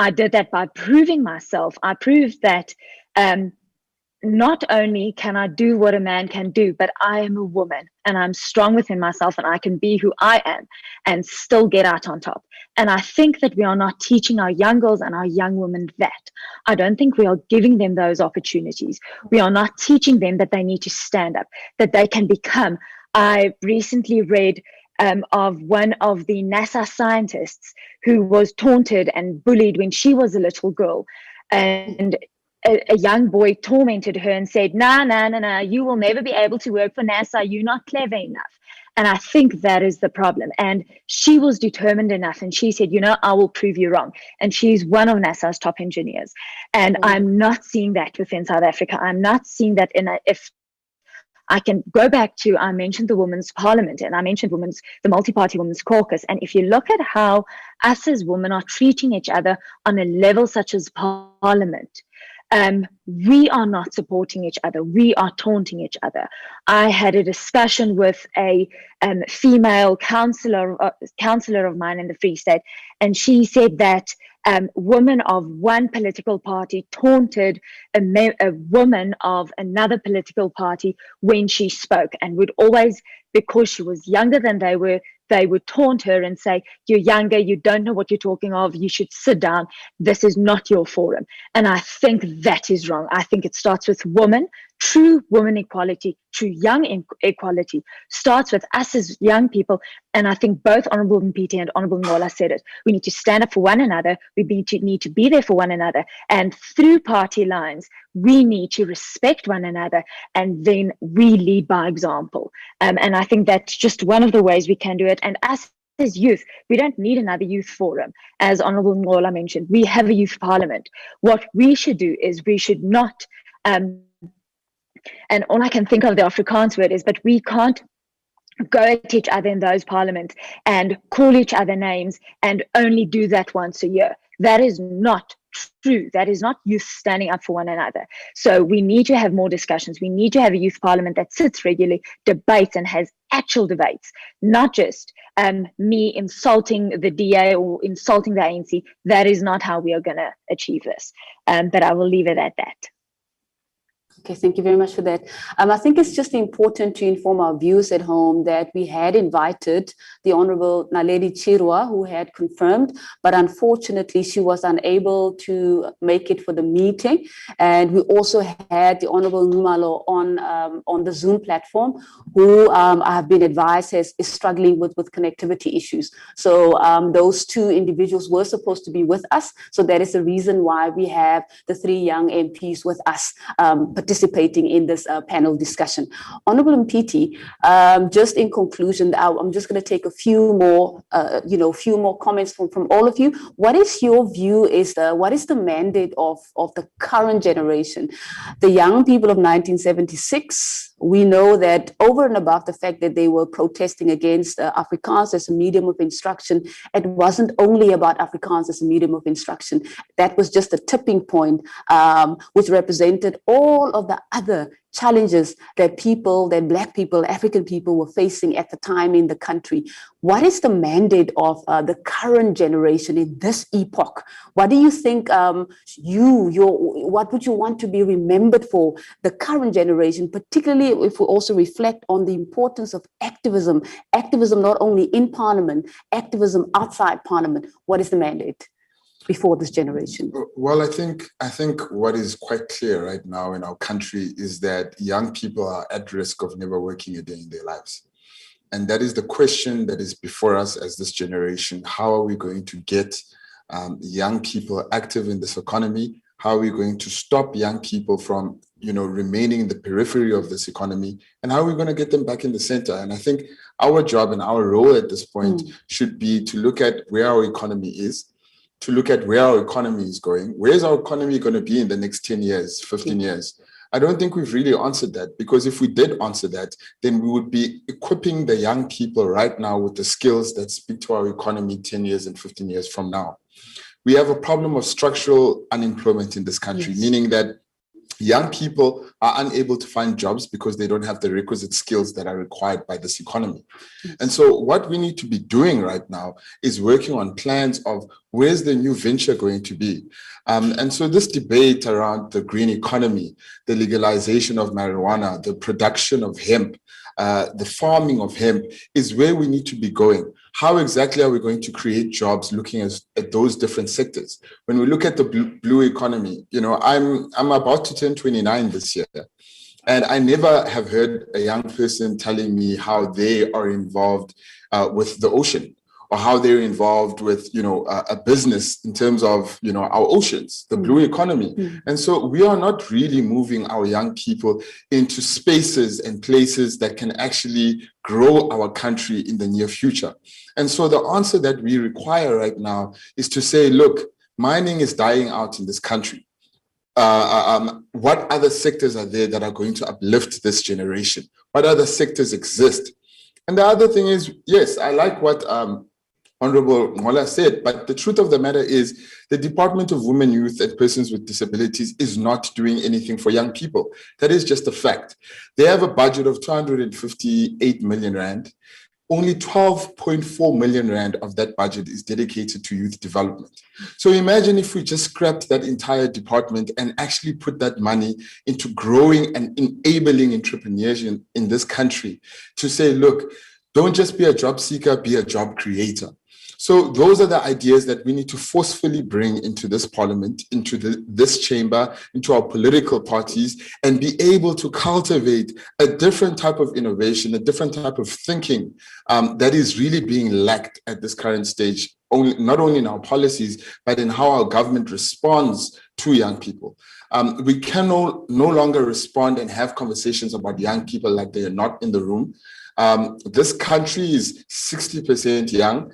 I did that by proving myself. I proved that not only can I do what a man can do, but I am a woman and I'm strong within myself and I can be who I am and still get out on top. And I think that we are not teaching our young girls and our young women that. I don't think we are giving them those opportunities. We are not teaching them that they need to stand up, that they can become. I recently read of one of the NASA scientists who was taunted and bullied when she was a little girl. And a young boy tormented her and said, nah, you will never be able to work for NASA. You're not clever enough. And I think that is the problem. And she was determined enough. And she said, I will prove you wrong. And she's one of NASA's top engineers. And I'm not seeing that within South Africa. I'm not seeing that if I can go back to, I mentioned the Women's Parliament and I mentioned the Multi-Party Women's Caucus. And if you look at how us as women are treating each other on a level such as Parliament, we are not supporting each other. We are taunting each other. I had a discussion with a female councillor of mine in the Free State, and she said that women of one political party taunted a woman of another political party when she spoke, and would always, because she was younger than they would taunt her and say, you're younger, you don't know what you're talking of, you should sit down, this is not your forum. And I think that is wrong. I think it starts with women. True women equality, true young equality starts with us as young people. And I think both Honourable Mpete and Honourable Ngola said it. We need to stand up for one another. We need to be there for one another. And through party lines, we need to respect one another. And then we lead by example. And I think that's just one of the ways we can do it. And us as youth, we don't need another youth forum. As Honourable Ngola mentioned, we have a youth parliament. What we should do is we should not... and all I can think of the Afrikaans word is, but we can't go at each other in those parliaments and call each other names and only do that once a year. That is not true. That is not youth standing up for one another. So we need to have more discussions. We need to have a youth parliament that sits regularly, debates and has actual debates, not just me insulting the DA or insulting the ANC. That is not how we are going to achieve this. But I will leave it at that.
Okay, thank you very much for that. I think it's just important to inform our viewers at home that we had invited the Honourable Naledi Chirwa, who had confirmed, but unfortunately she was unable to make it for the meeting. And we also had the Honourable Numalo on the Zoom platform, who I have been advised is struggling with connectivity issues. So those two individuals were supposed to be with us. So that is the reason why we have the three young MPs with us participating in this panel discussion. Honourable Mpete, just in conclusion, I'm just going to take a few more, comments from all of you. What is your view? What is the mandate of the current generation, the young people of 1976? We know that over and above the fact that they were protesting against Afrikaans as a medium of instruction, it wasn't only about Afrikaans as a medium of instruction. That was just a tipping point, which represented all of the other challenges that Black people, African people were facing at the time in the country. What is the mandate of the current generation in this epoch? What do you think what would you want to be remembered for the current generation, particularly if we also reflect on the importance of activism not only in Parliament, activism outside Parliament? What is the mandate before this generation?
Well, I think what is quite clear right now in our country is that young people are at risk of never working a day in their lives. And that is the question that is before us as this generation. How are we going to get young people active in this economy? How are we going to stop young people from, remaining in the periphery of this economy? And how are we going to get them back in the center? And I think our job and our role at this point should be to look at where our economy is, to look at where our economy is going. Where is our economy going to be in the next 10 years, 15 years? I don't think we've really answered that, because if we did answer that, then we would be equipping the young people right now with the skills that speak to our economy 10 years and 15 years from now. We have a problem of structural unemployment in this country, meaning that young people are unable to find jobs because they don't have the requisite skills that are required by this economy. And so what we need to be doing right now is working on plans of where's the new venture going to be. And so this debate around the green economy, the legalization of marijuana, the production of hemp, the farming of hemp is where we need to be going. How exactly are we going to create jobs looking at those different sectors? When we look at the blue economy, I'm about to turn 29 this year, and I never have heard a young person telling me how they are involved with the ocean, or how they're involved with, a business in terms of, our oceans, the blue economy. And so we are not really moving our young people into spaces and places that can actually grow our country in the near future. And so the answer that we require right now is to say, look, mining is dying out in this country. What other sectors are there that are going to uplift this generation? What other sectors exist? And the other thing is, yes, I like what Honorable Mola said, but the truth of the matter is the Department of Women, Youth and Persons with Disabilities is not doing anything for young people. That is just a fact. They have a budget of 258 million rand. Only 12.4 million rand of that budget is dedicated to youth development. So imagine if we just scrapped that entire department and actually put that money into growing and enabling entrepreneurship in this country to say, look, don't just be a job seeker, be a job creator. So those are the ideas that we need to forcefully bring into this parliament, into this chamber, into our political parties, and be able to cultivate a different type of innovation, a different type of thinking that is really being lacked at this current stage, not only in our policies, but in how our government responds to young people. We can no longer respond and have conversations about young people like they are not in the room. This country is 60% young.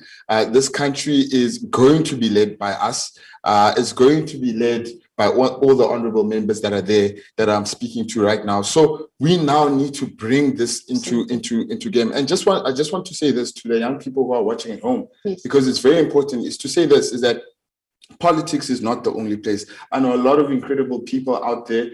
This country is going to be led by us. It's going to be led by all the honorable members that are there that I'm speaking to right now. So we now need to bring this into game. And I just want to say this to the young people who are watching at home, because it's very important, is to say this, is that politics is not the only place. I know a lot of incredible people out there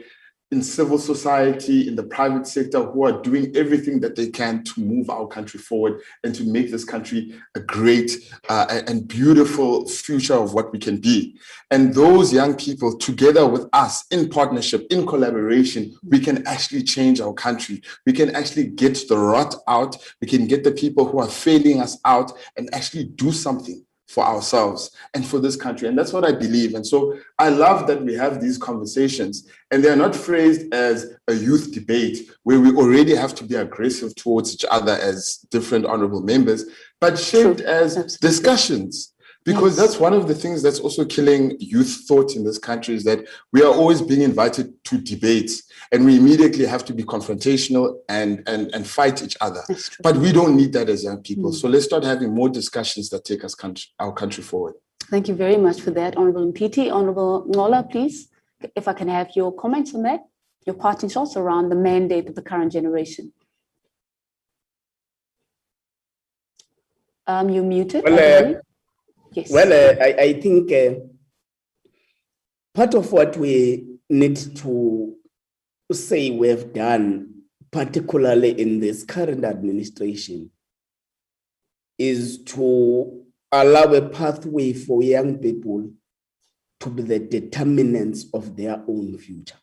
in civil society, in the private sector, who are doing everything that they can to move our country forward and to make this country a great and beautiful future of what we can be. And those young people, together with us, in partnership, in collaboration, we can actually change our country. We can actually get the rot out. We can get the people who are failing us out and actually do something for ourselves and for this country. And that's what I believe. And so I love that we have these conversations, and they're not phrased as a youth debate where we already have to be aggressive towards each other as different honorable members, but shaped as discussions. Because that's one of the things that's also killing youth thought in this country, is that we are always being invited to debates and we immediately have to be confrontational and fight each other. But we don't need that as young people. So let's start having more discussions that take our country forward.
Thank you very much for that, Honorable Mpiti. Honorable Mola, please, if I can have your comments on that, your parting shots around the mandate of the current generation. You're muted.
Yes. Well, I think part of what we need to say we have done, particularly in this current administration, is to allow a pathway for young people to be the determinants of their own future,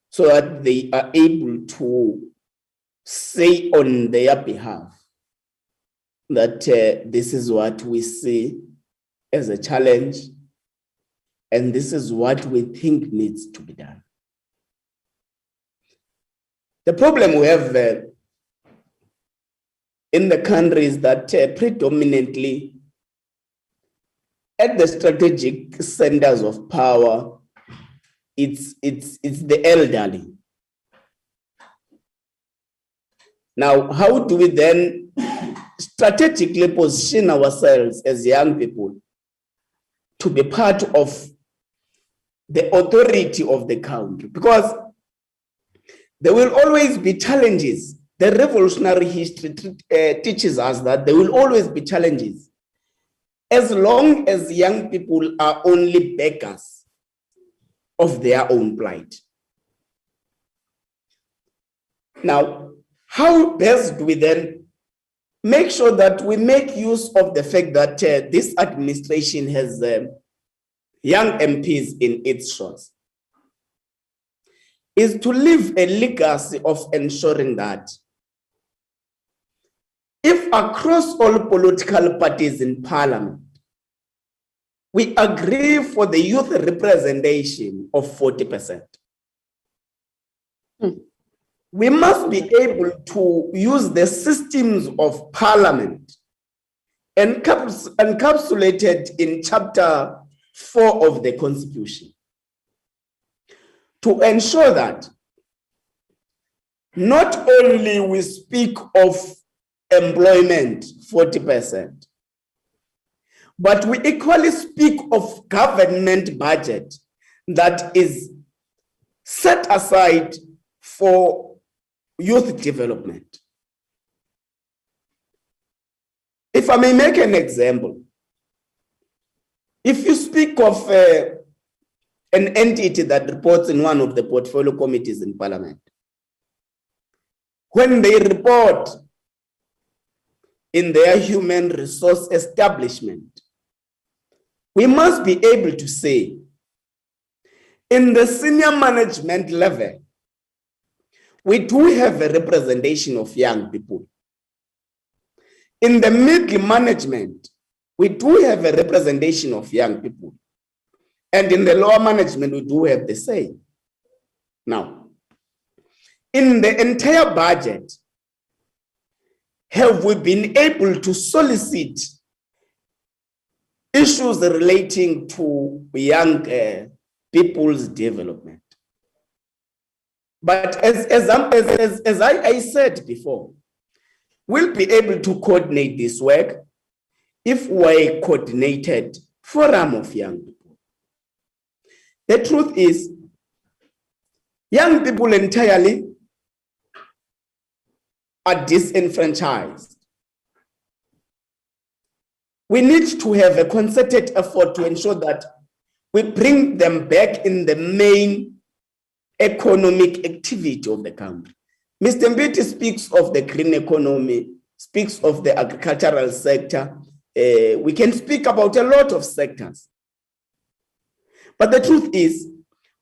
so that they are able to say on their behalf that this is what we see as a challenge, and this is what we think needs to be done. The problem we have in the country is that predominantly at the strategic centers of power, it's the elderly. Now, how do we then strategically position ourselves as young people to be part of the authority of the country? Because there will always be challenges. The revolutionary history teaches us that there will always be challenges, as long as young people are only beggars of their own plight. Now, how best do we then make sure that we make use of the fact that this administration has young MPs in its shores? Is to leave a legacy of ensuring that if across all political parties in Parliament, we agree for the youth representation of 40%, we must be able to use the systems of Parliament encapsulated in Chapter 4 of the Constitution to ensure that not only we speak of employment 40%, but we equally speak of government budget that is set aside for youth development. If I may make an example, if you speak of an entity that reports in one of the portfolio committees in Parliament, when they report in their human resource establishment, we must be able to say, in the senior management level, we do have a representation of young people. In the middle management, we do have a representation of young people. And in the lower management, we do have the same. Now, in the entire budget, have we been able to solicit issues relating to young people's development? But as I said before, we'll be able to coordinate this work if we're a coordinated forum of young people. The truth is, young people entirely are disenfranchised. We need to have a concerted effort to ensure that we bring them back in the main economic activity of the country. Mr. Mbiti speaks of the green economy, speaks of the agricultural sector. We can speak about a lot of sectors. But the truth is,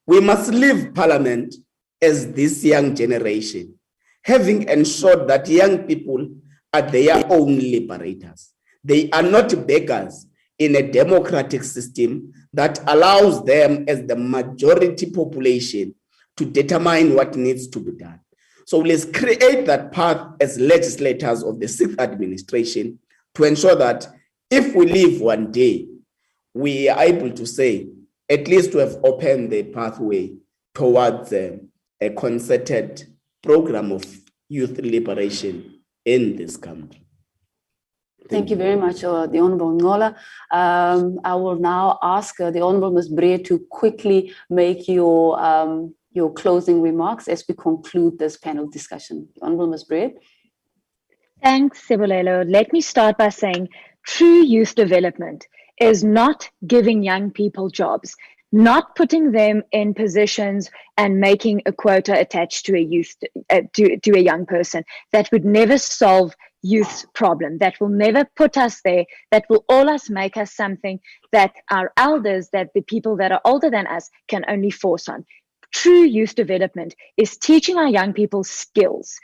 we must leave Parliament as this young generation, having ensured that young people are their own liberators. They are not beggars in a democratic system that allows them, as the majority population, to determine what needs to be done. So let's create that path as legislators of the 6th administration to ensure that if we leave one day, we are able to say, at least to have opened the pathway towards a concerted program of youth liberation in this country.
Thank you very much, the Honourable Ngola. I will now ask the Honourable Ms. Breer to quickly make your closing remarks as we conclude this panel discussion. Honourable Ms. Breer.
Thanks, Sibulelo. Let me start by saying true youth development is not giving young people jobs. not putting them in positions and making a quota attached to a youth, to a young person. That would never solve youth's problem. That will never put us there. That will always make us something that our elders, that the people that are older than us can only force on. True youth development is teaching our young people skills.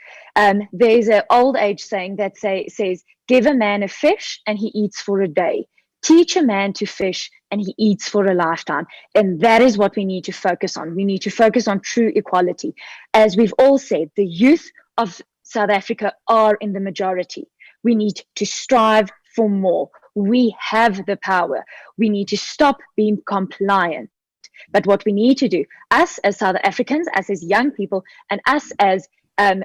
There's an old age saying that says, give a man a fish and he eats for a day. Teach a man to fish and he eats for a lifetime. And that is what we need to focus on. We need to focus on true equality. As we've all said, the youth of South Africa are in the majority. We need to strive for more. We have the power. We need to stop being compliant. But what we need to do, us as South Africans, us as young people, and us as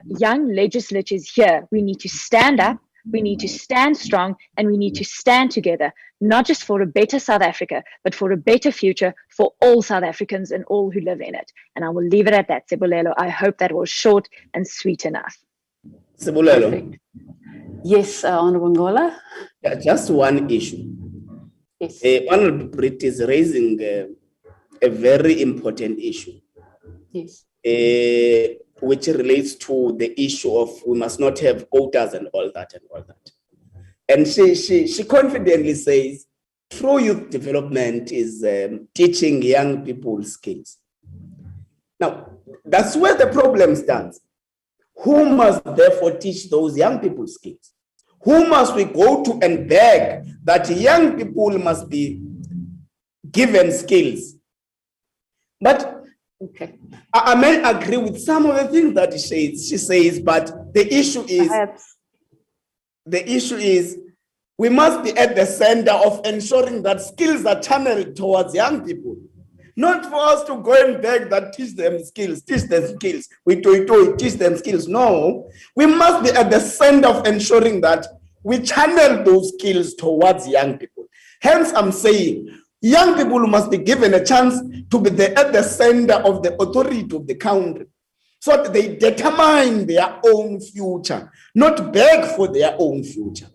young legislators here, we need to stand up, we need to stand strong, and we need to stand together, not just for a better South Africa, but for a better future for all South Africans and all who live in it. And I will leave it at that, Sebulelo. I hope that was short and sweet enough.
Sebulelo.
Yes, Honorable Ngola.
Yeah, just one issue.
Yes.
Honorable Brit is raising a very important issue.
Yes.
Which relates to the issue of we must not have quotas and all that and all that. And she confidently says true youth development is teaching young people skills. Now, that's where the problem stands. Who must therefore teach those young people skills? Who must we go to and beg that young people must be given skills? But
okay,
I may agree with some of the things that she says, but the issue is we must be at the center of ensuring that skills are channeled towards young people. Not for us to go and beg that teach them skills, we teach them skills. No, we must be at the center of ensuring that we channel those skills towards young people. Hence, I'm saying young people must be given a chance to be at the center of the authority of the country so that they determine their own future, not beg for their own future.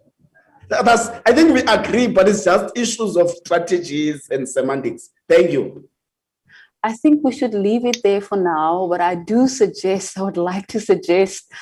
I think we agree, but it's just issues of strategies and semantics. Thank you.
I think we should leave it there for now, but I would like to suggest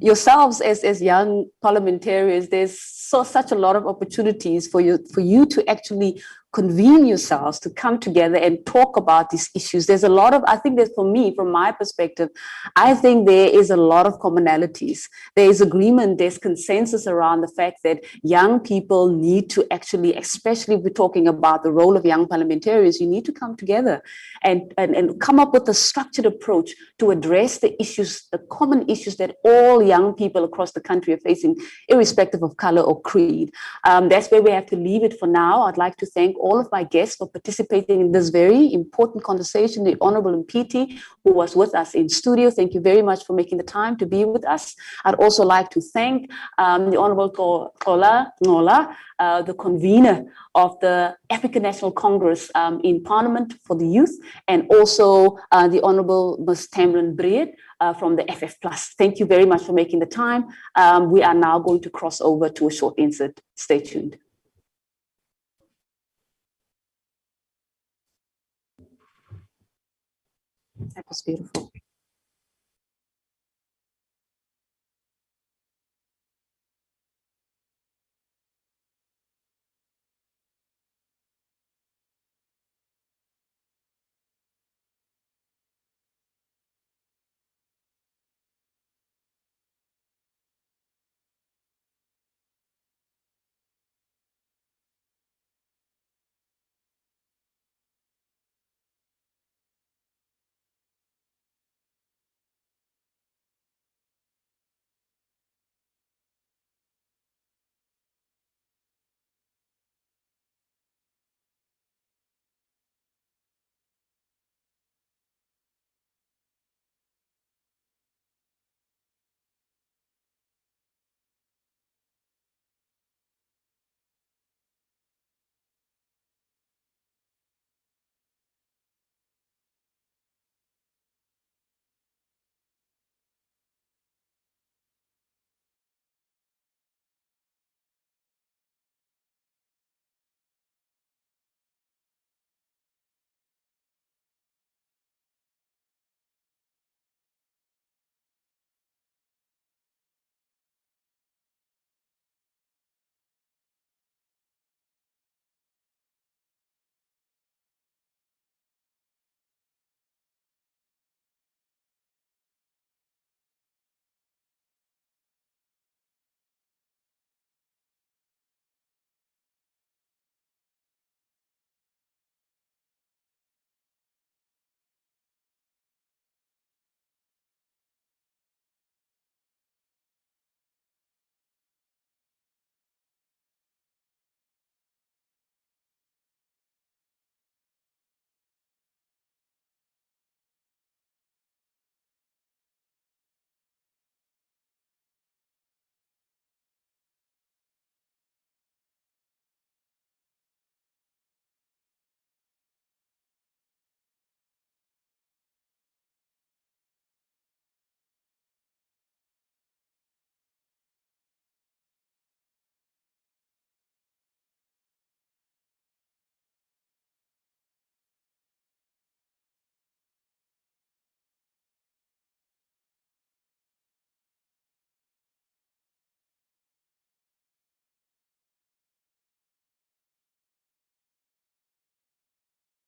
yourselves as young parliamentarians, there's such a lot of opportunities for you to actually convene yourselves to come together and talk about these issues. There's a lot of, I think that for me, from my perspective, I think there is a lot of commonalities. There is agreement, there's consensus around the fact that young people need to actually, especially if we're talking about the role of young parliamentarians, you need to come together and come up with a structured approach to address the issues, the common issues that all young people across the country are facing, irrespective of color or creed. That's where we have to leave it for now. I'd like to thank all of my guests for participating in this very important conversation. The Honorable Mpiti, who was with us in studio, thank you very much for making the time to be with us. I'd also like to thank the Honorable Ngola, the convener of the African National Congress in Parliament for the Youth, and also the Honorable Ms. Tamlin Breed from the FF+. Thank you very much for making the time. We are now going to cross over to a short insert. Stay tuned. That was beautiful.